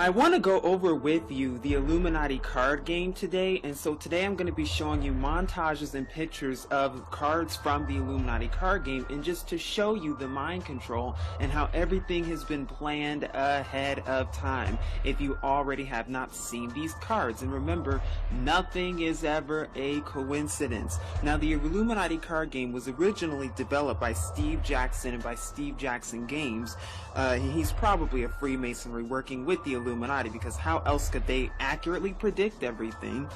I want to go over with you the Illuminati card game today, and so today I'm going to be showing you montages and pictures of cards from the Illuminati card game, and just to show you the mind control and how everything has been planned ahead of time if you already have not seen these cards. And remember, nothing is ever a coincidence. Now, the Illuminati card game was originally developed by Steve Jackson and by Steve Jackson Games. He's probably a Freemasonry working with the Illuminati, because how else could they accurately predict everything?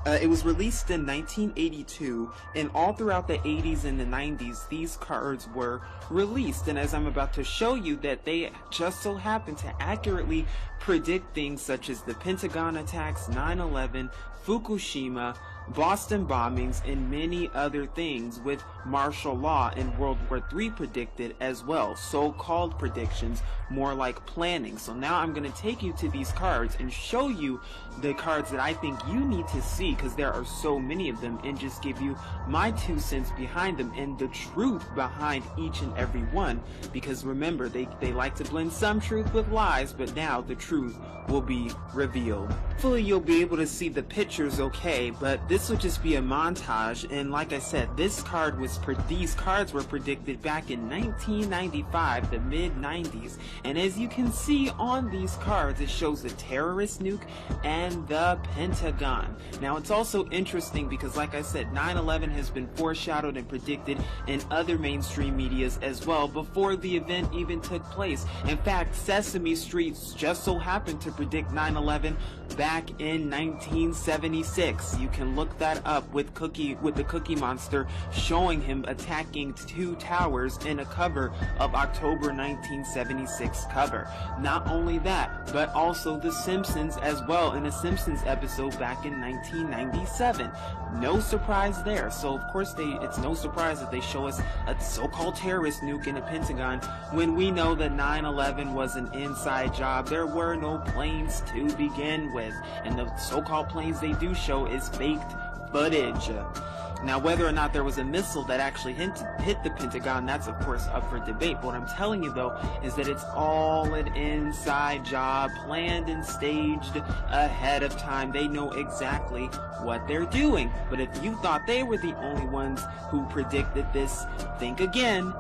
It was released in 1982, and all throughout the 80s and the 90s these cards were released, and as I'm about to show you, that they just so happen to accurately predict things such as the Pentagon attacks, 9/11, Fukushima, Boston bombings, and many other things, with martial law and World War III predicted as well. So-called predictions, more like planning. So now I'm going to take you to these cards and show you the cards that I think you need to see, because there are so many of them, and just give you my 2 cents behind them and the truth behind each and every one. Because remember, they like to blend some truth with lies, but now the truth will be revealed. Hopefully you'll be able to see the pictures okay, but this will just be a montage. And like I said, these cards were predicted back in 1995, the mid-90s, and as you can see on these cards, it shows the terrorist nuke and the Pentagon. Now, it's also interesting because, like I said, 9/11 has been foreshadowed and predicted in other mainstream medias as well before the event even took place. In fact, Sesame Street just so happened to predict 9/11 back in 1976. You can look that up with the Cookie Monster showing him attacking 2 towers in a cover of October 1976 cover. Not only that, but also The Simpsons as well, in a Simpsons episode back in 1997. No surprise there. So of course it's no surprise that they show us a so-called terrorist nuke in a Pentagon when we know that 9/11 was an inside job. There were no planes to begin with, and the so-called planes they do show is faked footage. Now, whether or not there was a missile that actually hit the Pentagon, that's of course up for debate. But what I'm telling you though is that it's all an inside job, planned and staged ahead of time. They know exactly what they're doing. But if you thought they were the only ones who predicted this, think again.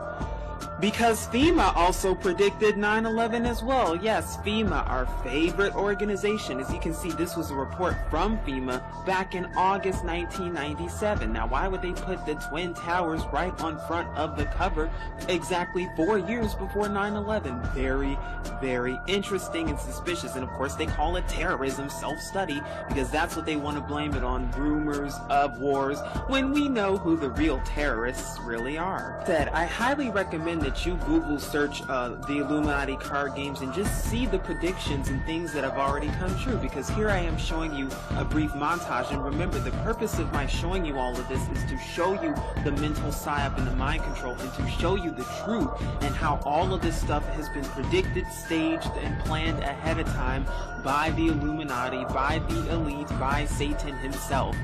Because FEMA also predicted 9/11 as well. Yes, FEMA, our favorite organization. As you can see, this was a report from FEMA back in August 1997. Now, why would they put the Twin Towers right on front of the cover exactly 4 years before 9/11? Very, very interesting and suspicious. And of course, they call it terrorism, self-study, because that's what they want to blame it on, rumors of wars, when we know who the real terrorists really are. I highly recommend that you Google search the Illuminati card games and just see the predictions and things that have already come true, because here I am showing you a brief montage. And remember, the purpose of my showing you all of this is to show you the mental psyop and the mind control, and to show you the truth and how all of this stuff has been predicted, staged, and planned ahead of time by the Illuminati, by the elite, by Satan himself.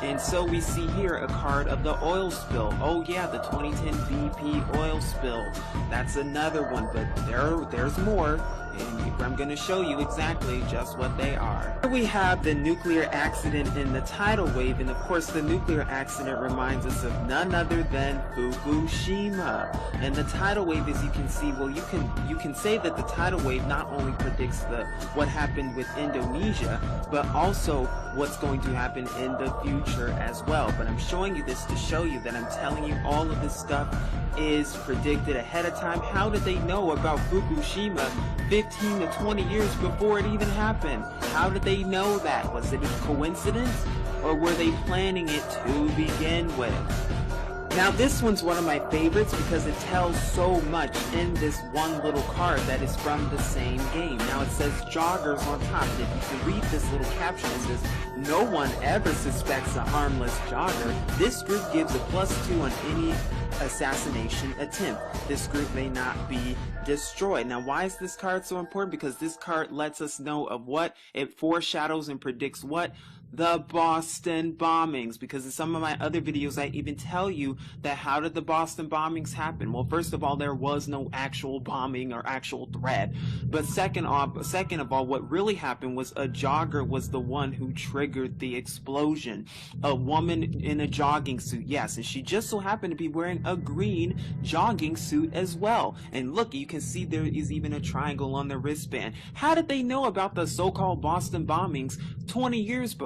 And so we see here a card of the oil spill. Oh yeah, the 2010 BP oil spill. That's another one, but there's more. And I'm going to show you exactly just what they are. Here we have the nuclear accident and the tidal wave, and of course the nuclear accident reminds us of none other than Fukushima. And the tidal wave, as you can see, well, you can say that the tidal wave not only predicts what happened with Indonesia, but also what's going to happen in the future as well. But I'm showing you this to show you that I'm telling you all of this stuff is predicted ahead of time. How did they know about Fukushima 15 to 20 years before it even happened? How did they know that? Was it a coincidence, or were they planning it to begin with? Now, this one's one of my favorites because it tells so much in this one little card that is from the same game. Now, it says joggers on top, and if you can read this little caption, it says, "No one ever suspects a harmless jogger. This group gives a +2 on any assassination attempt. This group may not be destroyed." Now, why is this card so important? Because this card lets us know of what it foreshadows and predicts what the Boston bombings, because in some of my other videos I even tell you that how did the Boston bombings happen? Well, first of all, there was no actual bombing or actual threat, but second of all, what really happened was a jogger was the one who triggered the explosion. A woman in a jogging suit, yes, and she just so happened to be wearing a green jogging suit as well. And look, you can see there is even a triangle on the wristband. How did they know about the so-called Boston bombings 20 years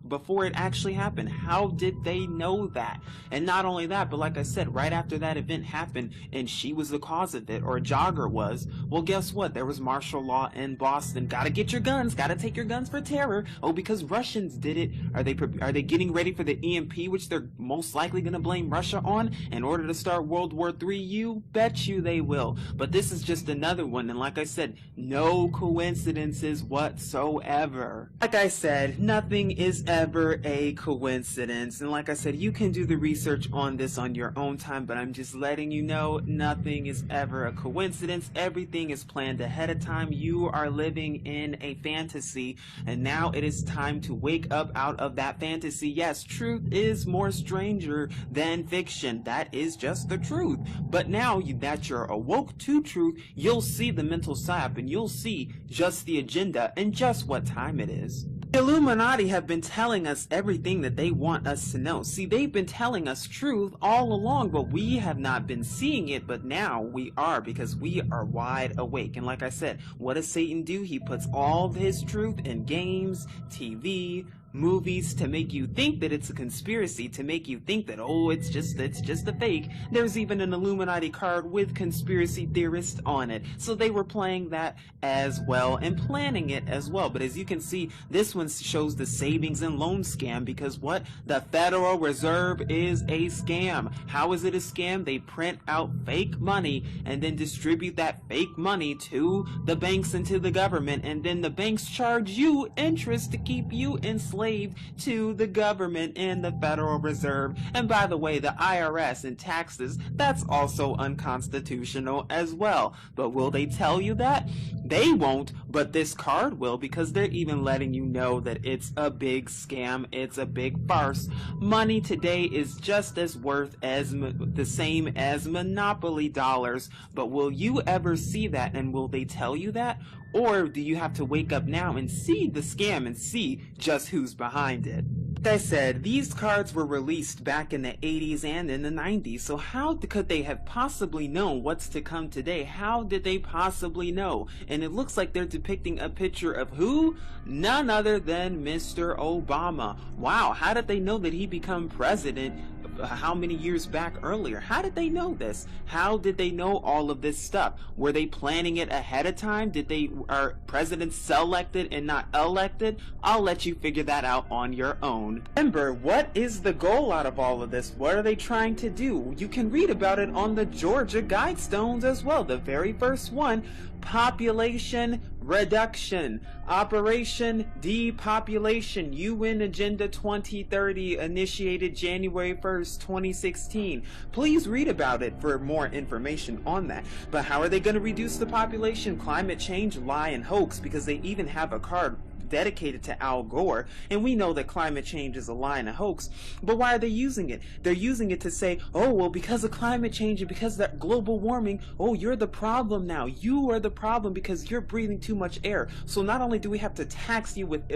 before it actually happened? How did they know that? And not only that, but like I said, right after that event happened and she was the cause of it, or a jogger was, well, guess what? There was martial law in Boston. Gotta get your guns, gotta take your guns for terror. Oh, because Russians did it. Are they getting ready for the EMP, which they're most likely gonna blame Russia on in order to start World War III? You bet you they will. But this is just another one, and like I said, no coincidences whatsoever. Like I said, nothing is ever a coincidence, and like I said, you can do the research on this on your own time, but I'm just letting you know nothing is ever a coincidence. Everything is planned ahead of time. You are living in a fantasy, and now it is time to wake up out of that fantasy. Yes, truth is more stranger than fiction. That is just the truth. But now that you're awoke to truth, you'll see the mental psyop, and you'll see just the agenda and just what time it is. The Illuminati have been telling us everything that they want us to know. See, they've been telling us truth all along, but we have not been seeing it, but now we are, because we are wide awake. And like I said, what does Satan do? He puts all of his truth in games, TV, movies, to make you think that it's a conspiracy, to make you think that, oh, it's just a fake. There's even an Illuminati card with conspiracy theorists on it. So they were playing that as well and planning it as well. But as you can see, this one shows the savings and loan scam, because what? The Federal Reserve is a scam. How is it a scam? They print out fake money and then distribute that fake money to the banks and to the government, and then the banks charge you interest to keep you enslaved to the government and the Federal Reserve. And by the way, the IRS and taxes, that's also unconstitutional as well. But will they tell you that? They won't, but this card will, because they're even letting you know that it's a big scam, it's a big farce. Money today is just as worth as the same as Monopoly dollars, but will you ever see that, and will they tell you that? Or do you have to wake up now and see the scam and see just who's behind it? Like I said, these cards were released back in the 80s and in the 90s, so how could they have possibly known what's to come today? How did they possibly know? And it looks like they're depicting a picture of who? None other than Mr. Obama. Wow, how did they know that he become president how many years back earlier? How did they know this? How did they know all of this stuff? Were they planning it ahead of time? Are presidents selected and not elected? I'll let you figure that out on your own. Remember, what is the goal out of all of this? What are they trying to do? You can read about it on the Georgia Guidestones as well. The very first one, population reduction, Operation Depopulation, UN Agenda 2030, initiated January 1st, 2016. Please read about it for more information on that. But how are they going to reduce the population? Climate change, lie, and hoax, because they even have a card dedicated to Al Gore, and we know that climate change is a lie and a hoax. But why are they using it? They're using it to say, oh, well, because of climate change and because of that global warming, oh, you're the problem now. You are the problem because you're breathing too much air. So not only do we have to tax you with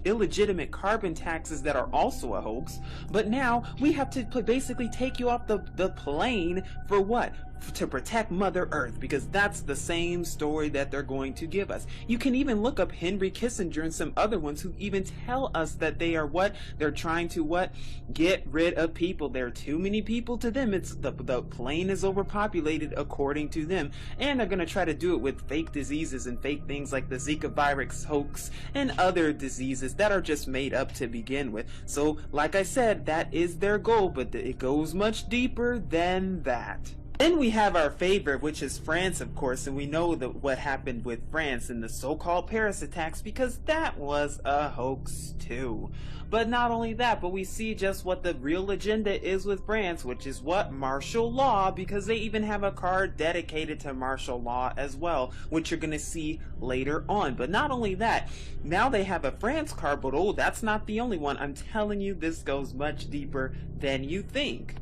illegitimate carbon taxes that are also a hoax, but now we have to basically take you off the plane for what? To protect Mother Earth, because that's the same story that they're going to give us. You can even look up Henry Kissinger and some other ones who even tell us that they are what? They're trying to what? Get rid of people. There are too many people to them. It's the plane is overpopulated according to them, and they're going to try to do it with fake diseases and fake things like the Zika virus hoax and other diseases that are just made up to begin with. So like I said, that is their goal, but it goes much deeper than that. Then we have our favorite, which is France, of course, and we know that what happened with France and the so-called Paris attacks, because that was a hoax too. But not only that, but we see just what the real agenda is with France, which is what? Martial law, because they even have a card dedicated to martial law as well, which you're going to see later on. But not only that, now they have a France card, but oh, that's not the only one. I'm telling you, this goes much deeper than you think.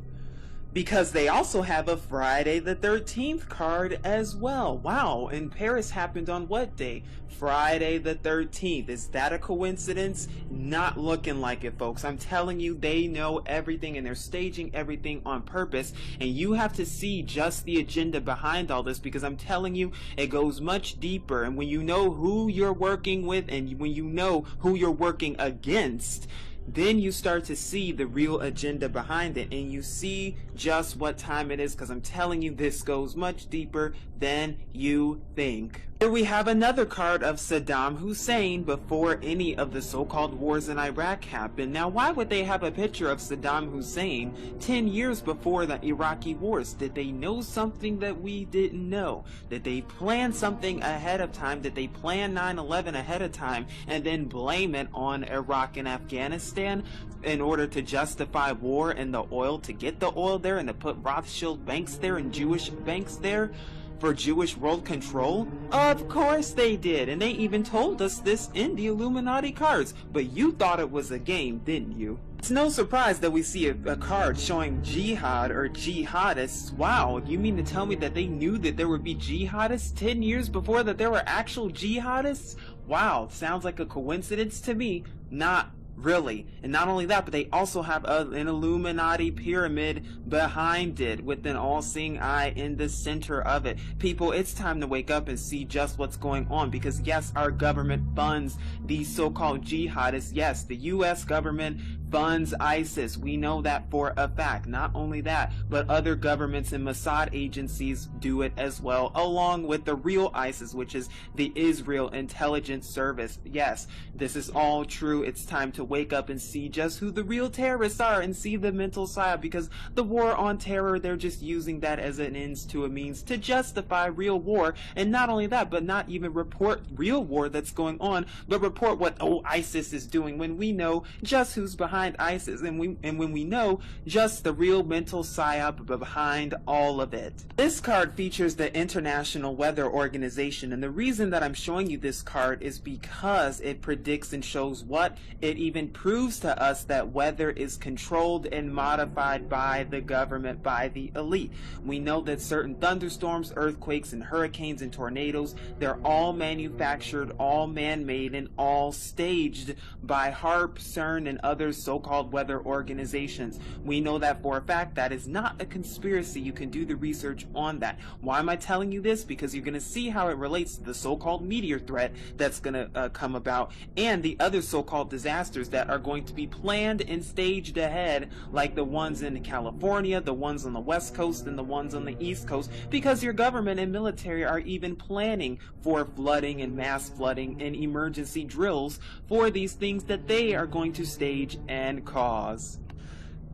Because they also have a Friday the 13th card as well. Wow, and Paris happened on what day? Friday the 13th. Is that a coincidence? Not looking like it, folks. I'm telling you, they know everything and they're staging everything on purpose. And you have to see just the agenda behind all this, because I'm telling you, it goes much deeper. And when you know who you're working with and when you know who you're working against, then you start to see the real agenda behind it, and you see just what time it is, because I'm telling you, this goes much deeper than you think. Here we have another card of Saddam Hussein before any of the so-called wars in Iraq happened. Now, why would they have a picture of Saddam Hussein 10 years before the Iraqi wars? Did they know something that we didn't know? Did they plan something ahead of time? Did they plan 9/11 ahead of time and then blame it on Iraq and Afghanistan in order to justify war and the oil, to get the oil there and to put Rothschild banks there and Jewish banks there for Jewish world control? Of course they did, and they even told us this in the Illuminati cards. But you thought it was a game, didn't you? It's no surprise that we see a card showing jihad or jihadists. Wow, you mean to tell me that they knew that there would be jihadists 10 years before that there were actual jihadists? Wow, sounds like a coincidence to me. Not really. And not only that, but they also have an Illuminati pyramid behind it with an all-seeing eye in the center of it. People, it's time to wake up and see just what's going on, because yes, our government funds these so-called jihadists. Yes, the US government funds ISIS. We know that for a fact. Not only that, but other governments and Mossad agencies do it as well, along with the real ISIS, which is the Israel Intelligence Service. Yes, this is all true. It's time to wake up and see just who the real terrorists are and see the mental side, because the war on terror, they're just using that as an ends to a means to justify real war. And not only that, but not even report real war that's going on, but report what ISIS is doing, when we know just who's behind ISIS, and when we know just the real mental psyop behind all of it. This card features the International Weather Organization, and the reason that I'm showing you this card is because it predicts and shows what it even proves to us, that weather is controlled and modified by the government, by the elite. We know that certain thunderstorms, earthquakes, and hurricanes and tornadoes, they're all manufactured, all man-made, and all staged by HAARP, CERN, and other so-called weather organizations. We know that for a fact. That is not a conspiracy. You can do the research on that. Why am I telling you this? Because you're going to see how it relates to the so-called meteor threat that's going to come about, and the other so-called disasters that are going to be planned and staged ahead, like the ones in California, the ones on the West Coast, and the ones on the East Coast, because your government and military are even planning for flooding and mass flooding and emergency drills for these things that they are going to stage and cause.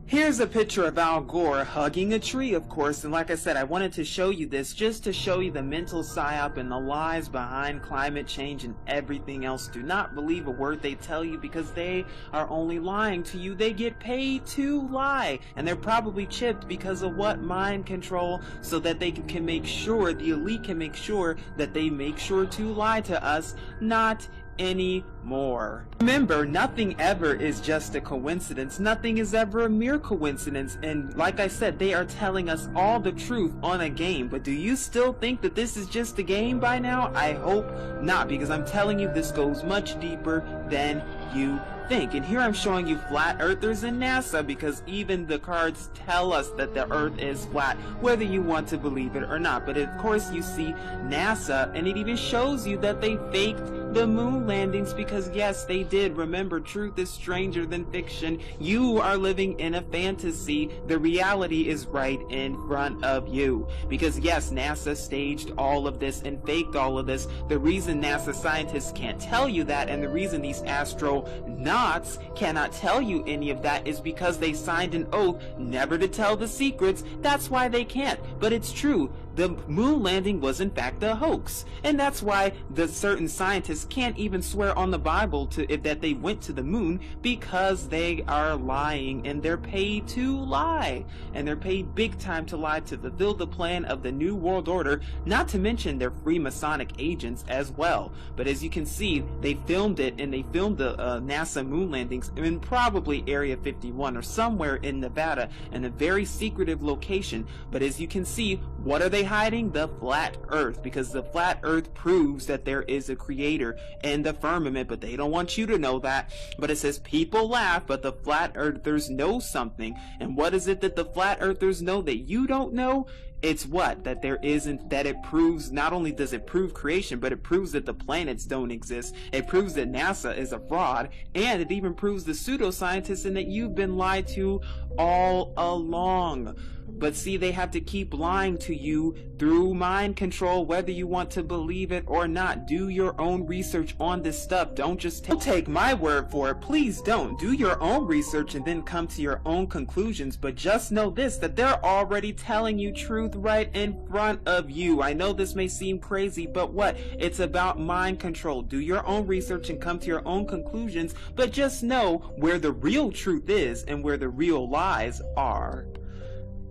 Here's a picture of Al Gore hugging a tree, of course, and like I said, I wanted to show you this just to show you the mental psyop and the lies behind climate change and everything else. Do not believe a word they tell you, because they are only lying to you. They get paid to lie, and they're probably chipped because of what? Mind control, so that they can make sure, the elite can make sure that they make sure to lie to us, not anymore. Remember, nothing ever is just a coincidence. Nothing is ever a mere coincidence. And like I said, they are telling us all the truth on a game. But do you still think that this is just a game by now? I hope not, because I'm telling you, this goes much deeper than you think. And here I'm showing you flat earthers and NASA, because even the cards tell us that the earth is flat, whether you want to believe it or not. But of course you see NASA, and it even shows you that they faked the moon landings, because yes, they did. Remember, truth is stranger than fiction. You are living in a fantasy. The reality is right in front of you. Because yes, NASA staged all of this and faked all of this. The reason NASA scientists can't tell you that, and the reason these astronauts cannot tell you any of that, is because they signed an oath never to tell the secrets. That's why they can't. But it's true. The moon landing was in fact a hoax, and that's why the certain scientists can't even swear on the Bible that they went to the moon, because they are lying, and they're paid to lie, and they're paid big time to lie to fulfill the plan of the New World Order, not to mention they're Freemasonic agents as well. But as you can see, they filmed it, and they filmed the NASA moon landings in probably Area 51 or somewhere in Nevada, in a very secretive location. But as you can see, what are they hiding? The flat earth, because the flat earth proves that there is a creator in the firmament, but they don't want you to know that. But it says people laugh, but the flat earthers know something. And what is it that the flat earthers know that you don't know? It's what? That there isn't, that it proves, not only does it prove creation, but it proves that the planets don't exist. It proves that NASA is a fraud, and it even proves the pseudoscientists and that you've been lied to all along. But see, they have to keep lying to you through mind control, whether you want to believe it or not. Do your own research on this stuff. Don't just take my word for it. Please don't. Do your own research and then come to your own conclusions. But just know this, that they're already telling you truth right in front of you. I know this may seem crazy, but what? It's about mind control. Do your own research and come to your own conclusions, but just know where the real truth is and where the real lies are.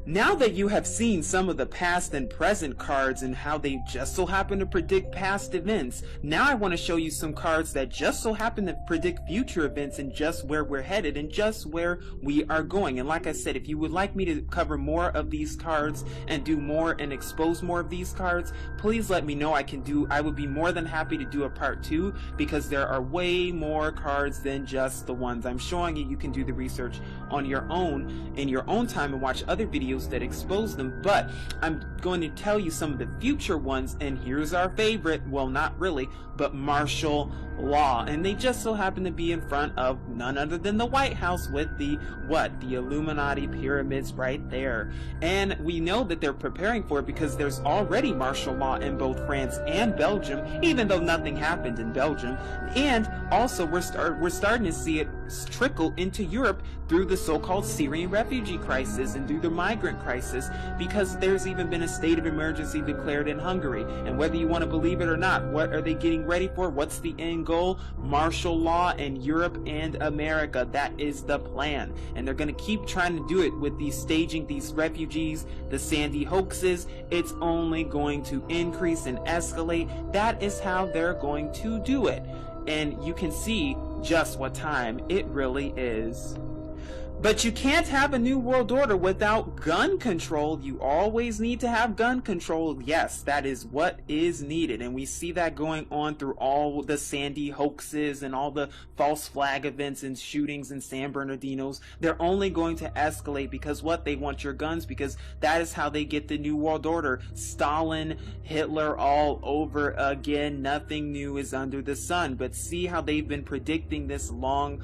Now that you have seen some of the past and present cards and how they just so happen to predict past events, now I want to show you some cards that just so happen to predict future events and just where we're headed and just where we are going. And like I said, if you would like me to cover more of these cards and do more and expose more of these cards, please let me know. I would be more than happy to do a part 2, because there are way more cards than just the ones I'm showing you. You can do the research on your own in your own time and watch other videos that expose them, but I'm going to tell you some of the future ones. And here's our favorite, well, not really, but martial law, and they just so happen to be in front of none other than the White House with the Illuminati pyramids right there. And we know that they're preparing for it because there's already martial law in both France and Belgium, even though nothing happened in Belgium. And also we're starting to see it trickle into Europe through the so-called Syrian refugee crisis and through the migrant crisis, because there's even been a state of emergency declared in Hungary. And whether you want to believe it or not, what are they getting ready for? What's the end goal? Martial law in Europe and America. That is the plan, and they're going to keep trying to do it with these staging these refugees, the Sandy hoaxes. It's only going to increase and escalate. That is how they're going to do it, and you can see just what time it really is. But you can't have a new world order without gun control. You always need to have gun control. Yes, that is what is needed. And we see that going on through all the Sandy hoaxes and all the false flag events and shootings in San Bernardino's. They're only going to escalate because what? They want your guns, because that is how they get the new world order. Stalin, Hitler, all over again. Nothing new is under the sun. But see how they've been predicting this long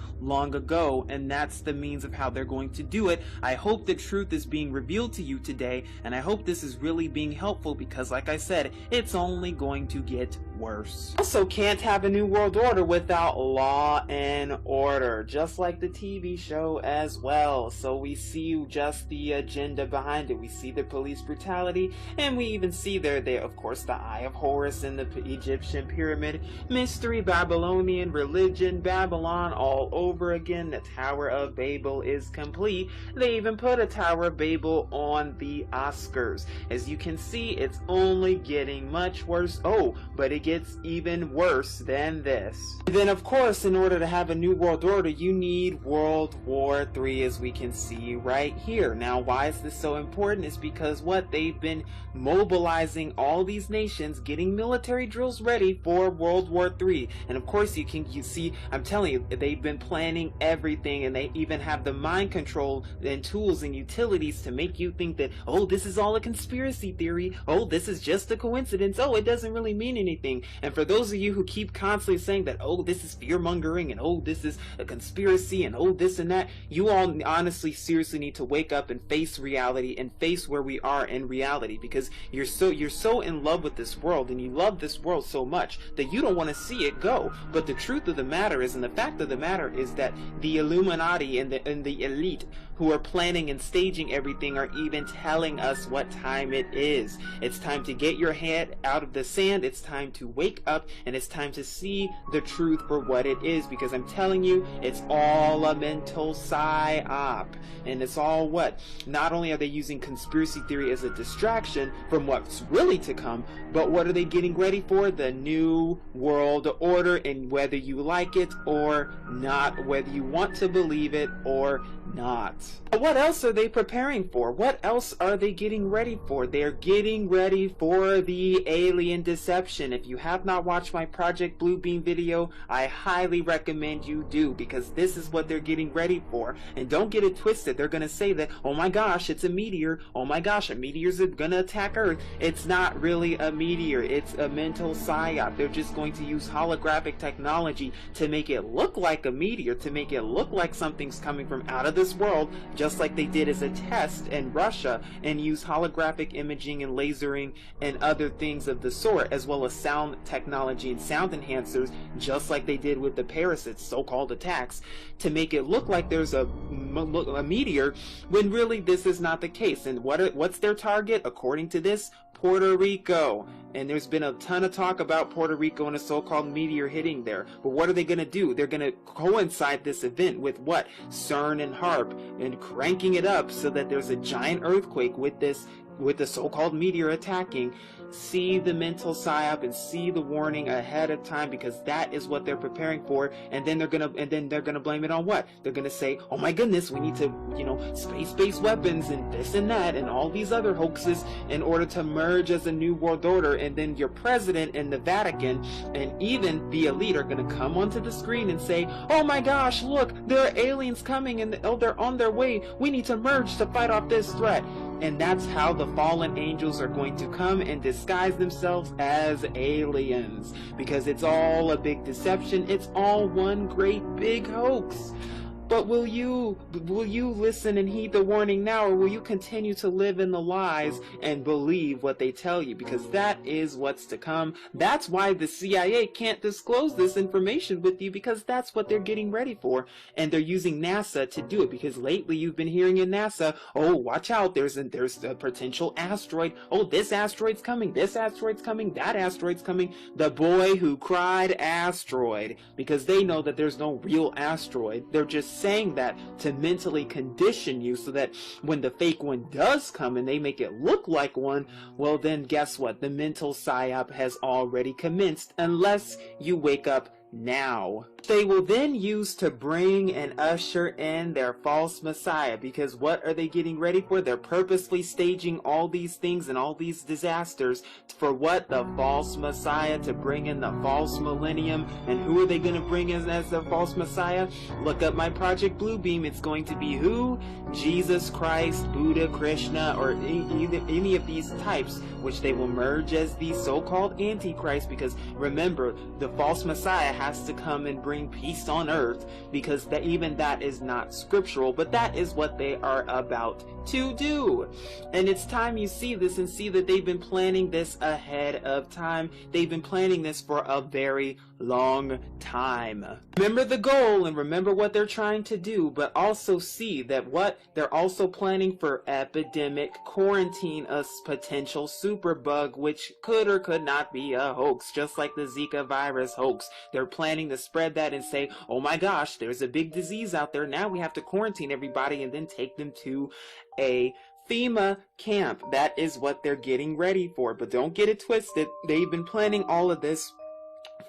ago, and that's the means of how they're going to do it. I hope the truth is being revealed to you today, and I hope this is really being helpful, because like I said, it's only going to get worse. Also, can't have a new world order without law and order, just like the TV show as well. So we see just the agenda behind it. We see the police brutality, and we even see there of course the Eye of Horus in the Egyptian pyramid, mystery, Babylonian religion, Babylon all over again. The Tower of Babel is complete. They even put a Tower of Babel on the Oscars. As you can see, it's only getting much worse. Oh, but it gets even worse than this. And then of course, in order to have a new world order, you need World War III, as we can see right here. Now, why is this so important? Is because what? They've been mobilizing all these nations, getting military drills ready for World War III. And of course, you see, I'm telling you, they've been planning everything, and they even have the mind control and tools and utilities to make you think that, oh, this is all a conspiracy theory. Oh, this is just a coincidence. Oh, it doesn't really mean anything. everything. And for those of you who keep constantly saying that, oh, this is fear-mongering, and oh, this is a conspiracy, and oh, this and that, you all honestly, seriously need to wake up and face reality and face where we are in reality, because you're so in love with this world, and you love this world so much that you don't want to see it go. But the truth of the matter is, and the fact of the matter is, that the Illuminati and the elite who are planning and staging everything are even telling us what time it is. It's time to get your head out of the sand. It's time to wake up, and it's time to see the truth for what it is, because I'm telling you, it's all a mental psyop. And it's all what? Not only are they using conspiracy theory as a distraction from what's really to come, but what are they getting ready for? The new world order, and whether you like it or not, whether you want to believe it or not. What else are they preparing for? What else are they getting ready for? They're getting ready for the alien deception. If you have not watched my Project Bluebeam video, I highly recommend you do, because this is what they're getting ready for. And don't get it twisted. They're going to say that, oh my gosh, it's a meteor. Oh my gosh, a meteor's going to attack Earth. It's not really a meteor. It's a mental psyop. They're just going to use holographic technology to make it look like a meteor, to make it look like something's coming from out of this world, just like they did as a test in Russia, and use holographic imaging and lasering and other things of the sort, as well as sound technology and sound enhancers, just like they did with the parasites, so-called attacks, to make it look like there's a meteor, when really this is not the case. And what's their target, according to this? Puerto Rico. And there's been a ton of talk about Puerto Rico and a so-called meteor hitting there. But what are they going to do? They're going to coincide this event with what? CERN and HARP, and cranking it up so that there's a giant earthquake with the so-called meteor attacking. See the mental psyop and see the warning ahead of time, because that is what they're preparing for. And then they're gonna blame it on what? They're gonna say, oh my goodness, we need to, space-based weapons and this and that and all these other hoaxes in order to merge as a new world order. And then your president and the Vatican and even the elite are gonna come onto the screen and say, oh my gosh, look, there are aliens coming, and they're on their way. We need to merge to fight off this threat. And that's how the fallen angels are going to come and disguise themselves as aliens, because it's all a big deception. It's all one great big hoax. But will you listen and heed the warning now, or will you continue to live in the lies and believe what they tell you? Because that is what's to come. That's why the CIA can't disclose this information with you, because that's what they're getting ready for. And they're using NASA to do it, because lately you've been hearing in NASA, oh, watch out, there's a potential asteroid. Oh, this asteroid's coming, that asteroid's coming. The boy who cried asteroid, because they know that there's no real asteroid. They're just saying that to mentally condition you, so that when the fake one does come and they make it look like one, well then guess what? The mental psyop has already commenced, unless you wake up now. They will then use to bring and usher in their false messiah, because what are they getting ready for? They're purposely staging all these things and all these disasters for what? The false messiah, to bring in the false millennium. And who are they going to bring in as the false messiah? Look up my Project Bluebeam. It's going to be who? Jesus Christ, Buddha, Krishna, or any of these types, which they will merge as the so-called Antichrist, because remember, the false messiah has to come and bring peace on earth, because even that is not scriptural, but that is what they are about to do. And it's time you see this and see that they've been planning this ahead of time. They've been planning this for a very long time. Remember the goal and remember what they're trying to do, but also see that what they're also planning for: epidemic quarantine, a potential superbug, which could or could not be a hoax, just like the Zika virus hoax. They're planning to spread that and say, oh my gosh, there's a big disease out there, now we have to quarantine everybody and then take them to a FEMA camp. That is what they're getting ready for. But don't get it twisted, they've been planning all of this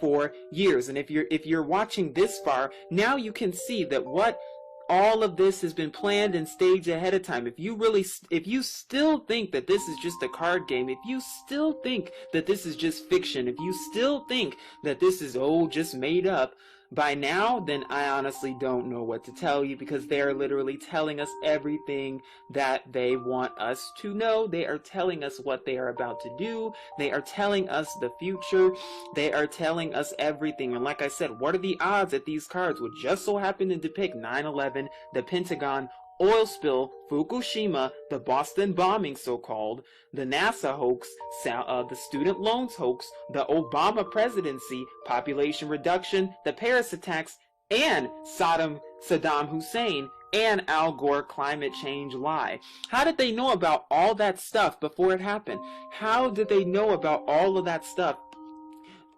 for years. And if you're watching this far, now you can see that what all of this has been planned and staged ahead of time. If you still think that this is just a card game, if you still think that this is just fiction, if you still think that this is just made up, by now, then I honestly don't know what to tell you, because they are literally telling us everything that they want us to know. They are telling us what they are about to do. They are telling us the future. They are telling us everything. And like I said, what are the odds that these cards would just so happen to depict 9/11, the Pentagon, oil spill, Fukushima, the Boston bombing so-called, the NASA hoax, the student loans hoax, the Obama presidency, population reduction, the Paris attacks, and Saddam Hussein, and Al Gore climate change lie? How did they know about all that stuff before it happened? How did they know about all of that stuff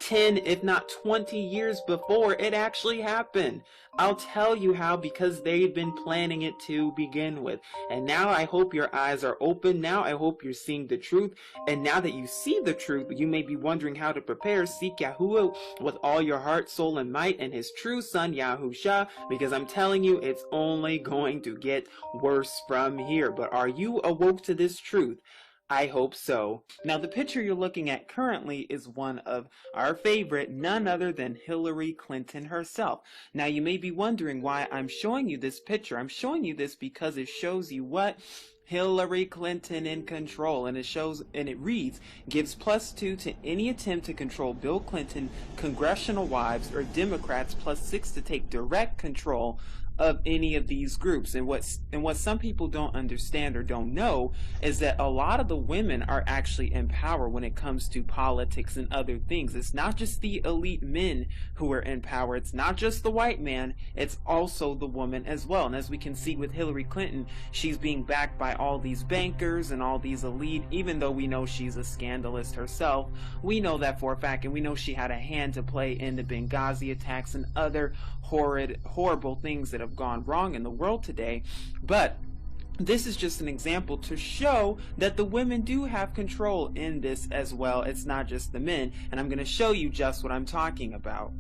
10, if not 20 years before it actually happened? I'll tell you how, because they've been planning it to begin with. And now I hope your eyes are open. Now I hope you're seeing the truth. And now that you see the truth, you may be wondering how to prepare. Seek Yahuwah with all your heart, soul, and might, and his true son, Yahusha, because I'm telling you, it's only going to get worse from here. But are you awoke to this truth? I hope so. Now, the picture you're looking at currently is one of our favorite, none other than Hillary Clinton herself. Now, you may be wondering why I'm showing you this picture. I'm showing you this because it shows you what? Hillary Clinton in control, and it reads, gives +2 to any attempt to control Bill Clinton, congressional wives, or Democrats, +6 to take direct control of any of these groups. And what some people don't understand or don't know is that a lot of the women are actually in power when it comes to politics and other things. It's not just the elite men who are in power. It's not just the white man. It's also the woman as well. And as we can see with Hillary Clinton, she's being backed by all these bankers and all these elite, even though we know she's a scandalist herself. We know that for a fact, and we know she had a hand to play in the Benghazi attacks and other horrible things that have gone wrong in the world today. But this is just an example to show that the women do have control in this as well. It's not just the men, and I'm going to show you just what I'm talking about.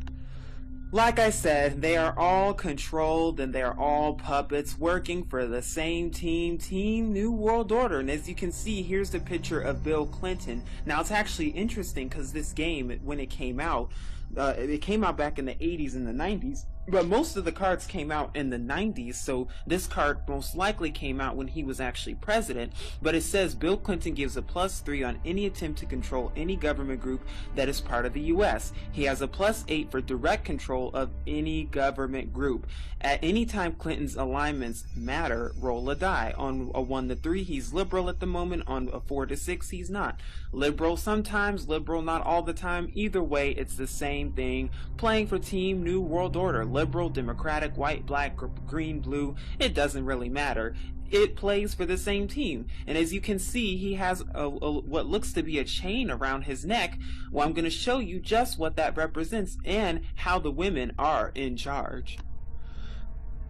Like I said, they are all controlled and they are all puppets working for the same Team New World Order. And as you can see, here's the picture of Bill Clinton. Now, it's actually interesting because this game, when it came out back in the 80s and the 90s. But most of the cards came out in the 90s, so this card most likely came out when he was actually president. But it says Bill Clinton gives a +3 on any attempt to control any government group that is part of the U.S. He has a +8 for direct control of any government group. At any time Clinton's alignments matter, roll a die. On a 1 to 3, he's liberal at the moment. On a 4 to 6, he's not. Liberal sometimes, liberal not all the time. Either way, it's the same thing. Playing for Team New World Order. Liberal, Democratic, white, black, green, blue, it doesn't really matter. It plays for the same team. And as you can see, he has what looks to be a chain around his neck. Well, I'm going to show you just what that represents and how the women are in charge.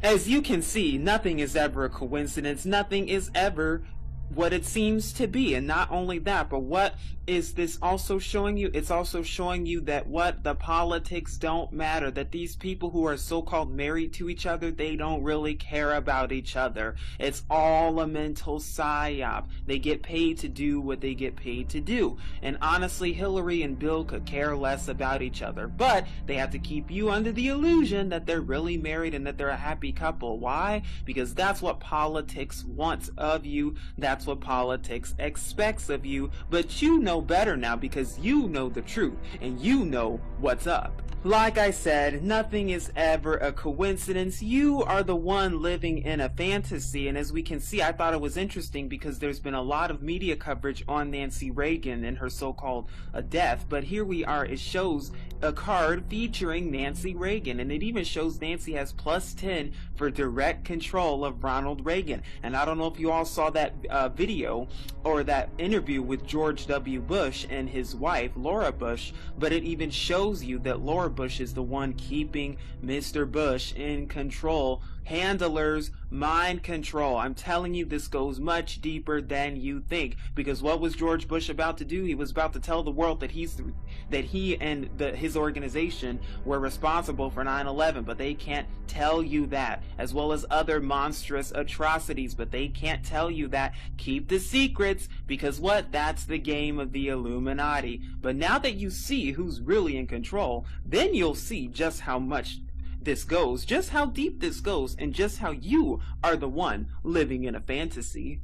As you can see, nothing is ever a coincidence. Nothing is ever what it seems to be. And not only that, but what is this also showing you? It's also showing you that what the politics don't matter, that these people who are so-called married to each other, they don't really care about each other. It's all a mental psyop. They get paid to do what they get paid to do. And honestly, Hillary and Bill could care less about each other, but they have to keep you under the illusion that they're really married and that they're a happy couple. Why? Because that's what politics wants of you. That's what politics expects of you. But you know better now, because you know the truth and you know what's up. Like I said, nothing is ever a coincidence. You are the one living in a fantasy. And as we can see, I thought it was interesting because there's been a lot of media coverage on Nancy Reagan and her so-called death. But here we are, it shows a card featuring Nancy Reagan, and it even shows Nancy has +10 for direct control of Ronald Reagan. And I don't know if you all saw that video or that interview with George W. Bush and his wife Laura Bush, but it even shows you that Laura Bush is the one keeping Mr. Bush in control. Handlers, mind control. I'm telling you, this goes much deeper than you think. Because what was George Bush about to do? He was about to tell the world that he and his organization were responsible for 9/11, but they can't tell you that, as well as other monstrous atrocities, but they can't tell you that. Keep the secrets, because what? That's the game of the Illuminati. But now that you see who's really in control, then you'll see just how much this goes, just how deep this goes, and just how you are the one living in a fantasy.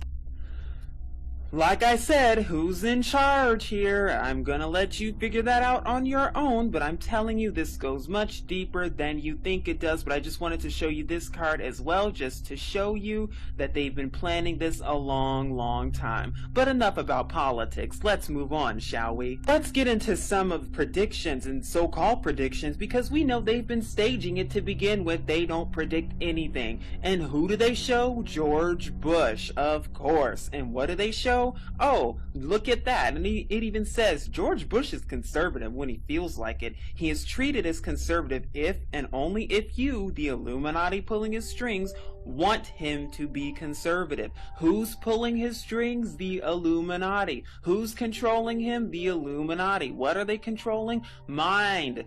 Like I said, who's in charge here? I'm gonna let you figure that out on your own, but I'm telling you this goes much deeper than you think it does. But I just wanted to show you this card as well, just to show you that they've been planning this a long time. But enough about politics. Let's move on, shall we? Let's get into some of predictions and so-called predictions, because we know they've been staging it to begin with. They don't predict anything. And who do they show? George Bush, of course. And what do they show? Oh, look at that. And it even says George Bush is conservative when he feels like it. He is treated as conservative if and only if you, the Illuminati pulling his strings, want him to be conservative. Who's pulling his strings? The Illuminati. Who's controlling him? The Illuminati. What are they controlling? Mind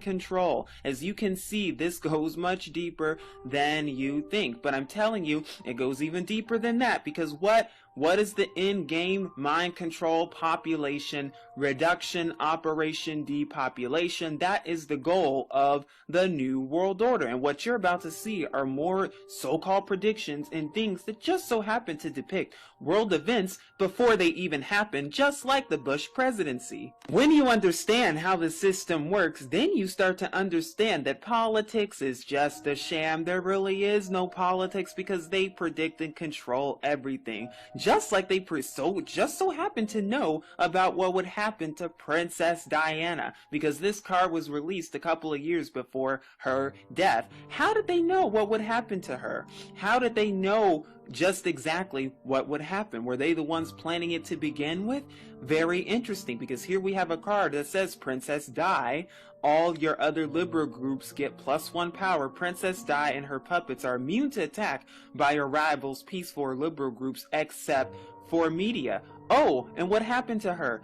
control. As you can see, this goes much deeper than you think. But I'm telling you, it goes even deeper than that, because what is the end game? Mind control, population reduction, operation depopulation. That is the goal of the New World Order. And what you're about to see are more so-called predictions and things that just so happen to depict world events before they even happen, just like the Bush presidency. When you understand how the system works, then you start to understand that politics is just a sham. There really is no politics, because they predict and control everything. Just like they just so happen to know about what would happen to Princess Diana, because this card was released a couple of years before her death. How did they know what would happen to her? How did they know just exactly what would happen? Were they the ones planning it to begin with? Very interesting, because here we have a card that says Princess Di. All your other liberal groups get +1 power. Princess Di and her puppets are immune to attack by your rivals, peaceful or liberal groups, except for media. Oh, and what happened to her?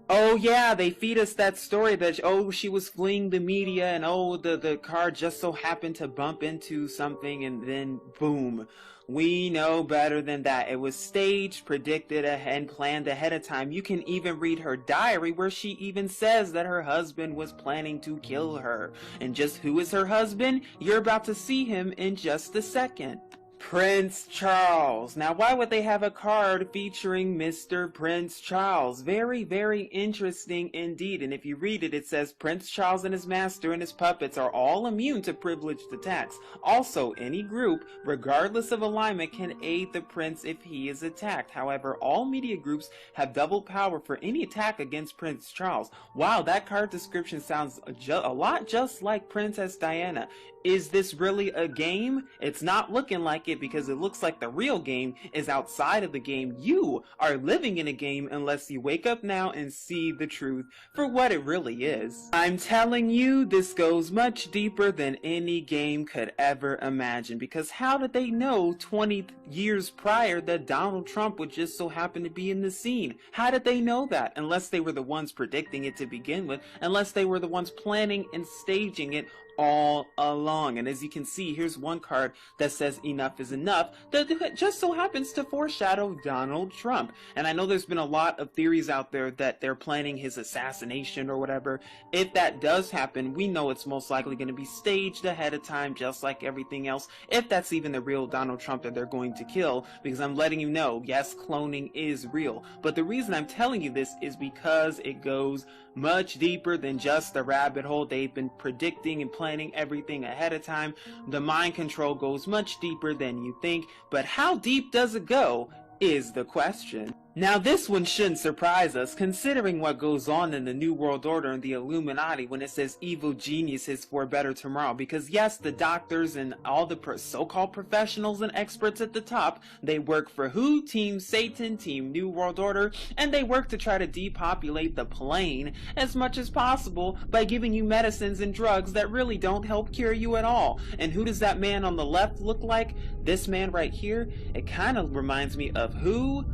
Oh yeah, they feed us that story that, oh, she was fleeing the media, and oh, the car just so happened to bump into something, and then boom. We know better than that. It was staged, predicted, and planned ahead of time. You can even read her diary, where she even says that her husband was planning to kill her. And just who is her husband? You're about to see him in just a second. Prince Charles. Now, why would they have a card featuring Mr. Prince Charles? Very interesting indeed. And if you read it, it says Prince Charles and his master and his puppets are all immune to privileged attacks. Also, any group, regardless of alignment, can aid the prince if he is attacked. However, all media groups have double power for any attack against Prince Charles. Wow, that card description sounds a lot just like Princess Diana. Is this really a game? It's not looking like it, because it looks like the real game is outside of the game. You are living in a game unless you wake up now and see the truth for what it really is. I'm telling you, this goes much deeper than any game could ever imagine, because how did they know 20 years prior that Donald Trump would just so happen to be in the scene? How did they know that? Unless they were the ones predicting it to begin with, unless they were the ones planning and staging it all along. And as you can see, here's one card that says enough is enough, that just so happens to foreshadow Donald Trump. And I know there's been a lot of theories out there that they're planning his assassination or whatever. If that does happen, we know it's most likely going to be staged ahead of time, just like everything else, if that's even the real Donald Trump that they're going to kill. Because I'm letting you know, yes, cloning is real, but the reason I'm telling you this is because it goes much deeper than just the rabbit hole. They've been predicting and planning everything ahead of time. The mind control goes much deeper than you think, but how deep does it go is the question. Now, this one shouldn't surprise us, considering what goes on in the New World Order and the Illuminati when it says evil geniuses for a better tomorrow. Because yes, the doctors and all the so-called professionals and experts at the top, they work for who? Team Satan, Team New World Order, and they work to try to depopulate the plane as much as possible by giving you medicines and drugs that really don't help cure you at all. And who does that man on the left look like? This man right here? It kind of reminds me of who?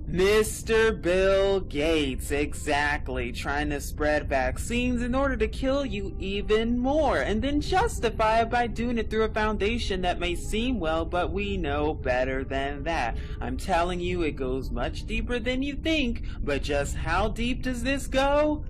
Mr. Bill Gates, exactly, trying to spread vaccines in order to kill you even more, and then justify it by doing it through a foundation that may seem well, but we know better than that. I'm telling you, it goes much deeper than you think, but just how deep does this go?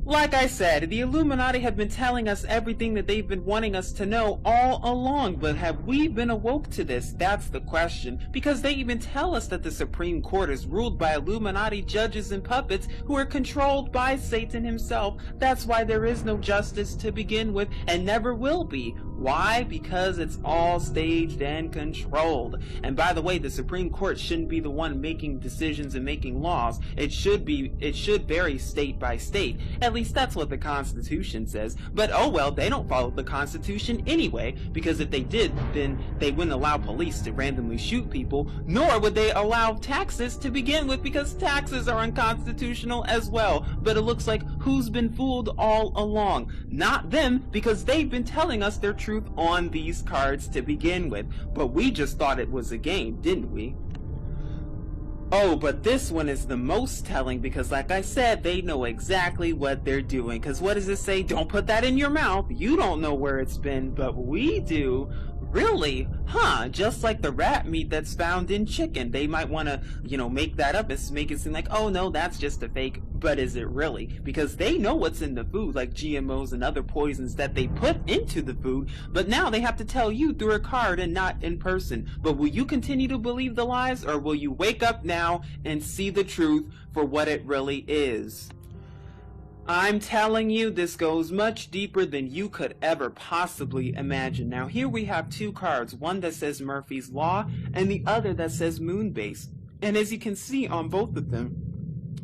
Like I said, the Illuminati have been telling us everything that they've been wanting us to know all along, but have we been awoke to this? That's the question, because they even tell us that the Supreme Court is ruled by Illuminati judges and puppets who are controlled by Satan himself. That's why there is no justice to begin with, and never will be. Why? Because it's all staged and controlled. And by the way, the Supreme Court shouldn't be the one making decisions and making laws. It should vary state by state. At least that's what the Constitution says. But oh well, they don't follow the Constitution anyway, because if they did, then they wouldn't allow police to randomly shoot people, nor would they allow taxes to begin with, because taxes are unconstitutional as well. But it looks like who's been fooled all along? Not them, because they've been telling us their truth on these cards to begin with. But we just thought it was a game, didn't we? Oh, but this one is the most telling, because like I said, they know exactly what they're doing. Because what does it say? Don't put that in your mouth. You don't know where it's been, but we do. Really? Huh? Just like the rat meat that's found in chicken. They might want to, make that up and make it seem like, oh no, that's just a fake. But is it really? Because they know what's in the food, like GMOs and other poisons that they put into the food. But now they have to tell you through a card and not in person. But will you continue to believe the lies, or will you wake up now and see the truth for what it really is? I'm telling you, this goes much deeper than you could ever possibly imagine. Now here we have two cards, one that says Murphy's Law and the other that says Moonbase. And as you can see on both of them,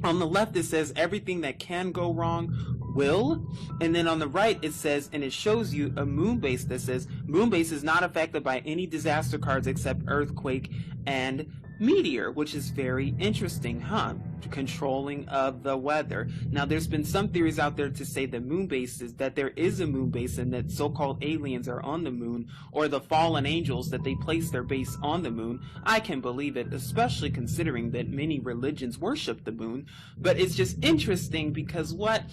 on the left it says everything that can go wrong will, and then on the right it says, and it shows you a Moonbase that says Moonbase is not affected by any disaster cards except earthquake and meteor, which is very interesting, huh? Controlling of the weather. Now there's been some theories out there to say that that there is a moon base and that so-called aliens are on the moon, or the fallen angels, that they place their base on the moon. I can believe it, especially considering that many religions worship the moon. But it's just interesting because what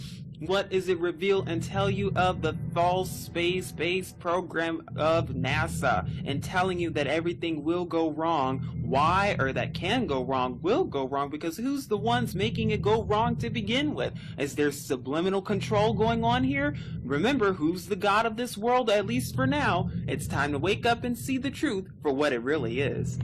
does it reveal and tell you of the false space-based program of NASA, and telling you that everything will go wrong? Why? Or that can go wrong, will go wrong, because who's the ones making it go wrong to begin with? Is there subliminal control going on here? Remember, who's the god of this world, at least for now? It's time to wake up and see the truth for what it really is.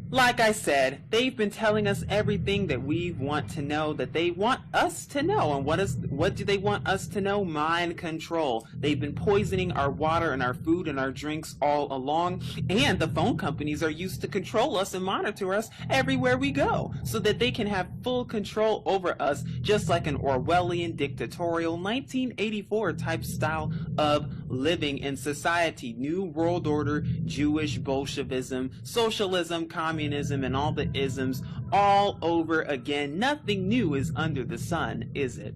Like I said, they've been telling us everything that we want to know, that they want us to know. And what do they want us to know? Mind control. They've been poisoning our water and our food and our drinks all along. And the phone companies are used to control us and monitor us everywhere we go, so that they can have full control over us, just like an Orwellian dictatorial 1984 type style of living in society. New World Order, Jewish Bolshevism, socialism, communism, and all the isms all over again. Nothing new is under the sun, is it?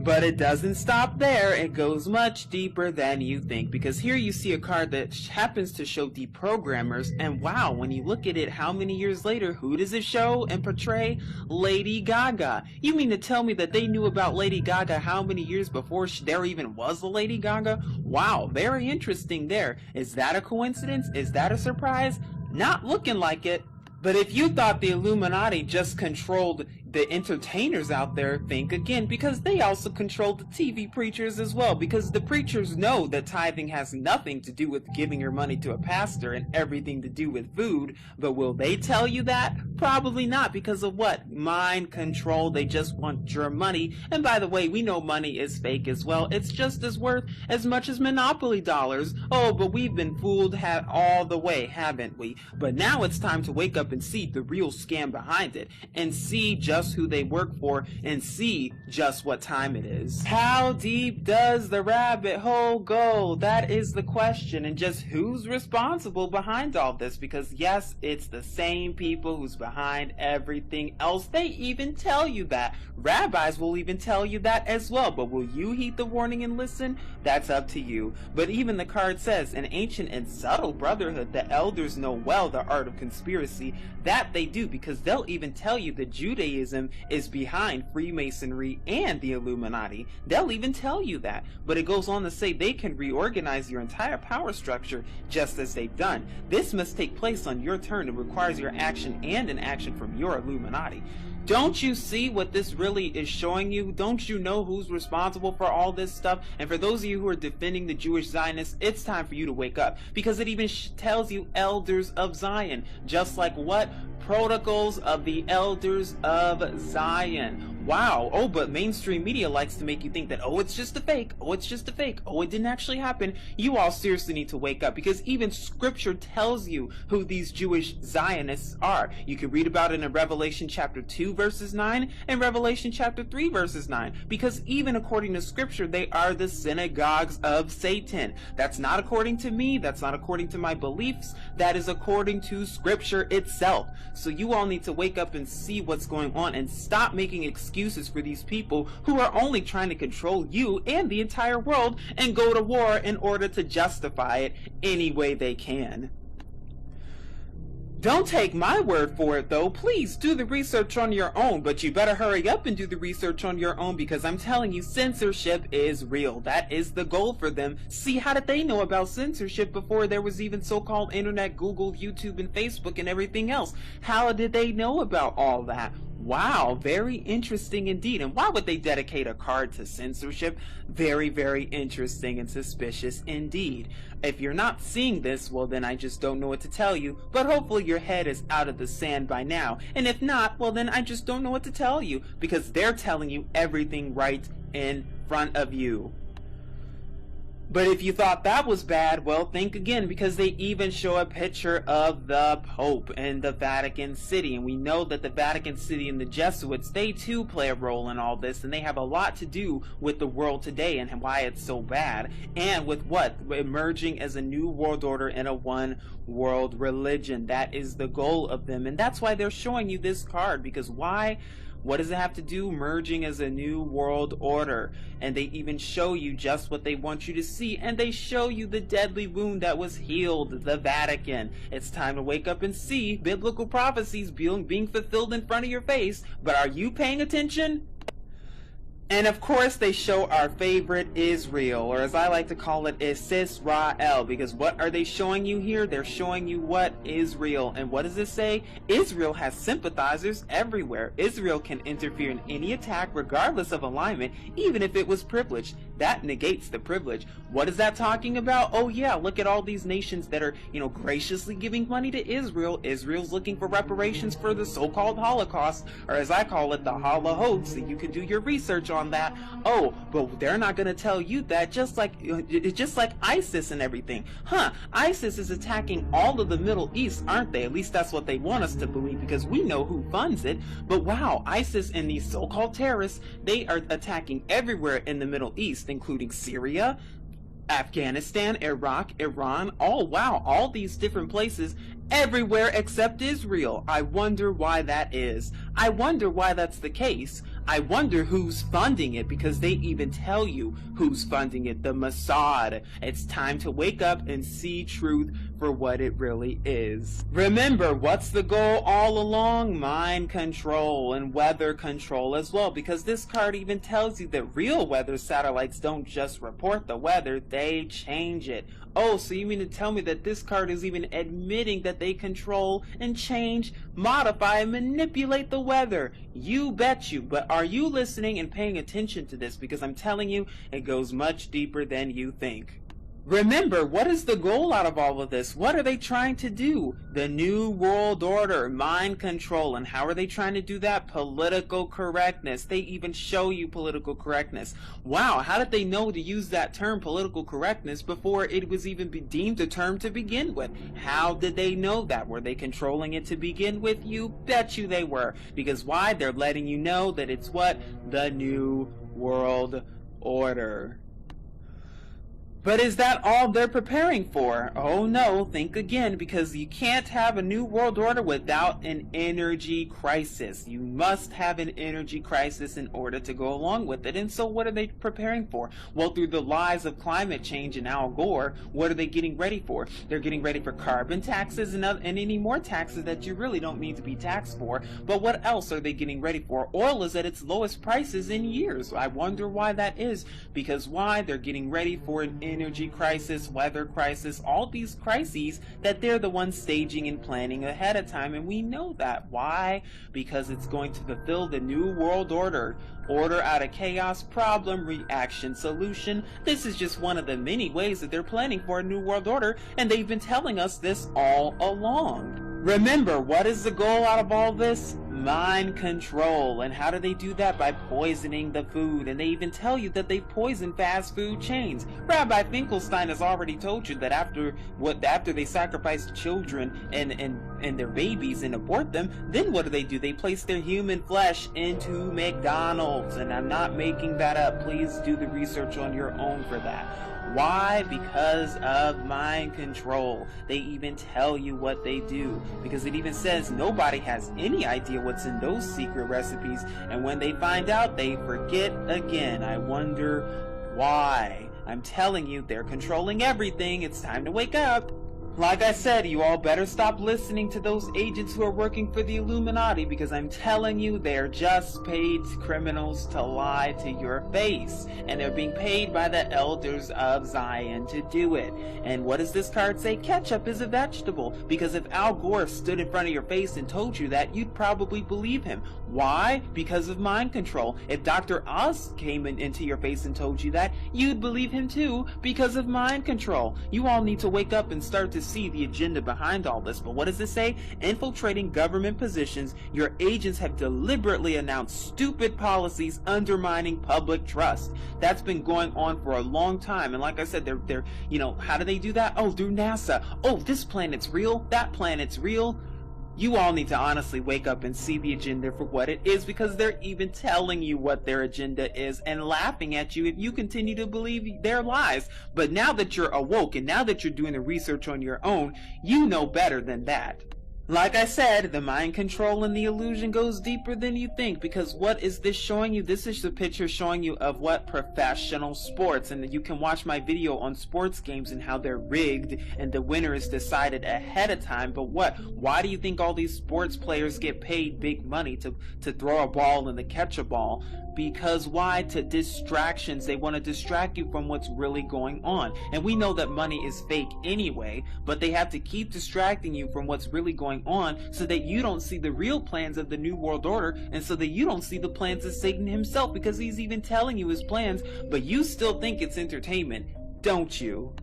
But it doesn't stop there. It goes much deeper than you think, because here you see a card that happens to show deprogrammers, and wow, when you look at it, how many years later, who does it show and portray? Lady Gaga. You mean to tell me that they knew about Lady Gaga how many years before there even was a Lady Gaga? Wow, very interesting there. Is that a coincidence? Is that a surprise? Not looking like it. But if you thought the Illuminati just controlled the entertainers out there, think again, because they also control the TV preachers as well, because the preachers know that tithing has nothing to do with giving your money to a pastor and everything to do with food. But will they tell you that? Probably not, because of what? Mind control. They just want your money. And by the way, we know money is fake as well. It's just as worth as much as Monopoly dollars. Oh, but we've been fooled all the way, haven't we? But now it's time to wake up and see the real scam behind it, and see just who they work for, and see just what time it is. How deep does the rabbit hole go? That is the question. And just who's responsible behind all this? Because yes, it's the same people who's behind everything else. They even tell you that. Rabbis will even tell you that as well. But will you heed the warning and listen? That's up to you. But even the card says, an ancient and subtle brotherhood, the elders know well the art of conspiracy. That they do, because they'll even tell you that Judaism is behind Freemasonry and the Illuminati. They'll even tell you that. But it goes on to say they can reorganize your entire power structure just as they've done. This must take place on your turn. It requires your action and an action from your Illuminati. Don't you see what this really is showing you? Don't you know who's responsible for all this stuff? And for those of you who are defending the Jewish Zionists, it's time for you to wake up, because it even tells you elders of Zion, just like what? Protocols of the elders of Zion. Wow. Oh, but mainstream media likes to make you think that, oh, it's just a fake. Oh, it's just a fake. Oh, it didn't actually happen. You all seriously need to wake up, because even scripture tells you who these Jewish Zionists are. You can read about it in Revelation chapter 2 verses 9 and Revelation chapter 3 verses 9, because even according to scripture, they are the synagogues of Satan. That's not according to me. That's not according to my beliefs. That is according to scripture itself. So you all need to wake up and see what's going on, and stop making excuses for these people who are only trying to control you and the entire world and go to war in order to justify it any way they can. Don't take my word for it, though. Please do the research on your own, but you better hurry up and do the research on your own, because I'm telling you, censorship is real. That is the goal for them. See, how did they know about censorship before there was even so-called internet, Google, YouTube, and Facebook, and everything else? How did they know about all that? Wow, very interesting indeed. And why would they dedicate a card to censorship? Very, very interesting and suspicious indeed. If you're not seeing this, well then I just don't know what to tell you, but hopefully your head is out of the sand by now. And if not, well then I just don't know what to tell you, because they're telling you everything right in front of you. But if you thought that was bad, well, think again, because they even show a picture of the Pope in the Vatican City. And we know that the Vatican City and the Jesuits, they too play a role in all this, and they have a lot to do with the world today and why it's so bad. And with what? Emerging as a new world order and a one world religion. That is the goal of them. And that's why they're showing you this card, because why? What does it have to do? Merging as a new world order. And they even show you just what they want you to see. And they show you the deadly wound that was healed, the Vatican. It's time to wake up and see biblical prophecies being fulfilled in front of your face. But are you paying attention? And of course they show our favorite Israel, or as I like to call it, Israel, because what are they showing you here? They're showing you what? Israel. And what does it say? Israel has sympathizers everywhere. Israel can interfere in any attack regardless of alignment, even if it was privileged. That negates the privilege. What is that talking about? Oh yeah, look at all these nations that are, graciously giving money to Israel. Israel's looking for reparations for the so-called Holocaust, or as I call it, the Holocaust. So you can do your research on that. Oh, but they're not going to tell you that, just like ISIS and everything. ISIS is attacking all of the Middle East, aren't they? At least that's what they want us to believe, because we know who funds it. But wow, ISIS and these so-called terrorists, they are attacking everywhere in the Middle East, including Syria, Afghanistan, Iraq, Iran. Oh wow, all these different places, everywhere except Israel. I wonder why that is. I wonder why that's the case. I wonder who's funding it, because they even tell you who's funding it, the Mossad. It's time to wake up and see truth for what it really is. Remember, what's the goal all along? Mind control and weather control as well, because this card even tells you that real weather satellites don't just report the weather, they change it. Oh, so you mean to tell me that this card is even admitting that they control and change, modify, and manipulate the weather? You bet you. But are you listening and paying attention to this? Because I'm telling you, it goes much deeper than you think. Remember, what is the goal out of all of this? What are they trying to do? The New World Order, mind control. And how are they trying to do that? Political correctness. They even show you political correctness. Wow, how did they know to use that term, political correctness, before it was even deemed a term to begin with? How did they know that? Were they controlling it to begin with? You bet you they were. Because why? They're letting you know that it's what? The New World Order. But is that all they're preparing for? Oh no, think again, because you can't have a new world order without an energy crisis. You must have an energy crisis in order to go along with it. And so what are they preparing for? Well, through the lies of climate change and Al Gore, what are they getting ready for? They're getting ready for carbon taxes and any more taxes that you really don't need to be taxed for. But what else are they getting ready for? Oil is at its lowest prices in years. I wonder why that is. Because why? They're getting ready for an energy crisis, weather crisis, all these crises that they're the ones staging and planning ahead of time. And we know that. Why? Because it's going to fulfill the new world order. Order out of chaos, problem, reaction, solution. This is just one of the many ways that they're planning for a new world order, and they've been telling us this all along. Remember, what is the goal out of all this? Mind control. And how do they do that? By poisoning the food. And they even tell you that they poison fast food chains. Rabbi Finkelstein has already told you that after they sacrifice children and their babies and abort them, then what do? They place their human flesh into McDonald's. And I'm not making that up. Please do the research on your own for that. Why? Because of mind control. They even tell you what they do, because it even says nobody has any idea what's in those secret recipes, and when they find out, they forget again. I wonder why. I'm telling you, they're controlling everything. It's time to wake up. Like I said, you all better stop listening to those agents who are working for the Illuminati, because I'm telling you, they're just paid criminals to lie to your face. And they're being paid by the elders of Zion to do it. And what does this card say? Ketchup is a vegetable. Because if Al Gore stood in front of your face and told you that, you'd probably believe him. Why? Because of mind control. If Dr. Oz came into your face and told you that, you'd believe him too, because of mind control. You all need to wake up and start to see the agenda behind all this. But what does it say? Infiltrating government positions, your agents have deliberately announced stupid policies undermining public trust. That's been going on for a long time. And like I said, they're how do they do that? Oh, through NASA. Oh, this planet's real, that planet's real. You all need to honestly wake up and see the agenda for what it is, because they're even telling you what their agenda is and laughing at you if you continue to believe their lies. But now that you're awoke and now that you're doing the research on your own, you know better than that. Like I said, the mind control and the illusion goes deeper than you think, because what is this showing you? This is the picture showing you of what professional sports, and you can watch my video on sports games and how they're rigged and the winner is decided ahead of time. But why do you think all these sports players get paid big money to throw a ball and to catch a ball? Because why? To distractions. They want to distract you from what's really going on. And we know that money is fake anyway, but they have to keep distracting you from what's really going on so that you don't see the real plans of the New World Order, and so that you don't see the plans of Satan himself, because he's even telling you his plans, but you still think it's entertainment, don't you?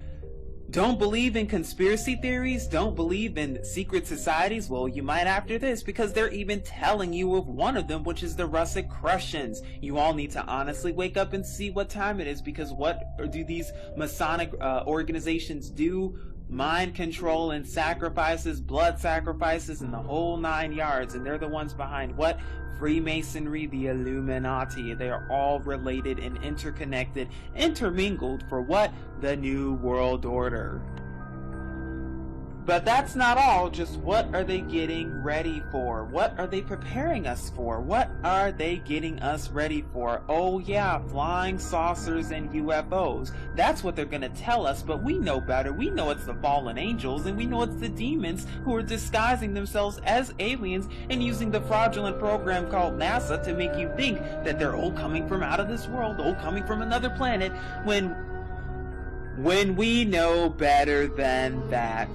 Don't believe in conspiracy theories? Don't believe in secret societies? Well, you might after this, because they're even telling you of one of them, which is the Rosicrucians. You all need to honestly wake up and see what time it is, because what do these Masonic organizations do? Mind control and sacrifices, blood sacrifices, and the whole 9 yards. And they're the ones behind what? Freemasonry, the Illuminati. They are all related and interconnected, intermingled for what? The New World Order. But that's not all. Just what are they getting ready for? What are they preparing us for? What are they getting us ready for? Oh yeah, flying saucers and UFOs. That's what they're gonna tell us, but we know better. We know it's the fallen angels, and we know it's the demons who are disguising themselves as aliens and using the fraudulent program called NASA to make you think that they're coming from out of this world, coming from another planet, when we know better than that.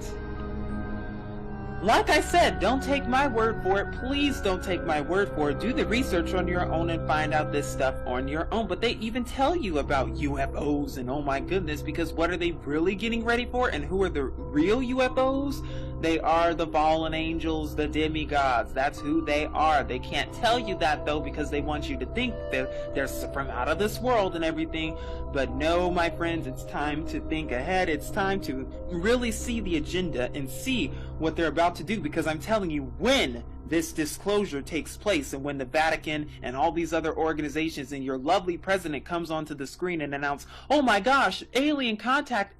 Like I said, don't take my word for it. Please don't take my word for it. Do the research on your own and find out this stuff on your own. But they even tell you about UFOs, and oh my goodness, because what are they really getting ready for? And who are the real UFOs? They are the fallen angels, the demigods. That's who they are. They can't tell you that though, because they want you to think that they're from out of this world and everything. But no, my friends, it's time to think ahead. It's time to really see the agenda and see what they're about to do, because I'm telling you, when this disclosure takes place, and when the Vatican and all these other organizations and your lovely president comes onto the screen and announce, oh my gosh, alien contact,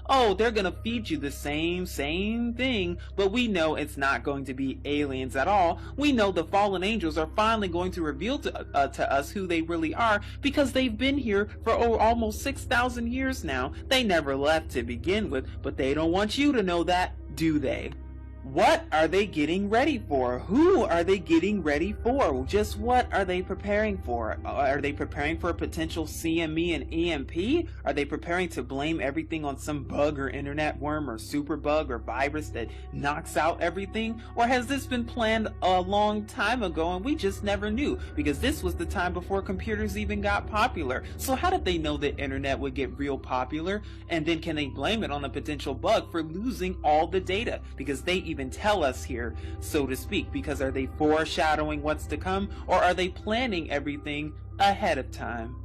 oh, they're gonna feed you the same thing, but we know it's not going to be aliens at all. We know the fallen angels are finally going to reveal to us who they really are, because they've been here for almost 6,000 years now. They never left to begin with, but they don't want you to know that, do they? What are they getting ready for? Who are they getting ready for? Just what are they preparing for? Are they preparing for a potential CME and EMP? Are they preparing to blame everything on some bug or internet worm or super bug or virus that knocks out everything? Or has this been planned a long time ago and we just never knew? Because this was the time before computers even got popular. So how did they know that internet would get real popular? And then can they blame it on a potential bug for losing all the data? Because they even tell us here, so to speak. Because are they foreshadowing what's to come, or are they planning everything ahead of time?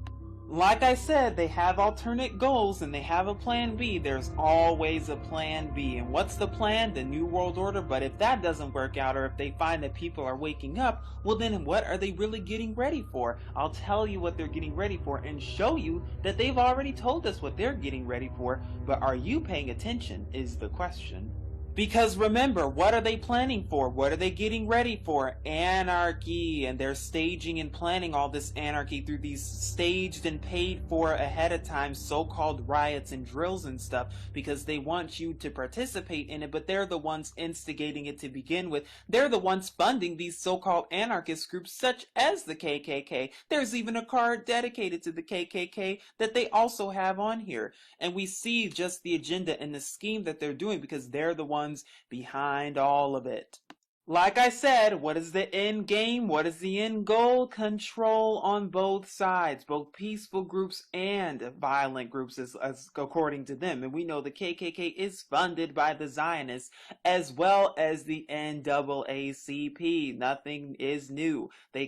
Like I said, they have alternate goals and they have a plan B. There's always a plan B. And what's the plan? The New World Order. But if that doesn't work out, or if they find that people are waking up, well then what are they really getting ready for? I'll tell you what they're getting ready for and show you that they've already told us what they're getting ready for. But are you paying attention is the question. Because remember, what are they planning for? What are they getting ready for? Anarchy. And they're staging and planning all this anarchy through these staged and paid for ahead of time so-called riots and drills and stuff, because they want you to participate in it, but they're the ones instigating it to begin with. They're the ones funding these so-called anarchist groups such as the KKK. There's even a card dedicated to the KKK that they also have on here. And we see just the agenda and the scheme that they're doing, because they're the ones behind all of it. Like I said, what is the end game? What is the end goal? Control on both sides, both peaceful groups and violent groups, as according to them. And we know the KKK is funded by the Zionists as well as the NAACP. Nothing is new. They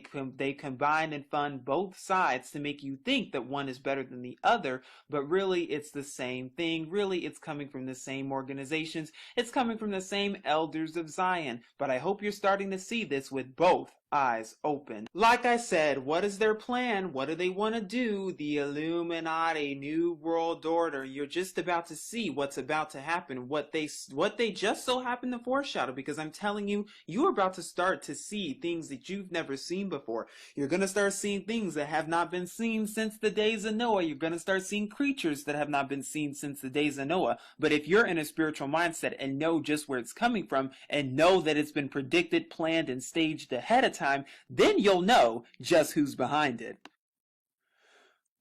combine and fund both sides to make you think that one is better than the other, but really it's the same thing. Really, it's coming from the same organizations. It's coming from the same elders of Zion. But I hope you're starting to see this with both eyes open. Like I said, what is their plan? What do they want to do? The Illuminati, New World Order. You're just about to see what's about to happen, what they just so happen to foreshadow, because I'm telling you, you're about to start to see things that you've never seen before. You're going to start seeing things that have not been seen since the days of Noah. You're going to start seeing creatures that have not been seen since the days of Noah. But if you're in a spiritual mindset and know just where it's coming from and know that it's been predicted, planned, and staged ahead of time, then you'll know just who's behind it.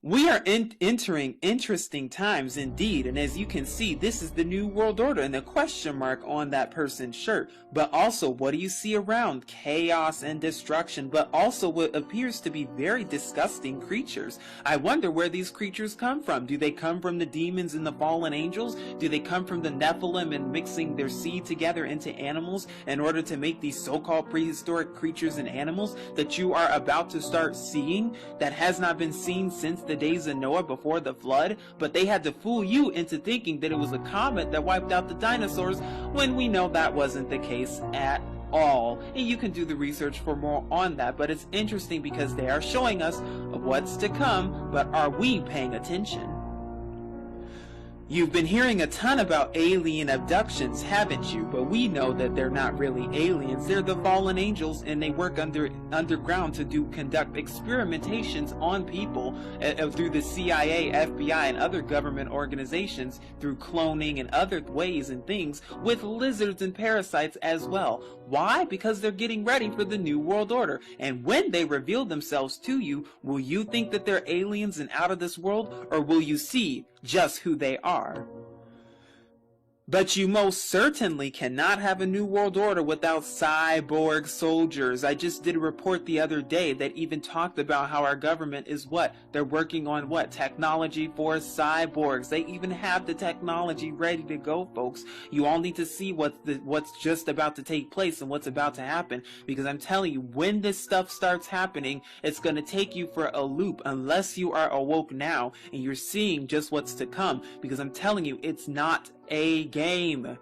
We are entering interesting times indeed, and as you can see, this is the New World Order and the question mark on that person's shirt. But also, what do you see around? Chaos and destruction, but also what appears to be very disgusting creatures. I wonder where these creatures come from. Do they come from the demons and the fallen angels? Do they come from the Nephilim and mixing their seed together into animals in order to make these so-called prehistoric creatures and animals that you are about to start seeing, that has not been seen since the days of Noah before the flood? But they had to fool you into thinking that it was a comet that wiped out the dinosaurs, when we know that wasn't the case at all. And you can do the research for more on that, but it's interesting because they are showing us what's to come, but are we paying attention? You've been hearing a ton about alien abductions, haven't you? But we know that they're not really aliens. They're the fallen angels, and they work underground to conduct experimentations on people through the CIA, FBI, and other government organizations, through cloning and other ways and things, with lizards and parasites as well. Why? Because they're getting ready for the New World Order. And when they reveal themselves to you, will you think that they're aliens and out of this world, or will you see just who they are? But you most certainly cannot have a New World Order without cyborg soldiers. I just did a report the other day that even talked about how our government is what? They're working on what? Technology for cyborgs. They even have the technology ready to go, folks. You all need to see what's just about to take place and what's about to happen. Because I'm telling you, when this stuff starts happening, it's going to take you for a loop unless you are awoke now and you're seeing just what's to come. Because I'm telling you, it's not a game.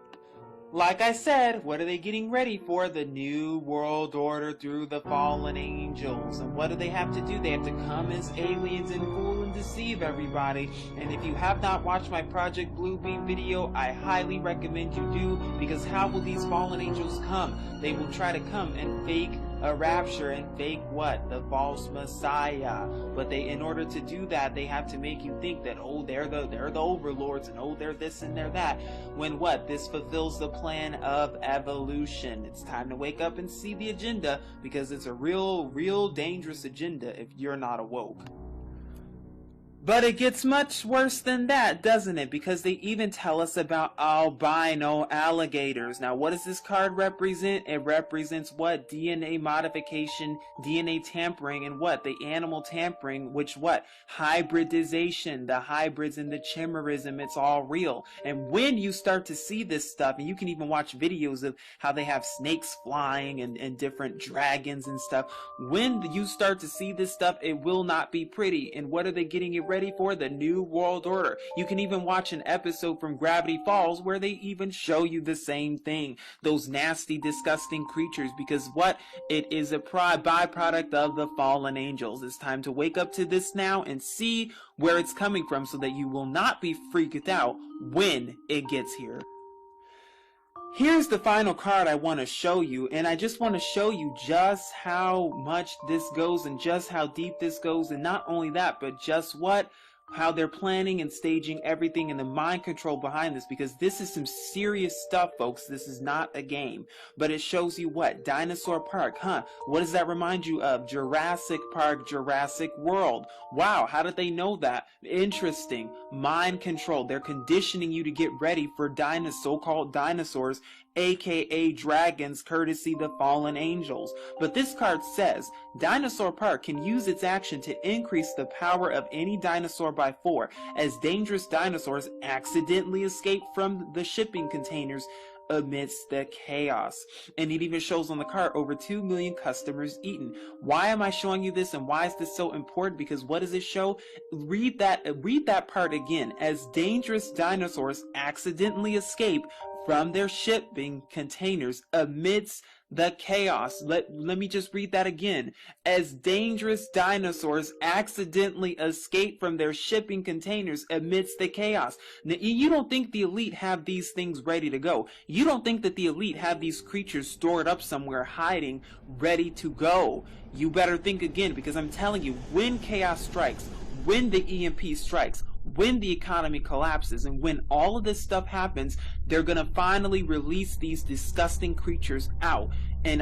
Like I said, what are they getting ready for? The New World Order through the fallen angels. And what do they have to do? They have to come as aliens and fool and deceive everybody. And if you have not watched my Project Bluebeam video, I highly recommend you do, because how will these fallen angels come? They will try to come and fake a rapture and fake what? The false Messiah. But in order to do that, they have to make you think that, oh, they're the overlords, and oh, they're this and they're that. When what? This fulfills the plan of evolution. It's time to wake up and see the agenda, because it's a real dangerous agenda if you're not awoke. But it gets much worse than that, doesn't it? Because they even tell us about albino alligators. Now, what does this card represent? It represents what? DNA modification, DNA tampering, and what? The animal tampering, which what? Hybridization, the hybrids and the chimerism, it's all real. And when you start to see this stuff, and you can even watch videos of how they have snakes flying and different dragons and stuff, when you start to see this stuff, it will not be pretty. And what are they getting it ready for? The New World Order. You can even watch an episode from Gravity Falls where they even show you the same thing. Those nasty, disgusting creatures, because what? It is a byproduct of the fallen angels. It's time to wake up to this now and see where it's coming from, so that you will not be freaked out when it gets here. Here's the final card I want to show you, and I just want to show you just how much this goes and just how deep this goes, and not only that, but just what? How they're planning and staging everything and the mind control behind this, because this is some serious stuff, folks. This is not a game. But it shows you what? Dinosaur Park, huh? What does that remind you of? Jurassic Park, Jurassic World. Wow, how did they know that? Interesting. Mind control. They're conditioning you to get ready for so-called dinosaurs, aka dragons, courtesy the fallen angels. But this card says Dinosaur Park can use its action to increase the power of any dinosaur by 4, as dangerous dinosaurs accidentally escape from the shipping containers amidst the chaos. And it even shows on the card over 2 million customers eaten. Why am I showing you this, and why is this so important? Because what does it show? Read that part again. As dangerous dinosaurs accidentally escape from their shipping containers amidst the chaos. Let me just read that again. As dangerous dinosaurs accidentally escape from their shipping containers amidst the chaos. Now, you don't think the elite have these things ready to go. You don't think that the elite have these creatures stored up somewhere, hiding, ready to go. You better think again, because I'm telling you, when chaos strikes, when the EMP strikes, when the economy collapses, and when all of this stuff happens, they're gonna finally release these disgusting creatures out. And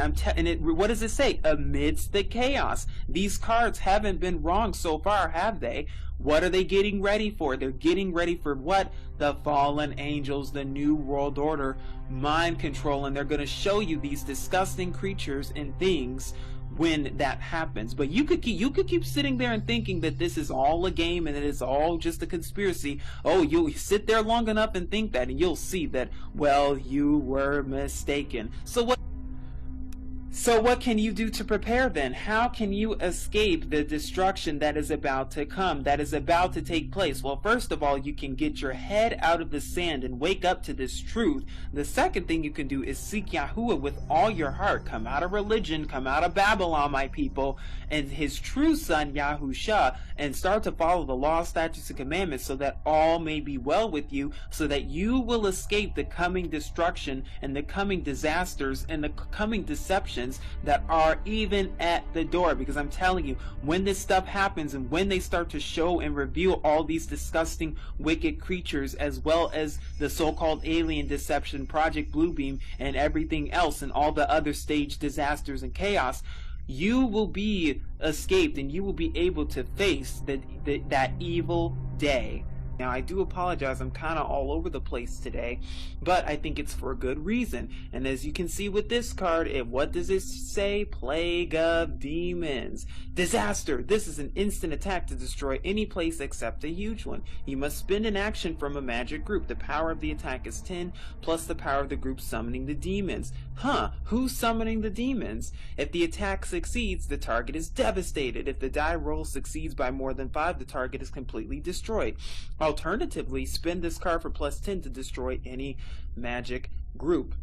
what does it say? Amidst the chaos. These cards haven't been wrong so far, have they? What are they getting ready for? They're getting ready for what? The fallen angels, the New World Order, mind control, and they're gonna show you these disgusting creatures and things when that happens. But you could keep sitting there and thinking that this is all a game and that it's all just a conspiracy. Oh, you sit there long enough and think that, and you'll see that, well, you were mistaken. So what can you do to prepare then? How can you escape the destruction that is about to come, that is about to take place? Well, first of all, you can get your head out of the sand and wake up to this truth. The second thing you can do is seek Yahuwah with all your heart. Come out of religion, come out of Babylon, my people, and his true son, Yahusha, and start to follow the law, statutes, and commandments, so that all may be well with you, so that you will escape the coming destruction and the coming disasters and the coming deceptions that are even at the door. Because I'm telling you, when this stuff happens and when they start to show and reveal all these disgusting wicked creatures, as well as the so-called alien deception, Project Bluebeam, and everything else, and all the other staged disasters and chaos, you will be escaped and you will be able to face that evil day. Now, I do apologize, I'm kind of all over the place today, but I think it's for a good reason. And as you can see with this card, what does it say? Plague of Demons. Disaster. This is an instant attack to destroy any place except a huge one. You must spend an action from a magic group. The power of the attack is 10, plus the power of the group summoning the demons. Huh, who's summoning the demons? If the attack succeeds, the target is devastated. If the die roll succeeds by more than 5, the target is completely destroyed. Alternatively, spend this card for plus 10 to destroy any magic group.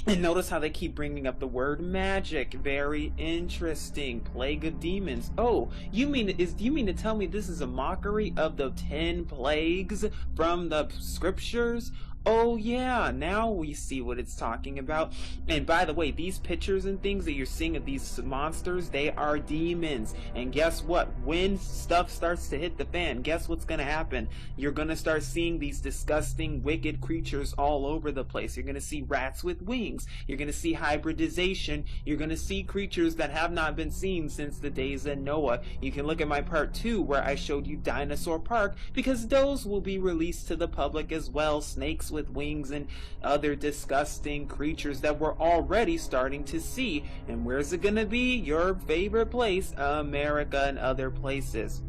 And notice how they keep bringing up the word magic. Very interesting. Plague of Demons. Oh, you mean to tell me this is a mockery of the 10 plagues from the scriptures? Oh yeah, now we see what it's talking about. And by the way, these pictures and things that you're seeing of these monsters, they are demons. And guess what? When stuff starts to hit the fan, guess what's gonna happen? You're gonna start seeing these disgusting, wicked creatures all over the place. You're gonna see rats with wings. You're gonna see hybridization. You're gonna see creatures that have not been seen since the days of Noah. You can look at my part 2 where I showed you Dinosaur Park, because those will be released to the public as well. Snakes with wings and other disgusting creatures that we're already starting to see. And where's it gonna be? Your favorite place, America and other places.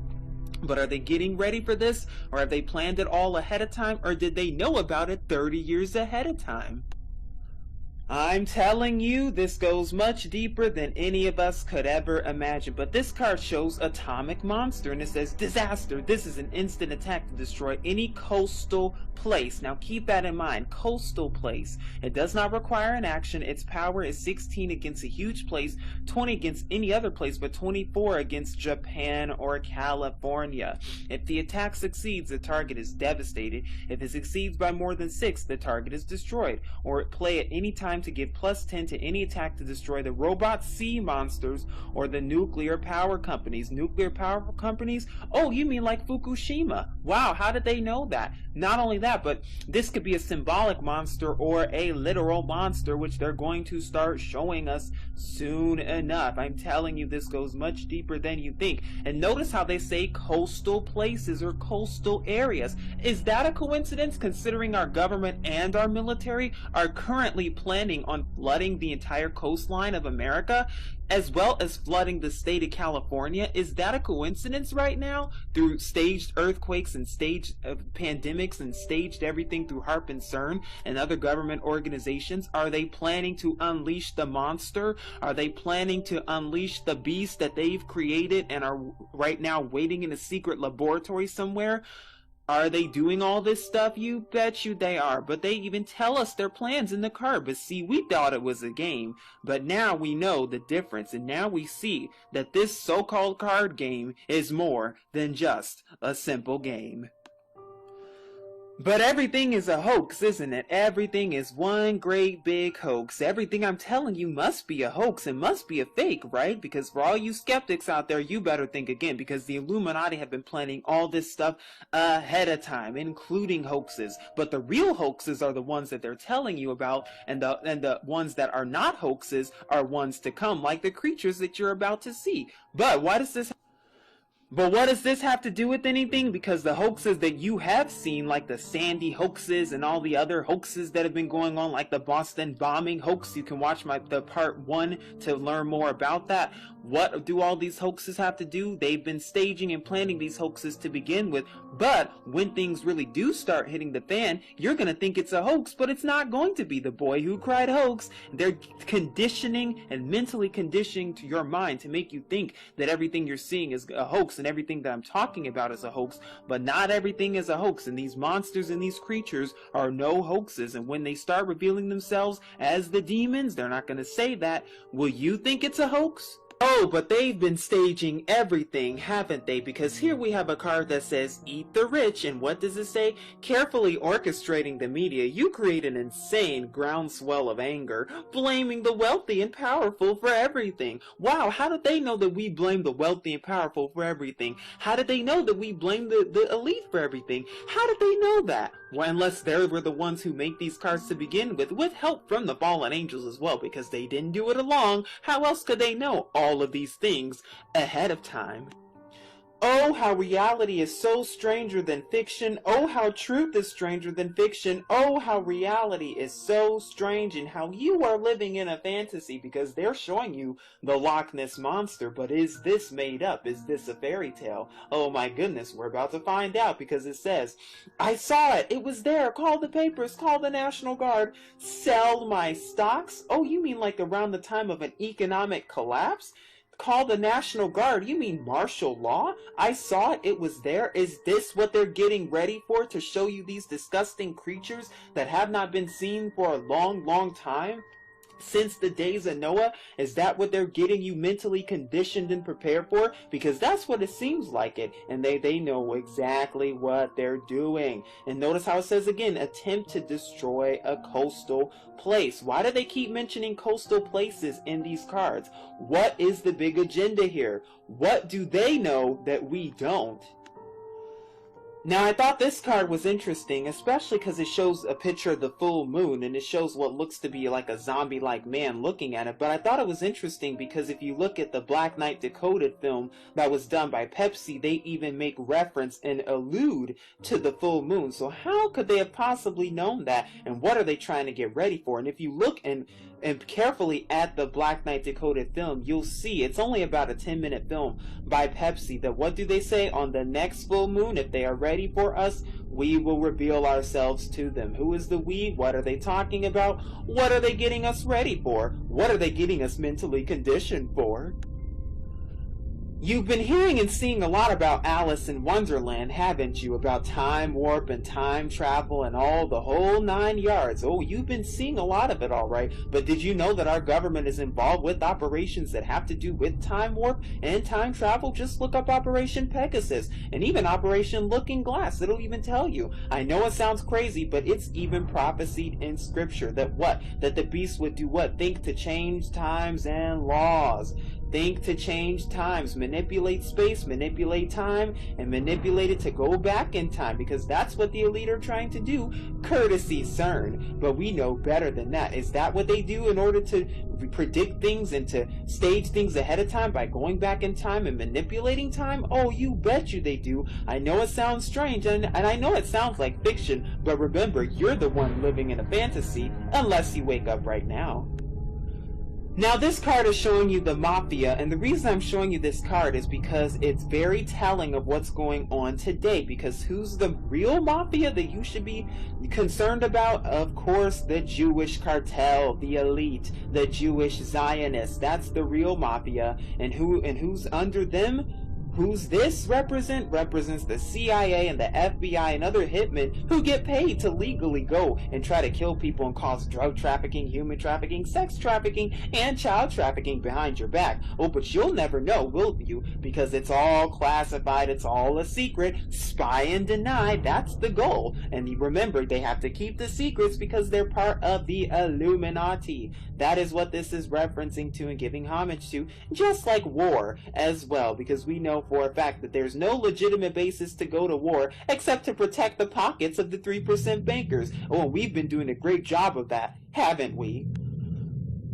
But are they getting ready for this? Or have they planned it all ahead of time? Or did they know about it 30 years ahead of time? I'm telling you, this goes much deeper than any of us could ever imagine. But this card shows atomic monster, and it says disaster. This is an instant attack to destroy any coastal place. Now keep that in mind, coastal place. It does not require an action. Its power is 16 against a huge place, 20 against any other place, but 24 against Japan or California. If the attack succeeds, the target is devastated. If it succeeds by more than 6, the target is destroyed. Or play at any time to give plus 10 to any attack to destroy the robot sea monsters or the nuclear power companies. Nuclear power companies? Oh, you mean like Fukushima. Wow, how did they know that? Not only that, but this could be a symbolic monster or a literal monster, which they're going to start showing us soon enough. I'm telling you, this goes much deeper than you think. And notice how they say coastal places or coastal areas. Is that a coincidence, considering our government and our military are currently planning on flooding the entire coastline of America, as well as flooding the state of California? Is that a coincidence right now? Through staged earthquakes and staged pandemics and staged everything through HARP and CERN and other government organizations? Are they planning to unleash the monster? Are they planning to unleash the beast that they've created and are right now waiting in a secret laboratory somewhere? Are they doing all this stuff? You bet you they are. But they even tell us their plans in the card. But see, we thought it was a game. But now we know the difference. And now we see that this so-called card game is more than just a simple game. But everything is a hoax, isn't it? Everything is one great big hoax. Everything I'm telling you must be a hoax and must be a fake, right? Because for all you skeptics out there, you better think again, because the Illuminati have been planning all this stuff ahead of time, including hoaxes. But the real hoaxes are the ones that they're telling you about, and the ones that are not hoaxes are ones to come, like the creatures that you're about to see. But what does this have to do with anything? Because the hoaxes that you have seen, like the Sandy hoaxes and all the other hoaxes that have been going on, like the Boston bombing hoax, you can watch the part 1 to learn more about that. What do all these hoaxes have to do? They've been staging and planning these hoaxes to begin with, but when things really do start hitting the fan, you're gonna think it's a hoax, but it's not going to be. The boy who cried hoax. They're conditioning and mentally conditioning to your mind to make you think that everything you're seeing is a hoax and everything that I'm talking about is a hoax. But not everything is a hoax, and these monsters and these creatures are no hoaxes. And when they start revealing themselves as the demons, they're not gonna say that. Will you think it's a hoax? Oh, but they've been staging everything, haven't they? Because here we have a card that says, eat the rich, and what does it say? Carefully orchestrating the media, you create an insane groundswell of anger, blaming the wealthy and powerful for everything. Wow, how did they know that we blame the wealthy and powerful for everything? How did they know that we blame the elite for everything? How did they know that? Well, unless they were the ones who make these cards to begin with help from the fallen angels as well, because they didn't do it alone. How else could they know all of these things ahead of time? Oh, how reality is so stranger than fiction. Oh, how truth is stranger than fiction. Oh, how reality is so strange, and how you are living in a fantasy, because they're showing you the Loch Ness Monster. But is this made up? Is this a fairy tale? Oh my goodness, we're about to find out, because it says, I saw it. It was there. Call the papers. Call the National Guard. Sell my stocks? Oh, you mean like around the time of an economic collapse? Call the National Guard? You mean martial law? I saw it. It was there. Is this what they're getting ready for, to show you these disgusting creatures that have not been seen for a long, long time? since the days of Noah? Is that what they're getting you mentally conditioned and prepared for? Because that's what it seems like it. And they know exactly what they're doing. And notice how it says again, attempt to destroy a coastal place. Why do they keep mentioning coastal places in these cards? What is the big agenda here? What do they know that we don't? Now, I thought this card was interesting, especially because it shows a picture of the full moon, and it shows what looks to be like a zombie-like man looking at it. But I thought it was interesting because if you look at the Black Knight Decoded film that was done by Pepsi, they even make reference and allude to the full moon. So how could they have possibly known that? And what are they trying to get ready for? And if you look and carefully at the Black Knight Decoded film, you'll see it's only about a 10-minute film by Pepsi. That what do they say? On the next full moon, if they are ready for us, we will reveal ourselves to them. Who is the we? What are they talking about? What are they getting us ready for? What are they getting us mentally conditioned for? You've been hearing and seeing a lot about Alice in Wonderland, haven't you? About time warp and time travel and all the whole 9 yards. Oh, you've been seeing a lot of it, all right. But did you know that our government is involved with operations that have to do with time warp and time travel? Just look up Operation Pegasus and even Operation Looking Glass. It'll even tell you. I know it sounds crazy, but it's even prophesied in Scripture that what? That the beast would do what? Think to change times and laws. Think to change times, manipulate space, manipulate time, and manipulate it to go back in time, because that's what the elite are trying to do, courtesy CERN. But we know better than that. Is that what they do in order to predict things and to stage things ahead of time by going back in time and manipulating time? Oh, you bet you they do. I know it sounds strange, and I know it sounds like fiction, but remember, you're the one living in a fantasy, unless you wake up right now. Now this card is showing you the Mafia, and the reason I'm showing you this card is because it's very telling of what's going on today. Because who's the real Mafia that you should be concerned about? Of course, the Jewish cartel, the elite, the Jewish Zionists. That's the real Mafia. And who's under them? Who's this represent? Represents the CIA and the FBI and other hitmen who get paid to legally go and try to kill people and cause drug trafficking, human trafficking, sex trafficking, and child trafficking behind your back. Oh, but you'll never know, will you? Because it's all classified, it's all a secret. Spy and deny, that's the goal. And remember, they have to keep the secrets because they're part of the Illuminati. That is what this is referencing to and giving homage to, just like war as well, because we know for a fact that there's no legitimate basis to go to war except to protect the pockets of the 3% bankers. Oh, we've been doing a great job of that, haven't we?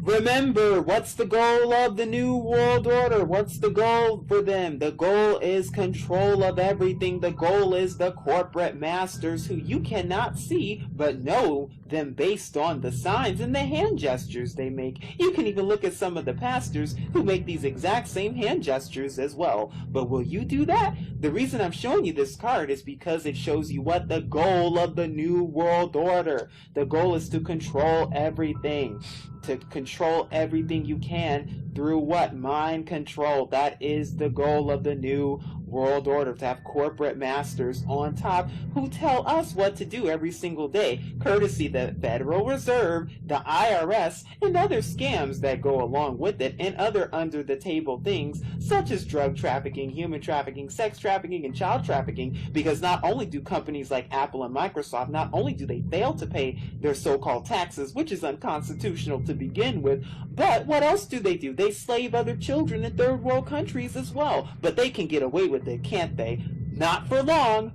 Remember, what's the goal of the New World Order? What's the goal for them? The goal is control of everything. The goal is the corporate masters who you cannot see but know them based on the signs and the hand gestures they make. You can even look at some of the pastors who make these exact same hand gestures as well. But will you do that? The reason I'm showing you this card is because it shows you what the goal of the New World Order. The goal is to control everything. To control everything you can through what? Mind control. That is the goal of the New World Order, to have corporate masters on top who tell us what to do every single day, courtesy the Federal Reserve, the IRS, and other scams that go along with it, and other under-the-table things such as drug trafficking, human trafficking, sex trafficking, and child trafficking. Because not only do companies like Apple and Microsoft, not only do they fail to pay their so-called taxes, which is unconstitutional to begin with, but what else do? They slave other children in third world countries as well. But they can get away with it, can't they? Not for long.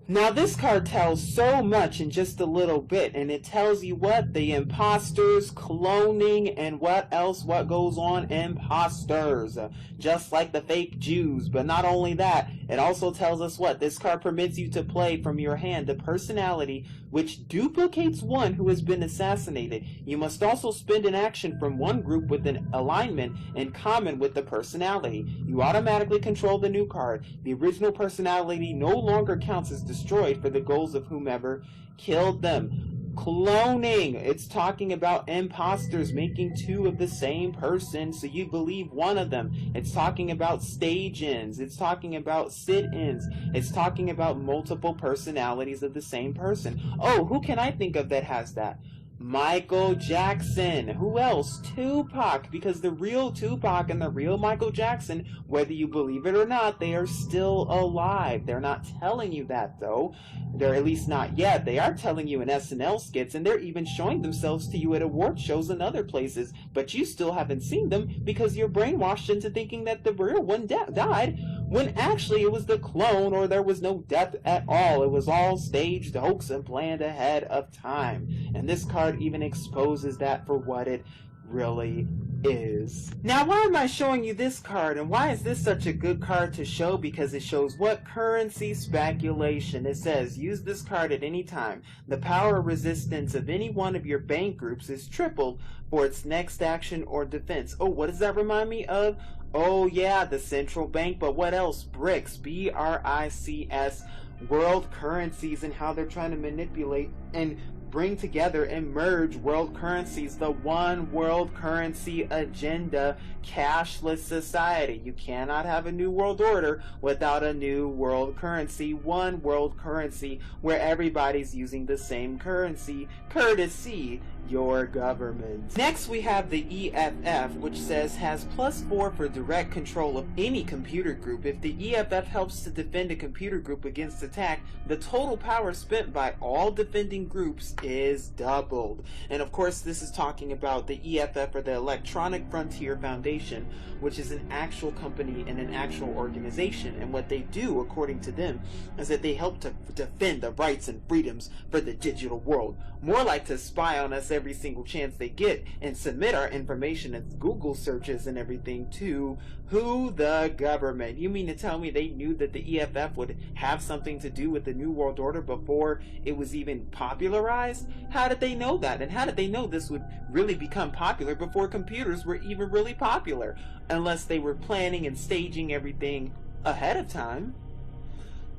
Now this card tells so much in just a little bit, and it tells you what? The imposters, cloning, and what else? What goes on? Imposters. Just like the fake Jews. But not only that, it also tells us what? This card permits you to play from your hand the personality which duplicates one who has been assassinated. You must also spend an action from one group with an alignment in common with the personality. You automatically control the new card. The original personality no longer counts as destroyed for the goals of whomever killed them. Cloning. It's talking about imposters making two of the same person so you believe one of them. It's talking about stage-ins. It's talking about sit-ins. It's talking about multiple personalities of the same person. Oh, who can I think of that has that? Michael Jackson. Who else? Tupac, because the real Tupac and the real Michael Jackson, whether you believe it or not, they are still alive. They're not telling you that, though. They're at least not yet. They are telling you in SNL skits, and they're even showing themselves to you at award shows and other places, but you still haven't seen them because you're brainwashed into thinking that the real one died, when actually it was the clone, or there was no death at all. It was all staged, hoax, and planned ahead of time. And this card even exposes that for what it really is. Now, why am I showing you this card, and why is this such a good card to show? Because it shows what? Currency speculation. It says, use this card at any time. The power resistance of any one of your bank groups is tripled for its next action or defense. Oh, what does that remind me of? Oh yeah, the central bank, but what else? BRICS, B-R-I-C-S, world currencies, and how they're trying to manipulate and bring together and merge world currencies, the one world currency agenda, cashless society. You cannot have a new world order without a new world currency, one world currency where everybody's using the same currency, courtesy your government. Next we have the EFF, which says has +4 for direct control of any computer group. If the EFF helps to defend a computer group against attack, the total power spent by all defending groups is doubled. And of course this is talking about the EFF, or the Electronic Frontier Foundation, which is an actual company and an actual organization. And what they do, according to them, is that they help to defend the rights and freedoms for the digital world. More like to spy on us every single chance they get and submit our information as Google searches and everything to who? The government. You mean to tell me they knew that the EFF would have something to do with the New World Order before it was even popularized? How did they know that? And how did they know this would really become popular before computers were even really popular? Unless they were planning and staging everything ahead of time.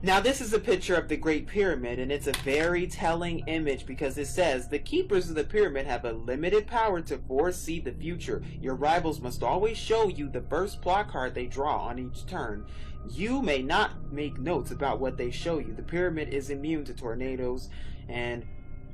Now this is a picture of the Great Pyramid, and it's a very telling image because it says the keepers of the pyramid have a limited power to foresee the future. Your rivals must always show you the first plot card they draw on each turn. You may not make notes about what they show you. The pyramid is immune to tornadoes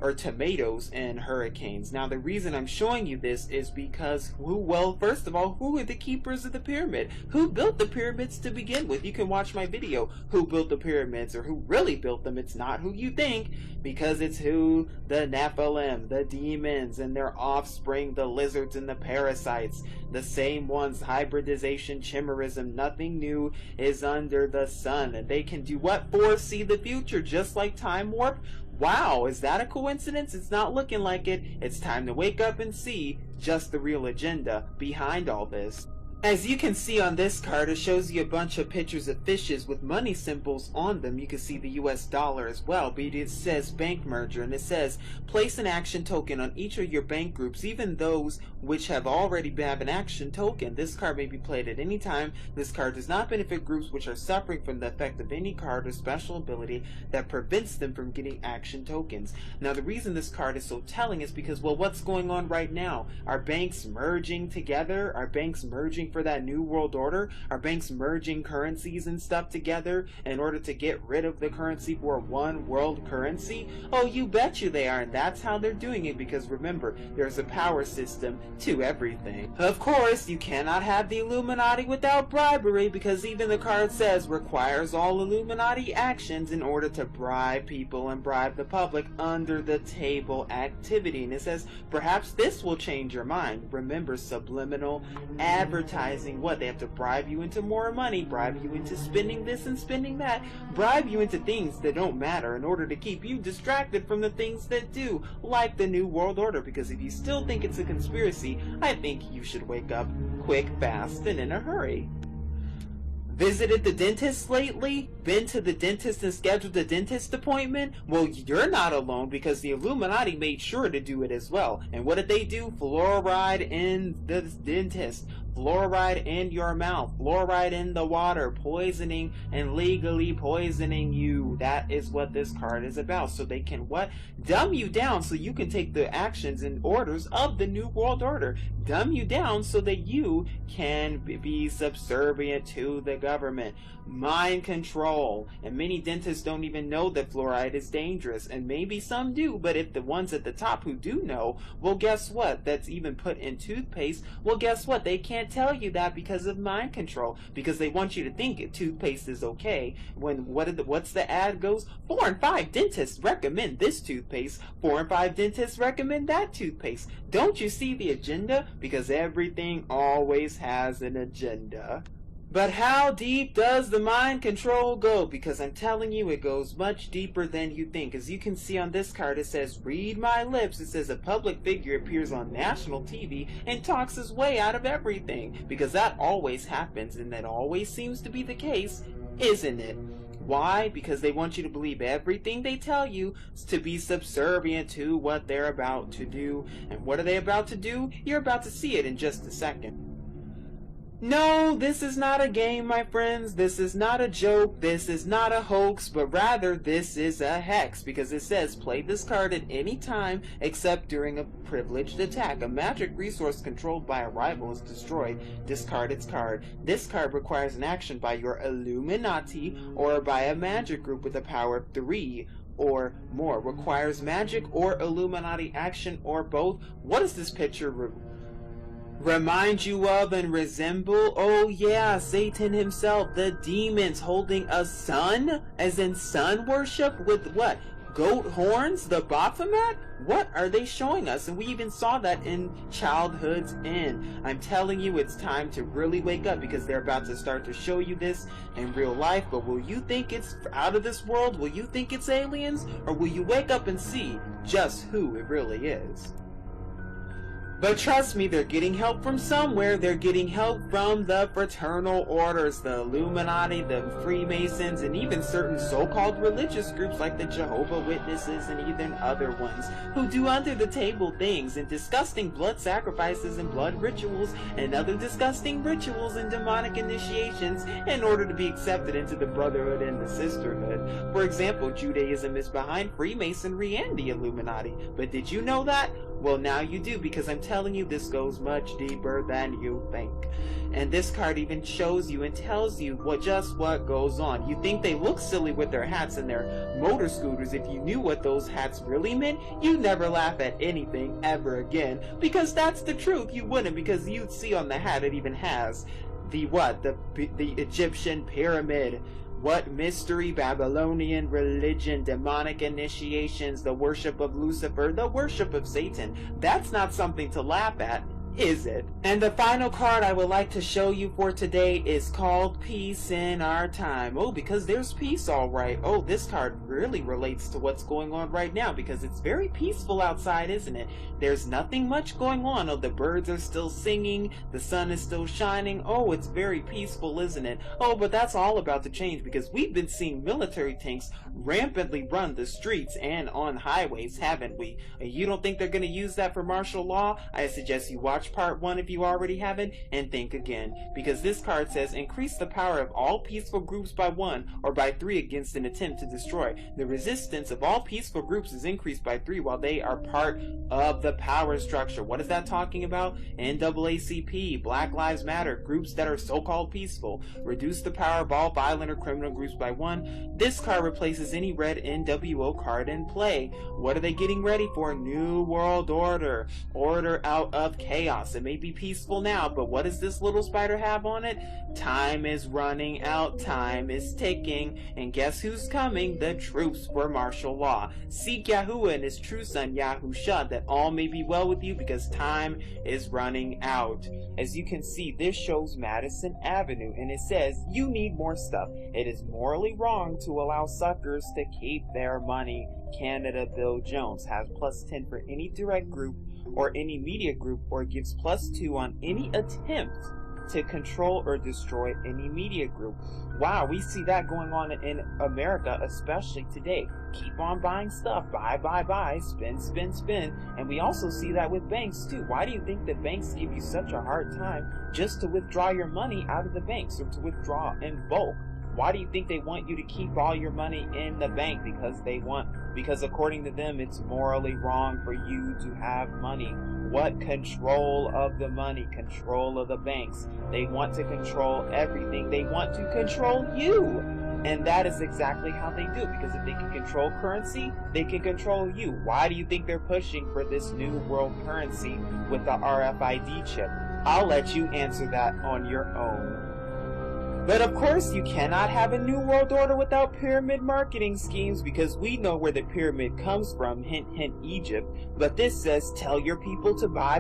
or tomatoes and hurricanes. Now the reason I'm showing you this is because well, first of all, who are the keepers of the pyramid? Who built the pyramids to begin with? You can watch my video, who built the pyramids, or who really built them. It's not who you think, because it's who? The Nephilim, the demons and their offspring, the lizards and the parasites, the same ones. Hybridization, chimerism, nothing new is under the sun. And they can do what? Foresee the future, just like time warp. Wow, is that a coincidence? It's not looking like it. It's time to wake up and see just the real agenda behind all this. As you can see on this card, it shows you a bunch of pictures of fishes with money symbols on them. You can see the US dollar as well, but it says bank merger, and it says place an action token on each of your bank groups, even those which have already have an action token. This card may be played at any time. This card does not benefit groups which are suffering from the effect of any card or special ability that prevents them from getting action tokens. Now the reason this card is so telling is because, well, what's going on right now? Are banks merging together? Are banks merging for that new world order? Are banks merging currencies and stuff together in order to get rid of the currency for one world currency? Oh, you bet you they are, and that's how they're doing it, because remember, there's a power system to everything. Of course, you cannot have the Illuminati without bribery, because even the card says requires all Illuminati actions in order to bribe people and bribe the public, under the table activity. And it says perhaps this will change your mind. Remember, subliminal advertising. What? They have to bribe you into more money, bribe you into spending this and spending that, bribe you into things that don't matter in order to keep you distracted from the things that do, like the New World Order. Because if you still think it's a conspiracy, I think you should wake up quick, fast, and in a hurry. Visited the dentist lately? Been to the dentist and scheduled a dentist appointment? Well, you're not alone, because the Illuminati made sure to do it as well. And what did they do? Fluoride in the dentist, fluoride in your mouth, fluoride in the water, poisoning and legally poisoning you. That is what this card is about. So they can what? Dumb you down so you can take the actions and orders of the New World Order. dumb you down so that you can be subservient to the government. Mind control. And many dentists don't even know that fluoride is dangerous, and maybe some do, but if the ones at the top who do know, well, guess what? That's even put in toothpaste. Well, guess what? They can't tell you that because of mind control, because they want you to think toothpaste is okay. When what's the ad goes? 4 and 5 dentists recommend this toothpaste. 4 and 5 dentists recommend that toothpaste. Don't you see the agenda? Because everything always has an agenda. But how deep does the mind control go? Because I'm telling you, it goes much deeper than you think. As you can see on this card, it says, read my lips. It says a public figure appears on national TV and talks his way out of everything. Because that always happens, and that always seems to be the case, isn't it? Why? Because they want you to believe everything they tell you to be subservient to what they're about to do. And what are they about to do? You're about to see it in just a second. No, this is not a game, my friends. This is not a joke. This is not a hoax, but rather this is a hex, because it says play this card at any time except during a privileged attack. A magic resource controlled by a rival is destroyed. Discard its card. This card requires an action by your Illuminati or by a magic group with a power of 3 or more. Requires magic or Illuminati action or both. What does this picture remind you of and resemble? Oh yeah, Satan himself, the demons holding a sun, as in sun worship, with what? Goat horns? The Baphomet? What are they showing us? And we even saw that in Childhood's End. I'm telling you, it's time to really wake up, because they're about to start to show you this in real life. But will you think it's out of this world? Will you think it's aliens? Or will you wake up and see just who it really is? But trust me, they're getting help from somewhere. They're getting help from the fraternal orders, the Illuminati, the Freemasons, and even certain so-called religious groups like the Jehovah's Witnesses and even other ones who do under-the-table things and disgusting blood sacrifices and blood rituals and other disgusting rituals and demonic initiations in order to be accepted into the brotherhood and the sisterhood. For example, Judaism is behind Freemasonry and the Illuminati. But did you know that? Well, now you do, because I'm telling you, this goes much deeper than you think. And this card even shows you and tells you just what goes on. You think they look silly with their hats and their motor scooters. If you knew what those hats really meant, you'd never laugh at anything ever again. Because that's the truth. You wouldn't, because you'd see on the hat it even has the Egyptian pyramid. What mystery, Babylonian religion, demonic initiations, the worship of Lucifer, the worship of Satan. That's not something to laugh at, is it? And the final card I would like to show you for today is called Peace in Our Time. Oh, because there's peace, all right. Oh, this card really relates to what's going on right now, because it's very peaceful outside, isn't it? There's nothing much going on. Oh, the birds are still singing, the sun is still shining. Oh, it's very peaceful, isn't it? Oh, but that's all about to change, because we've been seeing military tanks rampantly run the streets and on highways, haven't we? You don't think they're going to use that for martial law? I suggest you watch part 1 if you already haven't, and think again, because this card says increase the power of all peaceful groups by 1 or by 3 against an attempt to destroy. The resistance of all peaceful groups is increased by 3 while they are part of the power structure. What is that talking about? NAACP, Black Lives Matter, groups that are so-called peaceful. Reduce the power of all violent or criminal groups by 1. This card replaces any red NWO card in play. What are they getting ready for? New World Order. Order out of chaos. It may be peaceful now, but what does this little spider have on it? Time is running out, time is ticking, and guess who's coming? The troops for martial law. Seek Yahuwah and his true son Yahusha, that all may be well with you, because time is running out. As you can see, this shows Madison Avenue, and it says you need more stuff. It is morally wrong to allow suckers to keep their money. Canada Bill Jones has +10 for any direct group or any media group, or gives +2 on any attempt to control or destroy any media group. Wow, we see that going on in America, especially today. Keep on buying stuff. Buy, buy, buy. Spend, spend, spend. And we also see that with banks too. Why do you think that banks give you such a hard time just to withdraw your money out of the banks, or to withdraw in bulk? Why do you think they want you to keep all your money in the bank? Because according to them, it's morally wrong for you to have money. what? Control of the money, control of the banks. They want to control everything. They want to control you. And that is exactly how they do it, because if they can control currency, they can control you. Why do you think they're pushing for this new world currency with the RFID chip? I'll let you answer that on your own. But of course, you cannot have a new world order without pyramid marketing schemes, because we know where the pyramid comes from, hint hint Egypt. But this says tell your people to buy,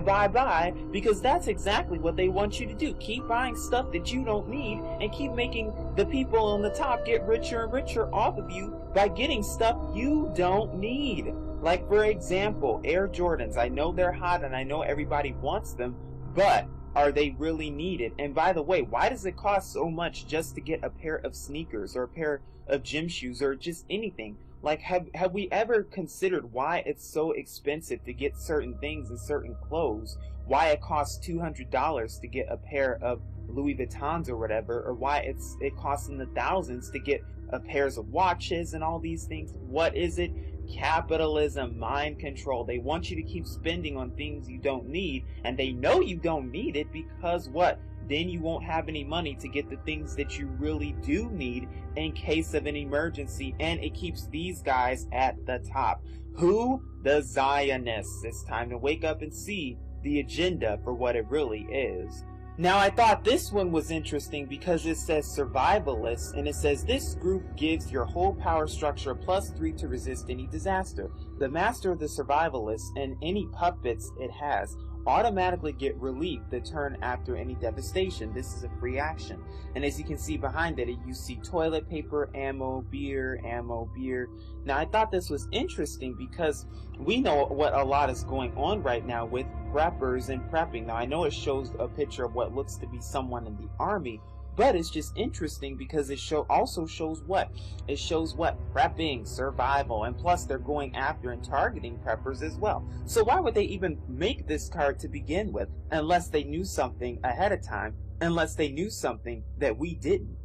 because that's exactly what they want you to do. Keep buying stuff that you don't need and keep making the people on the top get richer and richer off of you by getting stuff you don't need. Like, for example, Air Jordans. I know they're hot and I know everybody wants them, but are they really needed? And by the way, why does it cost so much just to get a pair of sneakers or a pair of gym shoes or just anything? Like, have we ever considered why it's so expensive to get certain things and certain clothes? Why it costs $200 to get a pair of Louis Vuittons or whatever, or why it costs in the thousands to get a pairs of watches and all these things? What is it? Capitalism, mind control. They want you to keep spending on things you don't need, and they know you don't need it because what? Then you won't have any money to get the things that you really do need in case of an emergency, and it keeps these guys at the top. Who? The Zionists. It's time to wake up and see the agenda for what it really is. Now, I thought this one was interesting because it says survivalists, and it says this group gives your whole power structure a +3 to resist any disaster. The master of the survivalists and any puppets it has automatically get relief the turn after any devastation. This is a free action. And as you can see behind it, you see toilet paper, ammo, beer, ammo, beer. Now, I thought this was interesting because we know what a lot is going on right now with preppers and prepping. Now, I know it shows a picture of what looks to be someone in the army, but it's just interesting because it also shows what? It shows what? Prepping, survival, and plus they're going after and targeting preppers as well. So why would they even make this card to begin with unless they knew something ahead of time, unless they knew something that we didn't?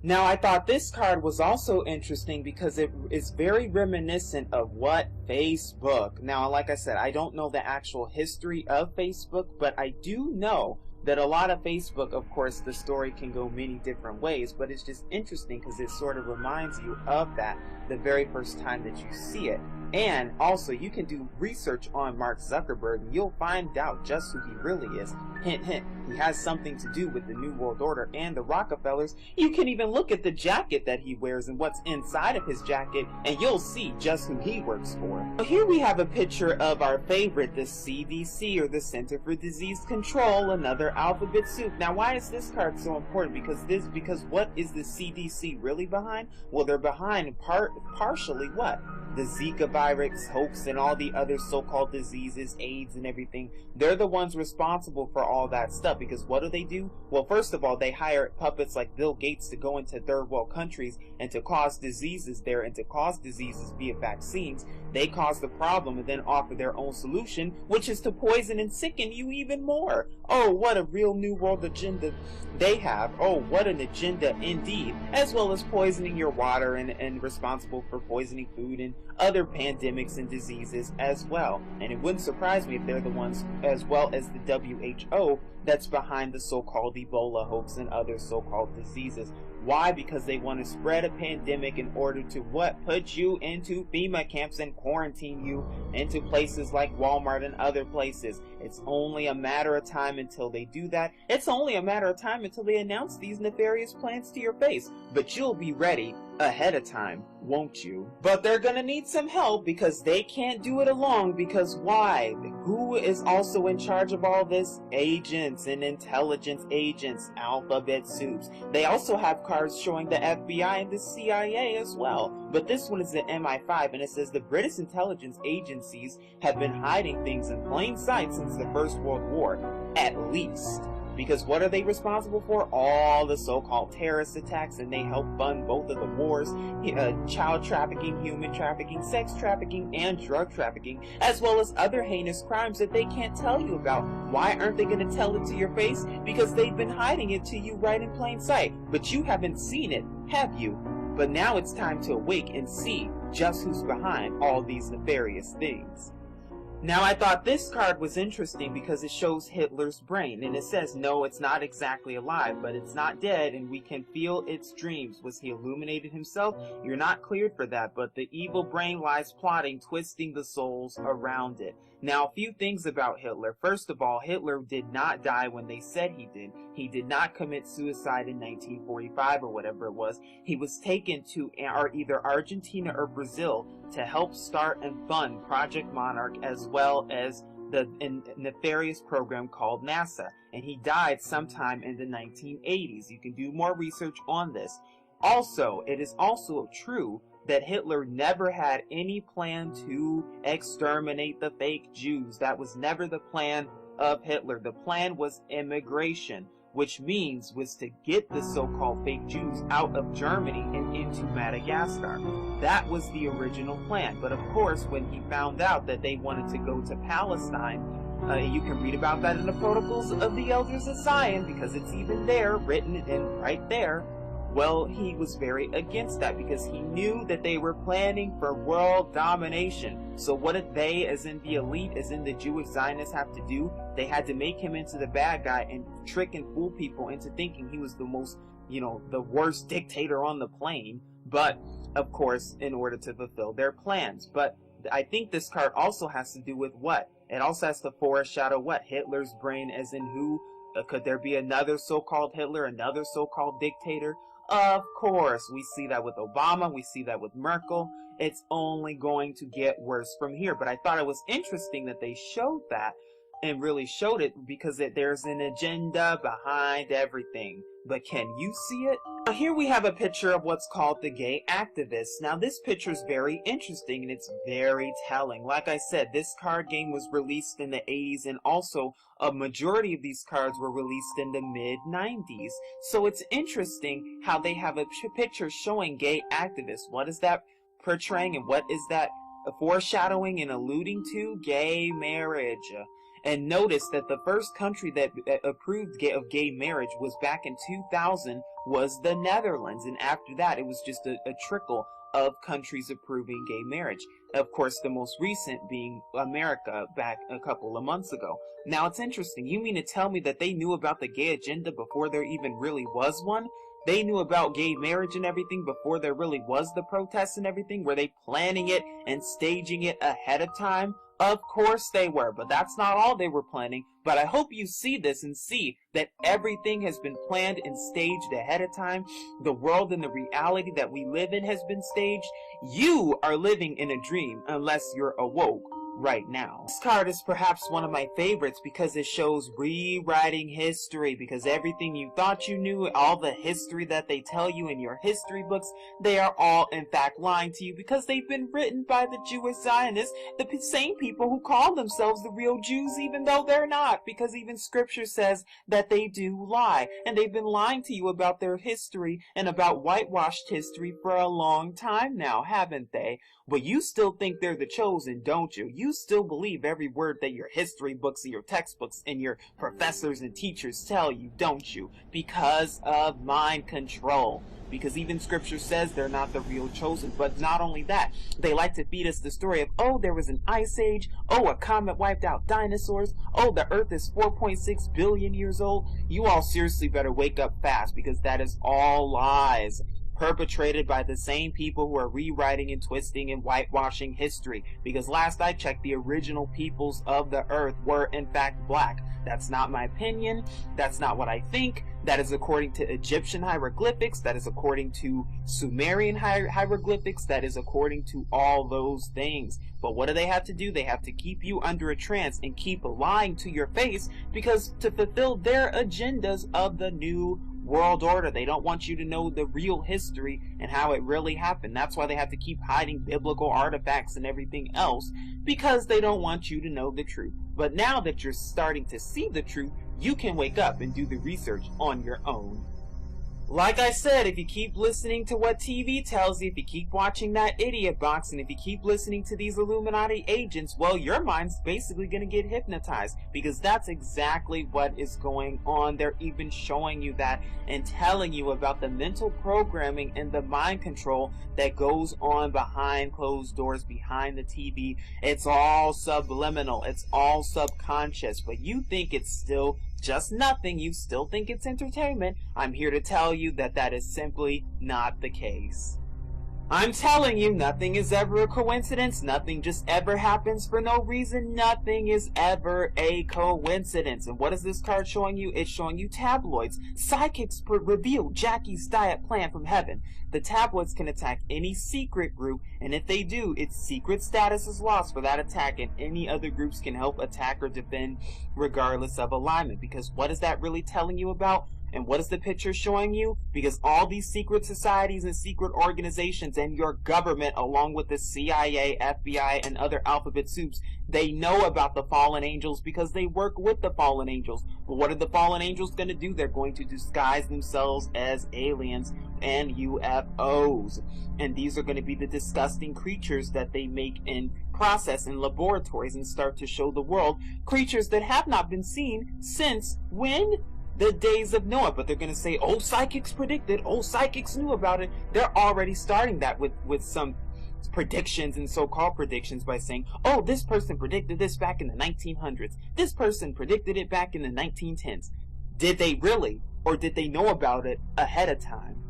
Now, I thought this card was also interesting because it is very reminiscent of what? Facebook. Now, like I said, I don't know the actual history of Facebook, but I do know that a lot of Facebook, of course, the story can go many different ways, but it's just interesting because it sort of reminds you of that the very first time that you see it. And also, you can do research on Mark Zuckerberg and you'll find out just who he really is. Hint, hint, he has something to do with the New World Order and the Rockefellers. You can even look at the jacket that he wears and what's inside of his jacket, and you'll see just who he works for. So here we have a picture of our favorite, the CDC, or the Center for Disease Control, another alphabet soup. Now, why is this card so important? Because what is the CDC really behind? Well, they're behind partially what? The Zika virus hoax and all the other so-called diseases, AIDS and everything. They're the ones responsible for all that stuff, because what do? Well, first of all, they hire puppets like Bill Gates to go into third world countries and to cause diseases there, and to cause diseases via vaccines. They cause the problem and then offer their own solution, which is to poison and sicken you even more. Oh, what a real New World agenda they have. Oh, what an agenda indeed. As well as poisoning your water and responsible for poisoning food and other pandemics and diseases as well. And it wouldn't surprise me if they're the ones, as well as the WHO, that's behind the so-called Ebola hoax and other so-called diseases. Why? Because they want to spread a pandemic in order to what? Put you into FEMA camps and quarantine you into places like Walmart and other places. It's only a matter of time until they do that. It's only a matter of time until they announce these nefarious plans to your face. But you'll be ready ahead of time, won't you? But they're gonna need some help because they can't do it alone. Because why? Who is also in charge of all this? Agents and intelligence agents, alphabet soups. They also have cards showing the FBI and the CIA as well. But this one is the MI5, and it says the British intelligence agencies have been hiding things in plain sight since the First World War, at least. Because what are they responsible for? All the so-called terrorist attacks, and they help fund both of the wars, child trafficking, human trafficking, sex trafficking, and drug trafficking, as well as other heinous crimes that they can't tell you about. Why aren't they going to tell it to your face? Because they've been hiding it to you right in plain sight. But you haven't seen it, have you? But now it's time to awake and see just who's behind all these nefarious things. Now I thought this card was interesting because it shows Hitler's brain, and it says no, it's not exactly alive, but it's not dead and we can feel its dreams. Was he illuminated himself? You're not cleared for that, but the evil brain lies plotting, twisting the souls around it. Now, a few things about Hitler. First of all, Hitler did not die when they said he did. He did not commit suicide in 1945 or whatever it was. He was taken to either Argentina or Brazil to help start and fund Project Monarch, as well as the nefarious program called NASA. And he died sometime in the 1980s. You can do more research on this. Also, it is also true that Hitler never had any plan to exterminate the fake Jews. That was never the plan of Hitler. The plan was immigration, which was to get the so-called fake Jews out of Germany and into Madagascar. That was the original plan. But of course, when he found out that they wanted to go to Palestine, you can read about that in the Protocols of the Elders of Zion, because it's even there, written in right there. Well, he was very against that because he knew that they were planning for world domination. So what did they, as in the elite, as in the Jewish Zionists, have to do? They had to make him into the bad guy and trick and fool people into thinking he was the most, the worst dictator on the plane. But, of course, in order to fulfill their plans. But I think this card also has to do with what? It also has to foreshadow what? Hitler's brain, as in who? Could there be another so-called Hitler, another so-called dictator? Of course, we see that with Obama, we see that with Merkel. It's only going to get worse from here. But I thought it was interesting that they showed that and really showed it because there's an agenda behind everything. But can you see it? Now here we have a picture of what's called the gay activists. Now this picture is very interesting and it's very telling. Like I said, this card game was released in the 80s, and also a majority of these cards were released in the mid-90s. So it's interesting how they have a picture showing gay activists. What is that portraying, and what is that foreshadowing and alluding to? Gay marriage. And notice that the first country that approved of gay marriage was back in 2000, was the Netherlands. And after that, it was just a trickle of countries approving gay marriage. Of course, the most recent being America back a couple of months ago. Now, it's interesting. You mean to tell me that they knew about the gay agenda before there even really was one? They knew about gay marriage and everything before there really was the protests and everything? Were they planning it and staging it ahead of time? Of course they were, but that's not all they were planning. But I hope you see this and see that everything has been planned and staged ahead of time. The world and the reality that we live in has been staged. You are living in a dream unless you're awoke right now. This card is perhaps one of my favorites because it shows rewriting history, because everything you thought you knew, all the history that they tell you in your history books, they are all in fact lying to you because they've been written by the Jewish Zionists, the same people who call themselves the real Jews even though they're not, because even scripture says that they do lie, and they've been lying to you about their history and about whitewashed history for a long time now, haven't they? But you still think they're the chosen, don't you? You still believe every word that your history books and your textbooks and your professors and teachers tell you, don't you? Because of mind control. Because even scripture says they're not the real chosen. But not only that, they like to feed us the story of, oh, there was an ice age. Oh, a comet wiped out dinosaurs. Oh, the earth is 4.6 billion years old. You all seriously better wake up fast, because that is all lies, perpetrated by the same people who are rewriting and twisting and whitewashing history. Because last I checked, the original peoples of the earth were in fact black. That's not my opinion. That's not what I think. That is according to Egyptian hieroglyphics. That is according to Sumerian hieroglyphics. That is according to all those things. But what do they have to do? They have to keep you under a trance and keep lying to your face, because to fulfill their agendas of the new world order. They don't want you to know the real history and how it really happened. That's why they have to keep hiding biblical artifacts and everything else, because they don't want you to know the truth. But now that you're starting to see the truth, you can wake up and do the research on your own. Like I said, if you keep listening to what TV tells you, if you keep watching that idiot box, and if you keep listening to these Illuminati agents, well, your mind's basically going to get hypnotized, because that's exactly what is going on. They're even showing you that and telling you about the mental programming and the mind control that goes on behind closed doors, behind the TV. It's all subliminal. It's all subconscious, but you think it's still just nothing. You still think it's entertainment. I'm here to tell you that that is simply not the case. I'm telling you, nothing is ever a coincidence. Nothing just ever happens for no reason. Nothing is ever a coincidence. And what is this card showing you? It's showing you tabloids. Psychics reveal Jackie's diet plan from heaven. The tabloids can attack any secret group, and if they do, its secret status is lost for that attack, and any other groups can help attack or defend regardless of alignment. Because what is that really telling you about? And what is the picture showing you? Because all these secret societies and secret organizations and your government, along with the CIA, FBI, and other alphabet soups, they know about the fallen angels because they work with the fallen angels. But what are the fallen angels going to do? They're going to disguise themselves as aliens and UFOs. And these are going to be the disgusting creatures that they make and process in laboratories and start to show the world. Creatures that have not been seen since when? The days of Noah. But they're going to say, oh, psychics predicted, oh, psychics knew about it. They're already starting that with some predictions and so-called predictions by saying, oh, this person predicted this back in the 1900s. This person predicted it back in the 1910s. Did they really? Or did they know about it ahead of time?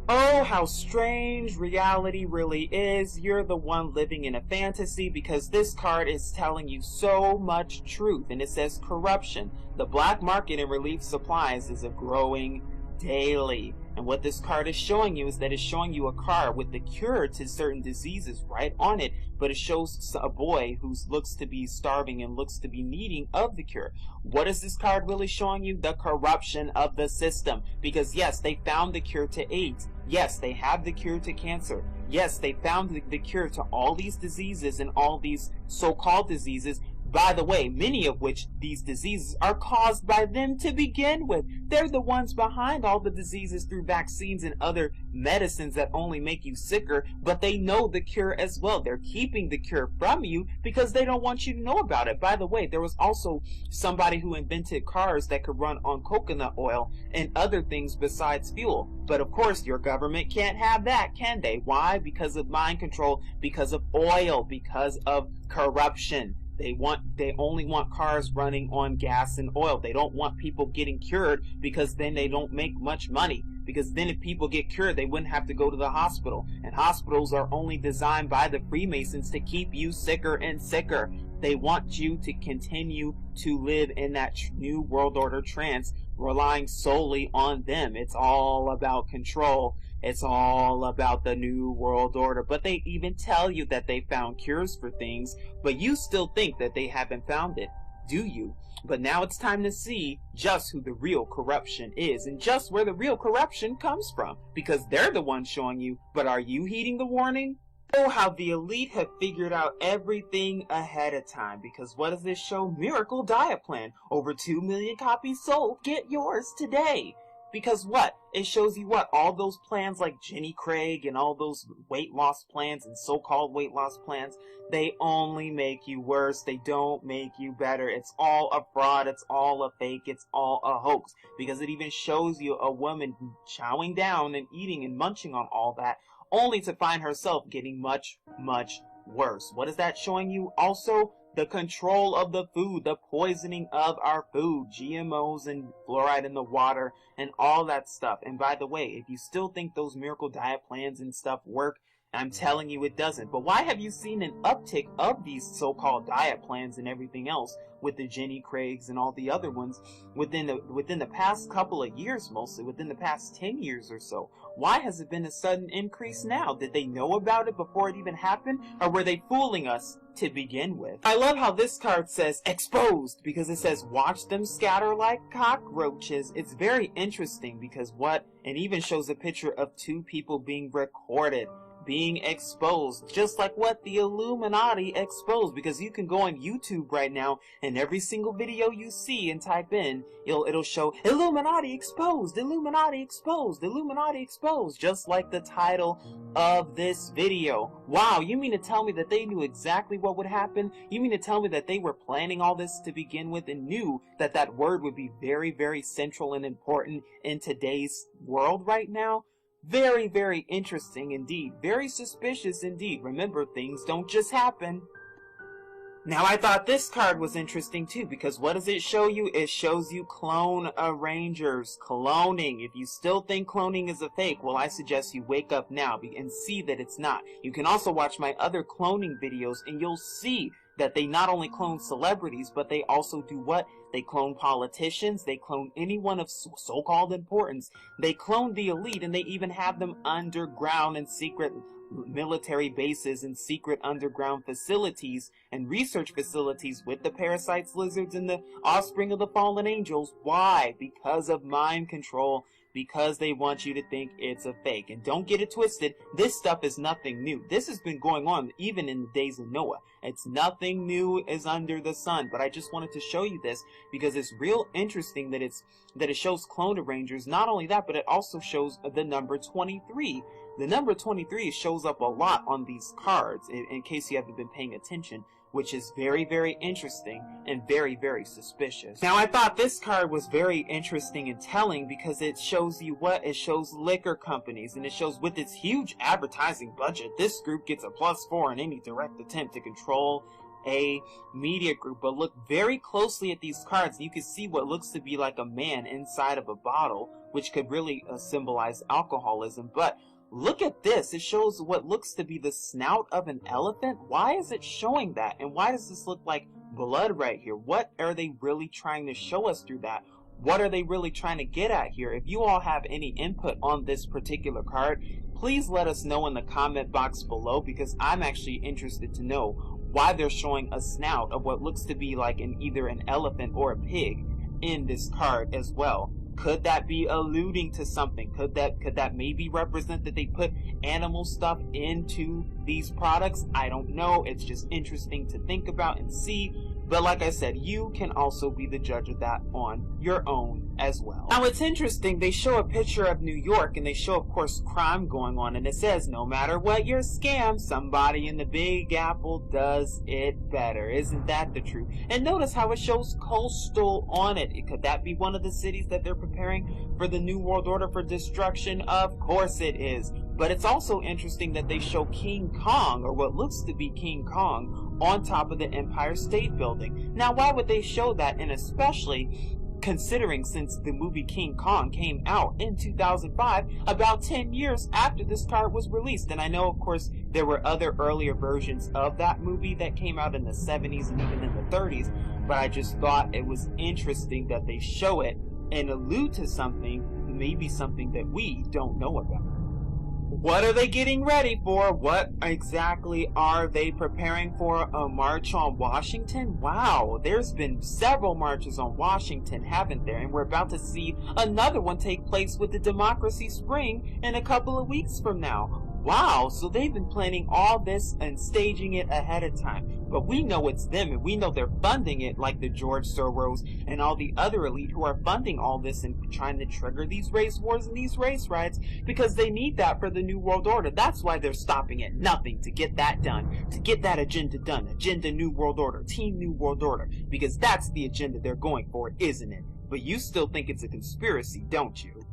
Oh, how strange reality really is. You're the one living in a fantasy, because this card is telling you so much truth. And it says corruption. The black market in relief supplies is growing daily. And what this card is showing you is that it's showing you a card with the cure to certain diseases right on it, but it shows a boy who looks to be starving and looks to be needing of the cure. What is this card really showing you? The corruption of the system. Because yes, they found the cure to AIDS. Yes, they have the cure to cancer. Yes, they found the cure to all these diseases and all these so-called diseases. By the way, many of which these diseases are caused by them to begin with. They're the ones behind all the diseases through vaccines and other medicines that only make you sicker, but they know the cure as well. They're keeping the cure from you because they don't want you to know about it. By the way, there was also somebody who invented cars that could run on coconut oil and other things besides fuel. But of course, your government can't have that, can they? Why? Because of mind control, because of oil, because of corruption. They only want cars running on gas and oil. They don't want people getting cured, because then they don't make much money. Because then if people get cured, they wouldn't have to go to the hospital. And hospitals are only designed by the Freemasons to keep you sicker and sicker. They want you to continue to live in that new world order trance, relying solely on them. It's all about control. It's all about the new world order. But they even tell you that they found cures for things, but you still think that they haven't found it, do you? But now it's time to see just who the real corruption is, and just where the real corruption comes from, because they're the ones showing you. But are you heeding the warning? Oh, how the elite have figured out everything ahead of time. Because what does this show? Miracle Diet Plan. Over 2 million copies sold. Get yours today. Because what? It shows you what? All those plans like Jenny Craig and all those weight loss plans and so-called weight loss plans, they only make you worse. They don't make you better. It's all a fraud. It's all a fake. It's all a hoax. Because it even shows you a woman chowing down and eating and munching on all that, only to find herself getting much, much worse. What is that showing you? Also, the control of the food, the poisoning of our food, GMOs and fluoride in the water and all that stuff. And by the way, if you still think those miracle diet plans and stuff work, I'm telling you it doesn't. But why have you seen an uptick of these so-called diet plans and everything else with the Jenny Craigs and all the other ones within the past couple of years, mostly within the past 10 years or so? Why has it been a sudden increase now? Did they know about it before it even happened? Or were they fooling us to begin with? I love how this card says exposed, because it says watch them scatter like cockroaches. It's very interesting because and even shows a picture of two people being recorded. being exposed, just like what the Illuminati exposed, because you can go on YouTube right now and every single video you see and type in, it'll show Illuminati exposed, Illuminati exposed, Illuminati exposed, just like the title of this video. Wow, you mean to tell me that they knew exactly what would happen? You mean to tell me that they were planning all this to begin with and knew that that word would be very, very central and important in today's world right now? Very, very interesting indeed. Very suspicious indeed. Remember, things don't just happen. Now, I thought this card was interesting too, because what does it show you? It shows you clone arrangers. Cloning. If you still think cloning is a fake, well, I suggest you wake up now and see that it's not. You can also watch my other cloning videos and you'll see that they not only clone celebrities, but they also do what? They clone politicians, they clone anyone of so-called importance, they clone the elite, and they even have them underground in secret military bases and secret underground facilities and research facilities with the parasites, lizards, and the offspring of the fallen angels. Why? Because of mind control. Because they want you to think it's a fake. And don't get it twisted, this stuff is nothing new. This has been going on even in the days of Noah. It's nothing new is under the sun. But I just wanted to show you this because it's real interesting that it shows clone arrangers. Not only that, but it also shows the number 23. The number 23 shows up a lot on these cards, in case you haven't been paying attention, which is very, very interesting and very, very suspicious. Now, I thought this card was very interesting and telling because it shows you what? It shows liquor companies, and it shows with its huge advertising budget, this group gets a +4 in any direct attempt to control a media group. But look very closely at these cards, and you can see what looks to be like a man inside of a bottle, which could really symbolize alcoholism. But look at this. It shows what looks to be the snout of an elephant. Why is it showing that? And why does this look like blood right here? What are they really trying to show us through that? What are they really trying to get at here? If you all have any input on this particular card, please let us know in the comment box below, because I'm actually interested to know why they're showing a snout of what looks to be like either an elephant or a pig in this card as well. Could that be alluding to something? Could that maybe represent that they put animal stuff into these products? I don't know. It's just interesting to think about and see. But like I said, you can also be the judge of that on your own as well. Now, it's interesting. They show a picture of New York, and they show, of course, crime going on. And it says, no matter what your scam, somebody in the Big Apple does it better. Isn't that the truth? And notice how it shows coastal on it. Could that be one of the cities that they're preparing for the New World Order for destruction? Of course it is. But it's also interesting that they show King Kong, or what looks to be King Kong, on top of the Empire State Building. Now, why would they show that? And especially considering since the movie King Kong came out in 2005, about 10 years after this card was released. And I know, of course, there were other earlier versions of that movie that came out in the 70s and even in the 30s, but I just thought it was interesting that they show it and allude to something, maybe something that we don't know about. What are they getting ready for? What exactly are they preparing for? A march on Washington? Wow, there's been several marches on Washington, haven't there? And we're about to see another one take place with the Democracy Spring in a couple of weeks from now. Wow, so they've been planning all this and staging it ahead of time. But we know it's them, and we know they're funding it, like the George Soros and all the other elite who are funding all this and trying to trigger these race wars and these race riots, because they need that for the New World Order. That's why they're stopping at nothing to get that done, to get that agenda done. Agenda New World Order, Team New World Order, because that's the agenda they're going for, isn't it? But you still think it's a conspiracy, don't you?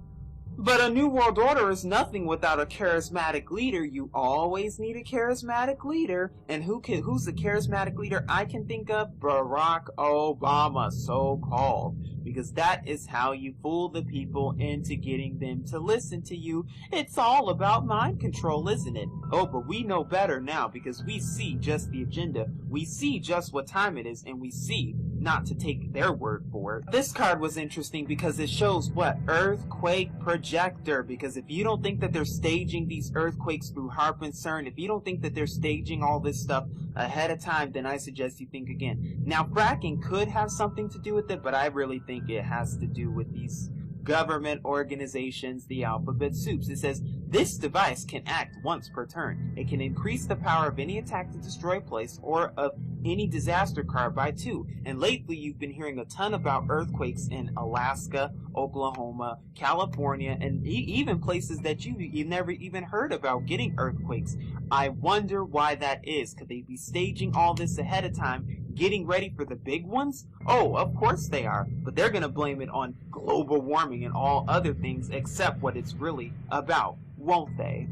But a New World Order is nothing without a charismatic leader. You always need a charismatic leader. And who's the charismatic leader I can think of? Barack Obama, so-called. Because that is how you fool the people into getting them to listen to you. It's all about mind control, isn't it? Oh, but we know better now, because we see just the agenda. We see just what time it is, and we see not to take their word for it. This card was interesting because it shows what? Earthquake projector. Because if you don't think that they're staging these earthquakes through HAARP and CERN, if you don't think that they're staging all this stuff ahead of time, then I suggest you think again. Now, fracking could have something to do with it, but I really think it has to do with these government organizations, the alphabet soups. It says, This device can act once per turn. It can increase the power of any attack to destroy a place or of any disaster card by 2. And lately you've been hearing a ton about earthquakes in Alaska, Oklahoma, California, and even places that you've never even heard about getting earthquakes. I wonder why that is. Could they be staging all this ahead of time, getting ready for the big ones? Oh, of course they are, but they're gonna blame it on global warming and all other things except what it's really about, won't they?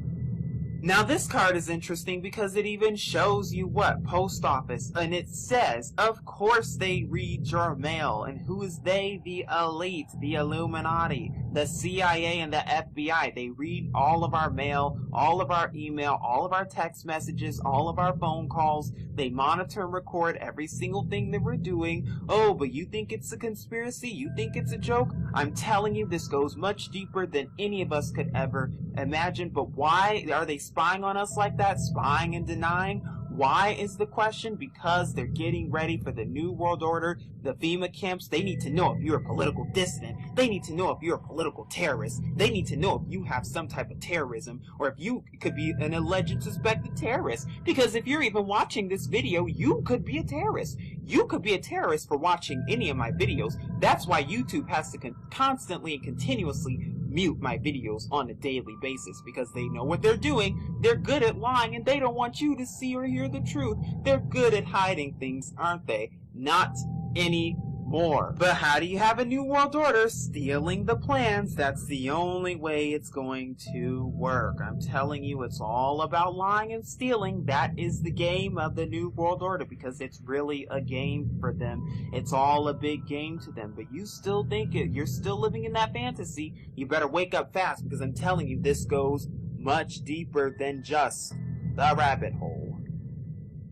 Now this card is interesting because it even shows you what? Post office. And it says, of course they read your mail. And who is they? The elite, the Illuminati, the CIA and the FBI. They read all of our mail, all of our email, all of our text messages, all of our phone calls. They monitor and record every single thing that we're doing. Oh, but you think it's a conspiracy? You think it's a joke? I'm telling you, this goes much deeper than any of us could ever imagine. But why are they spying on us like that? Spying and denying? Why is the question? Because they're getting ready for the New World Order, the FEMA camps. They need to know if you're a political dissident. They need to know if you're a political terrorist. They need to know if you have some type of terrorism or if you could be an alleged suspected terrorist. Because if you're even watching this video, you could be a terrorist. You could be a terrorist for watching any of my videos. That's why YouTube has to constantly and continuously mute my videos on a daily basis, because they know what they're doing. They're good at lying and they don't want you to see or hear the truth. They're good at hiding things, aren't they? Not anymore. But how do you have a new world order? Stealing the plans. That's the only way it's going to work. I'm telling you, it's all about lying and stealing. That is the game of the new world order, because it's really a game for them. It's all a big game to them. But you still think you're still living in that fantasy. You better wake up fast, because I'm telling you, this goes much deeper than just the rabbit hole.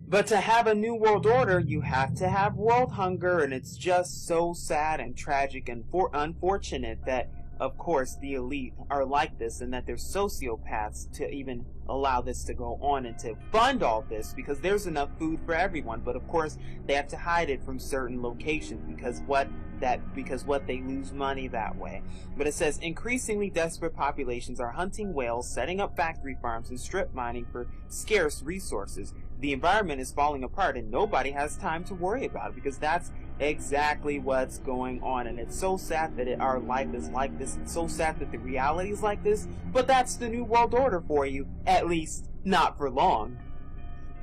But to have a new world order, you have to have world hunger, and it's just so sad and tragic and unfortunate that, of course, the elite are like this, and that they're sociopaths to even allow this to go on and to fund all this, because there's enough food for everyone. But of course, they have to hide it from certain locations because they lose money that way. But it says increasingly desperate populations are hunting whales, setting up factory farms, and strip mining for scarce resources. The environment is falling apart and nobody has time to worry about it, because that's exactly what's going on. And it's so sad that our life is like this. It's so sad that the reality is like this. But that's the new world order for you. At least, not for long.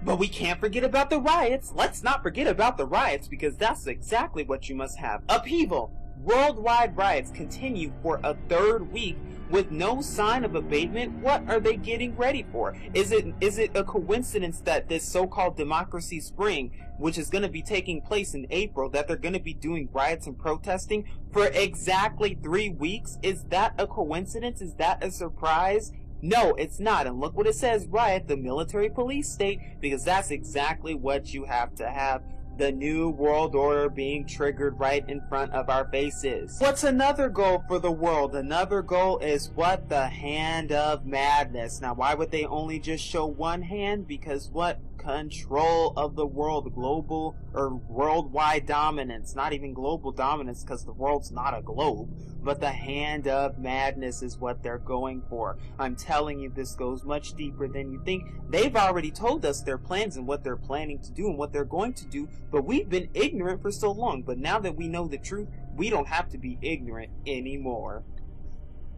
But we can't forget about the riots. Let's not forget about the riots, because that's exactly what you must have. Upheaval. Worldwide riots continue for a third week with no sign of abatement. What are they getting ready for? Is it a coincidence that this so-called democracy spring, which is going to be taking place in April, that they're going to be doing riots and protesting for exactly 3 weeks? Is that a coincidence? Is that a surprise? No, it's not. And look what it says, riot, the military police state, because that's exactly what you have to have. The new world order being triggered right in front of our faces. What's another goal for the world? Another goal is what? The hand of madness. Now, why would they only just show one hand? Because what? Control of the world, global or worldwide dominance. Not even global dominance, because the world's not a globe, but the hand of madness is what they're going for. I'm telling you, this goes much deeper than you think. They've already told us their plans and what they're planning to do and what they're going to do, but we've been ignorant for so long. But now that we know the truth, we don't have to be ignorant anymore.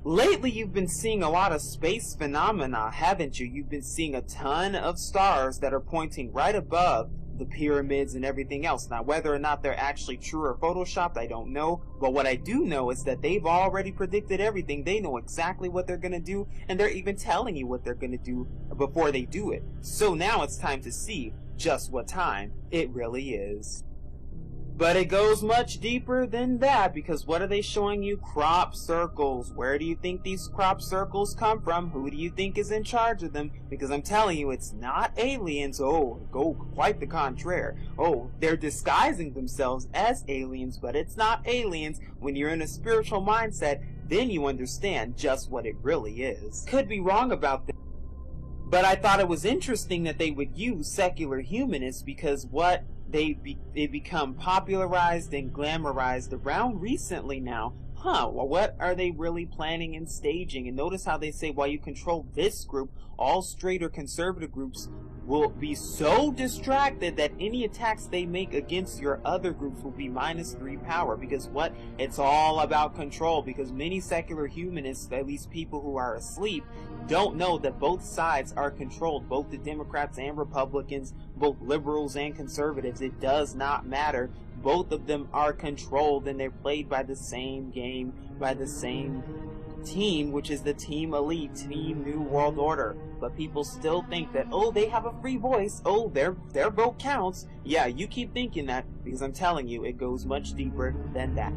Lately, you've been seeing a lot of space phenomena, haven't you? You've been seeing a ton of stars that are pointing right above the pyramids and everything else. Now, whether or not they're actually true or photoshopped, I don't know. But what I do know is that they've already predicted everything. They know exactly what they're going to do, and they're even telling you what they're going to do before they do it. So now it's time to see just what time it really is. But it goes much deeper than that, because what are they showing you? Crop circles. Where do you think these crop circles come from? Who do you think is in charge of them? Because I'm telling you, it's not aliens. Oh, go quite the contrary. Oh, they're disguising themselves as aliens, but it's not aliens. When you're in a spiritual mindset, then you understand just what it really is. Could be wrong about this, but I thought it was interesting that they would use secular humanists, because what? They become popularized and glamorized around recently now. well, what are they really planning and staging? And notice how they say, while you control this group, all straight or conservative groups will be so distracted that any attacks they make against your other groups will be -3 power. Because what? It's all about control. Because many secular humanists, at least people who are asleep, don't know that both sides are controlled. Both the Democrats and Republicans, both liberals and conservatives. It does not matter. Both of them are controlled, and they're played by the same game, by the same team, which is the Team Elite, Team New World Order. But people still think that, oh, they have a free voice, oh, their vote counts. Yeah, you keep thinking that, because I'm telling you, it goes much deeper than that.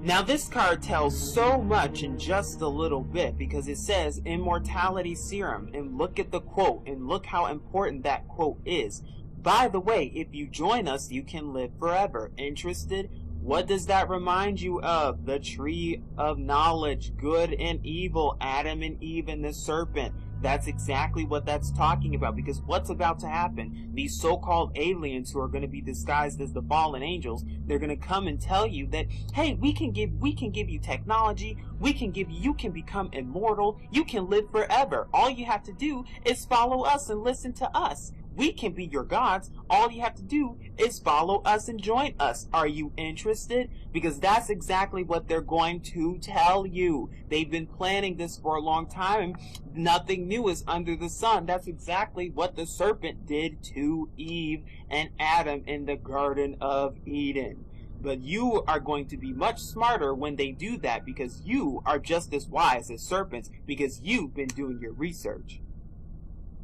Now this card tells so much in just a little bit, because it says Immortality Serum, and look at the quote, and look how important that quote is. By the way, if you join us, you can live forever. Interested? What does that remind you of? The tree of knowledge, good and evil, Adam and Eve and the serpent. That's exactly what that's talking about, because what's about to happen? These so-called aliens who are going to be disguised as the fallen angels, they're going to come and tell you that, hey, we can give you technology, you can become immortal, you can live forever. All you have to do is follow us and listen to us. We can be your gods. All you have to do is follow us and join us. Are you interested? Because that's exactly what they're going to tell you. They've been planning this for a long time. Nothing new is under the sun. That's exactly what the serpent did to Eve and Adam in the Garden of Eden. But you are going to be much smarter when they do that, because you are just as wise as serpents, because you've been doing your research.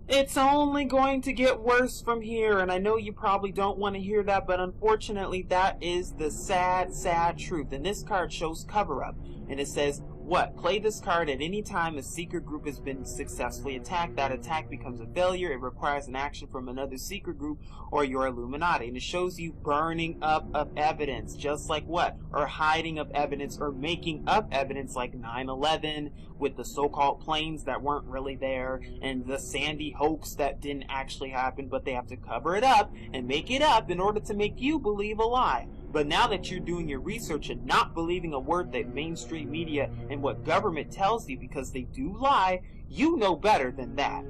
It's only going to get worse from here, and I know you probably don't want to hear that, but unfortunately that is the sad, sad truth. And this card shows cover-up, and it says, what? Play this card at any time a secret group has been successfully attacked. That attack becomes a failure. It requires an action from another secret group or your Illuminati. And it shows you burning up of evidence, just like what? Or hiding of evidence, or making up evidence, like 9/11 with the so-called planes that weren't really there, and the Sandy hoax that didn't actually happen, but they have to cover it up and make it up in order to make you believe a lie. But now that you're doing your research and not believing a word that mainstream media and what government tells you, because they do lie, you know better than that.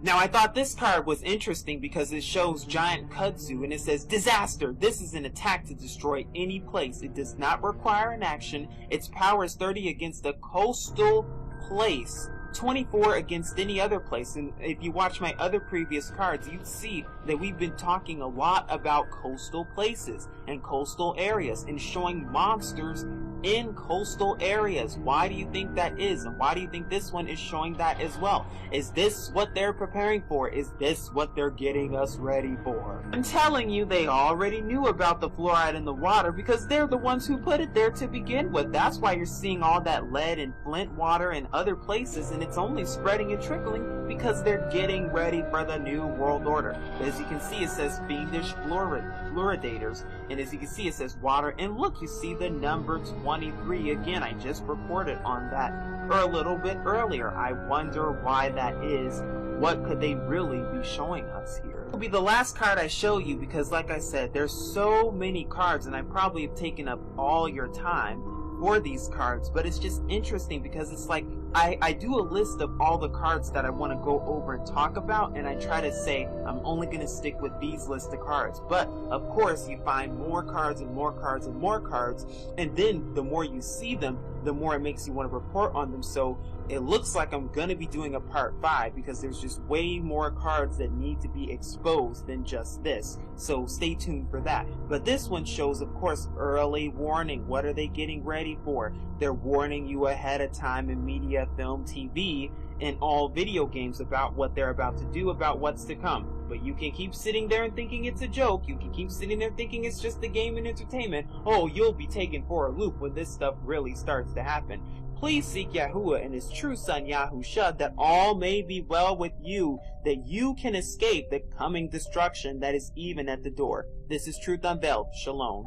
Now I thought this card was interesting because it shows giant kudzu, and it says disaster. This is an attack to destroy any place. It does not require an action. Its power is 30 against a coastal place, 24 against any other place. And if you watch my other previous cards, you'd see that we've been talking a lot about coastal places and coastal areas and showing monsters in coastal areas. Why do you think that is? And why do you think this one is showing that as well? Is this what they're preparing for? Is this what they're getting us ready for? I'm telling you, they already knew about the fluoride in the water, because they're the ones who put it there to begin with. That's why you're seeing all that lead in Flint water and other places, and it's only spreading and trickling because they're getting ready for the New World Order. But as you can see, it says fiendish fluoridators, and as you can see, it says water, and look, you see the number 23 again. I just reported on that a little bit earlier. I wonder why that is. What could they really be showing us here? It will be the last card I show you, because like I said, there's so many cards, and I probably have taken up all your time for these cards, but it's just interesting because it's like I do a list of all the cards that I want to go over and talk about, and I try to say I'm only going to stick with these list of cards. But of course you find more cards and more cards and more cards, and then the more you see them, the more it makes you want to report on them. So it looks like I'm going to be doing a part 5, because there's just way more cards that need to be exposed than just this. So stay tuned for that. But this one shows, of course, early warning. What are they getting ready for? They're warning you ahead of time in media, film, TV, and all video games about what they're about to do, about what's to come. But you can keep sitting there and thinking it's a joke. You can keep sitting there thinking it's just a game and entertainment. Oh, you'll be taken for a loop when this stuff really starts to happen. Please seek Yahuwah and his true son Yahusha, that all may be well with you, that you can escape the coming destruction that is even at the door. This is Truth Unveiled. Shalom.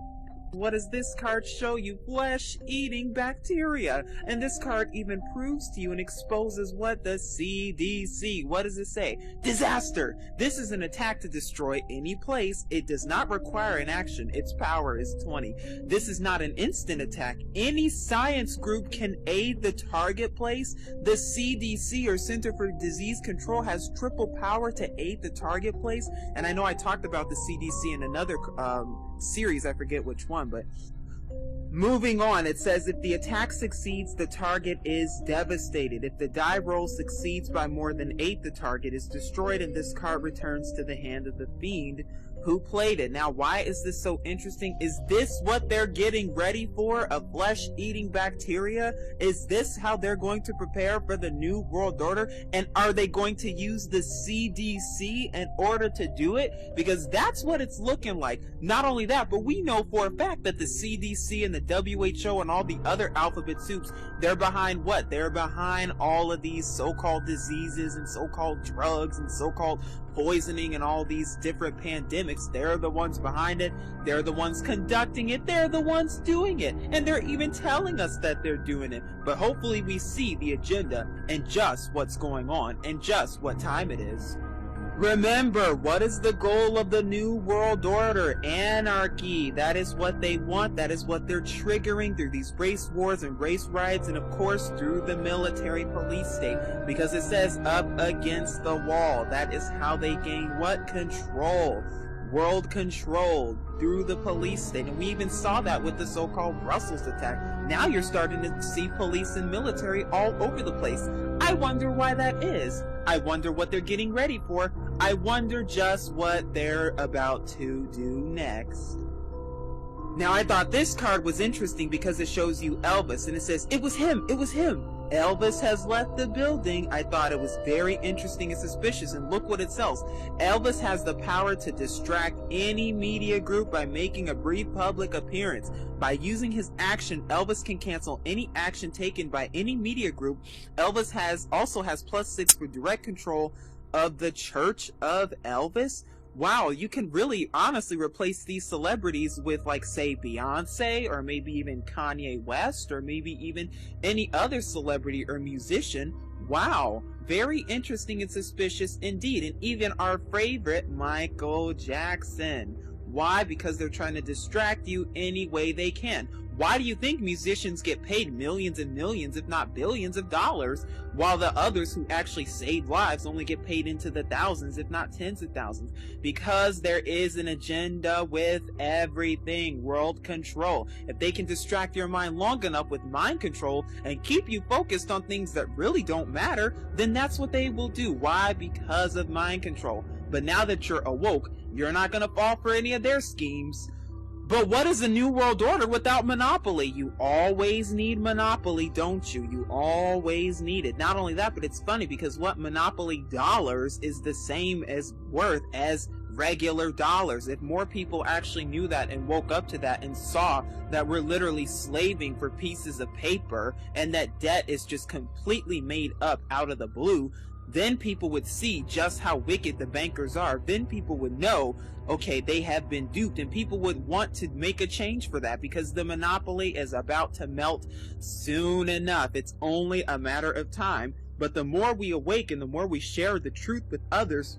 What does this card show you? Flesh-eating bacteria. And this card even proves to you and exposes what? The CDC. What does it say? Disaster! This is an attack to destroy any place. It does not require an action. Its power is 20. This is not an instant attack. Any science group can aid the target place. The CDC, or Center for Disease Control, has triple power to aid the target place. And I know I talked about the CDC in another series, I forget which one, but moving on, it says if the attack succeeds, the target is devastated. If the die roll succeeds by more than 8, the target is destroyed, and this card returns to the hand of the fiend who played it. Now, why is this so interesting? Is this what they're getting ready for? A flesh-eating bacteria? Is this how they're going to prepare for the New World Order? And are they going to use the CDC in order to do it? Because that's what it's looking like. Not only that, but we know for a fact that the CDC and the WHO and all the other alphabet soups, they're behind what? They're behind all of these so-called diseases and so-called drugs and so-called poisoning and all these different pandemics. They're the ones behind it. They're the ones conducting it. They're the ones doing it. And they're even telling us that they're doing it. But hopefully we see the agenda and just what's going on and just what time it is. Remember, what is the goal of the New World Order? Anarchy. That is what they want. That is what they're triggering through these race wars and race riots, and of course through the military police state, because it says up against the wall. That is how they gain what? Control. World control through the police state. And we even saw that with the so-called Brussels attack. Now you're starting to see police and military all over the place. I wonder why that is. I wonder what they're getting ready for. I wonder just what they're about to do next. Now, I thought this card was interesting because it shows you Elvis, and it says, it was him, it was him. Elvis has left the building. I thought it was very interesting and suspicious, and look what it sells. Elvis has the power to distract any media group by making a brief public appearance. By using his action, Elvis can cancel any action taken by any media group. Elvis also has +6 for direct control of the Church of Elvis. Wow, you can really honestly replace these celebrities with, like, say, Beyonce, or maybe even Kanye West, or maybe even any other celebrity or musician. Wow, very interesting and suspicious indeed. And even our favorite, Michael Jackson. Why? Because they're trying to distract you any way they can. Why do you think musicians get paid millions and millions, if not billions of dollars, while the others who actually save lives only get paid into the thousands, if not tens of thousands? Because there is an agenda with everything. World control. If they can distract your mind long enough with mind control and keep you focused on things that really don't matter, then that's what they will do. Why? Because of mind control. But now that you're awoke, you're not going to fall for any of their schemes. But what is a New World Order without monopoly? You always need monopoly, don't you? You always need it. Not only that, but it's funny because what monopoly dollars is the same as worth as regular dollars. If more people actually knew that and woke up to that and saw that we're literally slaving for pieces of paper and that debt is just completely made up out of the blue, then people would see just how wicked the bankers are. Then people would know, okay, they have been duped, and people would want to make a change for that because the monopoly is about to melt soon enough. It's only a matter of time. But the more we awaken, the more we share the truth with others,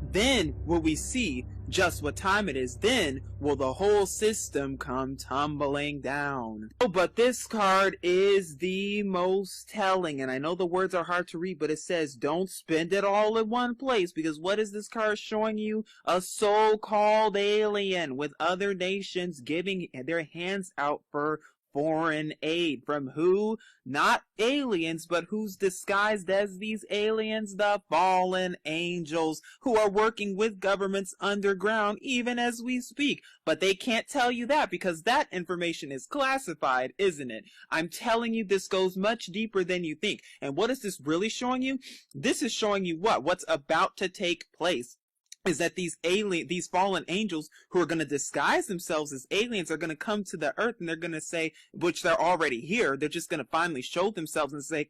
then will we see just what time it is. Then will the whole system come tumbling down. Oh, but this card is the most telling, and I know the words are hard to read, but it says don't spend it all in one place, because what is this card showing you? A so-called alien with other nations giving their hands out for foreign aid. From who? Not aliens, but who's disguised as these aliens? The fallen angels, who are working with governments underground even as we speak. But they can't tell you that because that information is classified, isn't it? I'm telling you, this goes much deeper than you think. And what is this really showing you? This is showing you what? What's about to take place is that these fallen angels who are going to disguise themselves as aliens are going to come to the earth, and they're going to say, which they're already here, they're just going to finally show themselves and say,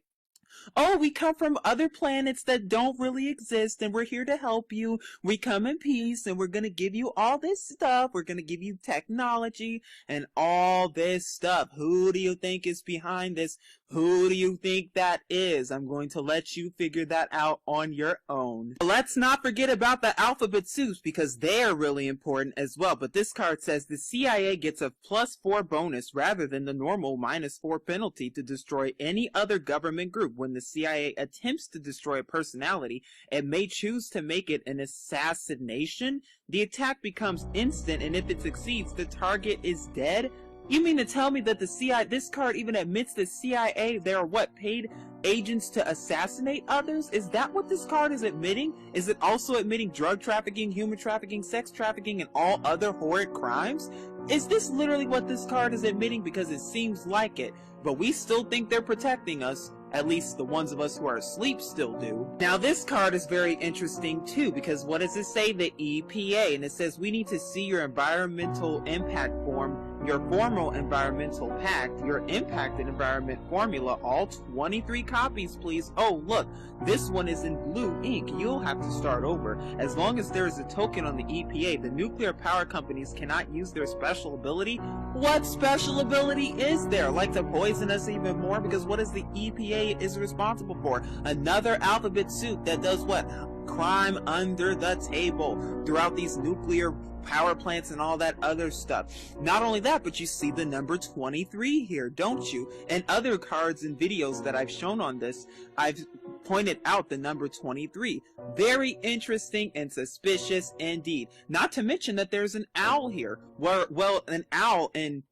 Oh, we come from other planets that don't really exist, and we're here to help you. We come in peace, and we're gonna give you all this stuff. We're gonna give you technology and all this stuff. Who do you think is behind this? Who do you think that is? I'm going to let you figure that out on your own. Let's not forget about the alphabet soups, because they're really important as well. But this card says the CIA gets a +4 bonus rather than the normal -4 penalty to destroy any other government group. When the CIA attempts to destroy a personality, it may choose to make it an assassination. The attack becomes instant, and if it succeeds, the target is dead. You mean to tell me that the CIA, this card even admits the CIA, they're what, paid agents to assassinate others? Is that what this card is admitting? Is it also admitting drug trafficking, human trafficking, sex trafficking, and all other horrid crimes? Is this literally what this card is admitting? Because it seems like it, but we still think they're protecting us. At least the ones of us who are asleep still do. Now this card is very interesting too, because what does it say? The EPA, and it says we need to see your environmental impact form, your formal environmental pact, your impacted environment formula, all 23 copies please. Oh look, this one is in blue ink. You'll have to start over. As long as there is a token on the EPA, the nuclear power companies cannot use their special ability. What special ability is there? Like to poison us even more? Because what is the EPA is responsible for? Another alphabet soup that does what? Crime under the table throughout these nuclear power plants and all that other stuff. Not only that, but you see the number 23 here, don't you? And other cards and videos that I've shown on this, I've pointed out the number 23. Very interesting and suspicious indeed. Not to mention that there's an owl here. Well, an owl in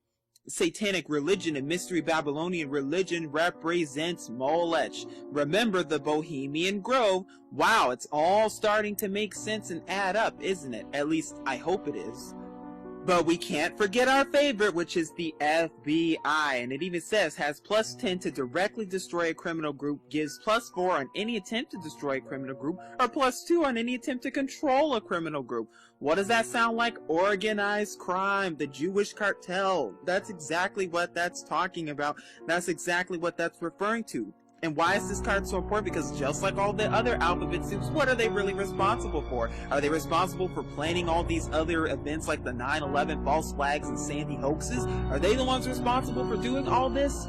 satanic religion and mystery Babylonian religion represents Molech. Remember the Bohemian Grove? Wow, it's all starting to make sense and add up, isn't it? At least I hope it is. But we can't forget our favorite, which is the FBI, and it even says has +10 to directly destroy a criminal group, gives +4 on any attempt to destroy a criminal group, or +2 on any attempt to control a criminal group. What does that sound like? Organized crime, the Jewish cartel. That's exactly what that's talking about. That's exactly what that's referring to. And why is this card so important? Because just like all the other alphabet soups, what are they really responsible for? Are they responsible for planning all these other events like the 9/11 false flags and Sandy hoaxes? Are they the ones responsible for doing all this?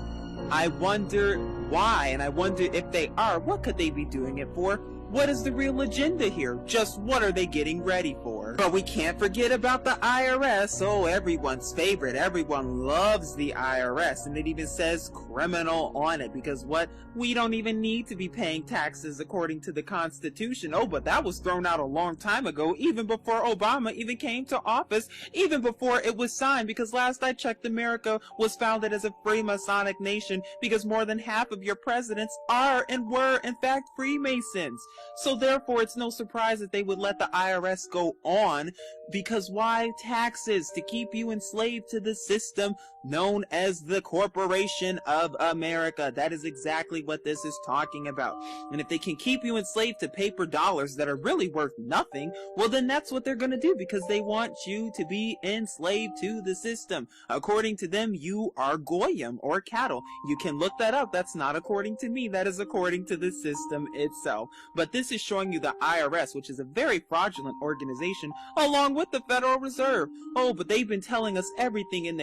I wonder why, and I wonder if they are, what could they be doing it for? What is the real agenda here? Just what are they getting ready for? But we can't forget about the IRS. Oh, everyone's favorite. Everyone loves the IRS. And it even says criminal on it. Because what? We don't even need to be paying taxes according to the Constitution. Oh, but that was thrown out a long time ago. Even before Obama even came to office. Even before it was signed. Because last I checked, America was founded as a Freemasonic nation. Because more than half of your presidents are and were in fact Freemasons. So therefore, it's no surprise that they would let the IRS go on, because why? Taxes, to keep you enslaved to the system known as the Corporation of America. That is exactly what this is talking about. And if they can keep you enslaved to paper dollars that are really worth nothing, well then that's what they're going to do, because they want you to be enslaved to the system. According to them, you are goyim, or cattle. You can look that up. That's not according to me. That is according to the system itself. But this is showing you the IRS, which is a very fraudulent organization, along with the Federal Reserve. Oh, but they've been telling us everything in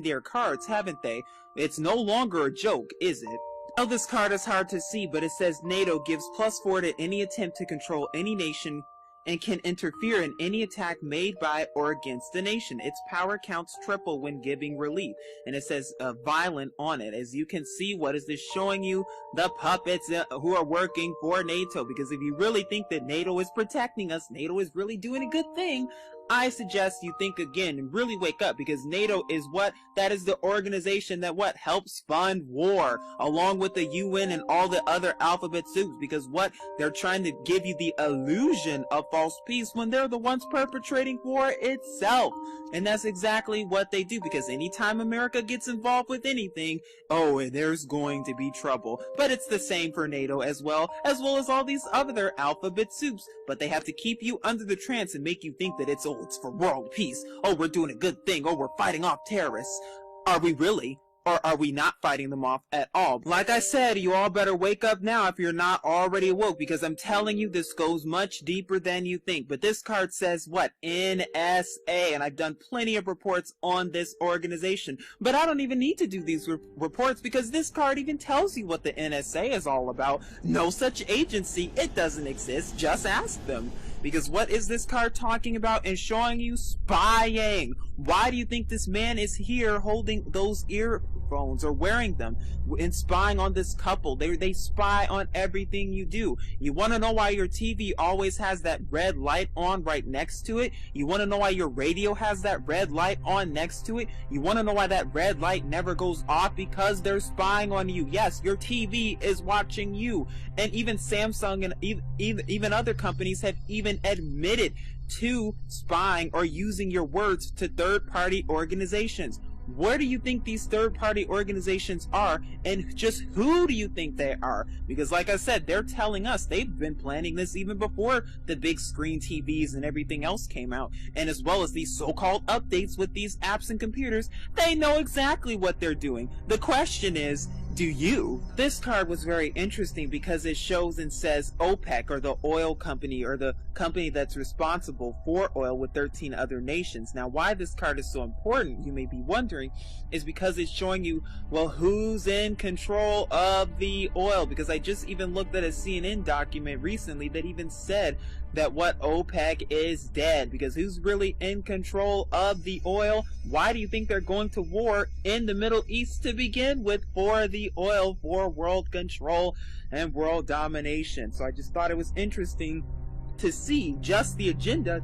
their cards, haven't they? It's no longer a joke, is it? Now this card is hard to see, but it says NATO gives +4 to any attempt to control any nation and can interfere in any attack made by or against the nation. Its power counts triple when giving relief. And it says violent on it. As you can see, what is this showing you? The puppets who are working for NATO. Because if you really think that NATO is protecting us, NATO is really doing a good thing, I suggest you think again and really wake up, because NATO is what? That is the organization that what? Helps fund war, along with the UN and all the other alphabet soups, because what? They're trying to give you the illusion of false peace when they're the ones perpetrating war itself. And that's exactly what they do, because anytime America gets involved with anything, oh, there's going to be trouble. But it's the same for NATO as well as all these other alphabet soups. But they have to keep you under the trance and make you think that it's for world peace. Oh, we're doing a good thing. Oh, we're fighting off terrorists. Are we really? Or are we not fighting them off at all? Like I said, you all better wake up now if you're not already awoke, because I'm telling you, this goes much deeper than you think. But this card says what? NSA, and I've done plenty of reports on this organization. But I don't even need to do these reports, because this card even tells you what the NSA is all about. No such agency. It doesn't exist. Just ask them. Because what is this card talking about and showing you? Spying. Why do you think this man is here holding those earphones or wearing them and spying on this couple? They spy on everything you do. You want to know why your TV always has that red light on right next to it? You want to know why your radio has that red light on next to it? You want to know why that red light never goes off? Because they're spying on you. Yes, your TV is watching you. And even Samsung and even other companies have even admitted to spying or using your words to third-party organizations. Where do you think these third-party organizations are, and just who do you think they are? Because like I said, they're telling us they've been planning this even before the big screen TVs and everything else came out, and as well as these so-called updates with these apps and computers. They know exactly what they're doing. The question is, do you? This card was very interesting because it shows and says OPEC, or the oil company, or the company that's responsible for oil with 13 other nations. Now, why this card is so important, you may be wondering, is because it's showing you, well, who's in control of the oil? Because I just even looked at a CNN document recently that even said that what OPEC is dead. Because who's really in control of the oil? Why do you think they're going to war in the Middle East to begin with? For the oil, for world control and world domination. So I just thought it was interesting to see just the agenda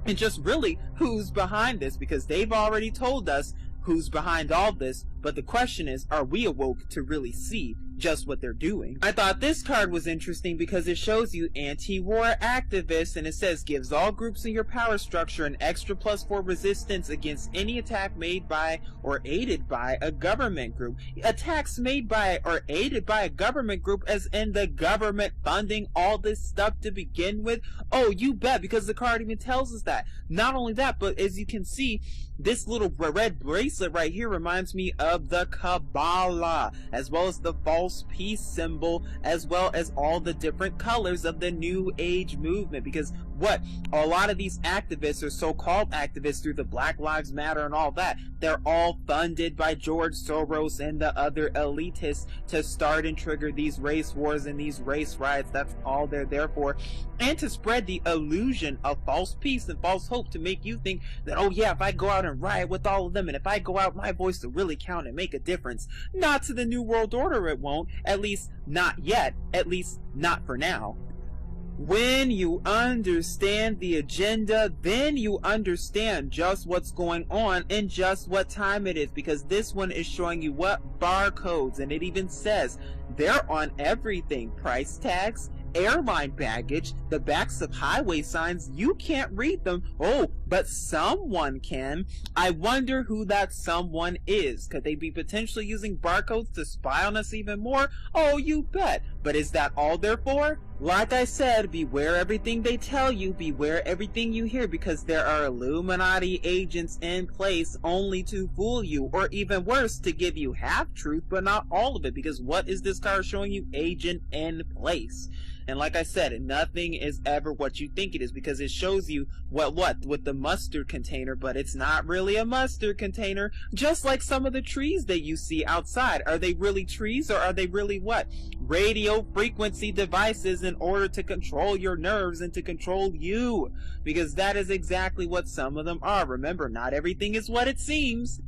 and just really who's behind this, because they've already told us who's behind all this. But the question is, are we awoke to really see just what they're doing? I thought this card was interesting because it shows you anti-war activists, and it says gives all groups in your power structure an extra +4 resistance against any attack made by or aided by a government group. Attacks made by or aided by a government group, as in the government funding all this stuff to begin with? Oh, you bet, because the card even tells us that. Not only that, but as you can see, this little red bracelet right here reminds me of the Kabbalah, as well as the false peace symbol, as well as all the different colors of the New Age movement. Because what? A lot of these activists, or so-called activists, through the Black Lives Matter and all that, they're all funded by George Soros and the other elitists to start and trigger these race wars and these race riots. That's all they're there for. And to spread the illusion of false peace and false hope, to make you think that, oh yeah, if I go out and riot with all of them, and if I go out, my voice will really count and make a difference. Not to the New World Order, it won't. At least not yet. At least not for now. When you understand the agenda, then you understand just what's going on and just what time it is. Because this one is showing you what barcodes, and it even says they're on everything. Price tags, airline baggage, the backs of highway signs. You can't read them. Oh, but someone can. I wonder who that someone is. Could they be potentially using barcodes to spy on us even more? Oh, you bet. But is that all they're for? Like I said, beware everything they tell you, beware everything you hear, because there are Illuminati agents in place only to fool you, or even worse, to give you half truth but not all of it. Because what is this card showing you? Agent in place. And like I said, nothing is ever what you think it is, because it shows you what with the mustard container, but it's not really a mustard container. Just like some of the trees that you see outside. Are they really trees, or are they really what? Radio frequency devices in order to control your nerves and to control you. Because that is exactly what some of them are. Remember, not everything is what it seems.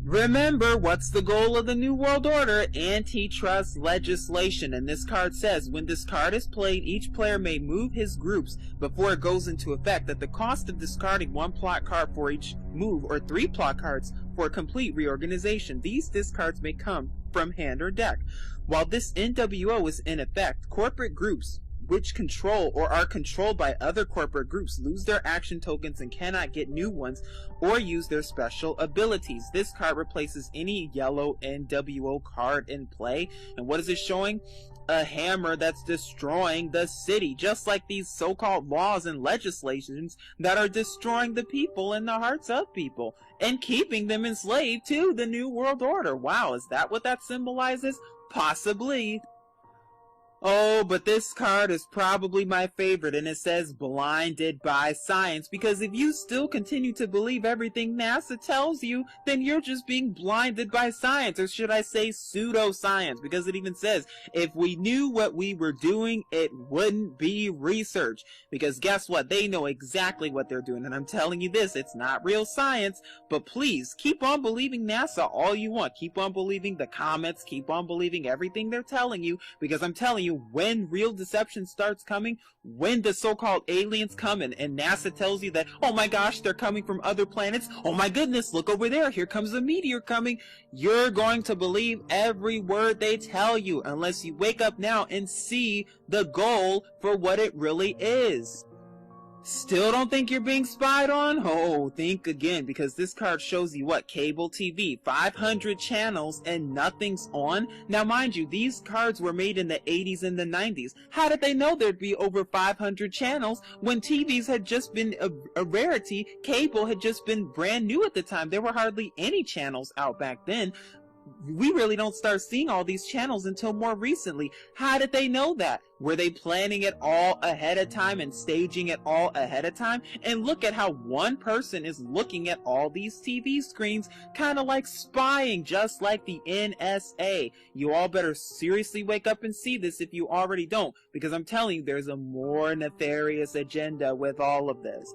Remember, what's the goal of the New World Order? Antitrust legislation. And this card says, when this card is played, each player may move his groups before it goes into effect. At the cost of discarding 1 plot card for each move, or 3 plot cards for a complete reorganization. These discards may come from hand or deck. While this NWO is in effect, corporate groups which control or are controlled by other corporate groups lose their action tokens and cannot get new ones or use their special abilities. This card replaces any yellow NWO card in play. And what is it showing? a hammer that's destroying the city, just like these so-called laws and legislations that are destroying the people and the hearts of people and keeping them enslaved to the New World Order. Wow, is that what that symbolizes? Possibly. Oh, but this card is probably my favorite, and it says blinded by science, because if you still continue to believe everything NASA tells you, then you're just being blinded by science, or should I say pseudoscience, because it even says if we knew what we were doing, it wouldn't be research, because guess what? They know exactly what they're doing, and I'm telling you this, it's not real science, but please keep on believing NASA all you want. Keep on believing the comments, keep on believing everything they're telling you, because I'm telling you, when real deception starts coming, when the so-called aliens come and NASA tells you that, oh my gosh, they're coming from other planets, oh my goodness, look over there, here comes a meteor coming, you're going to believe every word they tell you unless you wake up now and see the goal for what it really is. Still don't think you're being spied on? Oh, think again, because this card shows you what? Cable TV, 500 channels and nothing's on. Now mind you, these cards were made in the 80s and the 90s. How did they know there'd be over 500 channels when TVs had just been a rarity? Cable had just been brand new at the time. There were hardly any channels out back then. We really don't start seeing all these channels until more recently. How did they know that? Were they planning it all ahead of time and staging it all ahead of time? And look at how one person is looking at all these TV screens, kind of like spying, just like the NSA. You all better seriously wake up and see this if you already don't, because I'm telling you, there's a more nefarious agenda with all of this.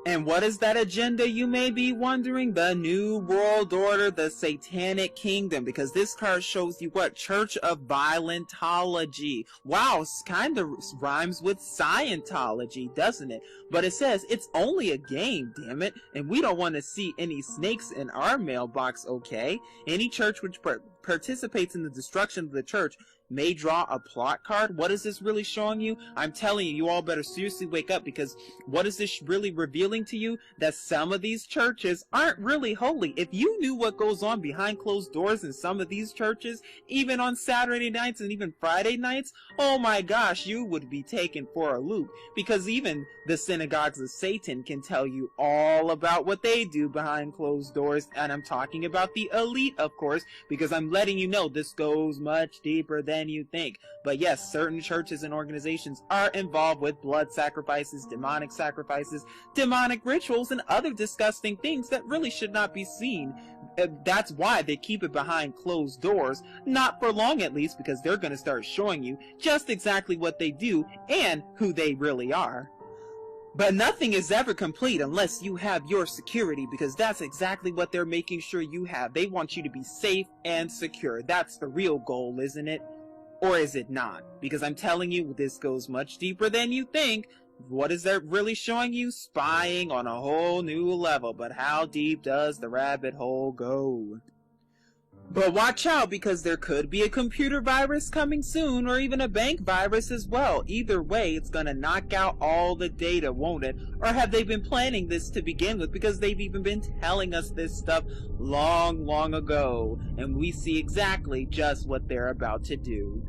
And what is that agenda, you may be wondering? The New World Order, the Satanic Kingdom, because this card shows you what? Church of Violentology. Wow, kind of rhymes with Scientology, doesn't it? But it says it's only a game, damn it, and we don't want to see any snakes in our mailbox, okay? Any church which participates in the destruction of the church may draw a plot card. What is this really showing you? I'm telling you, you all better seriously wake up, because what is this really revealing to you? That some of these churches aren't really holy. If you knew what goes on behind closed doors in some of these churches, even on Saturday nights and even Friday nights, oh my gosh, you would be taken for a loop, because even the synagogues of Satan can tell you all about what they do behind closed doors, and I'm talking about the elite, of course, because I'm letting you know this goes much deeper than you think. But yes, certain churches and organizations are involved with blood sacrifices, demonic rituals, and other disgusting things that really should not be seen. That's why they keep it behind closed doors, not for long at least, because they're going to start showing you just exactly what they do and who they really are. But nothing is ever complete unless you have your security, because that's exactly what they're making sure you have. They want you to be safe and secure. That's the real goal, isn't it? Or is it not? Because I'm telling you, this goes much deeper than you think. What is that really showing you? Spying on a whole new level. But how deep does the rabbit hole go? But watch out, because there could be a computer virus coming soon, or even a bank virus as well. Either way, it's gonna knock out all the data, won't it? Or have they been planning this to begin with? Because they've even been telling us this stuff long ago, and we see exactly just what they're about to do.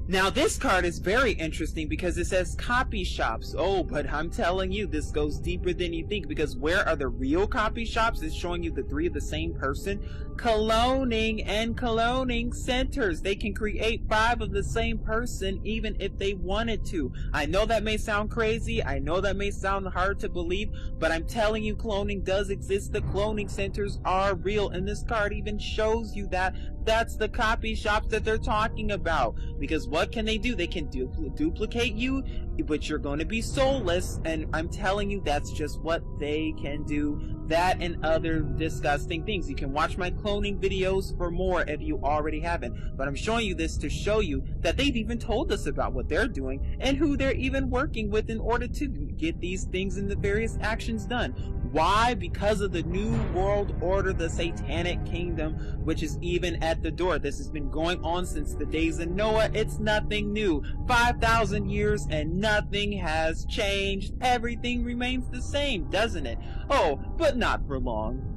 Now this card is very interesting because it says copy shops. Oh, but I'm telling you, this goes deeper than you think, because where are the real copy shops? It's showing you the three of the same person. Cloning and cloning centers. They can create 5 of the same person even if they wanted to. I know that may sound crazy. I know that may sound hard to believe, but I'm telling you, cloning does exist. The cloning centers are real, and this card even shows you that. That's the copy shops that they're talking about. Because what can they do? They can duplicate you, but you're going to be soulless, and I'm telling you, that's just what they can do. That and other disgusting things. You can watch my cloning videos for more if you already haven't, but I'm showing you this to show you that they've even told us about what they're doing and who they're even working with in order to get these things and the various actions done. Why? Because of the New World Order, the Satanic Kingdom, which is even at the door. This has been going on since the days of Noah. It's nothing new. 5,000 years and nothing has changed. Everything remains the same, doesn't it? Oh, but not for long.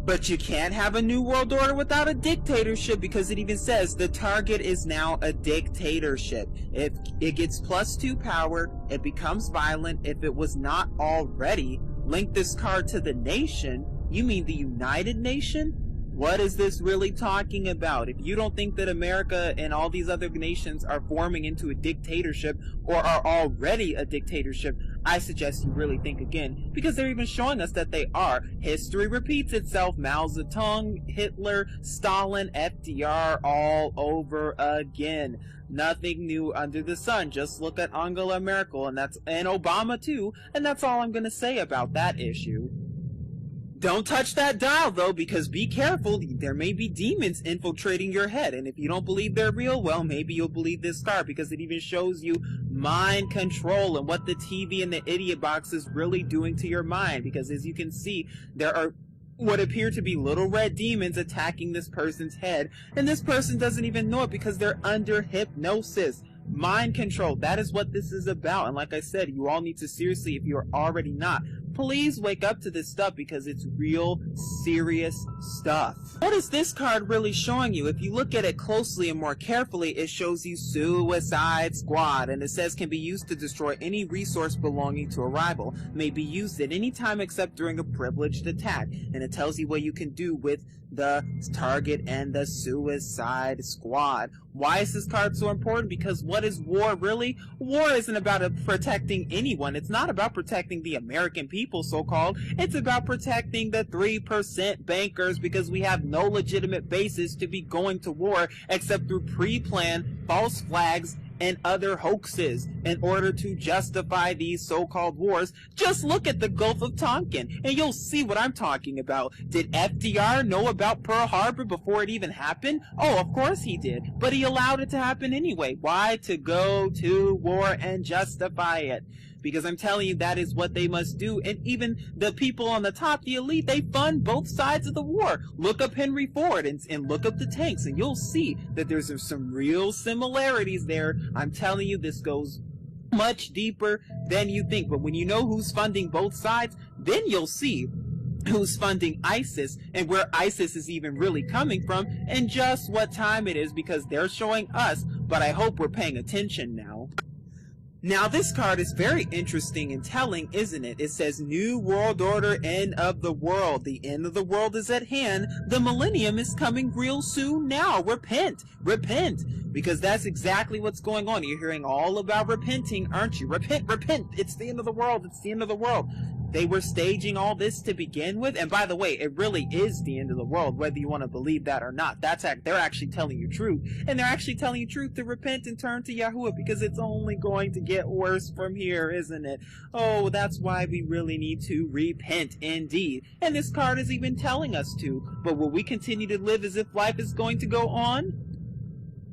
But you can't have a new world order without a dictatorship, because it even says the target is now a dictatorship. If it gets +2 power, it becomes violent. If it was not already, link this card to the nation. You mean the United Nation? What is this really talking about? If you don't think that America and all these other nations are forming into a dictatorship or are already a dictatorship, I suggest you really think again, because they're even showing us that they are. History repeats itself. Mao Zedong, Hitler, Stalin, FDR, all over again. Nothing new under the sun. Just look at Angela Merkel and Obama too, and that's all I'm going to say about that issue. Don't touch that dial though, because be careful, there may be demons infiltrating your head, and if you don't believe they're real, well, maybe you'll believe this card, because it even shows you mind control and what the TV and the idiot box is really doing to your mind, because as you can see, there are what appear to be little red demons attacking this person's head, and this person doesn't even know it because they're under hypnosis. Mind control, that is what this is about, and like I said, you all need to seriously, if you're already not, please wake up to this stuff, because it's real serious stuff. What is this card really showing you? If you look at it closely and more carefully, it shows you Suicide Squad, and it says can be used to destroy any resource belonging to a rival, may be used at any time except during a privileged attack, and it tells you what you can do with the target and the Suicide Squad. Why is this card so important? Because what is war really? War isn't about protecting anyone. It's not about protecting the American people, so-called. It's about protecting the 3% bankers, because we have no legitimate basis to be going to war except through pre-planned false flags and other hoaxes in order to justify these so-called wars. Just look at the Gulf of Tonkin and you'll see what I'm talking about. Did FDR know about Pearl Harbor before it even happened? Oh, of course he did, but he allowed it to happen anyway. Why? To go to war and justify it. Because I'm telling you, that is what they must do. And even the people on the top, the elite, they fund both sides of the war. Look up Henry Ford and look up the tanks, and you'll see that there's some real similarities there. I'm telling you, this goes much deeper than you think. But when you know who's funding both sides, then you'll see who's funding ISIS and where ISIS is even really coming from and just what time it is, because they're showing us. But I hope we're paying attention now. Now this card is very interesting and telling, isn't it? It says New World Order, end of the world. The end of the world is at hand. The millennium is coming real soon now. Repent. Repent. Because that's exactly what's going on. You're hearing all about repenting, aren't you? Repent, repent. It's the end of the world. It's the end of the world. They were staging all this to begin with, and by the way, it really is the end of the world, whether you want to believe that or not. They're actually telling you truth, and they're actually telling you truth to repent and turn to Yahuwah, because it's only going to get worse from here, isn't it? Oh, that's why we really need to repent indeed. And this card is even telling us to. But will we continue to live as if life is going to go on?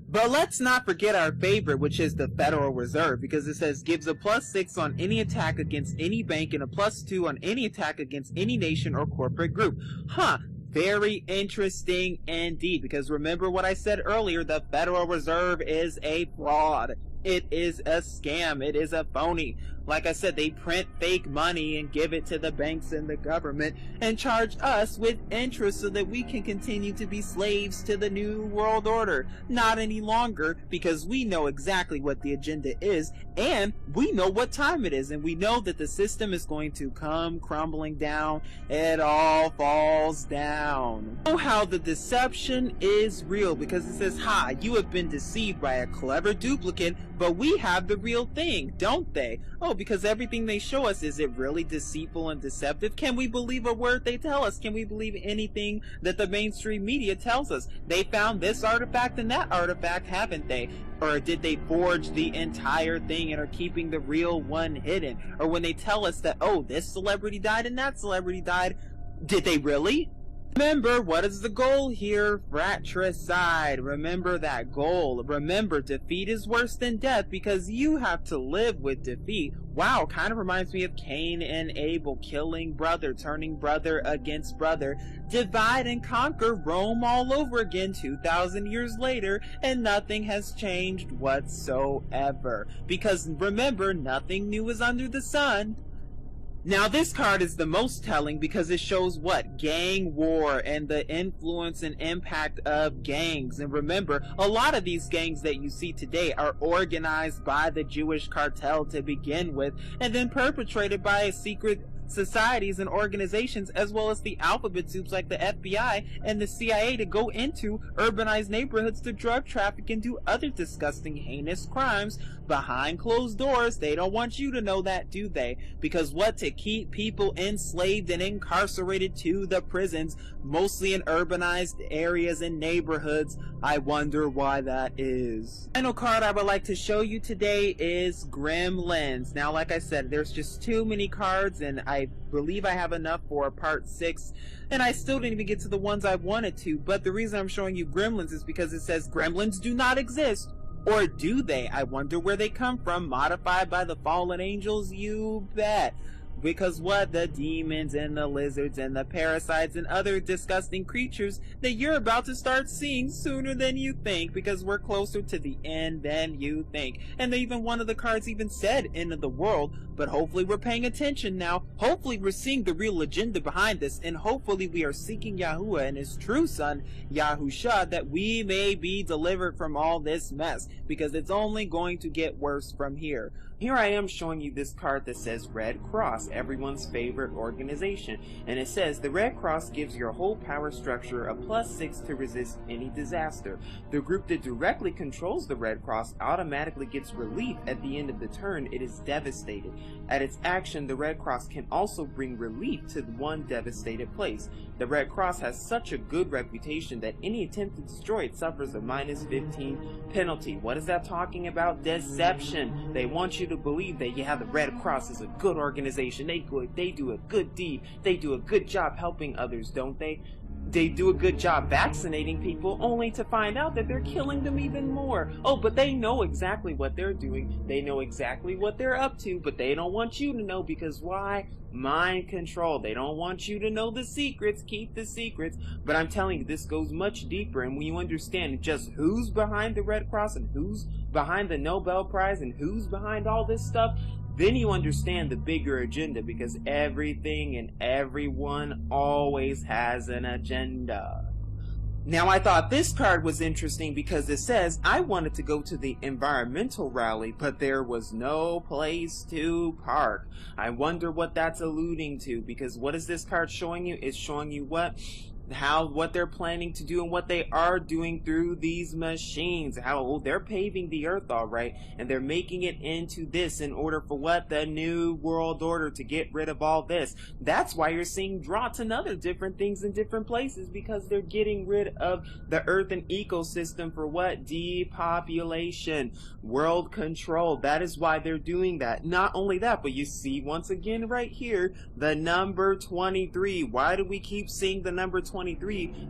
But let's not forget our favorite, which is the Federal Reserve, because it says gives a +6 on any attack against any bank and a +2 on any attack against any nation or corporate group. Huh. Very interesting indeed, because remember what I said earlier, the Federal Reserve is a fraud. It is a scam. It is a phony. Like I said, they print fake money and give it to the banks and the government and charge us with interest so that we can continue to be slaves to the New World Order. Not any longer, because we know exactly what the agenda is, and we know what time it is, and we know that the system is going to come crumbling down. It all falls down. Know how the deception is real, because it says, ha, you have been deceived by a clever duplicate, but we have the real thing, don't they? Oh, because everything they show us, is it really deceitful and deceptive? Can we believe a word they tell us? Can we believe anything that the mainstream media tells us? They found this artifact and that artifact, haven't they? Or did they forge the entire thing and are keeping the real one hidden? Or when they tell us that, oh, this celebrity died and that celebrity died, did they really? Remember, what is the goal here? Fratricide. Remember that goal. Remember, defeat is worse than death, because you have to live with defeat. Wow, kind of reminds me of Cain and Abel, killing brother, turning brother against brother. Divide and conquer, Rome all over again 2,000 years later, and nothing has changed whatsoever. Because remember, nothing new is under the sun. Now this card is the most telling because it shows what? Gang war and the influence and impact of gangs. And remember, a lot of these gangs that you see today are organized by the Jewish cartel to begin with, and then perpetrated by secret societies and organizations, as well as the alphabet soups like the FBI and the CIA, to go into urbanized neighborhoods to drug traffic and do other disgusting, heinous crimes behind closed doors. They don't want you to know that, do they? Because what? To keep people enslaved and incarcerated to the prisons, mostly in urbanized areas and neighborhoods. I wonder why that is. The final card I would like to show you today is Gremlins. Now, like I said, there's just too many cards, and I believe I have enough for part 6, and I still didn't even get to the ones I wanted to. But the reason I'm showing you Gremlins is because it says Gremlins do not exist. Or do they? I wonder where they come from. Modified by the fallen angels? You bet. Because what? The demons and the lizards and the parasites and other disgusting creatures that you're about to start seeing sooner than you think, because we're closer to the end than you think. And even one of the cards even said end of the world, but hopefully we're paying attention now. Hopefully we're seeing the real agenda behind this, and hopefully we are seeking Yahuwah and his true son, Yahusha, that we may be delivered from all this mess, because it's only going to get worse from here. Here I am showing you this card that says Red Cross, everyone's favorite organization. And it says the Red Cross gives your whole power structure a +6 to resist any disaster. The group that directly controls the Red Cross automatically gets relief at the end of the turn it is devastated. At its action, the Red Cross can also bring relief to one devastated place. The Red Cross has such a good reputation that any attempt to destroy it suffers a -15 penalty. What is that talking about? Deception. They want you to believe that, yeah, the Red Cross is a good organization. They do a good deed. They do a good job helping others, don't they? They do a good job vaccinating people, only to find out that they're killing them even more. Oh, but they know exactly what they're doing. They know exactly what they're up to, but they don't want you to know, because why? Mind control. They don't want you to know the secrets. Keep the secrets. But I'm telling you, this goes much deeper, and when you understand just who's behind the Red Cross and who's behind the Nobel Prize and who's behind all this stuff, then you understand the bigger agenda, because everything and everyone always has an agenda. Now, I thought this card was interesting because it says I wanted to go to the environmental rally, but there was no place to park. I wonder what that's alluding to, because what is this card showing you? It's showing you what they're planning to do and what they are doing through these machines. How they're paving the earth, all right, and they're making it into this in order for what? The new world order, to get rid of all this. That's why you're seeing droughts and other different things in different places, because they're getting rid of the earth and ecosystem for what? Depopulation, world control. That is why they're doing that. Not only that, but you see once again right here the number 23. Why do we keep seeing the number 23?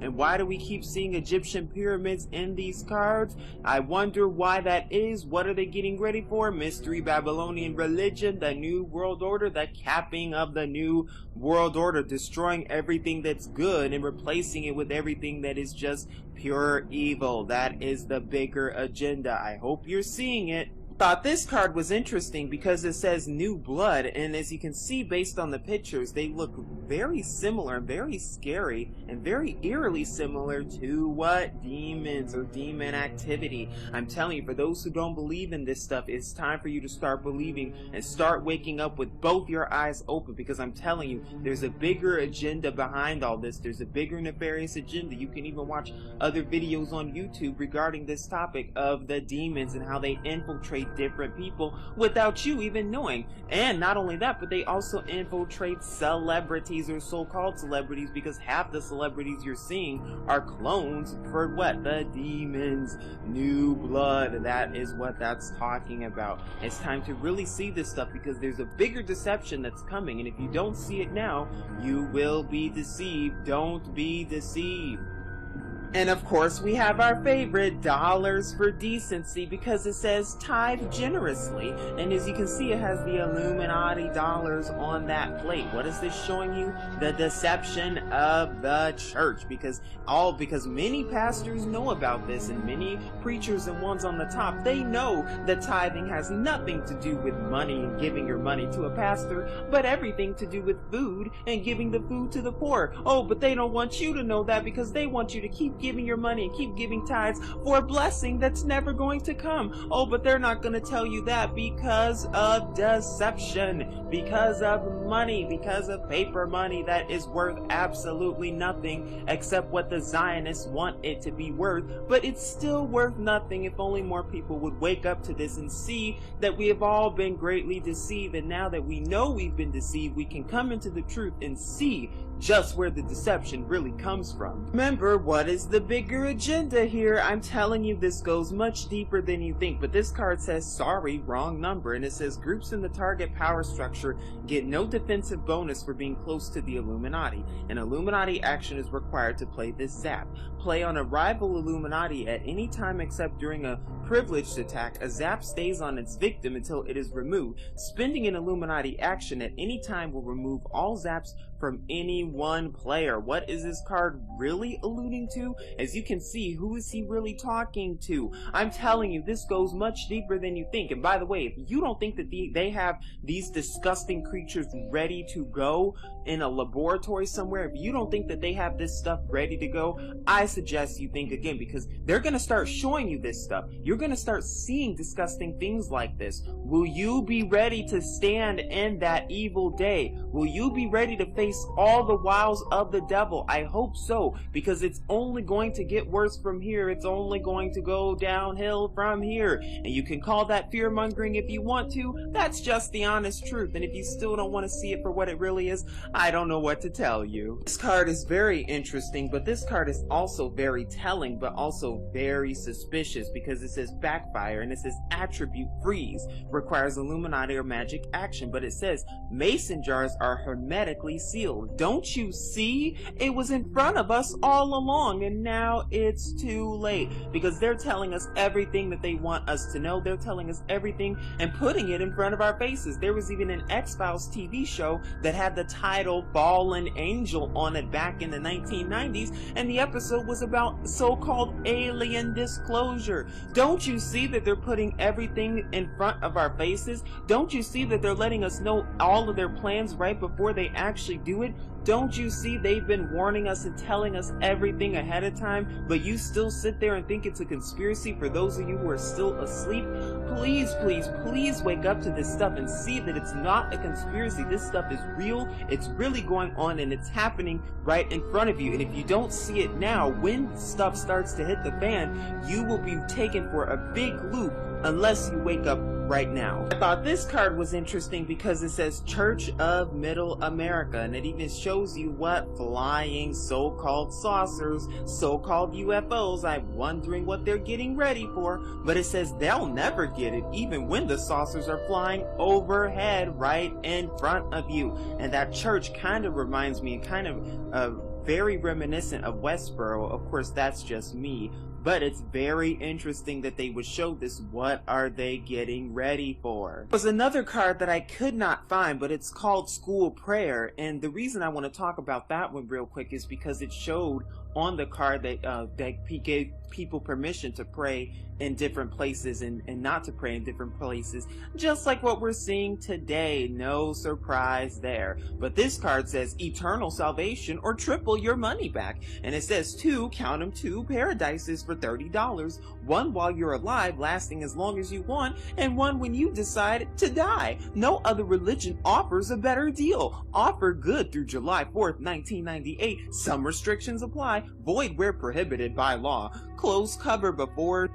And why do we keep seeing Egyptian pyramids in these cards? I wonder why that is. What are they getting ready for? Mystery Babylonian religion, the new world order, the capping of the new world order, destroying everything that's good and replacing it with everything that is just pure evil. That is the bigger agenda. I hope you're seeing it. Thought this card was interesting because it says new blood, and as you can see based on the pictures, they look very similar and very scary and very eerily similar to what? Demons or demon activity. I'm telling you, for those who don't believe in this stuff, it's time for you to start believing and start waking up with both your eyes open, because I'm telling you, there's a bigger agenda behind all this. There's a bigger nefarious agenda. You can even watch other videos on YouTube regarding this topic of the demons and how they infiltrate different people without you even knowing. And not only that, but they also infiltrate celebrities or so-called celebrities, because half the celebrities you're seeing are clones for what? The demons. New blood. That is what that's talking about. It's time to really see this stuff, because there's a bigger deception that's coming, and if you don't see it now, you will be deceived. Don't be deceived. And of course, we have our favorite, dollars for decency, because it says tithe generously. And as you can see, it has the Illuminati dollars on that plate. What is this showing you? The deception of the church. Because many pastors know about this, and many preachers and ones on the top, they know that tithing has nothing to do with money and giving your money to a pastor, but everything to do with food and giving the food to the poor. Oh, but they don't want you to know that, because they want you to keep giving your money and keep giving tithes for a blessing that's never going to come. Oh, but they're not going to tell you that because of deception, because of money, because of paper money that is worth absolutely nothing except what the Zionists want it to be worth. But it's still worth nothing if only more people would wake up to this and see that we have all been greatly deceived. And now that we know we've been deceived, we can come into the truth and see just where the deception really comes from. Remember, what is the bigger agenda here? I'm telling you, this goes much deeper than you think, but this card says, sorry, wrong number, and it says groups in the target power structure get no defensive bonus for being close to the Illuminati. An Illuminati action is required to play this zap. Play on a rival Illuminati at any time except during a privileged attack. A zap stays on its victim until it is removed. Spending an Illuminati action at any time will remove all zaps from any one player. What is this card really alluding to? As you can see, who is he really talking to? I'm telling you, this goes much deeper than you think. And by the way, if you don't think that they have these disgusting creatures ready to go in a laboratory somewhere, if you don't think that they have this stuff ready to go, I suggest you think again, because they're going to start showing you this stuff. You're going to start seeing disgusting things like this. Will you be ready to stand in that evil day? Will you be ready to face all the wiles of the devil? I hope so, because it's only going to get worse from here. It's only going to go downhill from here. And you can call that fear-mongering if you want to. That's just the honest truth. And if you still don't want to see it for what it really is, I don't know what to tell you. This card is very interesting, but this card is also very telling, but also very suspicious, because it says backfire, and it says attribute freeze, requires Illuminati or magic action, but it says mason jars are hermetically sealed. Don't you see? It was in front of us all along, and now it's too late, because they're telling us everything that they want us to know. They're telling us everything and putting it in front of our faces. There was even an X-Files TV show that had the title Fallen Angel on it back in the 1990s, and the episode was about so-called alien disclosure. Don't you see that they're putting everything in front of our faces? Don't you see that they're letting us know all of their plans right before they actually do it? Don't you see they've been warning us and telling us everything ahead of time, but you still sit there and think it's a conspiracy? For those of you who are still asleep, please, please, please wake up to this stuff and see that it's not a conspiracy. This stuff is real, it's really going on, and it's happening right in front of you. And if you don't see it now, when stuff starts to hit the fan, you will be taken for a big loop unless you wake up right now. I thought this card was interesting because it says Church of Middle America, and it even shows you what flying so-called saucers, so-called UFOs. I'm wondering what they're getting ready for, but it says they'll never get it even when the saucers are flying overhead right in front of you. And that church kind of reminds me, kind of very reminiscent of Westboro. Of course, that's just me. But it's very interesting that they would show this. What are they getting ready for? There's another card that I could not find, but it's called School Prayer. And the reason I want to talk about that one real quick is because it showed on the card that that gave people permission to pray in different places and not to pray in different places, just like what we're seeing today. No surprise there. But this card says eternal salvation or triple your money back, and it says count them, 2 paradises for $30, one while you're alive lasting as long as you want, and one when you decide to die. No other religion offers a better deal. Offer good through July 4th, 1998. Some restrictions apply. Void where prohibited by law. Close cover before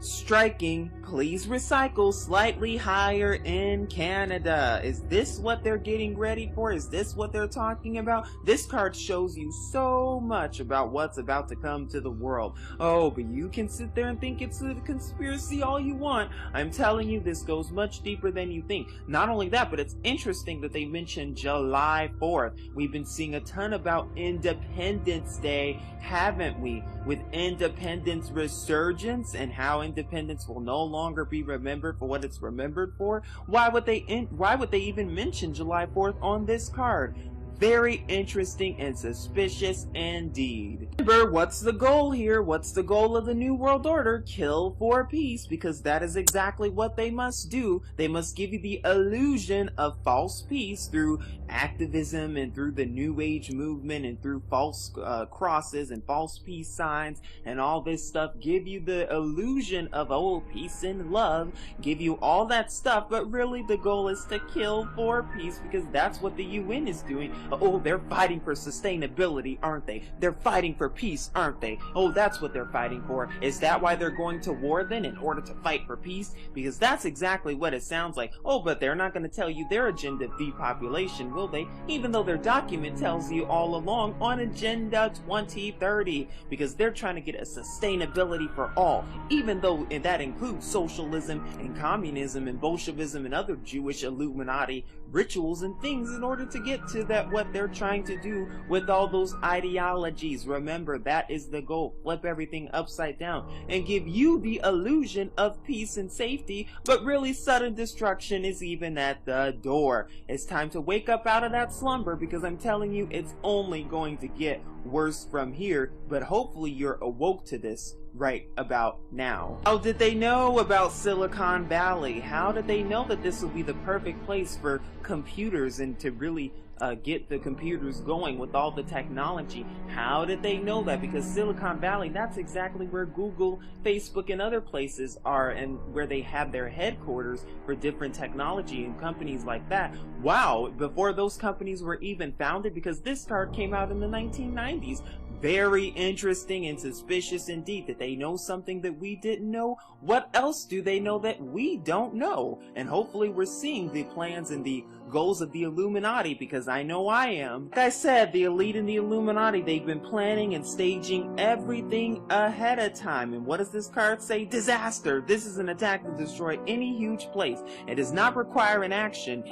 Striking, please recycle, slightly higher in Canada. Is this what they're getting ready for? Is this what they're talking about? This card shows you so much about what's about to come to the world. Oh, but you can sit there and think it's a conspiracy all you want. I'm telling you, this goes much deeper than you think. Not only that, but it's interesting that they mentioned July 4th. We've been seeing a ton about Independence Day, haven't we? With independence resurgence and how independence will no longer be remembered for what it's remembered for. Why would they even mention July 4th on this card? Very interesting and suspicious indeed. Remember, what's the goal here? What's the goal of the New World Order? Kill for peace, because that is exactly what they must do. They must give you the illusion of false peace through activism and through the New Age movement and through false crosses and false peace signs and all this stuff. Give you the illusion of, oh, peace and love. Give you all that stuff, but really the goal is to kill for peace, because that's what the UN is doing. Oh, they're fighting for sustainability, aren't they? They're fighting for peace, aren't they? Oh, that's what they're fighting for. Is that why they're going to war then, in order to fight for peace? Because that's exactly what it sounds like. Oh, but they're not going to tell you their agenda of depopulation, will they? Even though their document tells you all along on Agenda 2030, because they're trying to get a sustainability for all, even though that includes socialism and communism and Bolshevism and other Jewish Illuminati rituals and things in order to get to that, what they're trying to do with all those ideologies. Remember, that is the goal. Flip everything upside down and give you the illusion of peace and safety, but really sudden destruction is even at the door. It's time to wake up out of that slumber, because I'm telling you, it's only going to get worse from here, but hopefully you're awoke to this right about now. How did they know about Silicon Valley? How did they know that this would be the perfect place for computers and to really get the computers going with all the technology? How did they know that? Because Silicon Valley, that's exactly where Google, Facebook, and other places are, and where they have their headquarters for different technology and companies like that. Wow, before those companies were even founded, because this card came out in the 1990s. Very interesting and suspicious indeed that they know something that we didn't know. What else do they know that we don't know? And hopefully we're seeing the plans and the goals of the Illuminati, because I know I am. Like I said, the elite and the Illuminati, they've been planning and staging everything ahead of time. And what does this card say? Disaster. This is an attack to destroy any huge place. It does not require an action.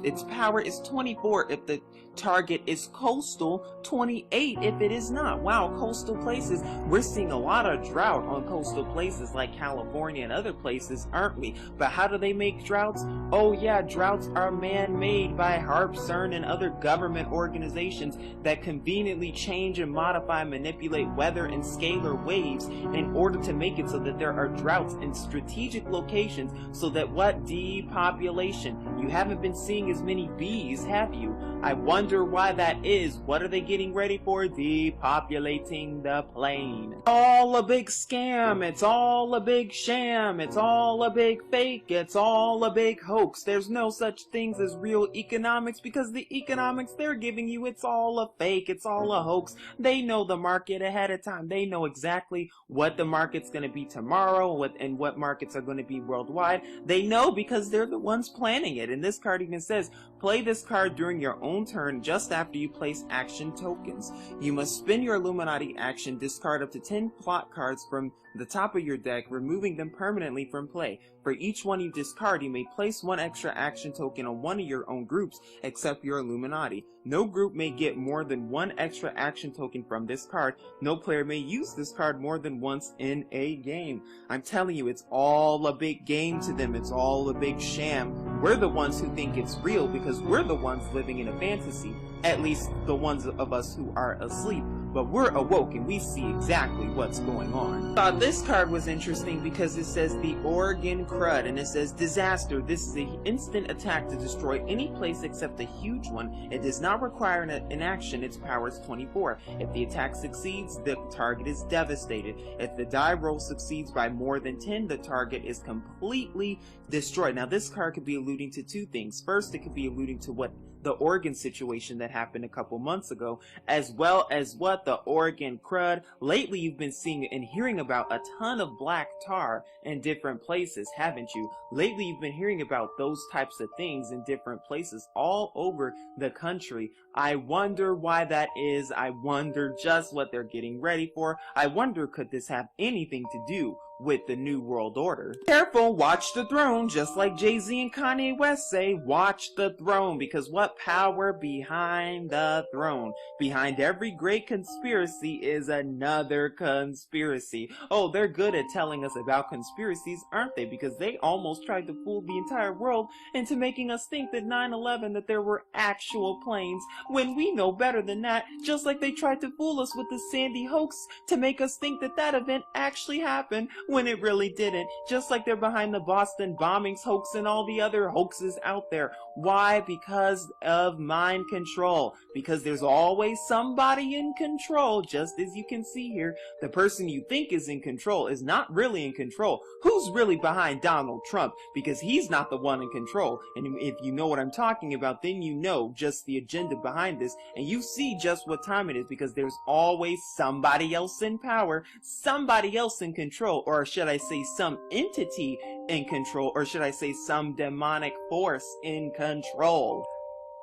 Its power is 24 if the target is coastal, 28 if it is not. Wow, coastal places. We're seeing a lot of drought on coastal places like California and other places, aren't we? But how do they make droughts? Oh yeah, droughts are man-made by HAARP, CERN, and other government organizations that conveniently change and modify and manipulate weather and scalar waves in order to make it so that there are droughts in strategic locations, so that what? Depopulation. You haven't been seeing as many bees, have you? I wonder why that is. What are they getting ready for? Depopulating the plane. All a big scam. It's all a big sham. It's all a big fake. It's all a big hoax. There's no such things as real economics, because the economics they're giving you, it's all a fake. It's all a hoax. They know the market ahead of time. They know exactly what the market's going to be tomorrow and what markets are going to be worldwide. They know because they're the ones planning it. And this card even says, play this card during your own turn just after you place action tokens. You must spend your Illuminati action, discard up to 10 plot cards from the top of your deck, removing them permanently from play. For each one you discard, you may place one extra action token on one of your own groups, except your Illuminati. No group may get more than one extra action token from this card. No player may use this card more than once in a game. I'm telling you, it's all a big game to them. It's all a big sham. We're the ones who think it's real, because we're the ones living in a fantasy. At least the ones of us who are asleep. But we're awoke and we see exactly what's going on. I thought this card was interesting because it says the Oregon Crud, and it says disaster. This is an instant attack to destroy any place except a huge one. It does not require an action. Its power is 24. If the attack succeeds, the target is devastated. If the die roll succeeds by more than 10, the target is completely destroyed. Now this card could be alluding to two things. First, it could be alluding to what the Oregon situation that happened a couple months ago, as well as what the Oregon crud. Lately you've been seeing and hearing about a ton of black tar in different places, haven't you? Lately you've been hearing about those types of things in different places all over the country. I wonder why that is. I wonder just what they're getting ready for. I wonder, could this have anything to do with the New World Order? Careful, watch the throne, just like Jay-Z and Kanye West say, watch the throne, because what power behind the throne? Behind every great conspiracy is another conspiracy. Oh, they're good at telling us about conspiracies, aren't they? Because they almost tried to fool the entire world into making us think that 9/11, that there were actual planes, when we know better than that, just like they tried to fool us with the Sandy hoax to make us think that that event actually happened, when it really didn't. Just like they're behind the Boston bombings hoax and all the other hoaxes out there. Why? Because of mind control. Because there's always somebody in control, just as you can see here. The person you think is in control is not really in control. Who's really behind Donald Trump? Because he's not the one in control. And if you know what I'm talking about, then you know just the agenda behind this. And you see just what time it is, because there's always somebody else in power, somebody else in control, or should I say some entity in control, or should I say some demonic force in control.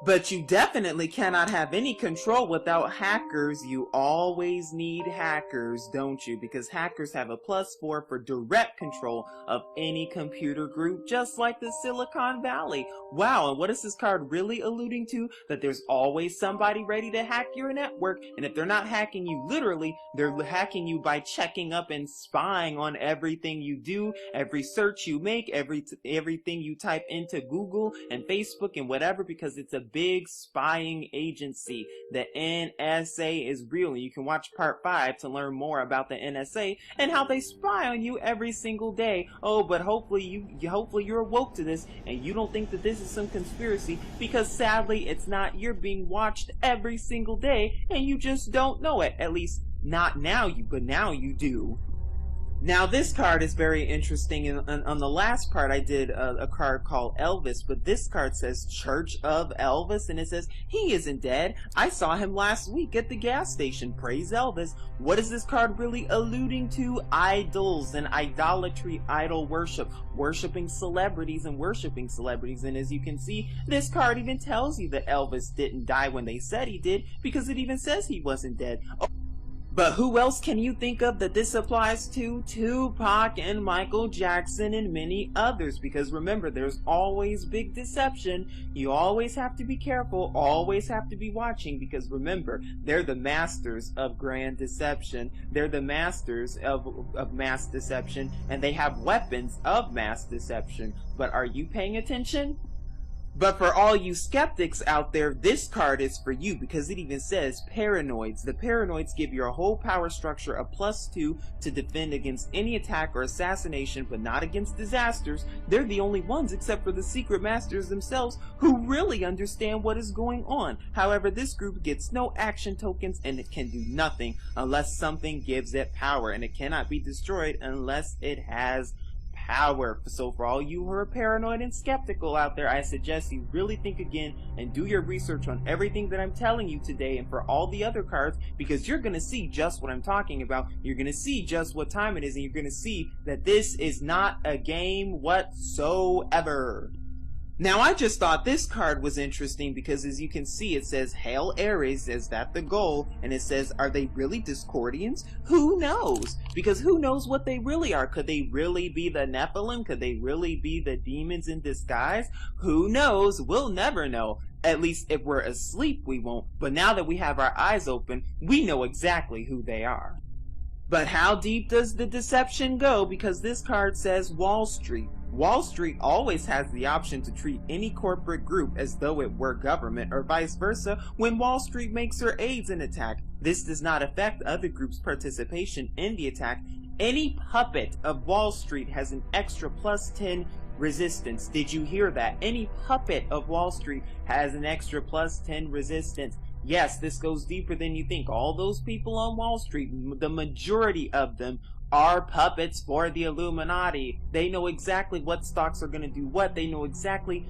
But you definitely cannot have any control without hackers. You always need hackers, don't you? Because hackers have a +4 for direct control of any computer group, just like the Silicon Valley. Wow, and what is this card really alluding to? That there's always somebody ready to hack your network, and if they're not hacking you literally, they're hacking you by checking up and spying on everything you do, every search you make, everything you type into Google and Facebook and whatever, because it's a big spying agency. The NSA is real, and you can watch part 5 to learn more about the NSA and how they spy on you every single day. Oh, but hopefully you're woke to this and you don't think that this is some conspiracy, because sadly it's not. You're being watched every single day and you just don't know it. At least not now, but now you do. Now this card is very interesting, and on the last part I did a card called Elvis, but this card says Church of Elvis, and it says, he isn't dead. I saw him last week at the gas station. Praise Elvis. What is this card really alluding to? Idols and idolatry, idol worship, worshiping celebrities and worshiping celebrities. And as you can see, this card even tells you that Elvis didn't die when they said he did, because it even says he wasn't dead. But who else can you think of that this applies to? Tupac and Michael Jackson and many others. Because remember, there's always big deception. You always have to be careful, always have to be watching, because remember, they're the masters of grand deception. They're the masters of mass deception, and they have weapons of mass deception. But are you paying attention? But for all you skeptics out there, this card is for you, because it even says paranoids. The paranoids give your whole power structure a +2 to defend against any attack or assassination, but not against disasters. They're the only ones, except for the secret masters themselves, who really understand what is going on. However, this group gets no action tokens, and it can do nothing unless something gives it power, and it cannot be destroyed unless it has power. So for all you who are paranoid and skeptical out there, I suggest you really think again and do your research on everything that I'm telling you today, and for all the other cards, because you're going to see just what I'm talking about. You're going to see just what time it is, and you're going to see that this is not a game whatsoever. Now I just thought this card was interesting because, as you can see, it says Hail Ares, is that the goal? And it says, are they really Discordians? Who knows? Because who knows what they really are? Could they really be the Nephilim? Could they really be the demons in disguise? Who knows? We'll never know. At least if we're asleep we won't. But now that we have our eyes open, we know exactly who they are. But how deep does the deception go? Because this card says Wall Street. Wall Street always has the option to treat any corporate group as though it were government, or vice versa when Wall Street makes or aids an attack. This does not affect other groups' participation in the attack. Any puppet of Wall Street has an extra +10 resistance. Did you hear that? Any puppet of Wall Street has an extra +10 resistance. Yes, this goes deeper than you think. All those people on Wall Street, the majority of them are puppets for the Illuminati. They know exactly what stocks are going to do what. They know exactly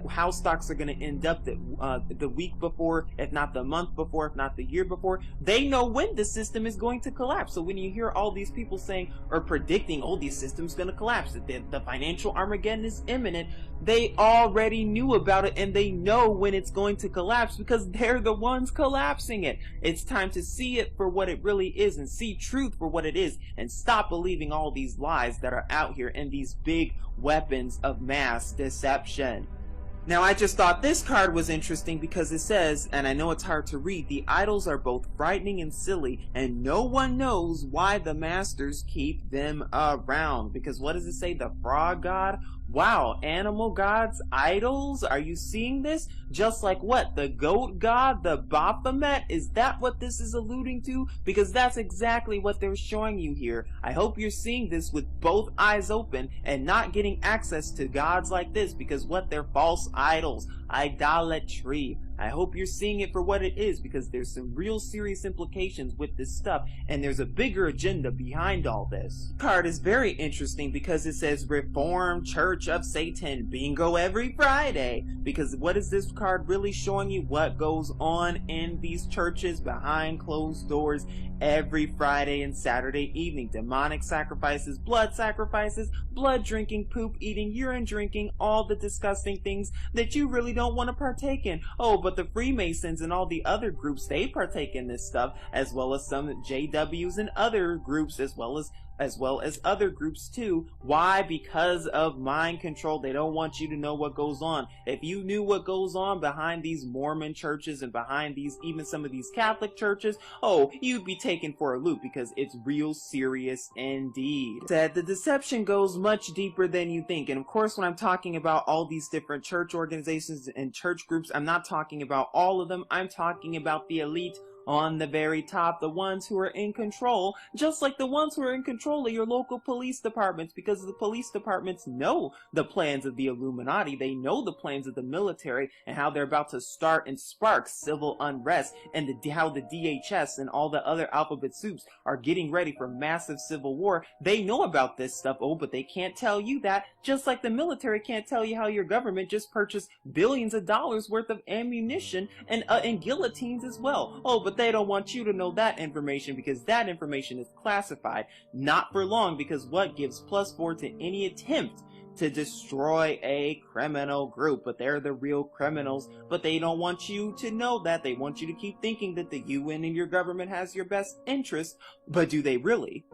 how stocks are going to end up the week before, if not the month before, if not the year before. They know when the system is going to collapse. So when you hear all these people saying or predicting, oh, the system's going to collapse, that the financial Armageddon is imminent, they already knew about it and they know when it's going to collapse because they're the ones collapsing it. It's time to see it for what it really is and see truth for what it is and stop believing all these lies that are out here and these big weapons of mass deception. Now, I just thought this card was interesting because it says, and I know it's hard to read, the idols are both frightening and silly, and no one knows why the masters keep them around. Because what does it say? The frog god? Wow, animal gods, idols? Are you seeing this? Just like what? The goat god, the Baphomet? Is that what this is alluding to? Because that's exactly what they're showing you here. I hope you're seeing this with both eyes open and not getting access to gods like this because what? They're false idols. Idolatry. I hope you're seeing it for what it is because there's some real serious implications with this stuff and there's a bigger agenda behind all this. This card is very interesting because it says Reformed Church of Satan bingo every Friday, because what is this card really showing you? What goes on in these churches behind closed doors every Friday and Saturday evening? Demonic sacrifices, blood drinking, poop eating, urine drinking, all the disgusting things that you really don't want to partake in. Oh, but the Freemasons and all the other groups, they partake in this stuff, as well as some JWs and other groups, as well as other groups too. Why? Because of mind control. They don't want you to know what goes on. If you knew what goes on behind these Mormon churches and behind these, even some of these Catholic churches, oh, you'd be taken for a loop because it's real serious indeed. Said the deception goes much deeper than you think. And of course, when I'm talking about all these different church organizations and church groups, I'm not talking about all of them. I'm talking about the elite on the very top, the ones who are in control, just like the ones who are in control of your local police departments, because the police departments know the plans of the Illuminati. They know the plans of the military and how they're about to start and spark civil unrest, and how the DHS and all the other alphabet soups are getting ready for massive civil war. They know about this stuff, oh, but they can't tell you that, just like the military can't tell you how your government just purchased billions of dollars worth of ammunition and guillotines as well. Oh, but they don't want you to know that information because that information is classified. Not for long, because what gives +4 to any attempt to destroy a criminal group? But they're the real criminals, but they don't want you to know that. They want you to keep thinking that the UN and your government has your best interest, but do they really?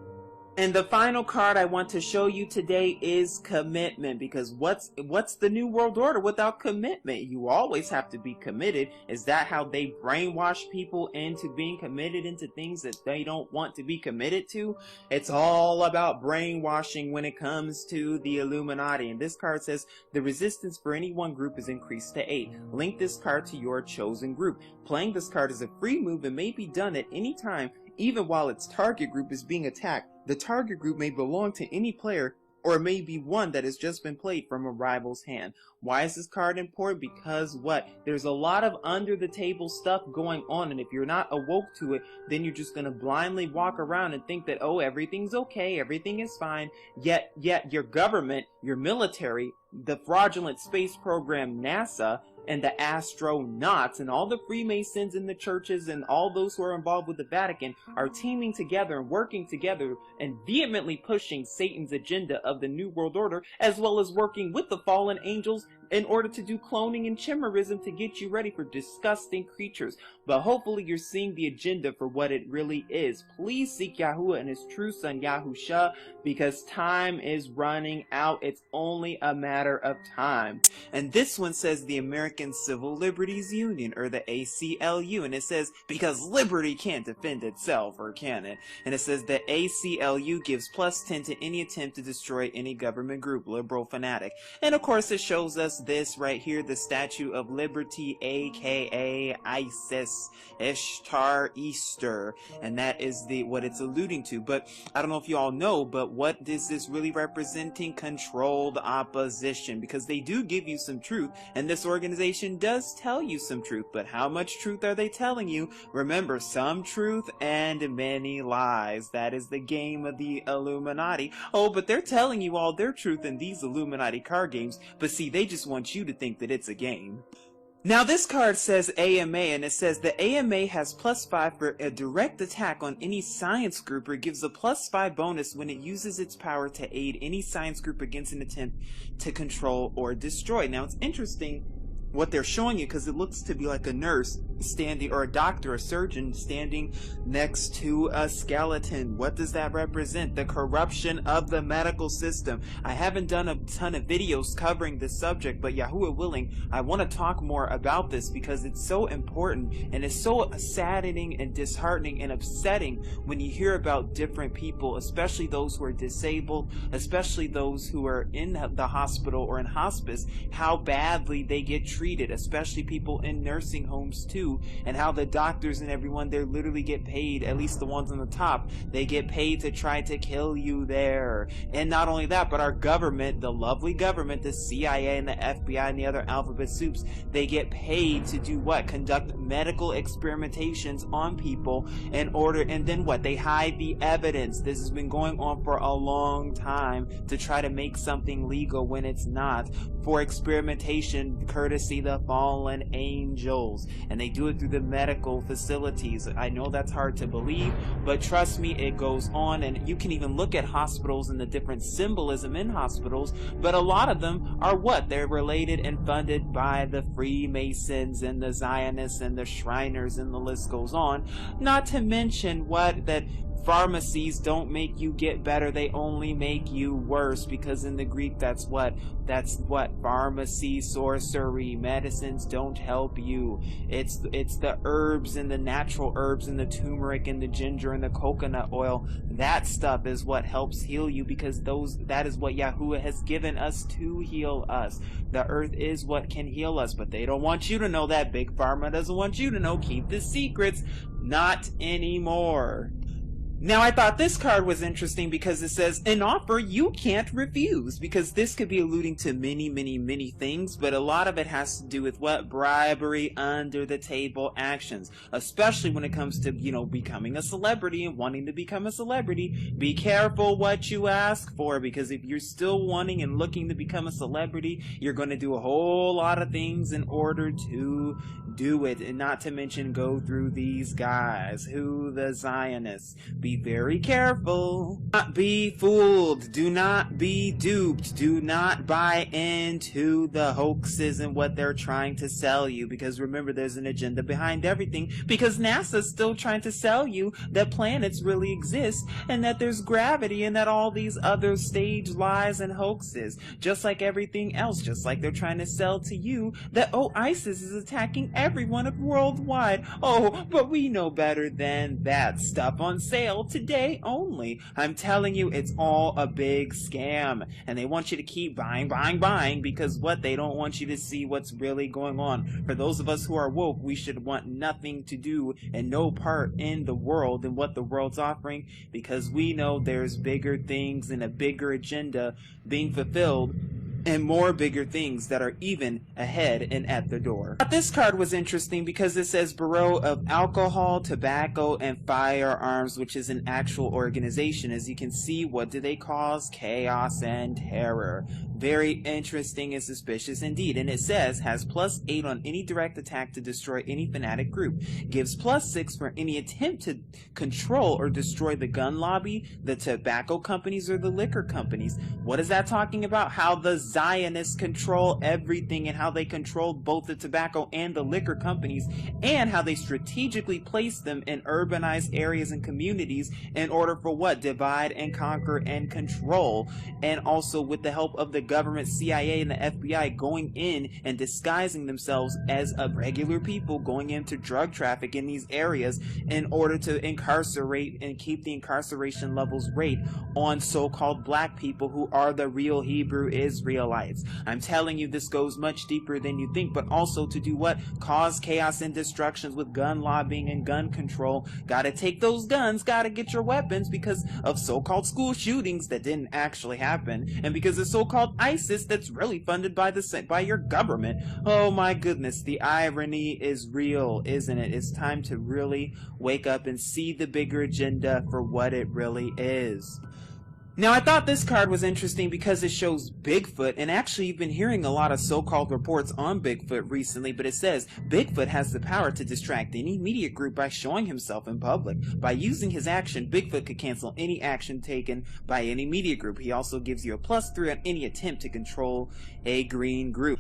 And the final card I want to show you today is commitment, because what's the New World Order without commitment? You always have to be committed. Is that how they brainwash people into being committed into things that they don't want to be committed to? It's all about brainwashing when it comes to the Illuminati. And this card says the resistance for any one group is increased to 8. Link this card to your chosen group. Playing this card is a free move and may be done at any time, even while its target group is being attacked. The target group may belong to any player, or it may be one that has just been played from a rival's hand. Why is this card important? Because what? There's a lot of under the table stuff going on, and if you're not awoke to it, then you're just gonna blindly walk around and think that, oh, everything's okay, everything is fine, yet your government, your military, the fraudulent space program NASA, and the astronauts and all the Freemasons in the churches and all those who are involved with the Vatican are teaming together and working together and vehemently pushing Satan's agenda of the New World Order, as well as working with the fallen angels in order to do cloning and chimerism to get you ready for disgusting creatures. But hopefully you're seeing the agenda for what it really is. Please seek Yahuwah and his true son Yahusha, because time is running out. It's only a matter of time. And this one says the American Civil Liberties Union, or the ACLU, and it says because liberty can't defend itself, or can it? And it says the ACLU gives +10 to any attempt to destroy any government group, liberal fanatic. And of course it shows us this right here, the Statue of Liberty, aka Isis, Ishtar, Easter, and that is what it's alluding to. But I don't know if you all know, but what is this really representing? Controlled opposition, because they do give you some truth, and this organization does tell you some truth, but how much truth are they telling you? Remember, some truth and many lies. That is the game of the Illuminati. Oh, but they're telling you all their truth in these Illuminati card games, but see, they just want you to think that it's a game. Now this card says AMA, and it says the AMA has +5 for a direct attack on any science group, or gives a +5 bonus when it uses its power to aid any science group against an attempt to control or destroy. Now it's interesting what they're showing you, because it looks to be like a nurse standing, or a doctor, a surgeon standing next to a skeleton. What does that represent? The corruption of the medical system. I haven't done a ton of videos covering this subject, but Yahuwah willing, I want to talk more about this because it's so important, and it's so saddening and disheartening and upsetting when you hear about different people, especially those who are disabled, especially those who are in the hospital or in hospice, how badly they get treated, especially people in nursing homes too, and how the doctors and everyone there literally get paid, at least the ones on the top, they get paid to try to kill you there. And not only that, but our government, the lovely government, the CIA and the FBI and the other alphabet soups, they get paid to do what? Conduct medical experimentations on people in order, and then what? They hide the evidence. This has been going on for a long time to try to make something legal when it's not, for experimentation courtesy the fallen angels, and they do it through the medical facilities. I know that's hard to believe, but trust me, it goes on. And you can even look at hospitals and the different symbolism in hospitals, but a lot of them are what? They're related and funded by the Freemasons and the Zionists and the Shriners, and the list goes on. Not to mention what? That pharmacies don't make you get better, they only make you worse, because in the Greek that's what pharmacy, sorcery, medicines don't help you. It's the herbs and the natural herbs and the turmeric and the ginger and the coconut oil, that stuff is what helps heal you, because that is what Yahuwah has given us to heal us. The earth is what can heal us, but they don't want you to know that. Big Pharma doesn't want you to know. Keep the secrets. Not anymore. Now, I thought this card was interesting because it says, an offer you can't refuse, because this could be alluding to many things, but a lot of it has to do with what? Bribery, under the table actions, especially when it comes to, becoming a celebrity and wanting to become a celebrity. Be careful what you ask for, because if you're still wanting and looking to become a celebrity, you're going to do a whole lot of things in order to do it, and not to mention go through these guys, the Zionists. Be very careful. Do not be fooled. Do not be duped. Do not buy into the hoaxes and what they're trying to sell you, because remember, there's an agenda behind everything, because NASA's still trying to sell you that planets really exist, and that there's gravity, and that all these other stage lies and hoaxes, just like everything else, just like they're trying to sell to you that, oh, ISIS is attacking everyone worldwide. Oh, but we know better than that. Stuff on sale today only. I'm telling you, it's all a big scam, and they want you to keep buying, because what? They don't want you to see what's really going on. For those of us who are woke, we should want nothing to do and no part in the world and what the world's offering, because we know there's bigger things and a bigger agenda being fulfilled, and more bigger things that are even ahead and at the door. This card was interesting because it says Bureau of Alcohol, Tobacco, and Firearms, which is an actual organization. As you can see, what do they cause? Chaos and terror. Very interesting and suspicious indeed. And it says, has +8 on any direct attack to destroy any fanatic group. Gives +6 for any attempt to control or destroy the gun lobby, the tobacco companies, or the liquor companies. What is that talking about? How the Zionists control everything, and how they controlled both the tobacco and the liquor companies, and how they strategically place them in urbanized areas and communities in order for what? Divide and conquer and control. And also with the help of the government, CIA, and the FBI going in and disguising themselves as regular people going into drug traffic in these areas in order to incarcerate and keep the incarceration levels rate on so-called black people who are the real Hebrew Israelites. Israelites. I'm telling you, this goes much deeper than you think, but also to do what? Cause chaos and destructions with gun lobbying and gun control. Gotta take those guns, gotta get your weapons because of so-called school shootings that didn't actually happen, and because of so-called ISIS that's really funded by your government. Oh my goodness, the irony is real, isn't it? It's time to really wake up and see the bigger agenda for what it really is. Now, I thought this card was interesting because it shows Bigfoot, and actually you've been hearing a lot of so-called reports on Bigfoot recently, but it says Bigfoot has the power to distract any media group by showing himself in public. By using his action, Bigfoot could cancel any action taken by any media group. He also gives you a +3 on any attempt to control a green group.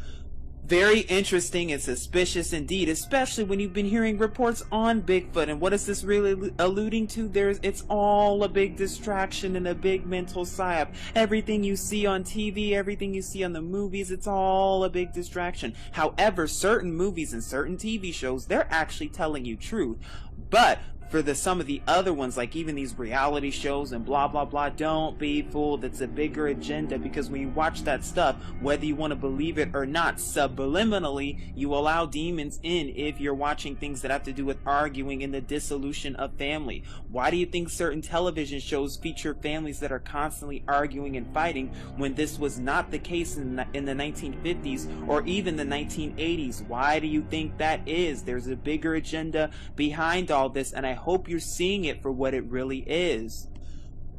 Very interesting and suspicious indeed, especially when you've been hearing reports on Bigfoot. And what is this really alluding to? It's all a big distraction and a big mental psyop. Everything you see on TV, everything you see on the movies, it's all a big distraction. However, certain movies and certain TV shows, they're actually telling you truth. But for some of the other ones, like even these reality shows and blah blah blah, don't be fooled. It's a bigger agenda, because when you watch that stuff, whether you want to believe it or not, subliminally you allow demons in if you're watching things that have to do with arguing and the dissolution of family. Why do you think certain television shows feature families that are constantly arguing and fighting when this was not the case in the 1950s or even the 1980s? Why do you think that is? There's a bigger agenda behind all this, and I hope you're seeing it for what it really is.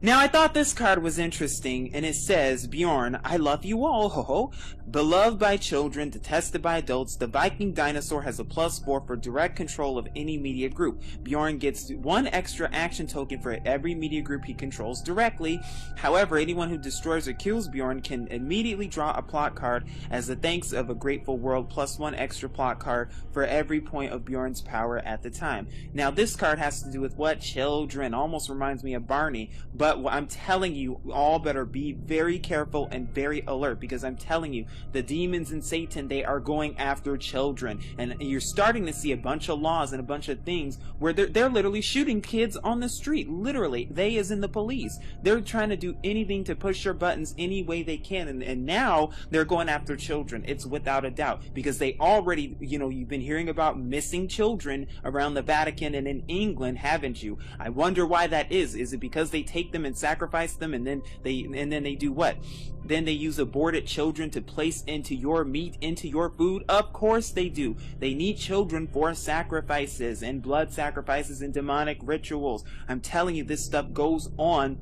Now, I thought this card was interesting, and it says, Bjorn, I love you all, ho ho. Beloved by children, detested by adults, the Viking dinosaur has a +4 for direct control of any media group. Bjorn gets 1 extra action token for every media group he controls directly. However, anyone who destroys or kills Bjorn can immediately draw a plot card as the thanks of a grateful world, +1 extra plot card for every point of Bjorn's power at the time. Now, this card has to do with what? Children. Almost reminds me of Barney, but I'm telling you, all better be very careful and very alert, because I'm telling you, the demons and Satan, they are going after children, and you're starting to see a bunch of laws and a bunch of things where they're literally shooting kids on the street. Literally, they as in the police. They're trying to do anything to push your buttons any way they can, and now they're going after children. It's without a doubt, because they already, you've been hearing about missing children around the Vatican and in England, haven't you? I wonder why that is. Is it because they take them and sacrifice them, and then they do what? Then they use aborted children to place into your meat, into your food? Of course they do. They need children for sacrifices and blood sacrifices and demonic rituals. I'm telling you, this stuff goes on.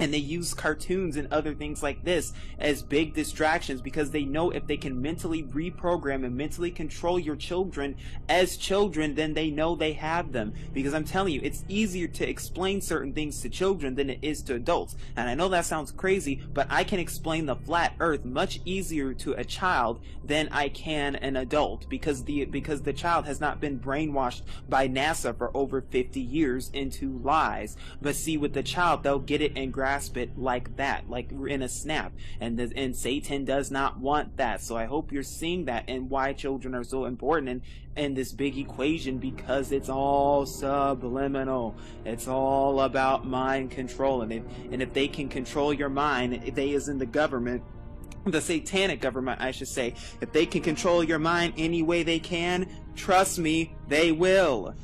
And they use cartoons and other things like this as big distractions, because they know if they can mentally reprogram and mentally control your children as children, then they know they have them. Because I'm telling you, it's easier to explain certain things to children than it is to adults. And I know that sounds crazy, but I can explain the flat earth much easier to a child than I can an adult, because the child has not been brainwashed by NASA for over 50 years into lies. But see, with the child, they'll get it and grasp it like that, like in a snap, and Satan does not want that. So I hope you're seeing that, and why children are so important in this big equation, because it's all subliminal. It's all about mind control, and if they can control your mind, they as in the government, the satanic government I should say, if they can control your mind any way they can, trust me, they will.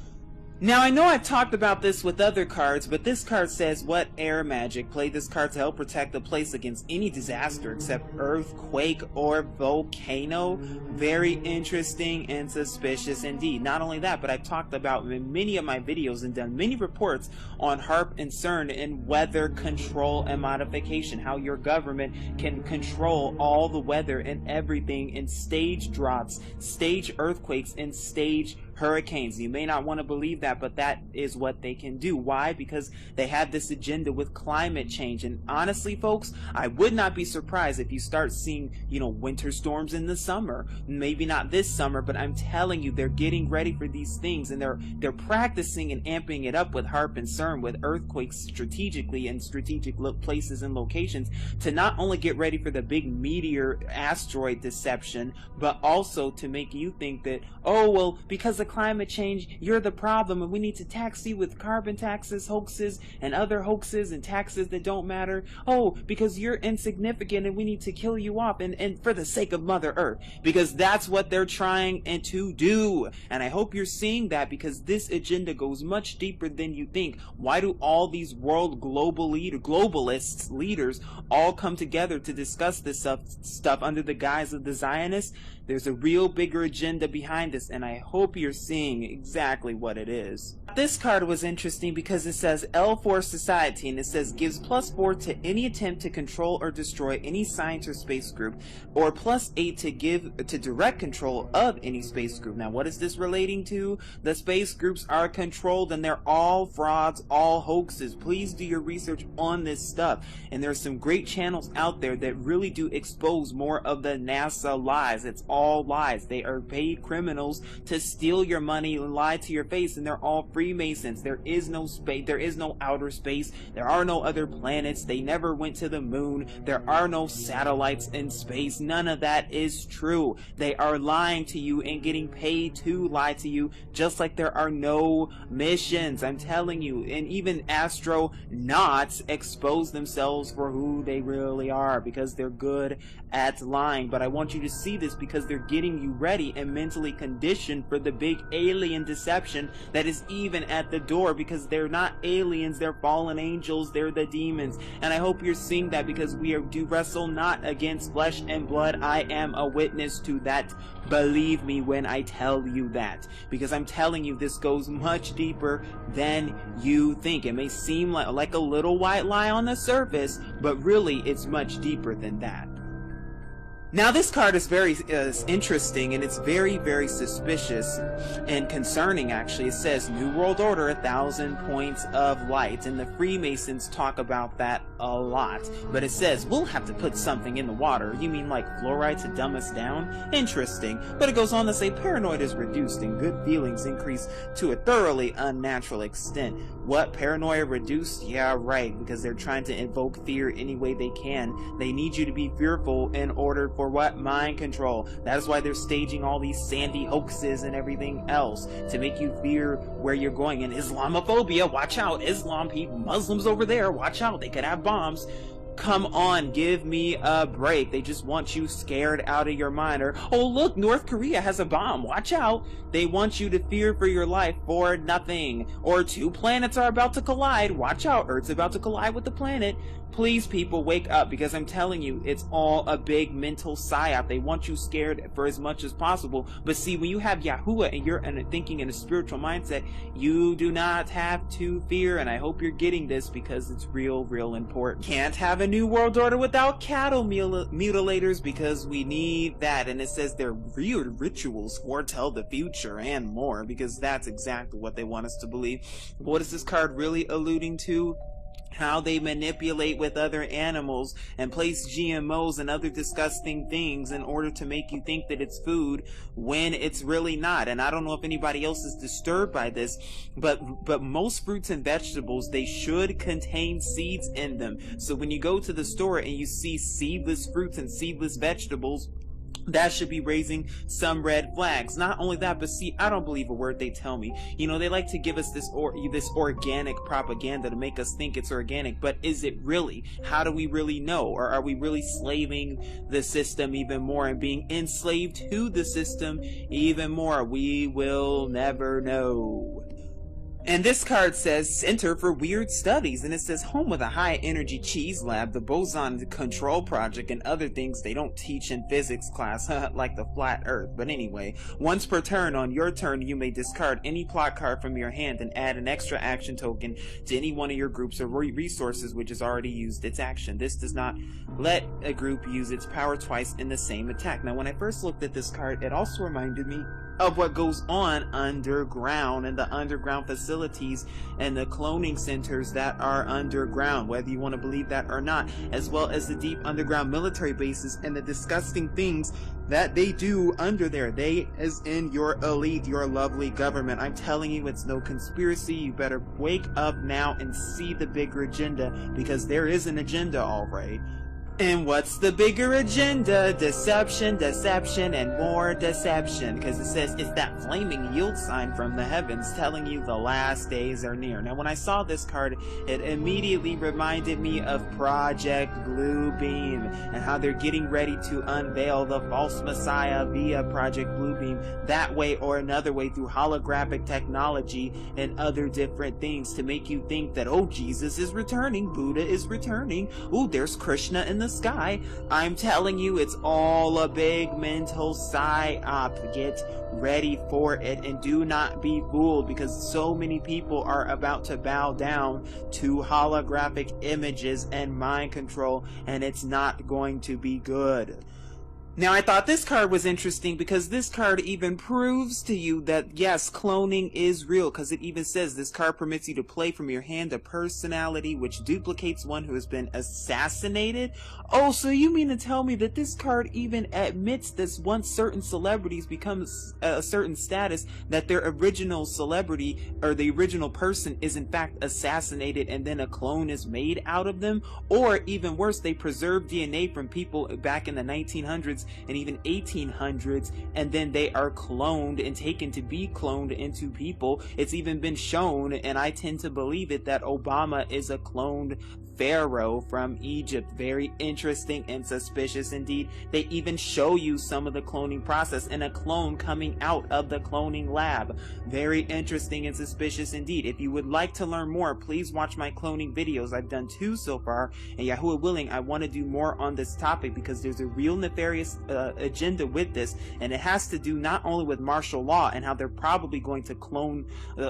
Now, I know I've talked about this with other cards, but this card says, what? Air magic. Play this card to help protect the place against any disaster except earthquake or volcano. Very interesting and suspicious indeed. Not only that, but I've talked about in many of my videos and done many reports on HAARP and CERN and weather control and modification. How your government can control all the weather and everything in stage drops, stage earthquakes, and stage hurricanes. You may not want to believe that, but that is what they can do. Why? Because they have this agenda with climate change. And honestly, folks, I would not be surprised if you start seeing, winter storms in the summer. Maybe not this summer, but I'm telling you, they're getting ready for these things, and they're practicing and amping it up with HAARP and CERN, with earthquakes strategically in strategic places and locations, to not only get ready for the big meteor asteroid deception, but also to make you think that, oh, well, because the of climate change, you're the problem, and we need to tax you with carbon taxes, hoaxes, and other hoaxes and taxes that don't matter. Oh, because you're insignificant and we need to kill you off, and for the sake of Mother Earth, because that's what they're trying to do. And I hope you're seeing that, because this agenda goes much deeper than you think. Why do all these world globalists, leaders, all come together to discuss this stuff under the guise of the Zionists? There's a real bigger agenda behind this, and I hope you're seeing exactly what it is. This card was interesting because it says L for Society, and it says gives +4 to any attempt to control or destroy any science or space group, or +8 to give to direct control of any space group. Now, what is this relating to? The space groups are controlled, and they're all frauds, all hoaxes. Please do your research on this stuff, and there's some great channels out there that really do expose more of the NASA lies. It's all lies. They are paid criminals to steal your money and lie to your face, and they're all Freemasons. There is no space, there is no outer space, there are no other planets, they never went to the moon, there are no satellites in space. None of that is true. They are lying to you and getting paid to lie to you, just like there are no missions. I'm telling you. And even astronauts expose themselves for who they really are, because they're good at lying. But I want you to see this, because they're getting you ready and mentally conditioned for the big alien deception that is even at the door, because they're not aliens, they're fallen angels, they're the demons. And I hope you're seeing that, because we do wrestle not against flesh and blood. I am a witness to that. Believe me when I tell you that, because I'm telling you, this goes much deeper than you think. It may seem like a little white lie on the surface, but really it's much deeper than that. Now, this card is very interesting, and it's very, very suspicious and concerning, actually. It says, New World Order, 1,000 points of light, and the Freemasons talk about that a lot. But it says, we'll have to put something in the water. You mean like fluoride to dumb us down? Interesting. But it goes on to say, paranoid is reduced and good feelings increase to a thoroughly unnatural extent. What? Paranoia reduced? Yeah, right, because they're trying to invoke fear any way they can. They need you to be fearful in order for what? Mind control. That is why they're staging all these Sandy hoaxes and everything else, to make you fear where you're going. And Islamophobia, watch out. Islam people, Muslims over there, watch out. They could have bombs. Come on, give me a break. They just want you scared out of your mind. Or, oh look, North Korea has a bomb, watch out. They want you to fear for your life for nothing. Or 2 planets are about to collide, watch out, Earth's about to collide with the planet. Please, people, wake up, because I'm telling you, it's all a big mental psyop. They want you scared for as much as possible. But see, when you have Yahuwah and you're thinking in a spiritual mindset, you do not have to fear. And I hope you're getting this, because it's real, real important. Can't have a new world order without cattle mutilators, because we need that. And it says their weird rituals foretell the future and more, because that's exactly what they want us to believe. What is this card really alluding to? How they manipulate with other animals and place GMOs and other disgusting things in order to make you think that it's food when it's really not. And I don't know if anybody else is disturbed by this, but most fruits and vegetables, they should contain seeds in them. So when you go to the store and you see seedless fruits and seedless vegetables, that should be raising some red flags. Not only that, but see, I don't believe a word they tell me. You know, they like to give us this organic propaganda to make us think it's organic, but is it really? How do we really know? Or are we really slaving the system even more and being enslaved to the system even more? We will never know. And this card says Center for Weird Studies, and it says home with a high energy cheese lab, the boson control project, and other things they don't teach in physics class, like the flat earth. But anyway, once per turn, on your turn, you may discard any plot card from your hand and add an extra action token to any one of your groups or resources which has already used its action. This does not let a group use its power twice in the same attack. Now, when I first looked at this card, it also reminded me of what goes on underground, and the underground facilities and the cloning centers that are underground, whether you want to believe that or not, as well as the deep underground military bases and the disgusting things that they do under there. They, as in your elite, your lovely government. I'm telling you, it's no conspiracy. You better wake up now and see the bigger agenda, because there is an agenda, all right. And what's the bigger agenda? Deception, deception, and more deception. Because it says it's that flaming yield sign from the heavens telling you the last days are near. Now when I saw this card, it immediately reminded me of Project Bluebeam and how they're getting ready to unveil the false messiah via Project Bluebeam that way or another way through holographic technology and other different things to make you think that, oh, Jesus is returning, Buddha is returning, oh, there's Krishna in the sky. I'm telling you, it's all a big mental psyop. Get ready for it and do not be fooled, because so many people are about to bow down to holographic images and mind control, and it's not going to be good. Now, I thought this card was interesting because this card even proves to you that, yes, cloning is real, because it even says this card permits you to play from your hand a personality which duplicates one who has been assassinated. Oh, so you mean to tell me that this card even admits that once certain celebrities become a certain status, that their original celebrity or the original person is in fact assassinated and then a clone is made out of them? Or even worse, they preserve DNA from people back in the 1900s and even 1800s, and then they are cloned and taken to be cloned into people. It's even been shown, and I tend to believe it, that Obama is a cloned pharaoh from Egypt. Very interesting and suspicious indeed. They even show you some of the cloning process and a clone coming out of the cloning lab. Very interesting and suspicious indeed. If you would like to learn more, please watch my cloning videos. I've done 2 so far, and Yahuwah willing, I want to do more on this topic because there's a real nefarious agenda with this, and it has to do not only with martial law and how they're probably going to clone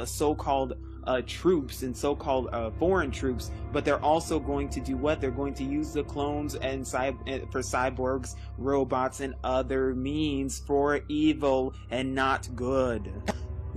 so-called troops and so-called foreign troops, but they're also going to do what? They're going to use the clones and for cyborgs, robots, and other means for evil and not good.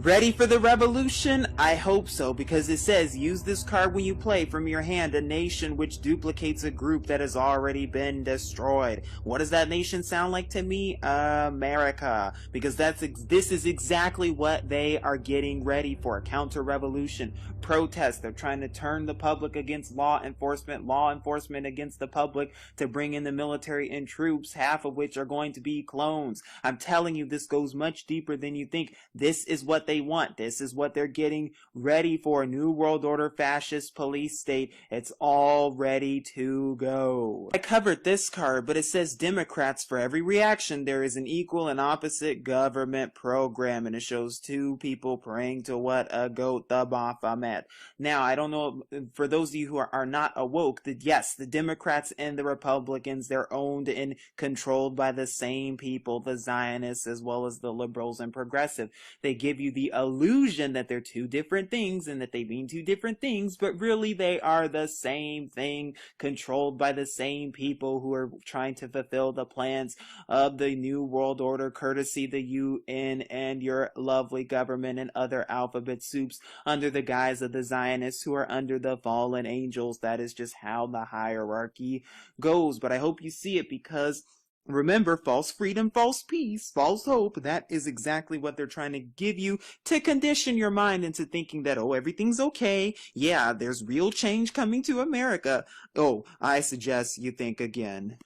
Ready for the revolution? I hope so, because it says use this card when you play from your hand a nation which duplicates a group that has already been destroyed. What does that nation sound like to me? America. Because this is exactly what they are getting ready for. Counter-revolution. Protest. They're trying to turn the public against law enforcement against the public, to bring in the military and troops, half of which are going to be clones. I'm telling you, this goes much deeper than you think. This is what they want. This is what they're getting ready for. New World Order, fascist police state. It's all ready to go. I covered this card, but it says Democrats, for every reaction there is an equal and opposite government program, and it shows 2 people praying to what? A goat, the Baphomet. Now, I don't know, for those of you who are not awoke, that yes, the Democrats and the Republicans, they're owned and controlled by the same people, the Zionists as well as the liberals and progressive. They give you the illusion that they're 2 different things and that they mean 2 different things, but really they are the same thing, controlled by the same people who are trying to fulfill the plans of the New World Order, courtesy the UN and your lovely government and other alphabet soups under the guise of the Zionists, who are under the fallen angels. That is just how the hierarchy goes. But I hope you see it, because remember, false freedom, false peace, false hope, that is exactly what they're trying to give you to condition your mind into thinking that, oh, everything's okay. Yeah, there's real change coming to America. Oh, I suggest you think again.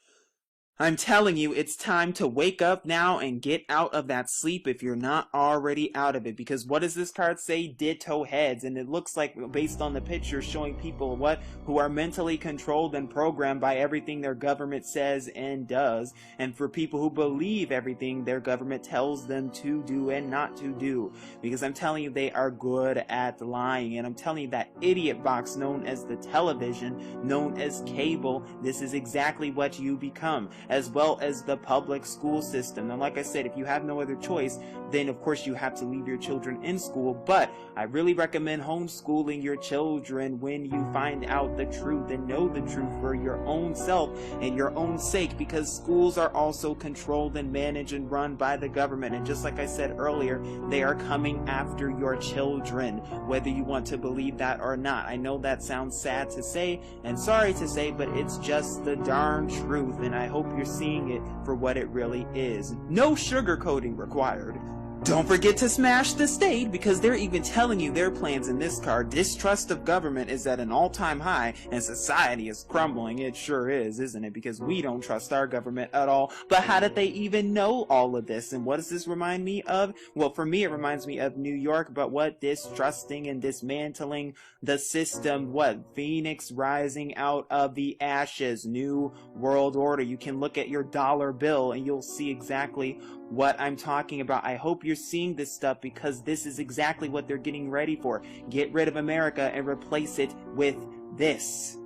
I'm telling you, it's time to wake up now and get out of that sleep if you're not already out of it. Because what does this card say? Ditto heads. And it looks like, based on the picture, showing people who are mentally controlled and programmed by everything their government says and does. And for people who believe everything their government tells them to do and not to do. Because I'm telling you, they are good at lying. And I'm telling you, that idiot box known as the television, known as cable, this is exactly what you become, as well as the public school system. And like I said, if you have no other choice, then of course you have to leave your children in school. But I really recommend homeschooling your children when you find out the truth and know the truth for your own self and your own sake, because schools are also controlled and managed and run by the government. And just like I said earlier, they are coming after your children, whether you want to believe that or not. I know that sounds sad to say and sorry to say, but it's just the darn truth, and I hope you're seeing it for what it really is. No sugarcoating required. Don't forget to smash the state, because they're even telling you their plans in this card. Distrust of government is at an all-time high, and society is crumbling. It sure is, isn't it? Because we don't trust our government at all. But how did they even know all of this? And what does this remind me of? Well, for me, it reminds me of New York, but what? Distrusting and dismantling the system. What? Phoenix rising out of the ashes. New world order. You can look at your dollar bill and you'll see exactly what I'm talking about. I hope you're seeing this stuff, because this is exactly what they're getting ready for. Get rid of America and replace it with this.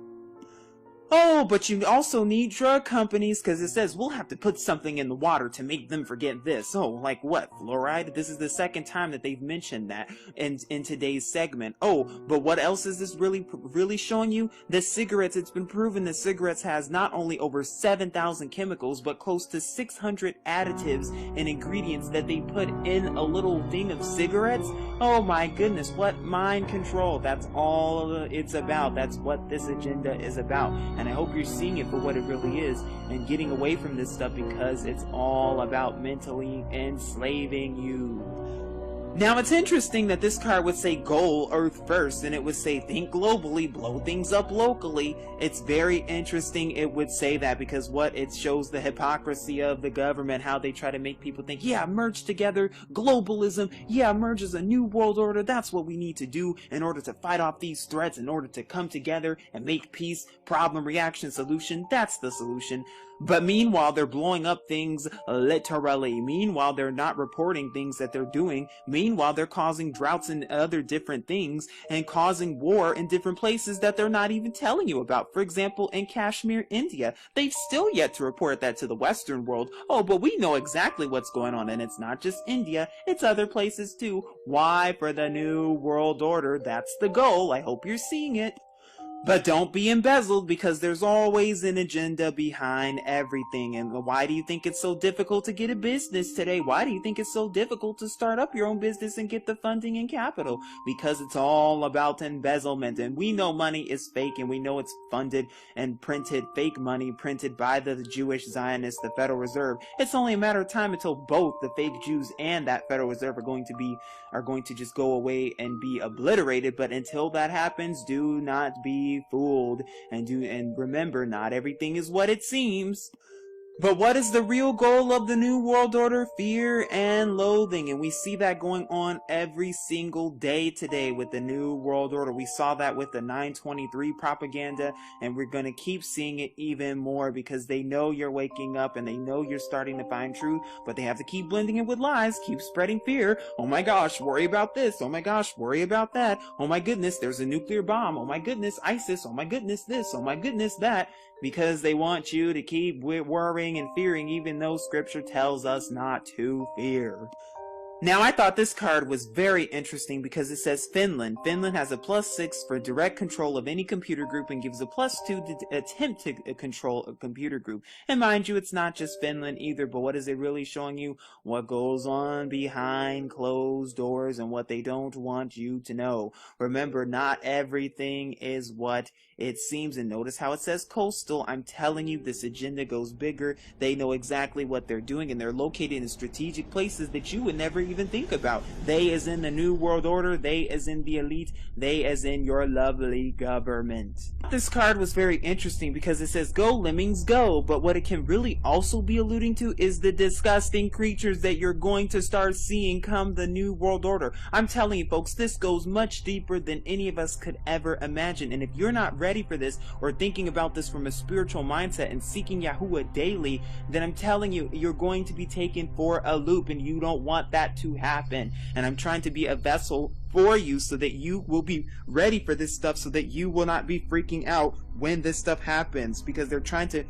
Oh, but you also need drug companies, because it says we'll have to put something in the water to make them forget this. Oh, like what? Fluoride? This is the second time that they've mentioned that in today's segment. Oh, but what else is this really showing you? The cigarettes, it's been proven that cigarettes has not only over 7,000 chemicals, but close to 600 additives and ingredients that they put in a little thing of cigarettes. Oh my goodness, what mind control. That's all it's about. That's what this agenda is about. And I hope you're seeing it for what it really is and getting away from this stuff, because it's all about mentally enslaving you. Now, it's interesting that this card would say goal, Earth first, and it would say think globally, blow things up locally. It's very interesting it would say that, because what? It shows the hypocrisy of the government, how they try to make people think, yeah, merge together, globalism, yeah, merge as a new world order. That's what we need to do in order to fight off these threats, in order to come together and make peace, problem, reaction, solution. That's the solution. But meanwhile, they're blowing up things literally. Meanwhile, they're not reporting things that they're doing. Meanwhile, they're causing droughts and other different things and causing war in different places that they're not even telling you about. For example, in Kashmir, India, they've still yet to report that to the Western world. Oh, but we know exactly what's going on, and it's not just India, it's other places too. Why? For the new world order. That's the goal. I hope you're seeing it. But don't be embezzled, because there's always an agenda behind everything. And why do you think it's so difficult to get a business today? Why do you think it's so difficult to start up your own business and get the funding and capital? Because it's all about embezzlement. And we know money is fake, and we know it's funded and printed, fake money printed by the Jewish Zionists, the Federal Reserve. It's only a matter of time until both the fake Jews and that Federal Reserve are going to just go away and be obliterated. But until that happens, do not be fooled, and remember, not everything is what it seems. But what is the real goal of the New World Order? Fear and loathing. And we see that going on every single day today with the New World Order. We saw that with the 923 propaganda, and we're going to keep seeing it even more, because they know you're waking up and they know you're starting to find truth, but they have to keep blending it with lies, keep spreading fear. Oh my gosh, worry about this. Oh my gosh, worry about that. Oh my goodness, there's a nuclear bomb. Oh my goodness, ISIS. Oh my goodness, this. Oh my goodness, that. Because they want you to keep worrying and fearing, even though scripture tells us not to fear. Now, I thought this card was very interesting because it says Finland. Finland has a +6 for direct control of any computer group and gives a +2 to attempt to control a computer group. And mind you, it's not just Finland either, but what is it really showing you? What goes on behind closed doors and what they don't want you to know. Remember, not everything is what it seems. And notice how it says coastal. I'm telling you, this agenda goes bigger. They know exactly what they're doing, and they're located in strategic places that you would never even think about. They as in the New World Order, they as in the elite, they as in your lovely government. This card was very interesting because it says go lemmings go, but what it can really also be alluding to is the disgusting creatures that you're going to start seeing come the New World Order. I'm telling you folks, this goes much deeper than any of us could ever imagine, and if you're not ready for this or thinking about this from a spiritual mindset and seeking Yahuwah daily, then I'm telling you, you're going to be taken for a loop, and you don't want that to happen. And I'm trying to be a vessel for you so that you will be ready for this stuff, so that you will not be freaking out when this stuff happens, because they're trying to,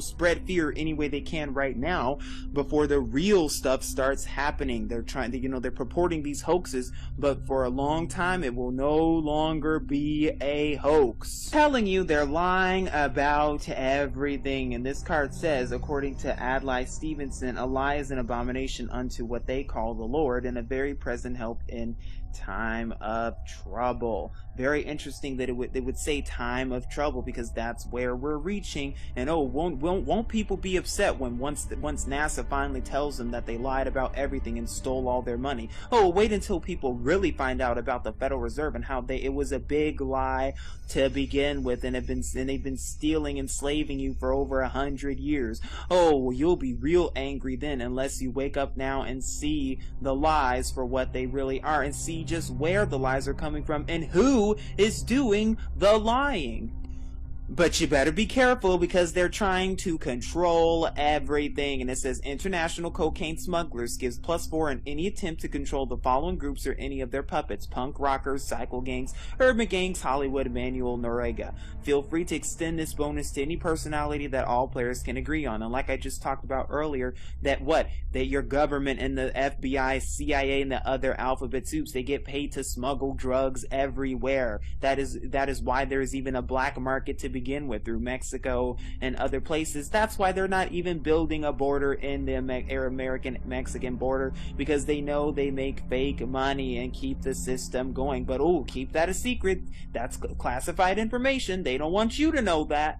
spread fear any way they can right now before the real stuff starts happening. They're trying to, they're purporting these hoaxes, but for a long time it will no longer be a hoax. I'm telling you, they're lying about everything. And this card says, according to Adlai Stevenson, a lie is an abomination unto what they call the Lord, and a very present help in time of trouble. Very interesting that they would say time of trouble, because that's where we're reaching. And oh, won't people be upset when once NASA finally tells them that they lied about everything and stole all their money? Oh, wait until people really find out about the Federal Reserve and how it was a big lie to begin with, and they've been stealing, enslaving you for over 100 years. Oh, you'll be real angry then, unless you wake up now and see the lies for what they really are, and see just where the lies are coming from and who is doing the lying. But you better be careful, because they're trying to control everything. And it says international cocaine smugglers gives +4 in any attempt to control the following groups or any of their puppets: punk rockers, cycle gangs, urban gangs, Hollywood, Manuel Noriega. Feel free to extend this bonus to any personality that all players can agree on. And like I just talked about earlier, that your government and the FBI, CIA, and the other alphabet soups, they get paid to smuggle drugs everywhere. That is why there's even a black market to begin with through Mexico and other places. That's why they're not even building a border in the American-Mexican border, because they know they make fake money and keep the system going. But oh, keep that a secret. That's classified information. They don't want you to know that.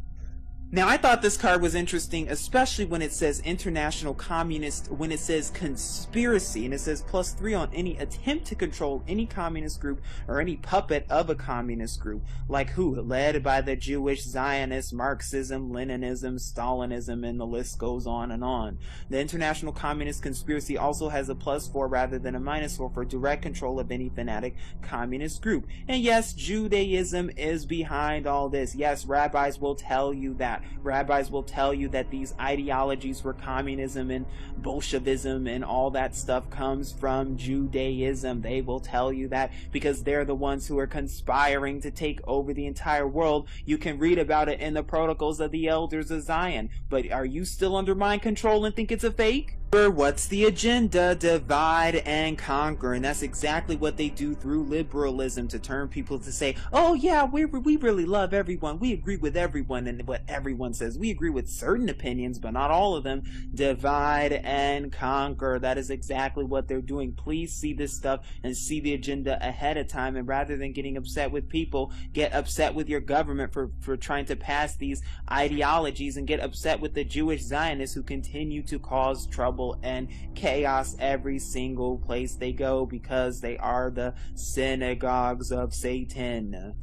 Now, I thought this card was interesting, especially when it says international communist, when it says conspiracy, and it says +3 on any attempt to control any communist group or any puppet of a communist group. Like who? Led by the Jewish Zionists, Marxism, Leninism, Stalinism, and the list goes on and on. The international communist conspiracy also has a +4 rather than a -4 for direct control of any fanatic communist group. And yes, Judaism is behind all this. Yes, rabbis will tell you that. Rabbis will tell you that these ideologies for communism and Bolshevism and all that stuff comes from Judaism. They will tell you that, because they're the ones who are conspiring to take over the entire world. You can read about it in the Protocols of the Elders of Zion. But are you still under mind control and think it's a fake? What's the agenda? Divide and conquer. And that's exactly what they do through liberalism, to turn people to say, oh yeah, we really love everyone, we agree with everyone and what everyone says. We agree with certain opinions, but not all of them. Divide and conquer. That is exactly what they're doing. Please see this stuff and see the agenda ahead of time, and rather than getting upset with people, get upset with your government for trying to pass these ideologies, and get upset with the Jewish Zionists who continue to cause trouble and chaos every single place they go, because they are the synagogues of Satan.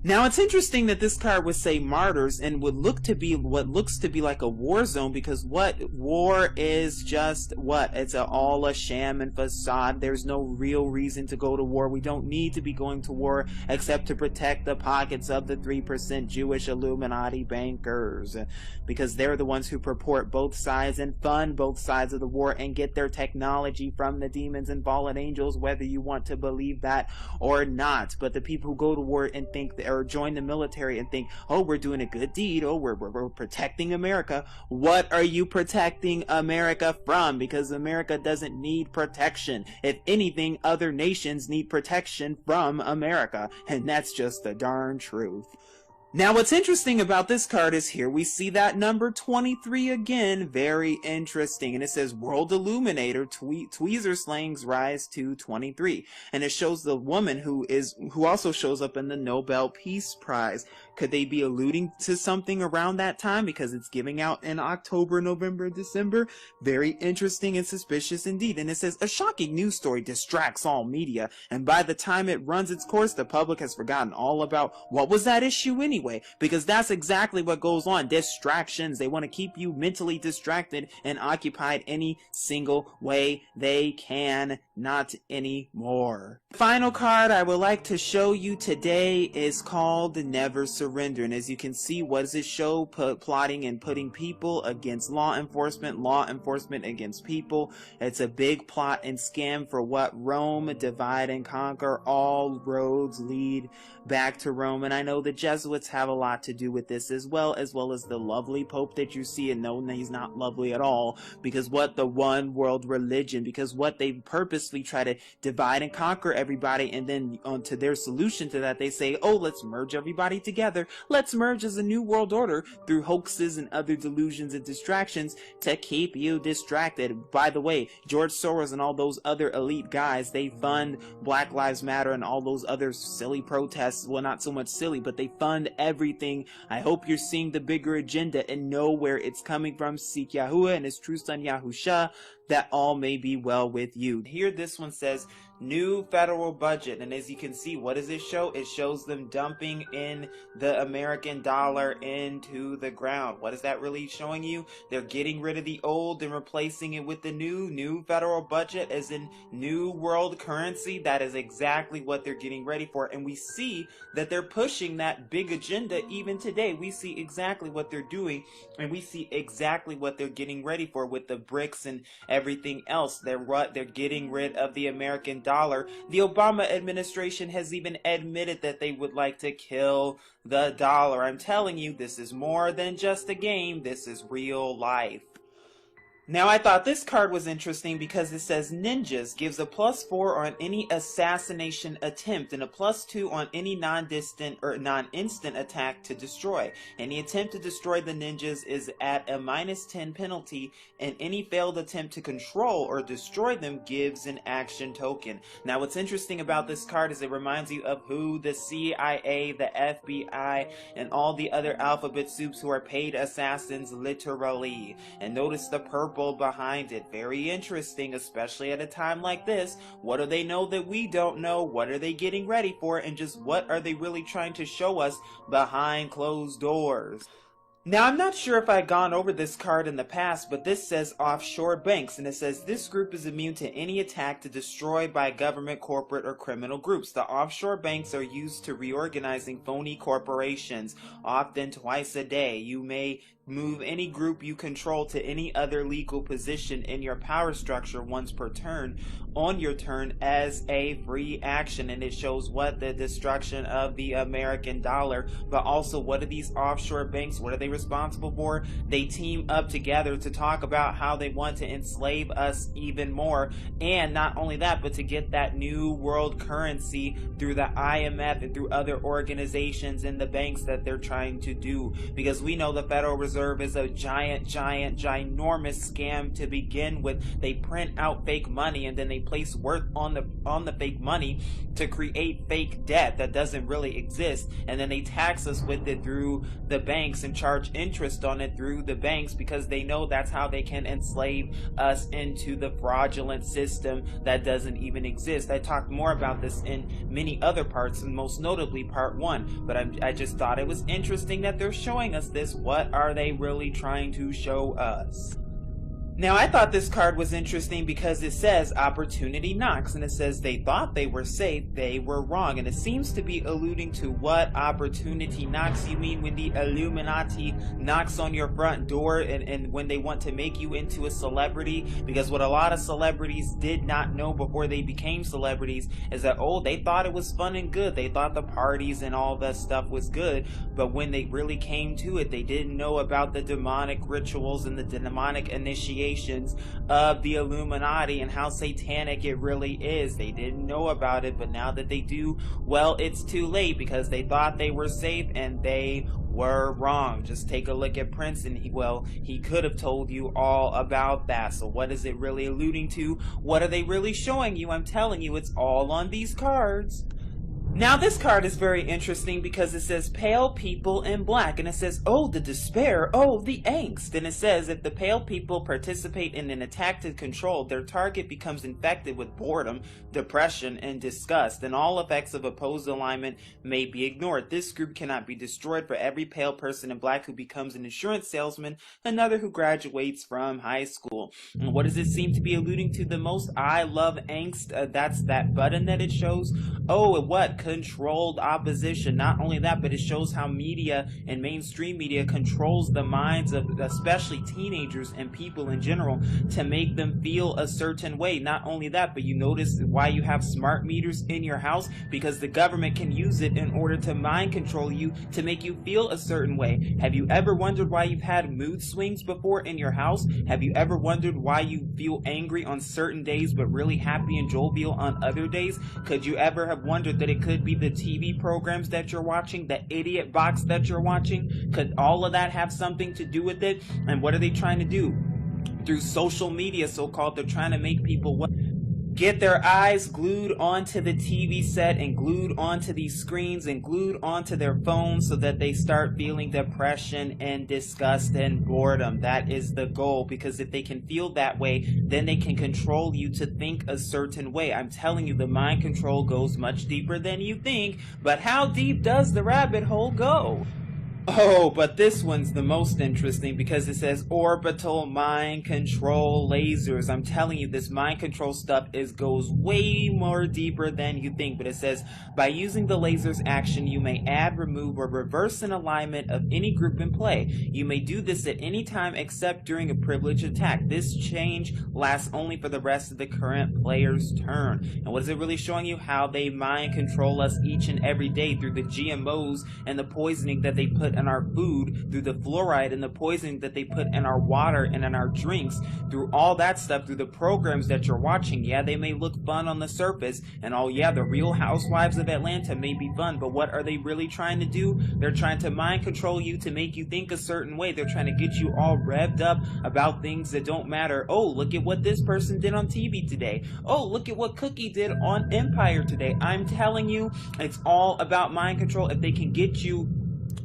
Now, it's interesting that this card would say martyrs and would look to be what looks to be like a war zone, because what war is just what? It's all a sham and facade. There's no real reason to go to war. We don't need to be going to war except to protect the pockets of the 3% Jewish Illuminati bankers, because they're the ones who purport both sides and fund both sides of the war and get their technology from the demons and fallen angels, whether you want to believe that or not. But the people who go to war and think or join the military and think, oh, we're doing a good deed, oh, we're protecting America. What are you protecting America from? Because America doesn't need protection. If anything, other nations need protection from America, and that's just the darn truth. Now, what's interesting about this card is here we see that number 23 again. Very interesting. And it says World Illuminator, Tweezer Slang's rise to 23. And it shows the woman who also shows up in the Nobel Peace Prize. Could they be alluding to something around that time, because it's giving out in October, November, December? Very interesting and suspicious indeed. And it says a shocking news story distracts all media, and by the time it runs its course, the public has forgotten all about what was that issue anyway, because that's exactly what goes on. Distractions. They want to keep you mentally distracted and occupied any single way they can. Not anymore. Final card I would like to show you today is called Never Surrender. And as you can see, what does it show? Plotting and putting people against law enforcement against people. It's a big plot and scam for what? Rome, divide and conquer. All roads lead back to Rome. And I know the Jesuits have a lot to do with this as well as the lovely Pope that you see. And no, he's not lovely at all, because what the one world religion, because what they purposely try to divide and conquer everybody, and then onto their solution to that, they say, oh, let's merge everybody together. Let's merge as a new world order through hoaxes and other delusions and distractions to keep you distracted. By the way, George Soros and all those other elite guys, they fund Black Lives Matter and all those other silly protests. Well, not so much silly, but they fund everything. I hope you're seeing the bigger agenda and know where it's coming from. Seek Yahuwah and his true son Yahusha, that all may be well with you. Here this one says new federal budget, and as you can see, what does it show? It shows them dumping in the American dollar into the ground. What is that really showing you? They're getting rid of the old and replacing it with the new federal budget, as in new world currency. That is exactly what they're getting ready for, and we see that they're pushing that big agenda even today. We see exactly what they're doing, and we see exactly what they're getting ready for with the BRICS and everything else. They're getting rid of the American dollar. The Obama administration has even admitted that they would like to kill the dollar. I'm telling you, this is more than just a game. This is real life. Now, I thought this card was interesting because it says ninjas, gives a +4 on any assassination attempt and a +2 on any non-distant or non-instant attack to destroy. Any attempt to destroy the ninjas is at a -10 penalty, and any failed attempt to control or destroy them gives an action token. Now, what's interesting about this card is it reminds you of who the CIA, the FBI, and all the other alphabet soups who are paid assassins literally. And notice the purple behind it. Very interesting, especially at a time like this. What do they know that we don't know? What are they getting ready for? And just what are they really trying to show us behind closed doors? Now, I'm not sure if I've gone over this card in the past, but this says offshore banks, and it says this group is immune to any attack to destroy by government, corporate, or criminal groups. The offshore banks are used to reorganizing phony corporations, often twice a day. You may move any group you control to any other legal position in your power structure once per turn on your turn as a free action. And it shows what the destruction of the American dollar, but also what are these offshore banks, what are they responsible for? They team up together to talk about how they want to enslave us even more, and not only that, but to get that new world currency through the IMF and through other organizations and the banks that they're trying to do, because we know the Federal Reserve is a ginormous scam to begin with. They print out fake money and then they place worth on the fake money to create fake debt that doesn't really exist, and then they tax us with it through the banks and charge interest on it through the banks, because they know that's how they can enslave us into the fraudulent system that doesn't even exist. I talked more about this in many other parts, and most notably part 1, but I just thought it was interesting that they're showing us this. What are they really trying to show us? Now, I thought this card was interesting because it says opportunity knocks, and it says they thought they were safe, they were wrong, and it seems to be alluding to what opportunity knocks. You mean when the Illuminati knocks on your front door and when they want to make you into a celebrity? Because what a lot of celebrities did not know before they became celebrities is that, oh, they thought it was fun and good, they thought the parties and all that stuff was good, but when they really came to it, they didn't know about the demonic rituals and the demonic initiations of the Illuminati and how satanic it really is. They didn't know about it, but now that they do, well, it's too late, because they thought they were safe and they were wrong. Just take a look at Prince, and he could have told you all about that. So what is it really alluding to? What are they really showing you? I'm telling you, it's all on these cards. Now, this card is very interesting because it says pale people in black, and it says, oh, the despair, oh, the angst. And it says if the pale people participate in an attack to control, their target becomes infected with boredom, depression, and disgust, and all effects of opposed alignment may be ignored. This group cannot be destroyed. For every pale person in black who becomes an insurance salesman, another who graduates from high school. And what does it seem to be alluding to the most? I love angst. That's that button that it shows. Oh, what? controlled opposition. Not only that, but it shows how media and mainstream media controls the minds of especially teenagers and people in general to make them feel a certain way. Not only that, but you notice why you have smart meters in your house, because the government can use it in order to mind control you to make you feel a certain way. Have you ever wondered why you've had mood swings before in your house? Have you ever wondered why you feel angry on certain days but really happy and jovial on other days? Could you ever have wondered that it could be the TV programs that you're watching, the idiot box that you're watching? Could all of that have something to do with it? And what are they trying to do? Through social media, so-called, they're trying to make people what? Get their eyes glued onto the TV set and glued onto these screens and glued onto their phones so that they start feeling depression and disgust and boredom. That is the goal, because if they can feel that way, then they can control you to think a certain way. I'm telling you, the mind control goes much deeper than you think, but how deep does the rabbit hole go? Oh, but this one's the most interesting because it says orbital mind control lasers. I'm telling you, this mind control stuff goes way more deeper than you think. But it says, by using the laser's action, you may add, remove, or reverse an alignment of any group in play. You may do this at any time except during a privileged attack. This change lasts only for the rest of the current player's turn. And what is it really showing you? How they mind control us each and every day through the GMOs and the poisoning that they put in our food, through the fluoride and the poisoning that they put in our water and in our drinks, through all that stuff, through the programs that you're watching. Yeah, they may look fun on the surface, and oh yeah, the Real Housewives of Atlanta may be fun, but what are they really trying to do? They're trying to mind control you to make you think a certain way. They're trying to get you all revved up about things that don't matter. Oh, look at what this person did on TV today. Oh, look at what Cookie did on Empire today. I'm telling you, it's all about mind control. If they can get you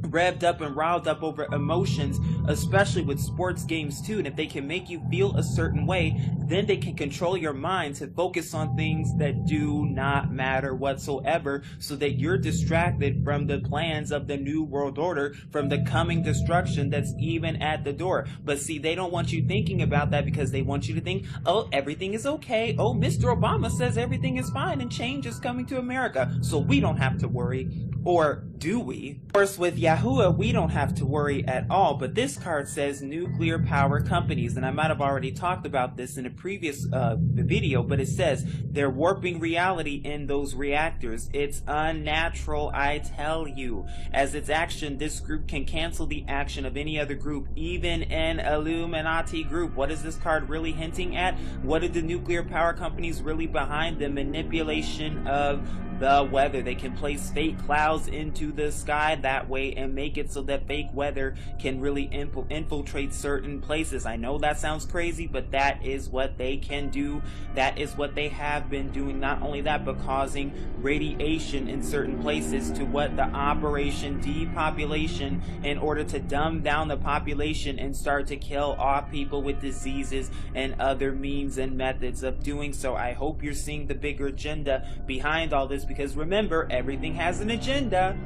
revved up and riled up over emotions, especially with sports games too, and if they can make you feel a certain way, then they can control your mind to focus on things that do not matter whatsoever, so that you're distracted from the plans of the New World Order, from the coming destruction that's even at the door. But see, they don't want you thinking about that, because they want you to think, oh, everything is okay. Oh, Mr. Obama says everything is fine and change is coming to America, so we don't have to worry. Or do we? Of course, with Yahuwah, we don't have to worry at all, but this card says nuclear power companies, and I might have already talked about this in a previous video, but it says they're warping reality in those reactors. It's unnatural, I tell you. As its action, this group can cancel the action of any other group, even an Illuminati group. What is this card really hinting at? What are the nuclear power companies really behind? The manipulation of the weather. They can place fake clouds into the sky that way and make it so that fake weather can really infiltrate certain places. I know that sounds crazy, but that is what they can do. That is what they have been doing. Not only that, but causing radiation in certain places to what? The Operation Depopulation, in order to dumb down the population and start to kill off people with diseases and other means and methods of doing so. I hope you're seeing the bigger agenda behind all this, because remember, everything has an agenda.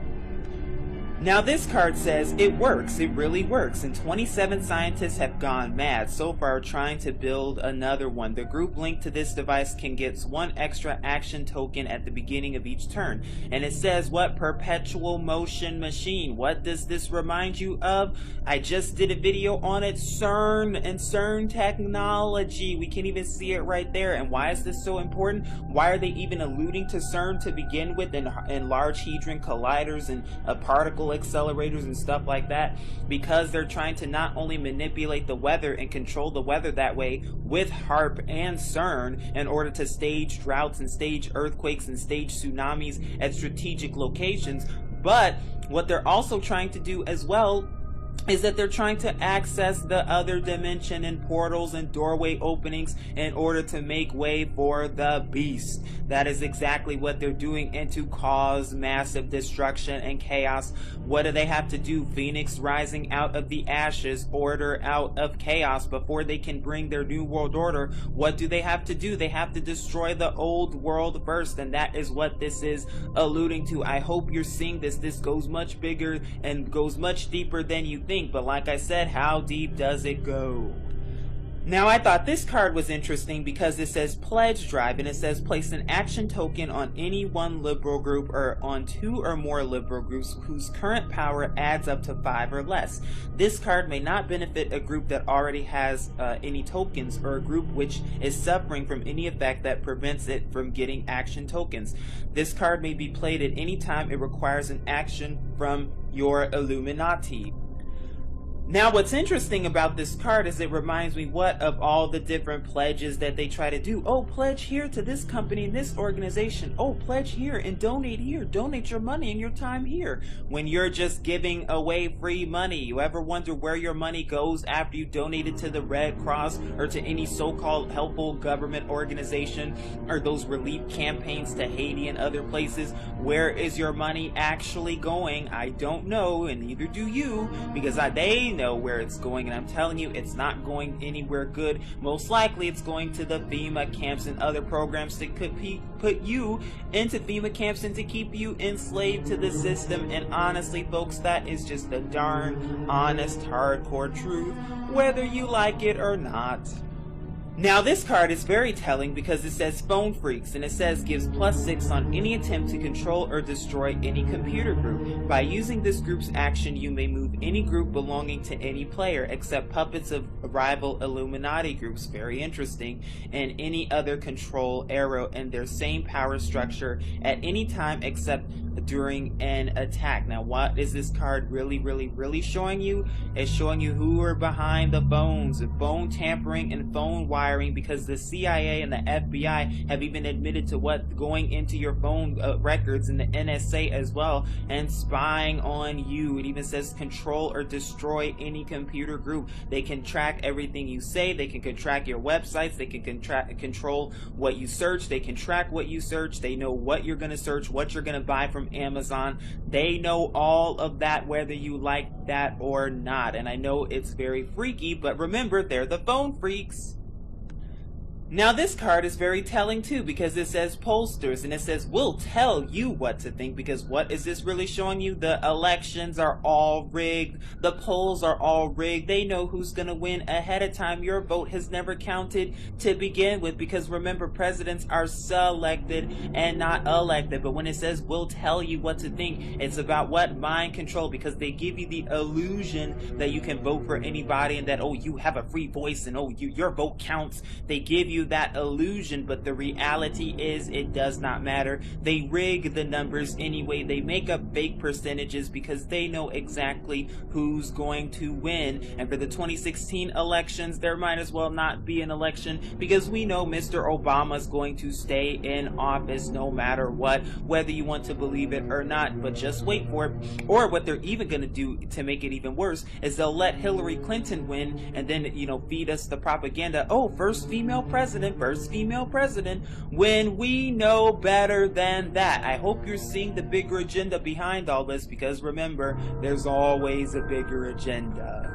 Now this card says it works, it really works, and 27 scientists have gone mad so far trying to build another one. The group linked to this device can get one extra action token at the beginning of each turn. And it says, what? Perpetual motion machine. What does this remind you of? I just did a video on it, CERN and CERN technology. We can even see it right there. And why is this so important? Why are they even alluding to CERN to begin with, and Large Hadron Colliders and particle accelerators and stuff like that? Because they're trying to not only manipulate the weather and control the weather that way with HARP and CERN in order to stage droughts and stage earthquakes and stage tsunamis at strategic locations, but what they're also trying to do as well is that they're trying to access the other dimension and portals and doorway openings in order to make way for the beast. That is exactly what they're doing, and to cause massive destruction and chaos. What do they have to do? Phoenix rising out of the ashes, order out of chaos before they can bring their new world order. What do they have to do? They have to destroy the old world first, and that is what this is alluding to. I hope you're seeing this. This goes much bigger and goes much deeper than you think, but like I said, how deep does it go? Now, I thought this card was interesting because it says pledge drive, and it says place an action token on any one liberal group or on 2 or more liberal groups whose current power adds up to 5 or less. This card may not benefit a group that already has any tokens, or a group which is suffering from any effect that prevents it from getting action tokens. This card may be played at any time it requires an action from your Illuminati. Now, what's interesting about this card is it reminds me what of all the different pledges that they try to do. Oh, pledge here to this company and this organization. Oh, pledge here and donate here. Donate your money and your time here. When you're just giving away free money, you ever wonder where your money goes after you donate it to the Red Cross or to any so-called helpful government organization or those relief campaigns to Haiti and other places? Where is your money actually going? I don't know, and neither do you, because they know where it's going, and I'm telling you, it's not going anywhere good. Most likely it's going to the FEMA camps and other programs that could put you into FEMA camps and to keep you enslaved to the system. And honestly, folks, that is just the darn honest, hardcore truth, whether you like it or not. Now, this card is very telling because it says phone freaks, and it says gives +6 on any attempt to control or destroy any computer group. By using this group's action, you may move any group belonging to any player except puppets of rival Illuminati groups, very interesting, and any other control arrow and their same power structure at any time except during an attack. Now, what is this card really showing you? It's showing you who are behind the phones, phone tampering and phone wiring, because the CIA and the FBI have even admitted to what going into your phone records, and the NSA as well, and spying on you. It even says control or destroy any computer group. They can track everything you say. They can track your websites. They can control what you search. They can track what you search. They know what you're going to search, what you're going to buy from Amazon. They know all of that, whether you like that or not. And I know it's very freaky, but remember, they're the phone freaks. Now, this card is very telling too, because it says pollsters, and it says we'll tell you what to think, because what is this really showing you? The elections are all rigged. The polls are all rigged. They know who's going to win ahead of time. Your vote has never counted to begin with, because remember, presidents are selected and not elected. But when it says we'll tell you what to think, it's about what? Mind control, because they give you the illusion that you can vote for anybody and that, oh, you have a free voice and, oh, your vote counts. They give you that illusion, but the reality is it does not matter. They rig the numbers anyway. They make up fake percentages because they know exactly who's going to win. And for the 2016 elections, there might as well not be an election, because we know Mr. Obama's going to stay in office no matter what, whether you want to believe it or not. But just wait for it. Or what they're even going to do to make it even worse is they'll let Hillary Clinton win and then, feed us the propaganda. Oh, first female president, when we know better than that. I hope you're seeing the bigger agenda behind all this, because remember, there's always a bigger agenda.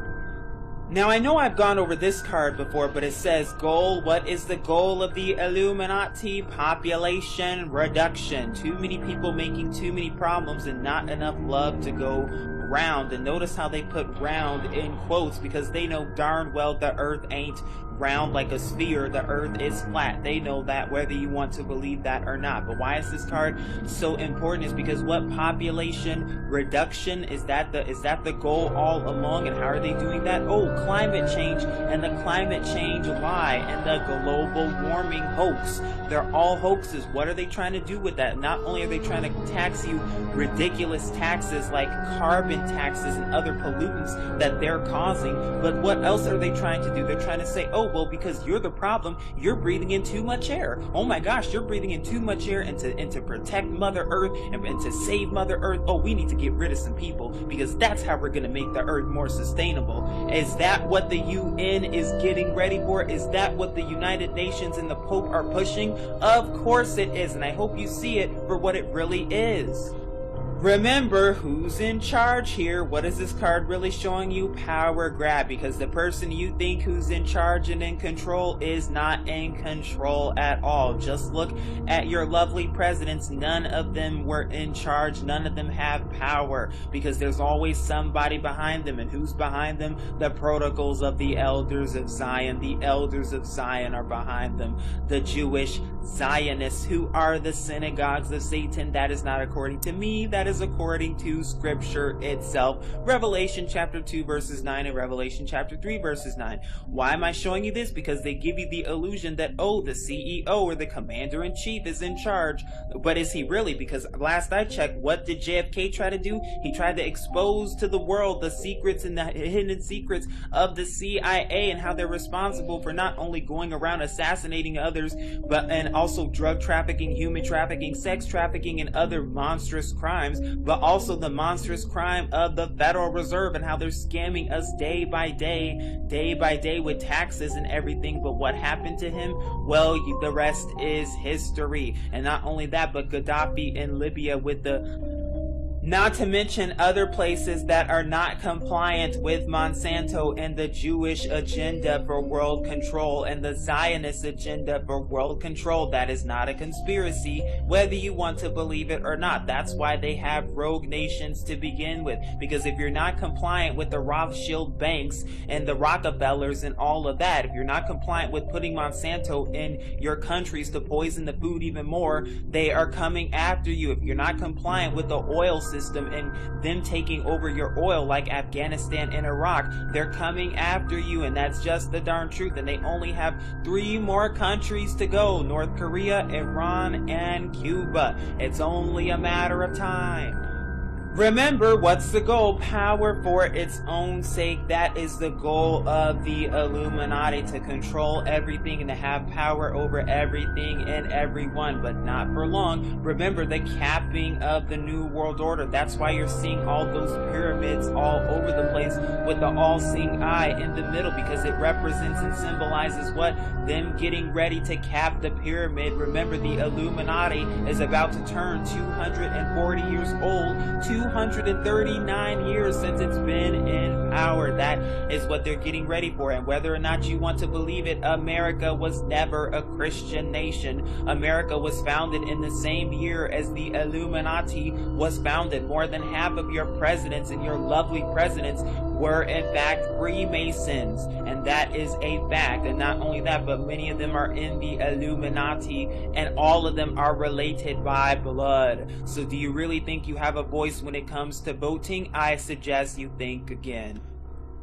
Now, I know I've gone over this card before, but it says goal. What is the goal of the Illuminati? Population reduction. Too many people making too many problems and not enough love to go round. And notice how they put round in quotes, because they know darn well the earth ain't round like a sphere. The earth is flat. They know that, whether you want to believe that or not. But why is this card so important? Is because what? Population reduction. Is that the goal all along? And how are they doing that? Oh, climate change, and the climate change lie, and the global warming hoax. They're all hoaxes. What are they trying to do with that? Not only are they trying to tax you ridiculous taxes like carbon taxes and other pollutants that they're causing, but what else are they trying to do? They're trying to say, oh, well, because you're the problem, you're breathing in too much air. Oh my gosh, you're breathing in too much air, and to protect Mother Earth and to save Mother Earth, oh, we need to get rid of some people, because that's how we're going to make the Earth more sustainable. Is that what the UN is getting ready for? Is that what the United Nations and the Pope are pushing? Of course it is, and I hope you see it for what it really is. Remember who's in charge here. What is this card really showing you? Power grab, because the person you think who's in charge and in control is not in control at all. Just look at your lovely presidents. None of them were in charge. None of them have power, because there's always somebody behind them. And who's behind them? The protocols of the elders of Zion. The elders of Zion are behind them. The Jewish Zionists, who are the synagogues of Satan. That is not according to me. That is according to scripture itself. Revelation chapter 2 verses 9 and Revelation chapter 3 verses 9. Why am I showing you this? Because they give you the illusion that, oh, the CEO or the commander-in-chief is in charge. But is he really? Because last I checked, what did JFK try to do? He tried to expose to the world the secrets and the hidden secrets of the CIA and how they're responsible for not only going around assassinating others, but and also drug trafficking, human trafficking, sex trafficking, and other monstrous crimes, but also the monstrous crime of the Federal Reserve and how they're scamming us day by day with taxes and everything. But what happened to him? Well, the rest is history. And not only that, but Gaddafi in Libya with the... Not to mention other places that are not compliant with Monsanto and the Jewish agenda for world control and the Zionist agenda for world control. That is not a conspiracy, whether you want to believe it or not. That's why they have rogue nations to begin with. Because if you're not compliant with the Rothschild banks and the Rockefellers and all of that, if you're not compliant with putting Monsanto in your countries to poison the food even more, they are coming after you. If you're not compliant with the oil system and them taking over your oil like Afghanistan and Iraq, they're coming after you, and that's just the darn truth. And they only have 3 more countries to go: North Korea, Iran, and Cuba. It's only a matter of time. Remember, what's the goal? Power for its own sake. That is the goal of the Illuminati, to control everything and to have power over everything and everyone, but not for long. Remember the capping of the New World Order. That's why you're seeing all those pyramids all over the place with the all-seeing eye in the middle, because it represents and symbolizes what? Them getting ready to cap the pyramid. Remember, the Illuminati is about to turn 240 years old, 239 years since it's been in power. That is what they're getting ready for. And whether or not you want to believe it, America was never a Christian nation. America was founded in the same year as the Illuminati was founded. More than half of your presidents and your lovely presidents were in fact Freemasons, and that is a fact. And not only that, but many of them are in the Illuminati, and all of them are related by blood. So do you really think you have a voice when it comes to voting? I suggest you think again.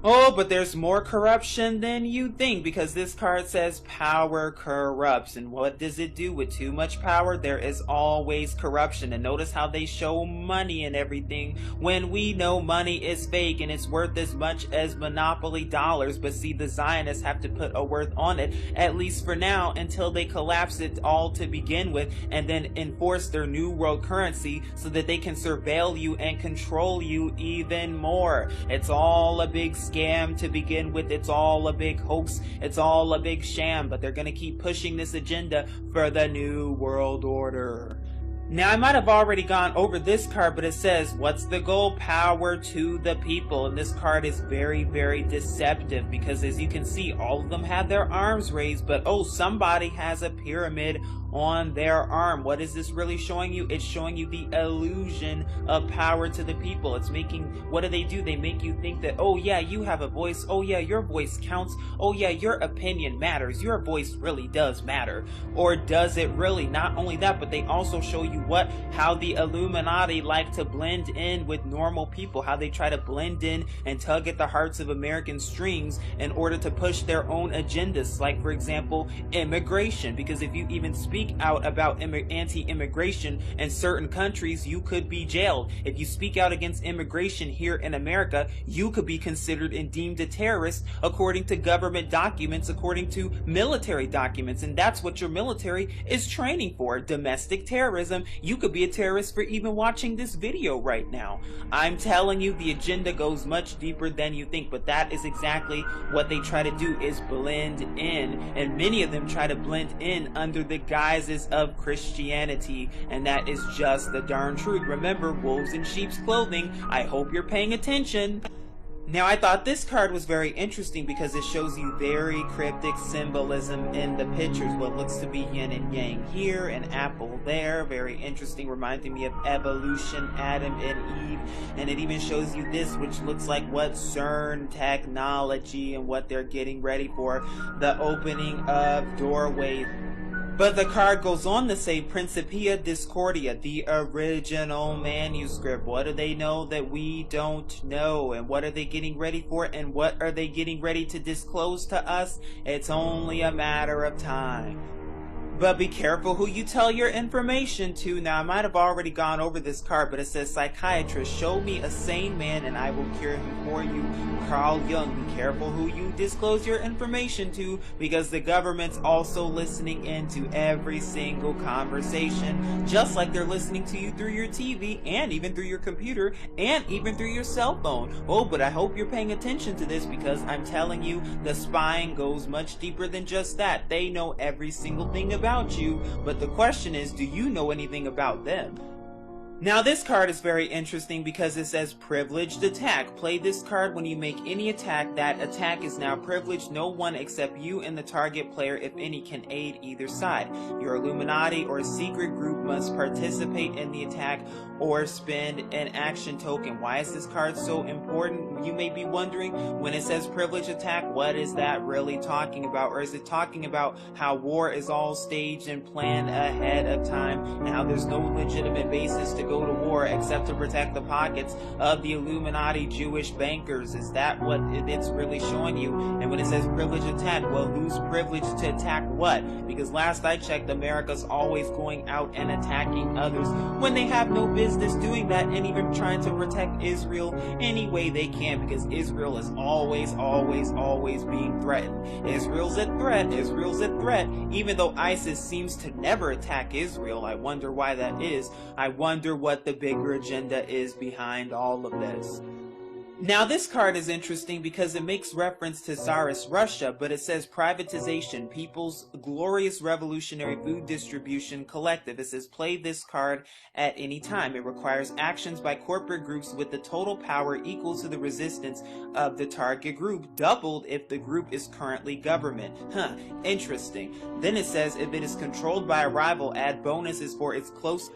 Oh, but there's more corruption than you think, because this card says power corrupts. And what does it do with too much power? There is always corruption. And notice how they show money and everything when we know money is fake and it's worth as much as monopoly dollars. But see, the Zionists have to put a worth on it, at least for now, until they collapse it all to begin with and then enforce their new world currency so that they can surveil you and control you even more. It's all a big scam to begin with. It's all a big hoax. It's all a big sham, but they're going to keep pushing this agenda for the New World Order. Now, I might have already gone over this card, but it says, what's the goal? Power to the people. And this card is very, very deceptive, because as you can see, all of them have their arms raised, but oh, somebody has a pyramid on their arm. What is this really showing you? It's showing you the illusion of power to the people. It's making, what do? They make you think that, oh yeah, you have a voice. Oh yeah, your voice counts. Oh yeah, your opinion matters. Your voice really does matter. Or does it really? Not only that, but they also show you what? How the Illuminati like to blend in with normal people. How they try to blend in and tug at the hearts of American strings in order to push their own agendas. Like, for example, immigration. Because if you even speak out about anti-immigration in certain countries, you could be jailed. If you speak out against immigration here in America, you could be considered and deemed a terrorist according to government documents, according to military documents. And that's what your military is training for, domestic terrorism. You could be a terrorist for even watching this video right now. I'm telling you, the agenda goes much deeper than you think, but that is exactly what they try to do, is blend in. And many of them try to blend in under the guise disguises of Christianity, and that is just the darn truth. Remember, wolves in sheep's clothing. I hope you're paying attention. Now, I thought this card was very interesting because it shows you very cryptic symbolism in the pictures. What looks to be yin and yang here, an apple there. Very interesting, reminding me of evolution, Adam and Eve. And it even shows you this, which looks like what CERN technology and what they're getting ready for. The opening of doorways. But the card goes on to say Principia Discordia, the original manuscript. What do they know that we don't know? And what are they getting ready for? And what are they getting ready to disclose to us? It's only a matter of time. But be careful who you tell your information to. Now, I might have already gone over this card, but it says, Psychiatrist, show me a sane man and I will cure him for you. Carl Jung, be careful who you disclose your information to, because the government's also listening into every single conversation, just like they're listening to you through your TV and even through your computer and even through your cell phone. Oh, but I hope you're paying attention to this, because I'm telling you, the spying goes much deeper than just that. They know every single thing about you, but the question is, do you know anything about them? Now, this card is very interesting because it says privileged attack. Play this card when you make any attack. That attack is now privileged. No one except you and the target player, if any, can aid either side. Your Illuminati or secret group must participate in the attack or spend an action token. Why is this card so important? You may be wondering, when it says privileged attack, what is that really talking about? Or is it talking about how war is all staged and planned ahead of time, and how there's no legitimate basis to go to war except to protect the pockets of the Illuminati Jewish bankers? Is that what it's really showing you? And when it says privileged attack, well, who's privileged to attack what? Because last I checked, America's always going out and attacking others when they have no business doing that, and even trying to protect Israel any way they can, because Israel is always being threatened. Israel's a threat. Israel's a threat. Even though ISIS seems to never attack Israel, I wonder why that is. I wonder what the bigger agenda is behind all of this. Now, this card is interesting because it makes reference to Tsarist Russia, but it says privatization, People's Glorious Revolutionary Food Distribution Collective. It says play this card at any time. It requires actions by corporate groups with the total power equal to the resistance of the target group, doubled if the group is currently government. Interesting. Then it says if it is controlled by a rival, add bonuses for its close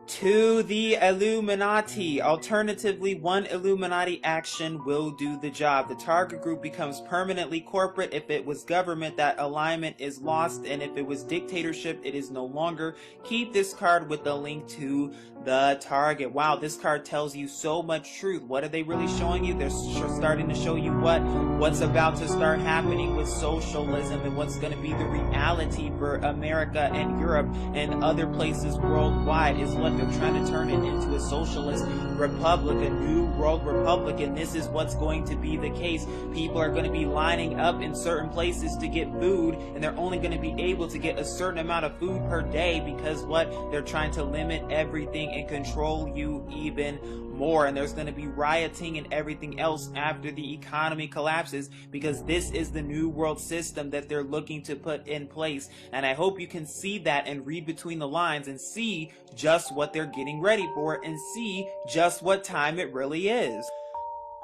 to the Illuminati. Alternatively, one Illuminati action will do the job. The target group becomes permanently corporate. If it was government, that alignment is lost, and if it was dictatorship, it is no longer. Keep this card with the link to the target. Wow, this card tells you so much truth. What are they really showing you? They're starting to show you what's about to start happening with socialism, and what's going to be the reality for America and Europe and other places worldwide is what they're trying to turn it into, a socialist republic, a new world republic, and this is what's going to be the case. People are going to be lining up in certain places to get food, and they're only going to be able to get a certain amount of food per day, because they're trying to limit everything and control you even more. And there's going to be rioting and everything else after the economy collapses, because this is the new world system that they're looking to put in place. And I hope you can see that and read between the lines and see just what they're getting ready for, and see just what time it really is.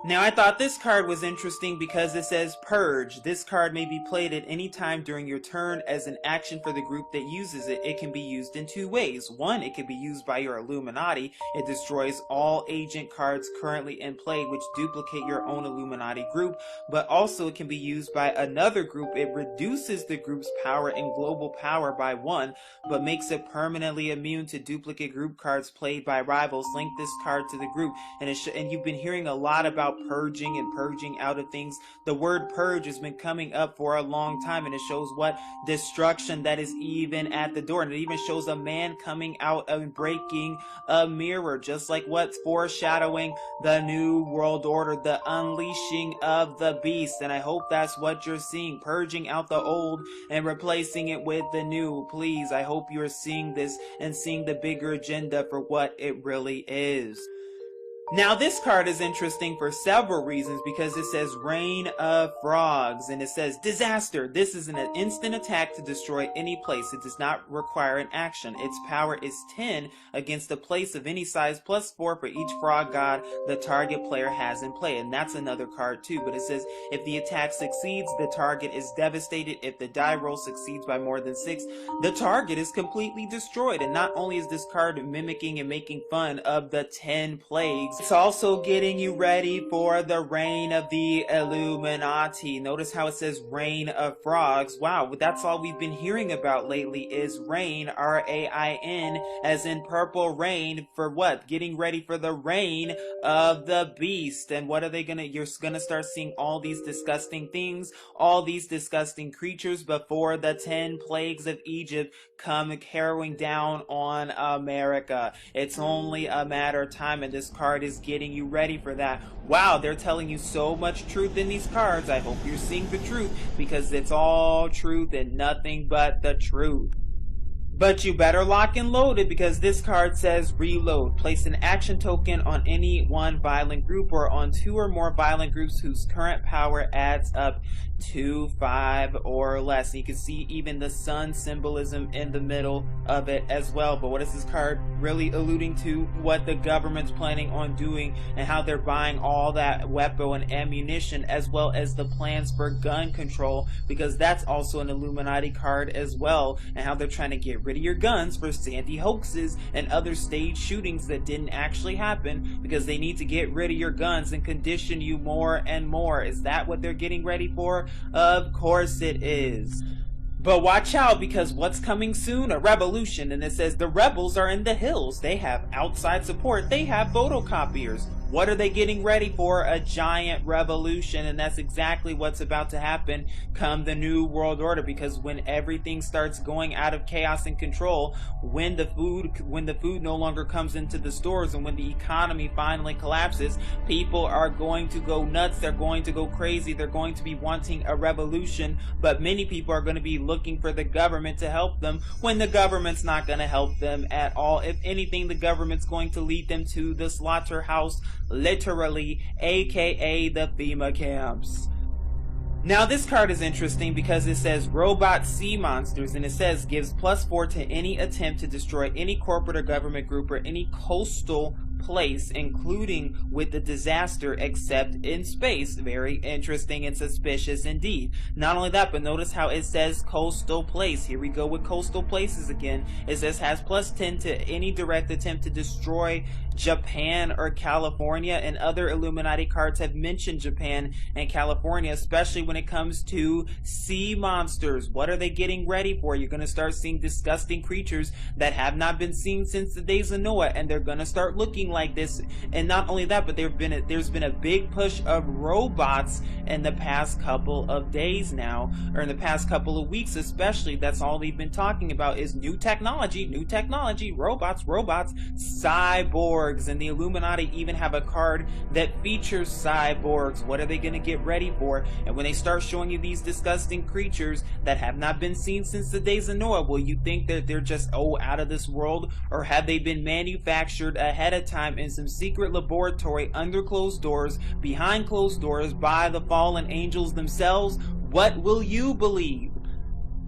Now, I thought this card was interesting because it says Purge. This card may be played at any time during your turn as an action for the group that uses it. It can be used in two ways. One, it can be used by your Illuminati. It destroys all agent cards currently in play which duplicate your own Illuminati group, but also it can be used by another group. It reduces the group's power and global power by 1, but makes it permanently immune to duplicate group cards played by rivals. Link this card to the group. And you've been hearing a lot about purging and purging out of things. The word purge has been coming up for a long time, and it shows what destruction that is even at the door. And it even shows a man coming out and breaking a mirror, just like what's foreshadowing the new world order, the unleashing of the beast. And I hope that's what you're seeing, purging out the old and replacing it with the new. Please, I hope you're seeing this and seeing the bigger agenda for what it really is. Now this card is interesting for several reasons because it says Reign of Frogs and it says Disaster. This is an instant attack to destroy any place. It does not require an action. Its power is 10 against a place of any size plus 4 for each frog god the target player has in play. And that's another card too, but it says if the attack succeeds, the target is devastated. If the die roll succeeds by more than 6, the target is completely destroyed. And not only is this card mimicking and making fun of the 10 plagues, it's also getting you ready for the reign of the Illuminati. Notice how it says Reign of Frogs. Wow, that's all we've been hearing about lately is rain, R-A-I-N, as in purple rain, for what? Getting ready for the reign of the beast. And what are they gonna, you're gonna start seeing all these disgusting things, all these disgusting creatures before the 10 plagues of Egypt come harrowing down on America. It's only a matter of time, and this card is getting you ready for that. Wow, they're telling you so much truth in these cards. I hope you're seeing the truth because it's all truth and nothing but the truth. But you better lock and load it because this card says reload. Place an action token on any one violent group or on 2 or more violent groups whose current power adds up to 5 or less. And you can see even the sun symbolism in the middle of it as well. But what is this card really alluding to? What the government's planning on doing and how they're buying all that weapon and ammunition, as well as the plans for gun control, because that's also an Illuminati card as well, and how they're trying to get rid of your guns for Sandy hoaxes and other stage shootings that didn't actually happen, because they need to get rid of your guns and condition you more and more. Is that what they're getting ready for? Of course it is. But watch out, because what's coming soon? A revolution. And it says the rebels are in the hills. They have outside support. They have photocopiers. What are they getting ready for? A giant revolution. And that's exactly what's about to happen come the New World Order, because when everything starts going out of chaos and control, when the food no longer comes into the stores, and when the economy finally collapses, people are going to go nuts. They're going to go crazy. They're going to be wanting a revolution, but many people are going to be looking for the government to help them when the government's not going to help them at all. If anything, the government's going to lead them to the slaughterhouse, literally, aka the FEMA camps. Now this card is interesting because it says Robot Sea Monsters, and it says gives +4 to any attempt to destroy any corporate or government group or any coastal place, including with the disaster, except in space. Very interesting and suspicious indeed. Not only that, but notice how it says coastal place. Here we go with coastal places again. It says has +10 to any direct attempt to destroy Japan or California, and other Illuminati cards have mentioned Japan and California, especially when it comes to sea monsters. What are they getting ready for? You're going to start seeing disgusting creatures that have not been seen since the days of Noah, and they're going to start looking like this. And not only that, but there's been a big push of robots in the past couple of days now, or in the past couple of weeks especially. That's all they've been talking about is new technology, robots, cyborgs. And the Illuminati even have a card that features cyborgs. What are they going to get ready for? And when they start showing you these disgusting creatures that have not been seen since the days of Noah, will you think that they're just out of this world, or have they been manufactured ahead of time in some secret laboratory under closed doors, behind closed doors, by the fallen angels themselves? What will you believe?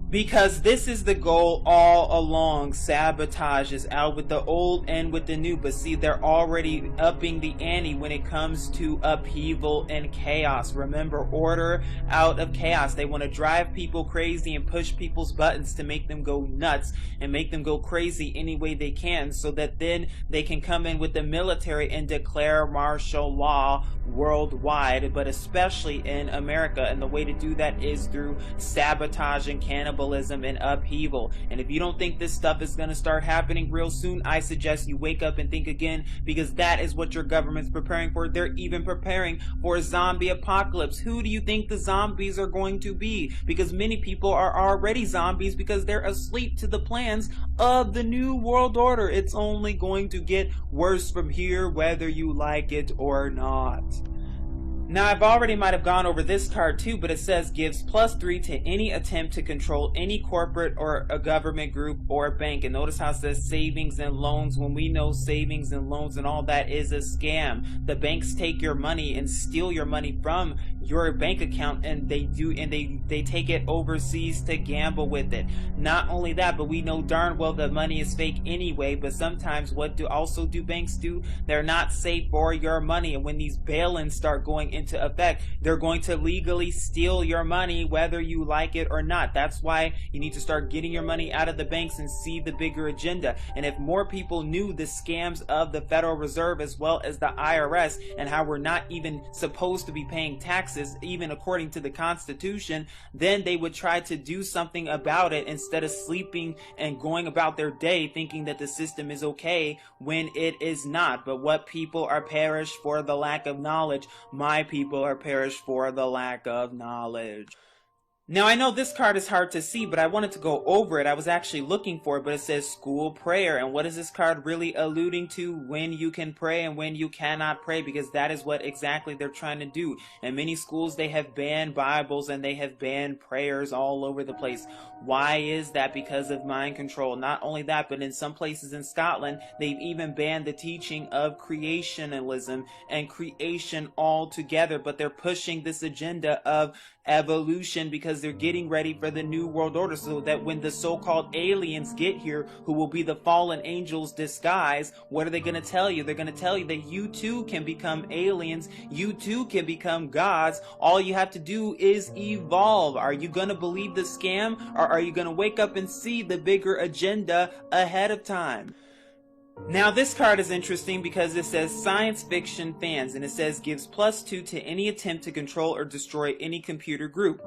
Because this is the goal all along. Sabotage is out with the old and with the new. But see, they're already upping the ante when it comes to upheaval and chaos. Remember, order out of chaos. They want to drive people crazy and push people's buttons to make them go nuts and make them go crazy any way they can, so that then they can come in with the military and declare martial law worldwide, but especially in America. And the way to do that is through sabotage and cannibalism and upheaval. And if you don't think this stuff is going to start happening real soon, I suggest you wake up and think again, because that is what your government's preparing for. They're even preparing for a zombie apocalypse. Who do you think the zombies are going to be? Because many people are already zombies because they're asleep to the plans of the New World Order. It's only going to get worse from here, whether you like it or not. Now, I've already might have gone over this card too, but it says gives +3 to any attempt to control any corporate or a government group or bank. And notice how it says savings and loans, when we know savings and loans and all that is a scam. The banks take your money and steal your money from your bank account, and they take it overseas to gamble with it. Not only that, but we know darn well the money is fake anyway. But sometimes what do banks do? They're not safe for your money, and when these bail-ins start going into effect, they're going to legally steal your money whether you like it or not. That's why you need to start getting your money out of the banks and see the bigger agenda. And if more people knew the scams of the Federal Reserve as well as the IRS, and how we're not even supposed to be paying taxes even according to the Constitution, then they would try to do something about it instead of sleeping and going about their day thinking that the system is okay when it is not. But what people are perished for the lack of knowledge. My people are perished for the lack of knowledge. Now, I know this card is hard to see, but I wanted to go over it. I was actually looking for it, but it says school prayer. And what is this card really alluding to? When you can pray and when you cannot pray, because that is what exactly they're trying to do. In many schools, they have banned Bibles and they have banned prayers all over the place. Why is that? Because of mind control. Not only that, but in some places in Scotland, they've even banned the teaching of creationism and creation altogether. But they're pushing this agenda of evolution because they're getting ready for the new world order, so that when the so-called aliens get here, who will be the fallen angels disguised, what are they going to tell you? They're going to tell you that you too can become aliens, you too can become gods. All you have to do is evolve. Are you going to believe the scam, or are you going to wake up and see the bigger agenda ahead of time? Now, this card is interesting because it says science fiction fans, and it says gives +2 to any attempt to control or destroy any computer group.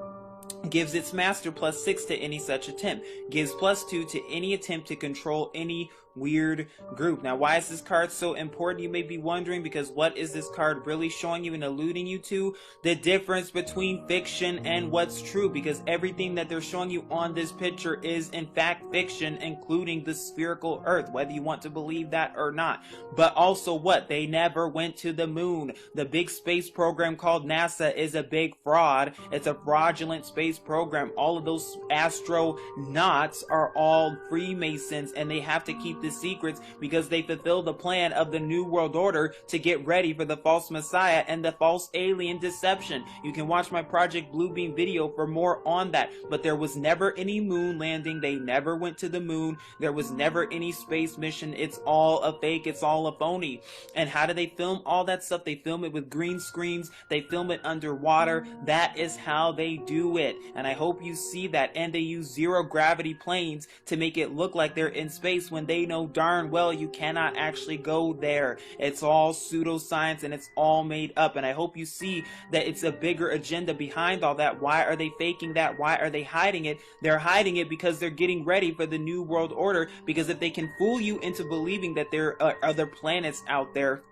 Gives its master +6 to any such attempt. Gives +2 to any attempt to control any weird group. Now, why is this card so important? You may be wondering, because what is this card really showing you and alluding you to? The difference between fiction and what's true, because everything that they're showing you on this picture is in fact fiction, including the spherical earth, whether you want to believe that or not. But also what? They never went to the moon. The big space program called NASA is a big fraud. It's a fraudulent space program. All of those astronauts are all Freemasons, and they have to keep the secrets because they fulfill the plan of the New World Order to get ready for the false Messiah and the false alien deception. You can watch my Project Bluebeam video for more on that. But there was never any moon landing. They never went to the moon. There was never any space mission. It's all a fake. It's all a phony. And how do they film all that stuff? They film it with green screens. They film it underwater. That is how they do it. And I hope you see that. And they use zero gravity planes to make it look like they're in space when they know darn well you cannot actually go there. It's all pseudoscience and it's all made up. And I hope you see that it's a bigger agenda behind all that. Why are they faking that? Why are they hiding it? They're hiding it because they're getting ready for the New World Order. Because if they can fool you into believing that there are other planets out there,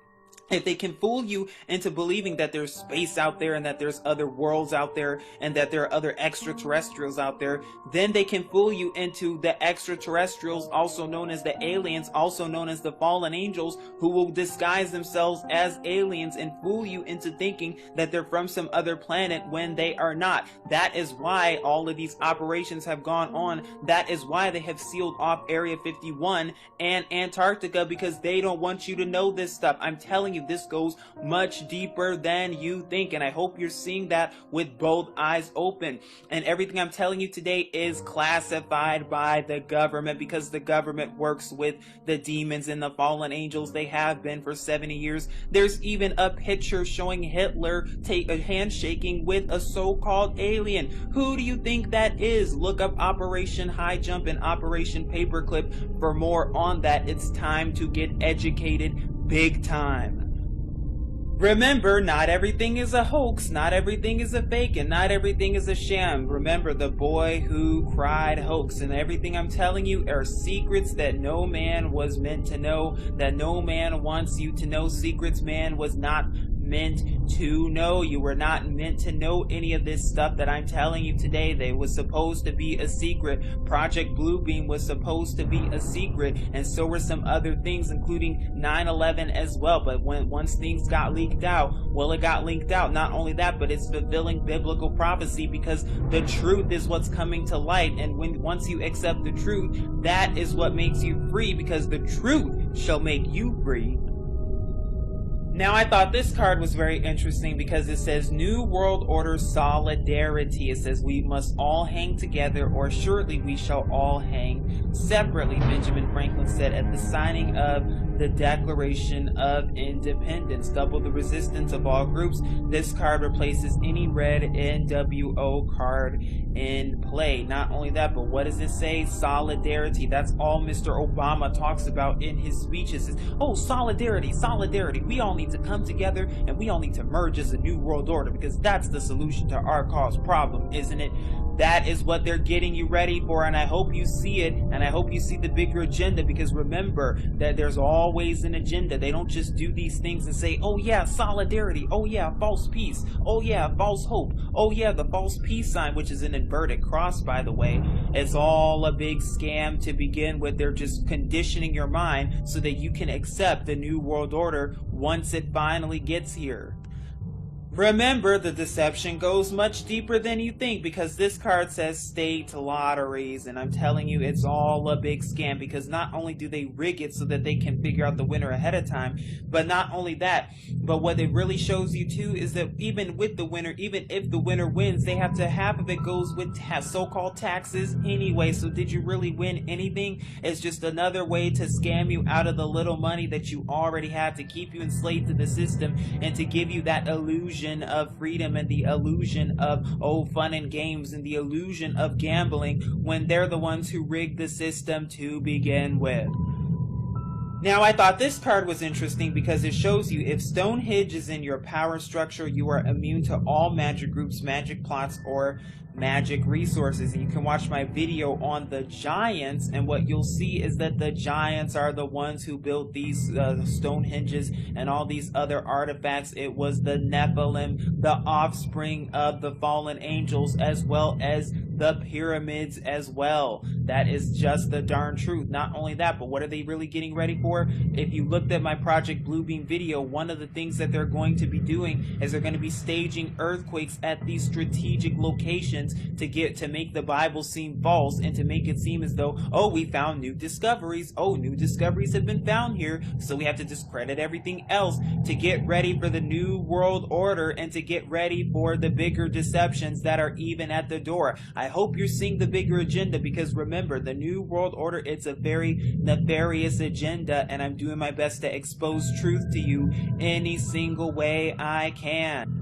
if they can fool you into believing that there's space out there and that there's other worlds out there and that there are other extraterrestrials out there, then they can fool you into the extraterrestrials, also known as the aliens, also known as the fallen angels, who will disguise themselves as aliens and fool you into thinking that they're from some other planet when they are not. That is why all of these operations have gone on. That is why they have sealed off Area 51 and Antarctica, because they don't want you to know this stuff. I'm telling you, this goes much deeper than you think, and I hope you're seeing that with both eyes open. And everything I'm telling you today is classified by the government, because the government works with the demons and the fallen angels. They have been for 70 years. There's even a picture showing Hitler handshaking with a so-called alien. Who do you think that is? Look up Operation High Jump and Operation Paperclip for more on that. It's time to get educated big time. Remember, not everything is a hoax, not everything is a fake, and not everything is a sham. Remember, the boy who cried hoax, and everything I'm telling you are secrets that no man was meant to know, that no man wants you to know. Secrets man was not meant to know. You were not meant to know any of this stuff that I'm telling you today. They was supposed to be a secret. Project Bluebeam was supposed to be a secret, and so were some other things, including 9/11 as well. But once things got leaked out, well, it got leaked out. Not only that, but it's fulfilling biblical prophecy, because the truth is what's coming to light. And once you accept the truth, that is what makes you free, because the truth shall make you free. Now, I thought this card was very interesting because it says New World Order Solidarity. It says we must all hang together, or surely we shall all hang separately, Benjamin Franklin said at the signing of the Declaration of Independence. Double the resistance of all groups. This card replaces any red NWO card in play. Not only that, but what does it say? Solidarity. That's all Mr. Obama talks about in his speeches. Is, oh, solidarity, solidarity. We all need to come together, and we all need to merge as a new world order, because that's the solution to our cause problem, isn't it? That is what they're getting you ready for, and I hope you see it, and I hope you see the bigger agenda, because remember that there's always an agenda. They don't just do these things and say, oh yeah, solidarity, oh yeah, false peace, oh yeah, false hope, oh yeah, the false peace sign, which is an inverted cross, by the way. It's all a big scam to begin with. They're just conditioning your mind so that you can accept the new world order once it finally gets here. Remember, the deception goes much deeper than you think, because this card says state lotteries, and I'm telling you, it's all a big scam, because not only do they rig it so that they can figure out the winner ahead of time, but not only that, but what it really shows you too is that even with the winner, even if the winner wins, they have to, half of it goes with so-called taxes anyway. So did you really win anything? It's just another way to scam you out of the little money that you already have, to keep you enslaved to the system and to give you that illusion of freedom and the illusion of fun and games and the illusion of gambling, when they're the ones who rigged the system to begin with. Now, I thought this card was interesting because it shows you if Stonehenge is in your power structure, you are immune to all magic groups, magic plots, or magic resources. And you can watch my video on the giants, and what you'll see is that the giants are the ones who built these Stonehenges and all these other artifacts. It was the Nephilim, the offspring of the fallen angels, as well as the pyramids as well. That is just the darn truth. Not only that, but what are they really getting ready for? If you looked at my Project Bluebeam video, one of the things that they're going to be doing is they're going to be staging earthquakes at these strategic locations to make the Bible seem false, and to make it seem as though, oh, we found new discoveries. Oh, new discoveries have been found here, so we have to discredit everything else to get ready for the new world order and to get ready for the bigger deceptions that are even at the door. I hope you're seeing the bigger agenda, because remember, the new world order, it's a very nefarious agenda, and I'm doing my best to expose truth to you any single way I can.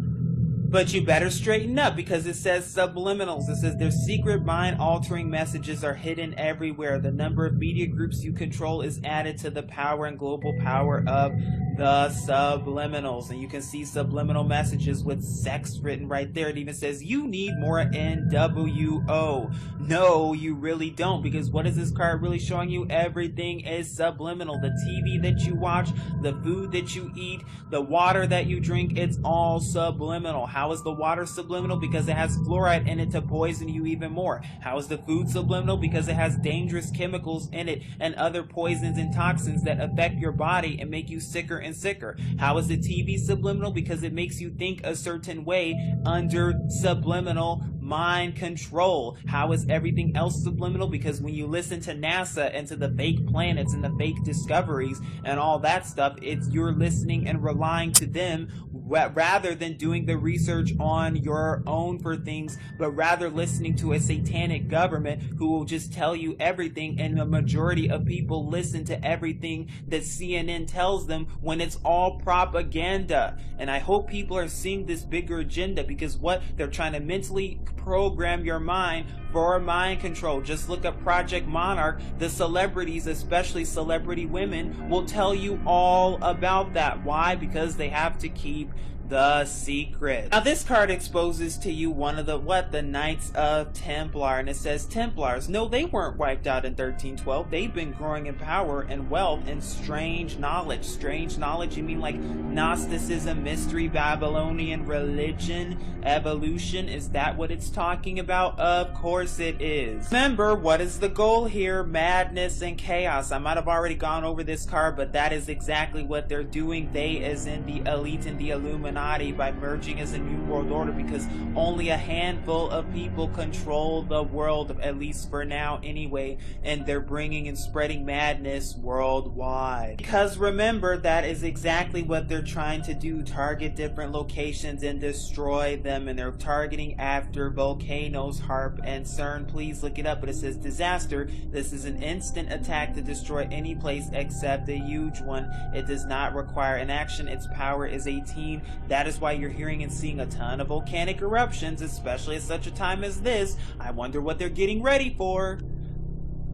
But you better straighten up, because it says subliminals. It says their secret mind-altering messages are hidden everywhere. The number of media groups you control is added to the power and global power of the subliminals. And you can see subliminal messages with sex written right there. It even says you need more NWO. No, you really don't, because what is this card really showing you? Everything is subliminal. The TV that you watch, the food that you eat, the water that you drink, it's all subliminal. How is the water subliminal? Because it has fluoride in it to poison you even more. How is the food subliminal? Because it has dangerous chemicals in it and other poisons and toxins that affect your body and make you sicker and sicker. How is the TV subliminal? Because it makes you think a certain way under subliminal mind control. How is everything else subliminal? Because when you listen to NASA and to the fake planets and the fake discoveries and all that stuff, it's you're listening and relying to them rather than doing the research on your own for things, but rather listening to a satanic government who will just tell you everything, and the majority of people listen to everything that CNN tells them when it's all propaganda. And I hope people are seeing this bigger agenda, because what they're trying to mentally program your mind for mind control. Just look up Project Monarch. The celebrities, especially celebrity women, will tell you all about that. Why? Because they have to keep The Secret. Now this card exposes to you one of the Knights of Templar, and it says Templars. No, they weren't wiped out in 1312. They've been growing in power and wealth and strange knowledge. Strange knowledge, you mean like Gnosticism, mystery, Babylonian religion, evolution? Is that what it's talking about? Of course it is. Remember, what is the goal here? Madness and chaos. I might have already gone over this card, but that is exactly what they're doing. They, as in the elite and the Illuminati, by merging as a new world order, because only a handful of people control the world, at least for now anyway, and they're bringing and spreading madness worldwide. Because remember, that is exactly what they're trying to do, target different locations and destroy them, and they're targeting after volcanoes, HARP and CERN. Please look it up, but it says disaster. This is an instant attack to destroy any place except a huge one. It does not require an action. Its power is 18. That is why you're hearing and seeing a ton of volcanic eruptions, especially at such a time as this. I wonder what they're getting ready for.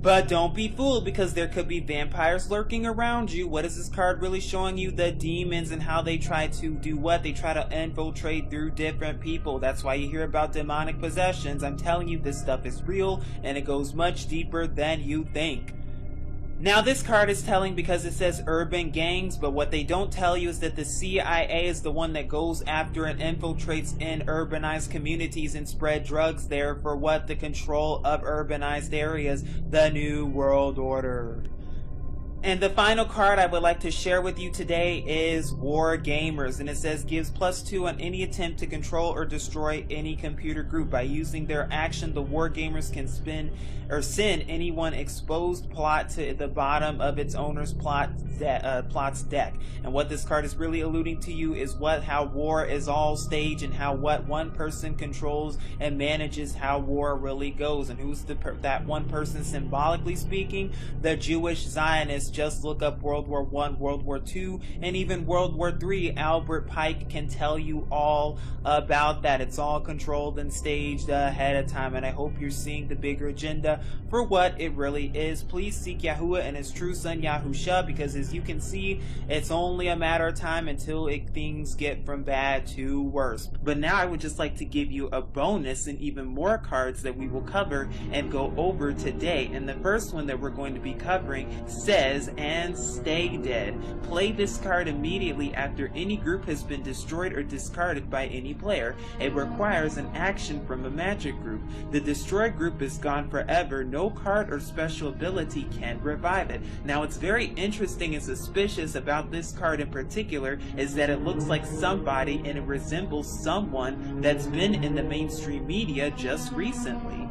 But don't be fooled, because there could be vampires lurking around you. What is this card really showing you? The demons and how they try to do what? They try to infiltrate through different people. That's why you hear about demonic possessions. I'm telling you, this stuff is real, and it goes much deeper than you think. Now this card is telling because it says urban gangs, but what they don't tell you is that the CIA is the one that goes after and infiltrates in urbanized communities and spread drugs there for what? The control of urbanized areas, the New World Order. And the final card I would like to share with you today is War Gamers, and it says gives +2 on any attempt to control or destroy any computer group. By using their action, the War Gamers can send anyone exposed plot to the bottom of its owner's plot's deck. And what this card is really alluding to you is how war is all staged, and how what one person controls and manages how war really goes. And who's that one person, symbolically speaking? The Jewish Zionists. Just look up World War I, World War II, and even World War III. Albert Pike can tell you all about that. It's all controlled and staged ahead of time, and I hope you're seeing the bigger agenda for what it really is. Please seek Yahuwah and his true son Yahusha, because as you can see, it's only a matter of time until things get from bad to worse. But now I would just like to give you a bonus and even more cards that we will cover and go over today. And the first one that we're going to be covering says, and stay dead. Play this card immediately after any group has been destroyed or discarded by any player. It requires an action from a magic group. The destroyed group is gone forever. No card or special ability can revive it. Now, what's very interesting and suspicious about this card in particular is that it looks like somebody, and it resembles someone that's been in the mainstream media just recently.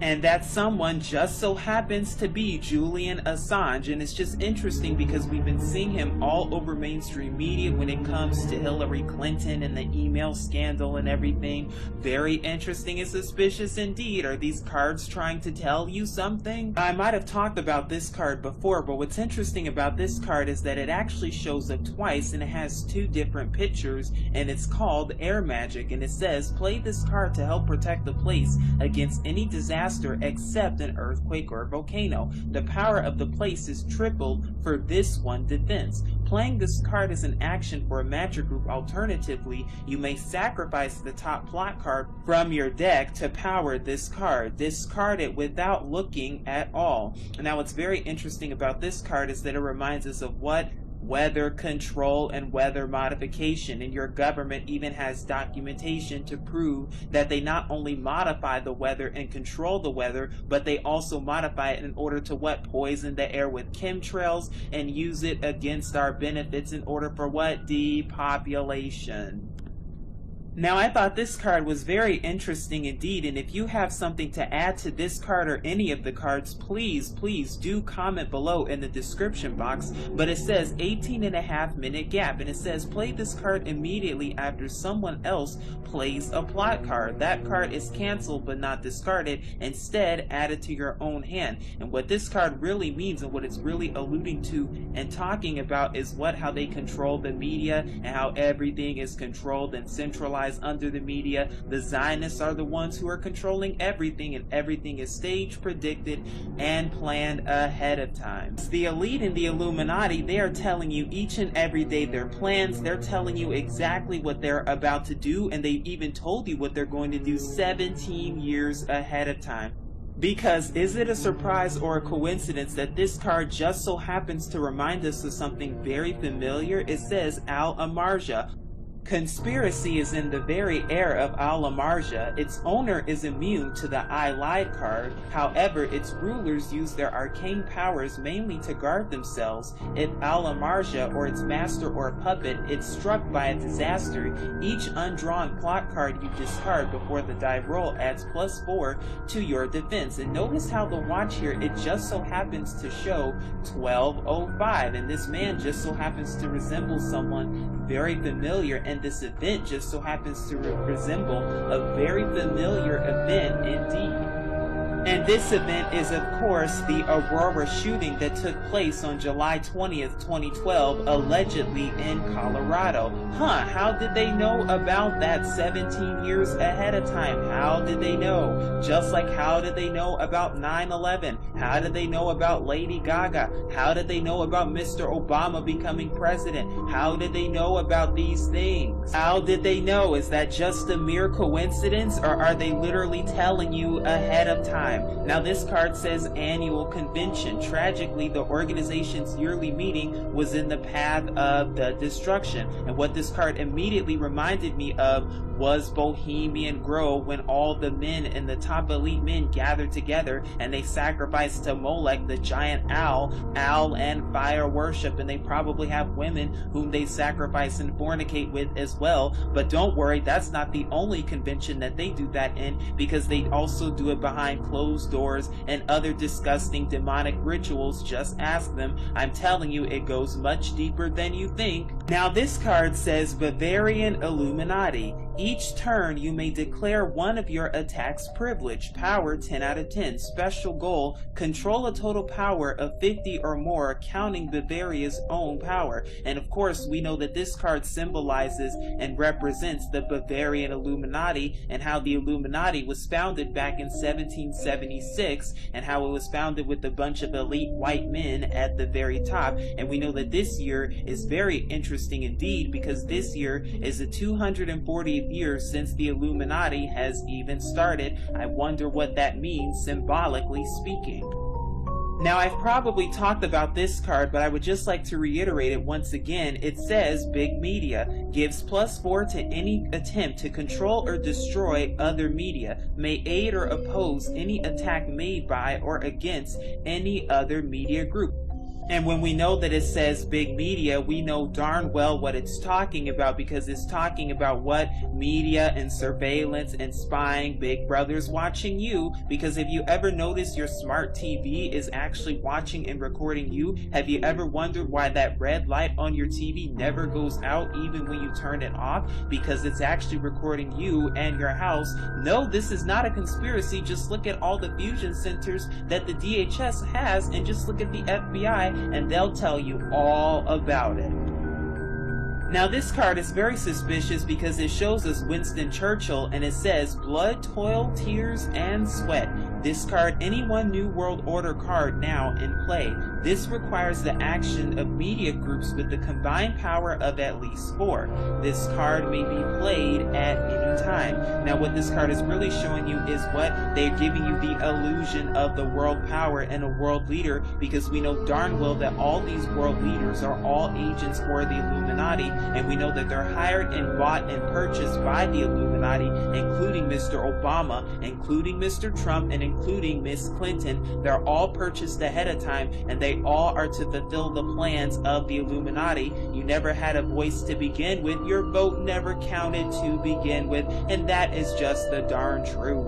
And that someone just so happens to be Julian Assange. And it's just interesting because we've been seeing him all over mainstream media when it comes to Hillary Clinton and the email scandal and everything. Very interesting and suspicious indeed. Are these cards trying to tell you something? I might have talked about this card before, but what's interesting about this card is that it actually shows up twice, and it has 2 different pictures, and it's called Air Magic. And it says, play this card to help protect the place against any disaster except an earthquake or volcano. The power of the place is tripled for this one defense. Playing this card is an action for a magic group. Alternatively, you may sacrifice the top plot card from your deck to power this card. Discard it without looking at all. Now, what's very interesting about this card is that it reminds us of what? Weather control and weather modification, and your government even has documentation to prove that they not only modify the weather and control the weather, but they also modify it in order to what? Poison the air with chemtrails and use it against our benefits in order for what? Depopulation. Now, I thought this card was very interesting indeed, and if you have something to add to this card or any of the cards, please do comment below in the description box. But it says 18.5-minute gap, and it says play this card immediately after someone else plays a plot card. That card is canceled but not discarded, instead added to your own hand. And what this card really means and what it's really alluding to and talking about is how they control the media and how everything is controlled and centralized lies under the media. The Zionists are the ones who are controlling everything, and everything is staged, predicted, and planned ahead of time. The elite in the Illuminati, they are telling you each and every day their plans. They're telling you exactly what they're about to do, and they even told you what they're going to do 17 years ahead of time. Because is it a surprise or a coincidence that this card just so happens to remind us of something very familiar? It says Al-Amarja. Conspiracy is in the very air of Al-Amarja. Its owner is immune to the I Lied card. However, its rulers use their arcane powers mainly to guard themselves. If Al-Amarja, or its master or puppet, is struck by a disaster, each undrawn plot card you discard before the die roll adds +4 to your defense. And notice how the watch here, it just so happens to show 1205, and this man just so happens to resemble someone very familiar, and this event just so happens to resemble a very familiar event indeed. And this event is, of course, the Aurora shooting that took place on July 20th, 2012, allegedly in Colorado. How did they know about that 17 years ahead of time? How did they know? Just like how did they know about 9/11? How did they know about Lady Gaga? How did they know about Mr. Obama becoming president? How did they know about these things? How did they know? Is that just a mere coincidence, or are they literally telling you ahead of time? Now this card says annual convention. Tragically, the organization's yearly meeting was in the path of the destruction. And what this card immediately reminded me of was Bohemian Grove, when all the men and the top elite men gathered together and they sacrificed to Molech, the giant owl, and fire worship. And they probably have women whom they sacrifice and fornicate with as well. But don't worry, that's not the only convention that they do that in, because they also do it behind closed doors and other disgusting demonic rituals. Just ask them. I'm telling you, it goes much deeper than you think. Now this card says Bavarian Illuminati. Each turn you may declare one of your attacks privilege. Power 10 out of 10. Special goal, control a total power of 50 or more, counting Bavaria's own power. And of course we know that this card symbolizes and represents the Bavarian Illuminati, and how the Illuminati was founded back in 1776, and how it was founded with a bunch of elite white men at the very top. And we know that this year is very interesting indeed, because this year is the 240th year since the Illuminati has even started. I wonder what that means symbolically speaking. Now, I've probably talked about this card, but I would just like to reiterate it once again. It says Big Media gives +4 to any attempt to control or destroy other media, may aid or oppose any attack made by or against any other media group. And when we know that it says big media, we know darn well what it's talking about, because it's talking about what media and surveillance and spying, Big Brother's watching you. Because if you ever notice your smart TV is actually watching and recording you, have you ever wondered why that red light on your TV never goes out even when you turn it off? Because it's actually recording you and your house. No, this is not a conspiracy. Just look at all the fusion centers that the DHS has, and just look at the FBI, and they'll tell you all about it. Now this card is very suspicious because it shows us Winston Churchill, and it says blood, toil, tears, and sweat. This card, any one New World Order card now in play. This requires the action of media groups with the combined power of at least 4. This card may be played at any time. Now what this card is really showing you is what they're giving you, the illusion of the world power and a world leader, because we know darn well that all these world leaders are all agents for the Illuminati, and we know that they're hired and bought and purchased by the Illuminati, including Mr. Obama, including Mr. Trump, and including Miss Clinton. They're all purchased ahead of time, and they all are to fulfill the plans of the Illuminati. You never had a voice to begin with. Your vote never counted to begin with, and that is just the darn truth.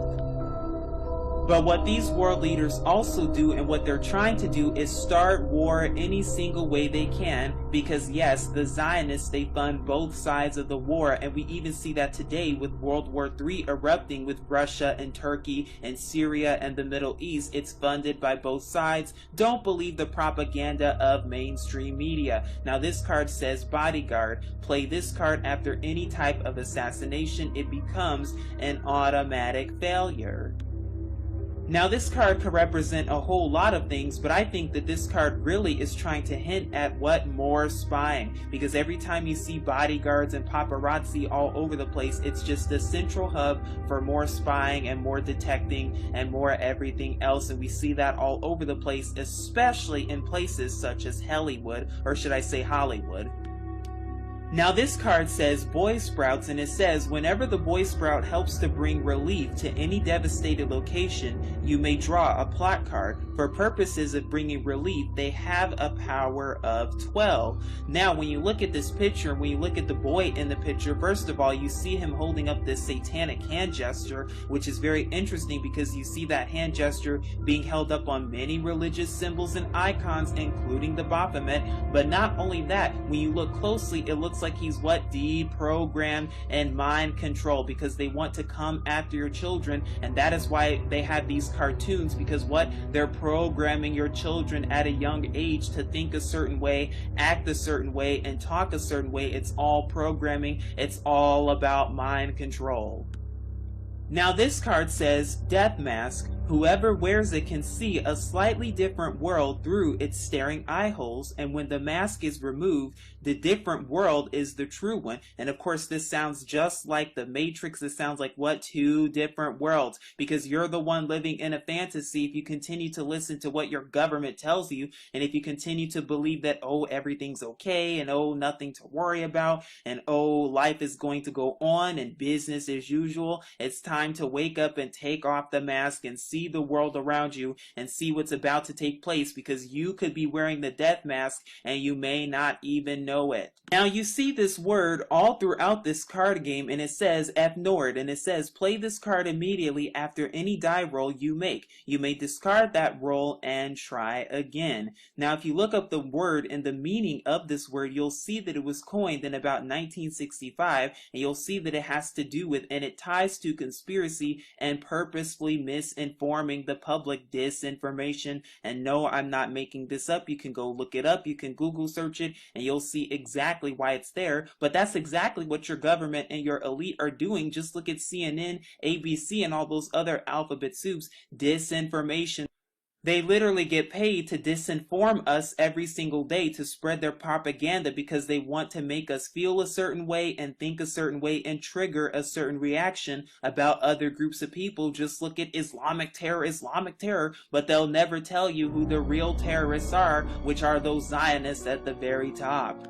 But what these world leaders also do, and what they're trying to do, is start war any single way they can, because yes, the Zionists, they fund both sides of the war, and we even see that today with World War III erupting with Russia and Turkey and Syria and the Middle East. It's funded by both sides. Don't believe the propaganda of mainstream media. Now this card says bodyguard. Play this card after any type of assassination. It becomes an automatic failure. Now this card could represent a whole lot of things, but I think that this card really is trying to hint at what? More spying. Because every time you see bodyguards and paparazzi all over the place, it's just a central hub for more spying and more detecting and more everything else. And we see that all over the place, especially in places such as Hollywood, or should I say Hollywood. Now this card says Boy Sprouts, and it says whenever the Boy Sprout helps to bring relief to any devastated location, you may draw a plot card. For purposes of bringing relief, they have a power of 12. Now when you look at this picture, when you look at the boy in the picture, first of all, you see him holding up this satanic hand gesture, which is very interesting because you see that hand gesture being held up on many religious symbols and icons, including the Baphomet. But not only that, when you look closely, it looks like he's what? Deprogrammed and mind control, because they want to come after your children, and that is why they have these cartoons, because what? They're programming your children at a young age to think a certain way, act a certain way, and talk a certain way. It's all programming. It's all about mind control. Now this card says Death Mask. Whoever wears it can see a slightly different world through its staring eye holes, and when the mask is removed, the different world is the true one. And of course this sounds just like the Matrix. It sounds like what? Two different worlds, because you're the one living in a fantasy if you continue to listen to what your government tells you, and if you continue to believe that, oh, everything's okay, and oh, nothing to worry about, and oh, life is going to go on and business as usual. It's time to wake up and take off the mask and see the world around you and see what's about to take place, because you could be wearing the death mask and you may not even know it. Now you see this word all throughout this card game, and it says F Nord, and it says play this card immediately after any die roll you make. You may discard that roll and try again. Now if you look up the word and the meaning of this word, you'll see that it was coined in about 1965, and you'll see that it has to do with, and it ties to conspiracy and purposefully misinforming the public, disinformation. And no, I'm not making this up. You can go look it up. You can Google search it and you'll see exactly why it's there. But that's exactly what your government and your elite are doing. Just look at CNN, ABC, and all those other alphabet soups. Disinformation. They literally get paid to disinform us every single day, to spread their propaganda, because they want to make us feel a certain way and think a certain way and trigger a certain reaction about other groups of people. Just look at Islamic terror, but they'll never tell you who the real terrorists are, which are those Zionists at the very top.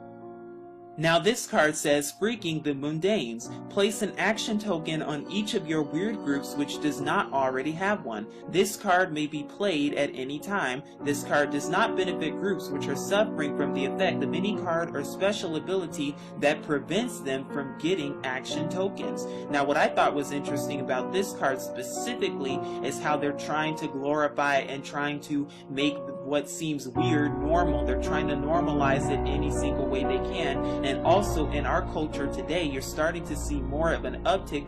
Now this card says Freaking the Mundanes. Place an action token on each of your weird groups which does not already have one. This card may be played at any time. This card does not benefit groups which are suffering from the effect of any card or special ability that prevents them from getting action tokens. Now what I thought was interesting about this card specifically is how they're trying to glorify and trying to make what seems weird normal. They're trying to normalize it any single way they can. And also in our culture today, you're starting to see more of an uptick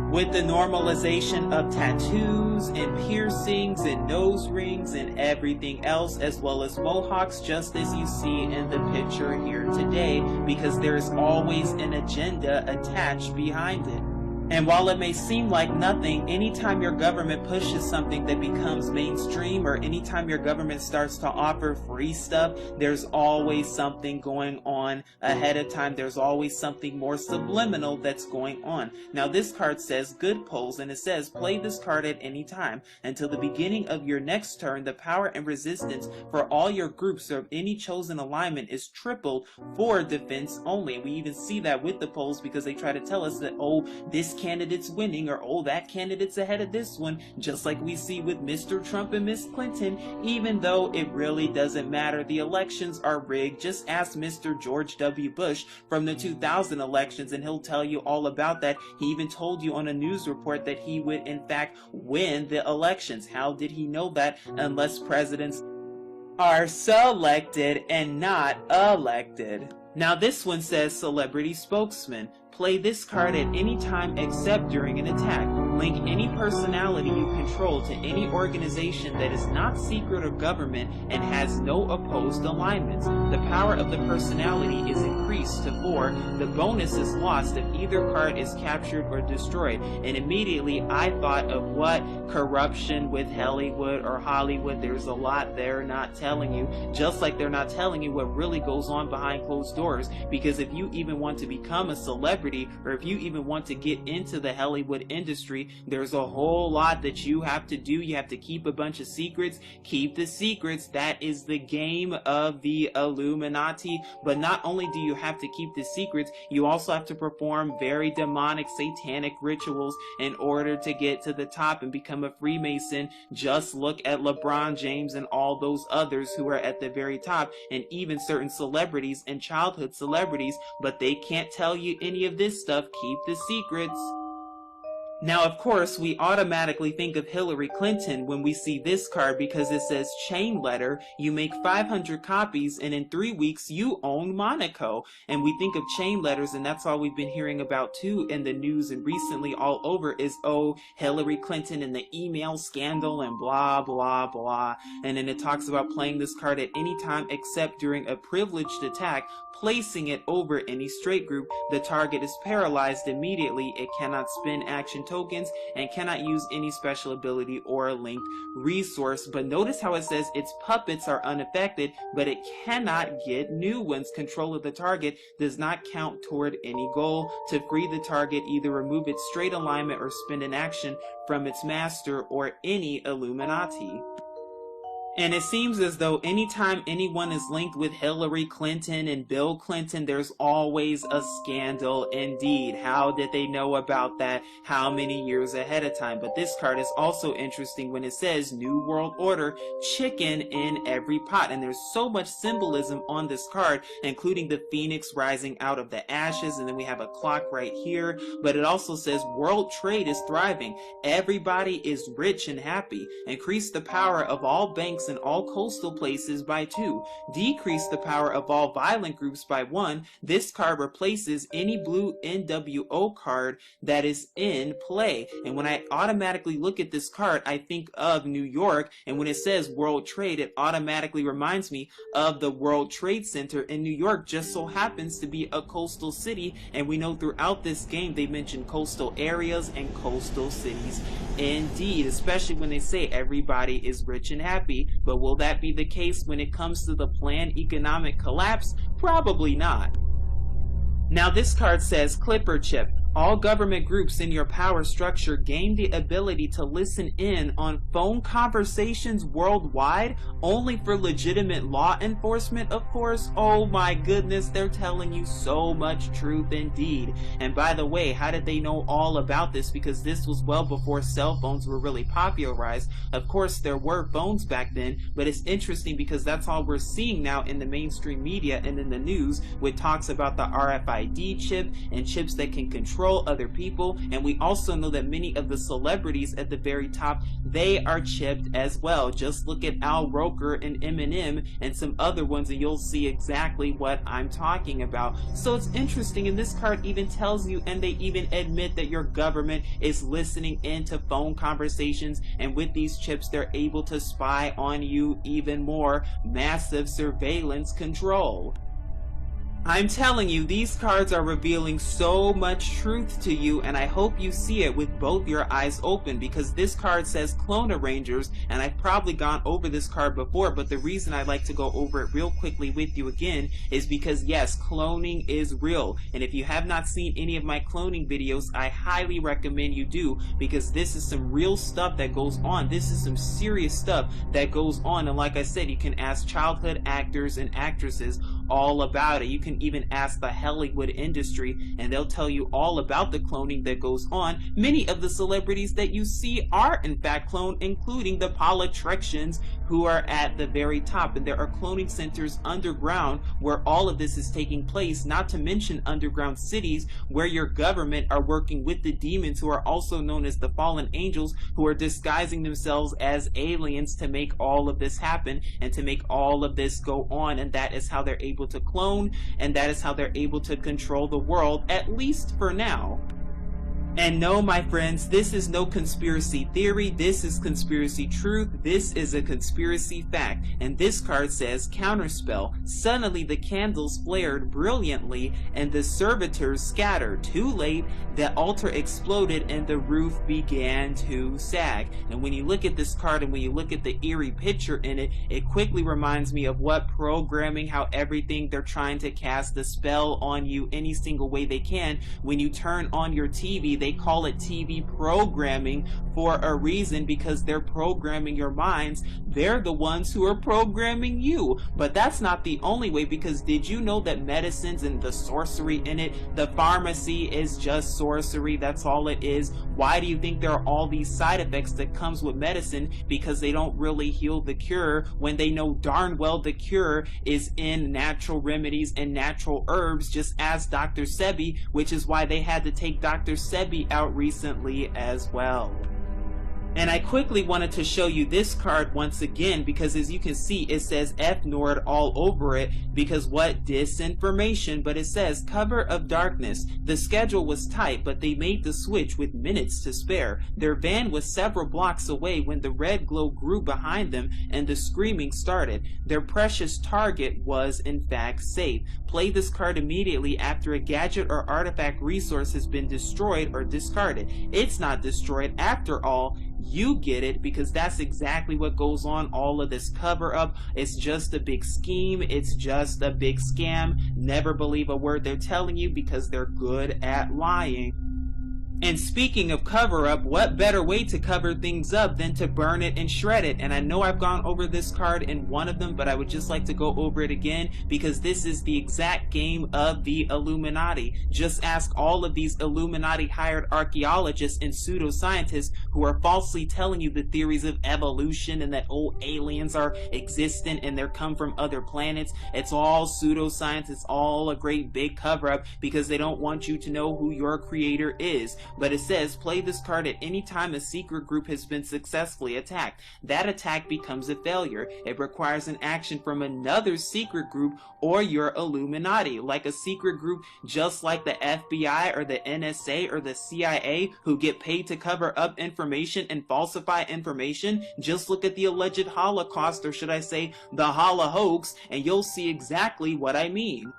with the normalization of tattoos and piercings and nose rings and everything else, as well as mohawks, just as you see in the picture here today, because there's always an agenda attached behind it. And while it may seem like nothing, anytime your government pushes something that becomes mainstream, or anytime your government starts to offer free stuff, there's always something going on ahead of time. There's always something more subliminal that's going on. Now this card says Good Pulls, and it says play this card at any time. Until the beginning of your next turn, the power and resistance for all your groups of any chosen alignment is tripled for defense only. And we even see that with the polls, because they try to tell us that, oh, this candidate's winning, or oh, that candidate's ahead of this one, just like we see with Mr. Trump and Miss Clinton, even though it really doesn't matter. The elections are rigged. Just ask Mr. George W. Bush from the 2000 elections and he'll tell you all about that. He even told you on a news report that he would in fact win the elections. How did he know that unless presidents are selected and not elected? Now this one says celebrity spokesman. Play this card at any time except during an attack. Link any personality you control to any organization that is not secret or government and has no opposed alignments. The power of the personality is increased to 4. The bonus is lost if either card is captured or destroyed. And immediately I thought of what? Corruption with Hollywood or Hollywood. There's a lot they're not telling you, just like they're not telling you what really goes on behind closed doors. Because if you even want to become a celebrity, or if you even want to get into the Hollywood industry, there's a whole lot that you have to do. You have to keep a bunch of secrets. Keep the secrets. That is the game of the Illuminati. But not only do you have to keep the secrets, you also have to perform very demonic, satanic rituals in order to get to the top and become a Freemason. Just look at LeBron James and all those others who are at the very top, and even certain celebrities and childhood celebrities, but they can't tell you any of this stuff. Keep the secrets. Now, of course, we automatically think of Hillary Clinton when we see this card because it says chain letter. You make 500 copies and in 3 weeks you own Monaco. And we think of chain letters, and that's all we've been hearing about too in the news and recently all over is, oh, Hillary Clinton and the email scandal and blah, blah, blah. And then it talks about playing this card at any time except during a privileged attack, placing it over any straight group. The target is paralyzed immediately. It cannot spend action tokens and cannot use any special ability or linked resource. But notice how it says its puppets are unaffected, but it cannot get new ones. Control of the target does not count toward any goal. To free the target, either remove its straight alignment or spend an action from its master or any Illuminati. And it seems as though anytime anyone is linked with Hillary Clinton and Bill Clinton, there's always a scandal indeed. How did they know about that? How many years ahead of time? But this card is also interesting when it says New World Order, chicken in every pot. And there's so much symbolism on this card, including the phoenix rising out of the ashes. And then we have a clock right here. But it also says world trade is thriving. Everybody is rich and happy. Increase the power of all banks in all coastal places by 2. Decrease the power of all violent groups by 1. This card replaces any blue NWO card that is in play. And when I automatically look at this card, I think of New York. And when it says World Trade, it automatically reminds me of the World Trade Center in New York. Just so happens to be a coastal city. And we know throughout this game, they mention coastal areas and coastal cities. Indeed, especially when they say everybody is rich and happy. But will that be the case when it comes to the planned economic collapse? Probably not. Now this card says Clipper Chip. All government groups in your power structure gain the ability to listen in on phone conversations worldwide, only for legitimate law enforcement, of course. Oh my goodness, they're telling you so much truth indeed. And by the way, how did they know all about this? Because this was well before cell phones were really popularized. Of course, there were phones back then, but it's interesting because that's all we're seeing now in the mainstream media and in the news, which talks about the RFID chip and chips that can control other people. And we also know that many of the celebrities at the very top, they are chipped as well. Just look at Al Roker and Eminem and some other ones and you'll see exactly what I'm talking about. So it's interesting, and this card even tells you, and they even admit that your government is listening into phone conversations, and with these chips they're able to spy on you even more. Massive surveillance control. I'm telling you, these cards are revealing so much truth to you, and I hope you see it with both your eyes open, because this card says Clone Arrangers, and I've probably gone over this card before, but the reason I like to go over it real quickly with you again is because, yes, cloning is real, and if you have not seen any of my cloning videos, I highly recommend you do, because this is some real stuff that goes on. This is some serious stuff that goes on, and like I said, you can ask childhood actors and actresses all about it. You can can even ask the Hollywood industry and they'll tell you all about the cloning that goes on. Many of the celebrities that you see are in fact cloned, including the politicians who are at the very top. And there are cloning centers underground where all of this is taking place, not to mention underground cities where your government are working with the demons, who are also known as the fallen angels, who are disguising themselves as aliens to make all of this happen and to make all of this go on. And that is how they're able to clone, and that is how they're able to control the world, at least for now. And no, my friends, this is no conspiracy theory. This is conspiracy truth. This is a conspiracy fact. And this card says, counterspell. Suddenly the candles flared brilliantly and the servitors scattered. Too late, the altar exploded and the roof began to sag. And when you look at this card and when you look at the eerie picture in it, it quickly reminds me of what programming, how everything they're trying to cast the spell on you any single way they can. When you turn on your TV, they call it TV programming for a reason, because they're programming your minds. They're the ones who are programming you. But that's not the only way, because did you know that medicines and the sorcery in it, the pharmacy is just sorcery. That's all it is. Why do you think there are all these side effects that comes with medicine? Because they don't really heal the cure, when they know darn well the cure is in natural remedies and natural herbs, just as Dr. Sebi, which is why they had to take Dr. Sebi out recently as well. And I quickly wanted to show you this card once again, because as you can see, it says F Nord all over it, because what? Disinformation. But it says cover of darkness. The schedule was tight, but they made the switch with minutes to spare. Their van was several blocks away when the red glow grew behind them and the screaming started. Their precious target was in fact safe. Play this card immediately after a gadget or artifact resource has been destroyed or discarded. It's not destroyed after all. You get it, because that's exactly what goes on. All of this cover up, it's just a big scheme. It's just a big scam. Never believe a word they're telling you, because they're good at lying. And speaking of cover up, what better way to cover things up than to burn it and shred it? And I know I've gone over this card in one of them, but I would just like to go over it again, because this is the exact game of the Illuminati. Just ask all of these Illuminati hired archaeologists and pseudoscientists who are falsely telling you the theories of evolution and that aliens are existent and they're come from other planets. It's all pseudoscience. It's all a great big cover up, because they don't want you to know who your creator is. But it says play this card at any time a secret group has been successfully attacked. That attack becomes a failure. It requires an action from another secret group or your Illuminati, like a secret group just like the FBI or the NSA or the CIA, who get paid to cover up information and falsify information. Just look at the alleged Holocaust, or should I say the Holohoax, and you'll see exactly what I mean.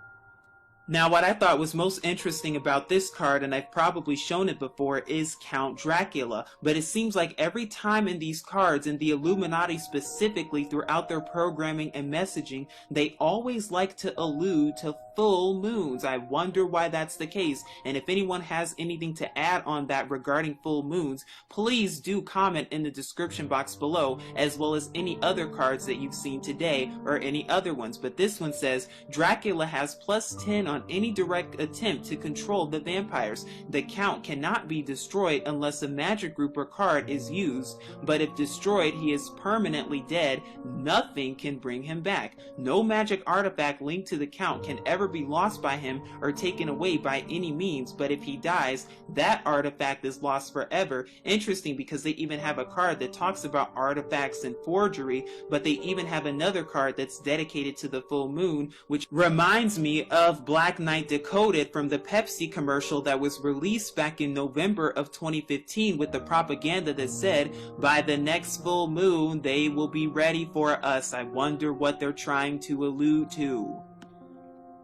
Now, what I thought was most interesting about this card, and I've probably shown it before, is Count Dracula. But it seems like every time in these cards, and the Illuminati specifically throughout their programming and messaging, they always like to allude to full moons. I wonder why that's the case. And if anyone has anything to add on that regarding full moons, please do comment in the description box below, as well as any other cards that you've seen today or any other ones. But this one says Dracula has +10 on any direct attempt to control the vampires. The Count cannot be destroyed unless a magic group or card is used, but if destroyed, he is permanently dead. Nothing can bring him back. No magic artifact linked to the Count can ever be lost by him or taken away by any means, but if he dies, that artifact is lost forever. Interesting, because they even have a card that talks about artifacts and forgery, but they even have another card that's dedicated to the full moon, which reminds me of Black Knight Decoded from the Pepsi commercial that was released back in November of 2015, with the propaganda that said, by the next full moon, they will be ready for us. I wonder what they're trying to allude to.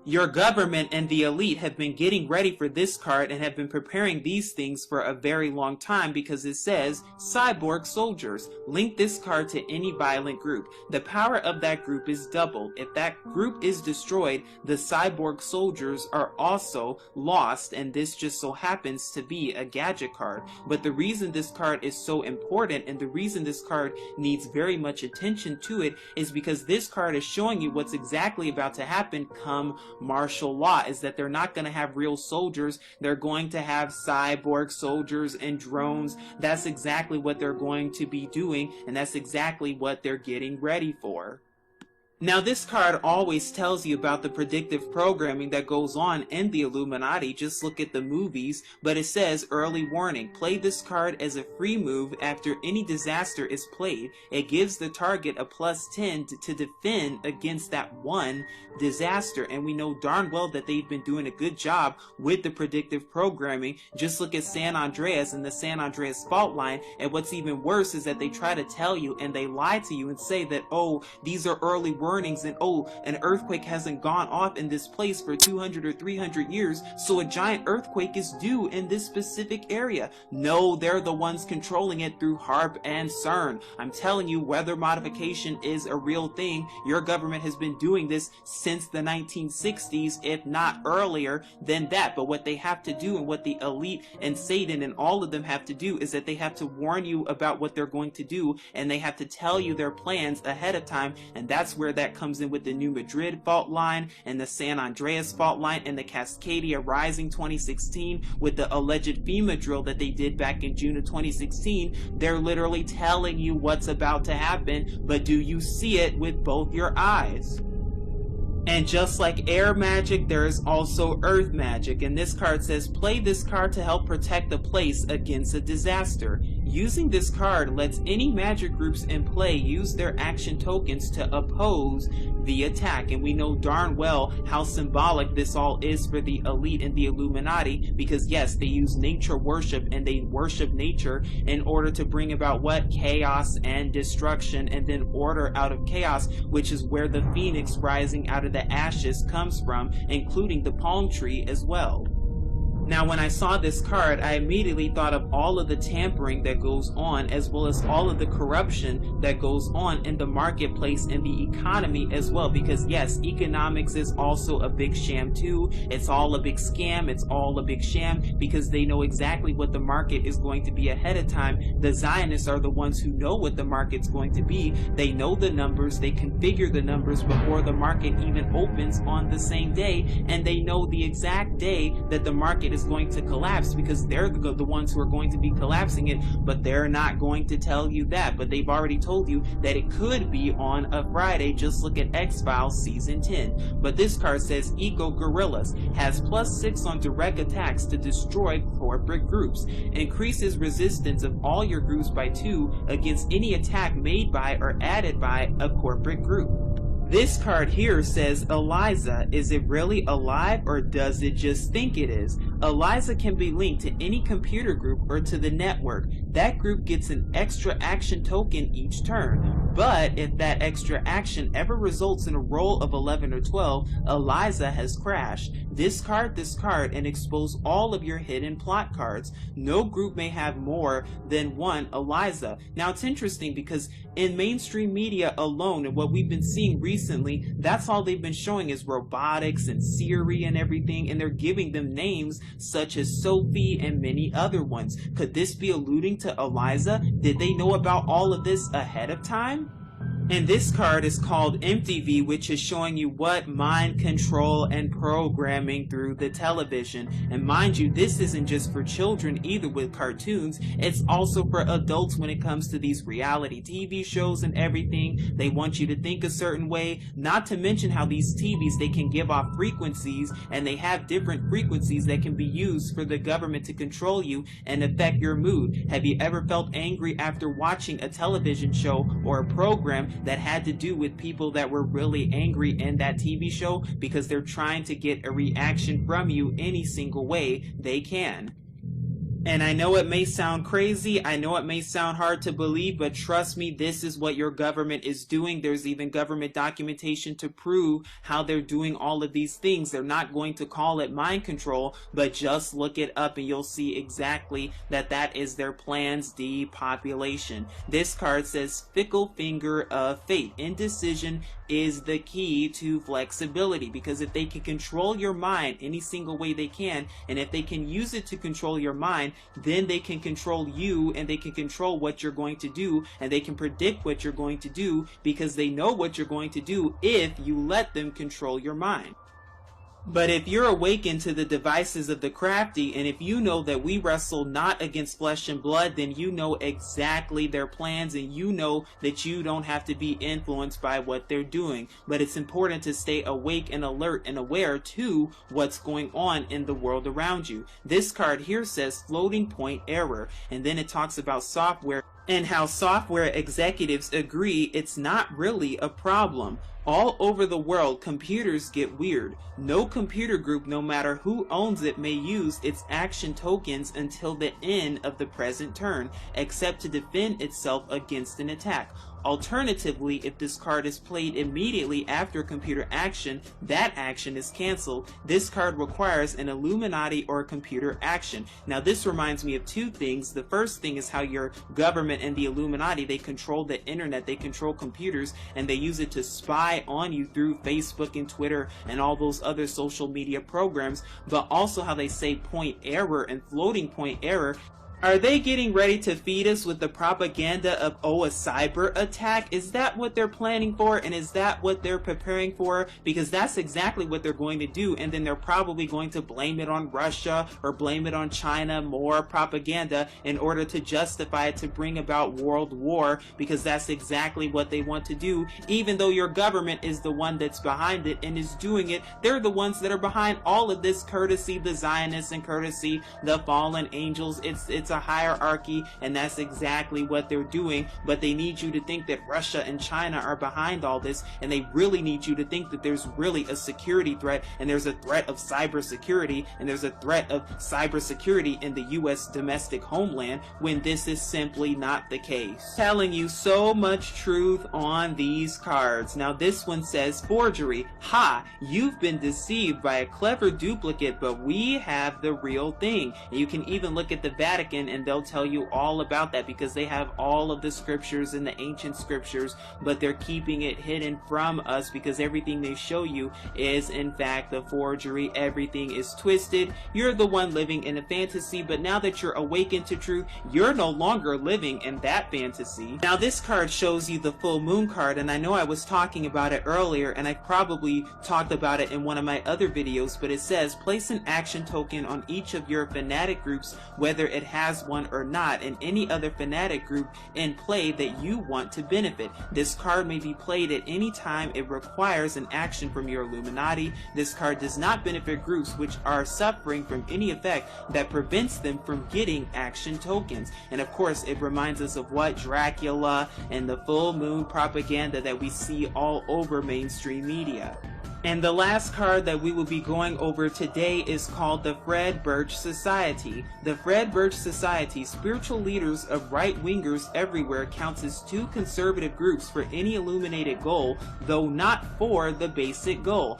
Your government and the elite have been getting ready for this card and have been preparing these things for a very long time, because it says cyborg soldiers. Link this card to any violent group. The power of that group is doubled. If that group is destroyed, the cyborg soldiers are also lost, and this just so happens to be a gadget card. But the reason this card is so important, and the reason this card needs very much attention to it, is because this card is showing you what's exactly about to happen come martial law, is that they're not going to have real soldiers. They're going to have cyborg soldiers and drones. That's exactly what they're going to be doing, and that's exactly what they're getting ready for. Now, this card always tells you about the predictive programming that goes on in the Illuminati. Just look at the movies, but it says, early warning, play this card as a free move after any disaster is played. It gives the target a +10 to defend against that one disaster, and we know darn well that they've been doing a good job with the predictive programming. Just look at San Andreas and the San Andreas fault line, and what's even worse is that they try to tell you and they lie to you and say that, oh, these are early warnings, and oh, an earthquake hasn't gone off in this place for 200 or 300 years, so a giant earthquake is due in this specific area. No, they're the ones controlling it through HAARP and CERN. I'm telling you, weather modification is a real thing. Your government has been doing this since the 1960s, if not earlier than that. But what they have to do, and what the elite and Satan and all of them have to do, is that they have to warn you about what they're going to do, and they have to tell you their plans ahead of time. And that's where that comes in with the New Madrid fault line and the San Andreas fault line and the Cascadia Rising 2016 with the alleged FEMA drill that they did back in June of 2016. They're literally telling you what's about to happen, but do you see it with both your eyes? And just like air magic, there is also earth magic, and this card says play this card to help protect the place against a disaster. Using this card lets any magic groups in play use their action tokens to oppose the attack, and we know darn well how symbolic this all is for the elite and the Illuminati, because yes, they use nature worship and they worship nature in order to bring about what? Chaos and destruction, and then order out of chaos, which is where the phoenix rising out of the ashes comes from, including the palm tree as well. Now, when I saw this card, I immediately thought of all of the tampering that goes on, as well as all of the corruption that goes on in the marketplace and the economy as well. Because yes, economics is also a big sham too. It's all a big scam. It's all a big sham, because they know exactly what the market is going to be ahead of time. The Zionists are the ones who know what the market's going to be. They know the numbers. They configure the numbers before the market even opens on the same day, and they know the exact day that the market is going to collapse, because they're the ones who are going to be collapsing it, but they're not going to tell you that. But they've already told you that it could be on a Friday. Just look at X-Files season 10. But this card says Eco Gorillas has +6 on direct attacks to destroy corporate groups, increases resistance of all your groups by 2 against any attack made by or added by a corporate group. This card here says Eliza. Is it really alive, or does it just think it is? Eliza can be linked to any computer group or to the network. That group gets an extra action token each turn. But if that extra action ever results in a roll of 11 or 12, Eliza has crashed. Discard this card and expose all of your hidden plot cards. No group may have more than one Eliza. Now, it's interesting because in mainstream media alone, and what we've been seeing recently, that's all they've been showing is robotics and Siri and everything, and they're giving them names such as Sophie and many other ones. Could this be alluding to Eliza? Did they know about all of this ahead of time? And this card is called MTV, which is showing you what? Mind control and programming through the television. And mind you, this isn't just for children either with cartoons. It's also for adults when it comes to these reality TV shows and everything. They want you to think a certain way, not to mention how these TVs, they can give off frequencies, and they have different frequencies that can be used for the government to control you and affect your mood. Have you ever felt angry after watching a television show or a program that had to do with people that were really angry in that TV show, because they're trying to get a reaction from you any single way they can? And I know it may sound crazy, I know it may sound hard to believe, but trust me, this is what your government is doing. There's even government documentation to prove how they're doing all of these things. They're not going to call it mind control, but just look it up and you'll see exactly that that is their plans, depopulation. This card says fickle finger of fate. Indecision is the key to flexibility, because if they can control your mind any single way they can, and if they can use it to control your mind, then they can control you, and they can control what you're going to do, and they can predict what you're going to do, because they know what you're going to do if you let them control your mind. But if you're awakened to the devices of the crafty, and if you know that we wrestle not against flesh and blood, then you know exactly their plans, and you know that you don't have to be influenced by what they're doing. But it's important to stay awake and alert and aware to what's going on in the world around you. This card here says floating point error, and then it talks about software and how software executives agree it's not really a problem. All over the world, computers get weird. No computer group, no matter who owns it, may use its action tokens until the end of the present turn, except to defend itself against an attack. Alternatively, if this card is played immediately after computer action, that action is canceled. This card requires an Illuminati or computer action. Now this reminds me of two things. The first thing is how your government and the Illuminati, they control the internet, they control computers, and they use it to spy on you through Facebook and Twitter and all those other social media programs, but also how they say point error and floating point error. Are they getting ready to feed us with the propaganda of, oh, a cyber attack? Is that what they're planning for? And is that what they're preparing for? Because that's exactly what they're going to do. And then they're probably going to blame it on Russia or blame it on China, more propaganda in order to justify it, to bring about world war, because that's exactly what they want to do. Even though your government is the one that's behind it and is doing it, they're the ones that are behind all of this, courtesy the Zionists and courtesy the fallen angels. It's a hierarchy, and that's exactly what they're doing. But they need you to think that Russia and China are behind all this, and they really need you to think that there's really a security threat, and there's a threat of cybersecurity, and there's a threat of cybersecurity in the US domestic homeland, when this is simply not the case. Telling you so much truth on these cards. Now this one says forgery. Ha! You've been deceived by a clever duplicate, but we have the real thing. And you can even look at the Vatican and they'll tell you all about that, because they have all of the scriptures and the ancient scriptures, but they're keeping it hidden from us because everything they show you is in fact a forgery. Everything is twisted. You're the one living in a fantasy, but now that you're awakened to truth, you're no longer living in that fantasy. Now this card shows you the full moon card, and I know I was talking about it earlier, and I probably talked about it in one of my other videos, but it says place an action token on each of your fanatic groups, whether it has one or not, and any other fanatic group in play that you want to benefit. This card may be played at any time it requires an action from your Illuminati. This card does not benefit groups which are suffering from any effect that prevents them from getting action tokens. And of course it reminds us of what Dracula and the full moon propaganda that we see all over mainstream media. And the last card that we will be going over today is called the Fred Birch Society. The Fred Birch Society, spiritual leaders of right-wingers everywhere, counts as two conservative groups for any illuminated goal, though not for the basic goal.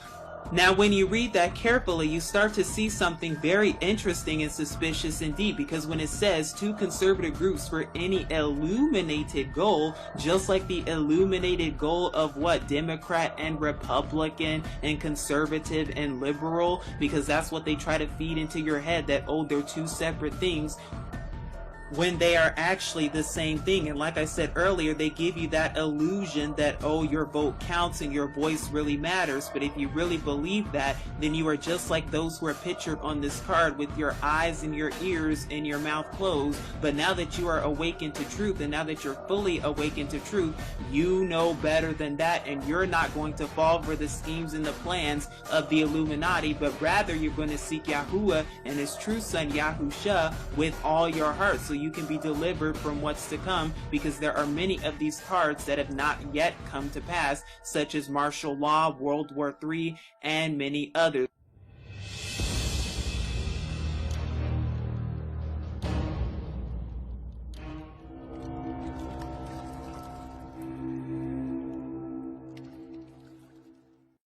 Now when you read that carefully, you start to see something very interesting and suspicious indeed, because when it says two conservative groups for any illuminated goal, just like the illuminated goal of what? Democrat and Republican and conservative and liberal, because that's what they try to feed into your head, that oh, they're two separate things, when they are actually the same thing. And like I said earlier, they give you that illusion that, oh, your vote counts and your voice really matters. But if you really believe that, then you are just like those who are pictured on this card, with your eyes and your ears and your mouth closed. But now that you are awakened to truth, and now that you're fully awakened to truth, you know better than that, and you're not going to fall for the schemes and the plans of the Illuminati, but rather you're going to seek Yahuwah and his true son Yahusha with all your heart, so you can be delivered from what's to come, because there are many of these cards that have not yet come to pass, such as martial law, World War III, and many others.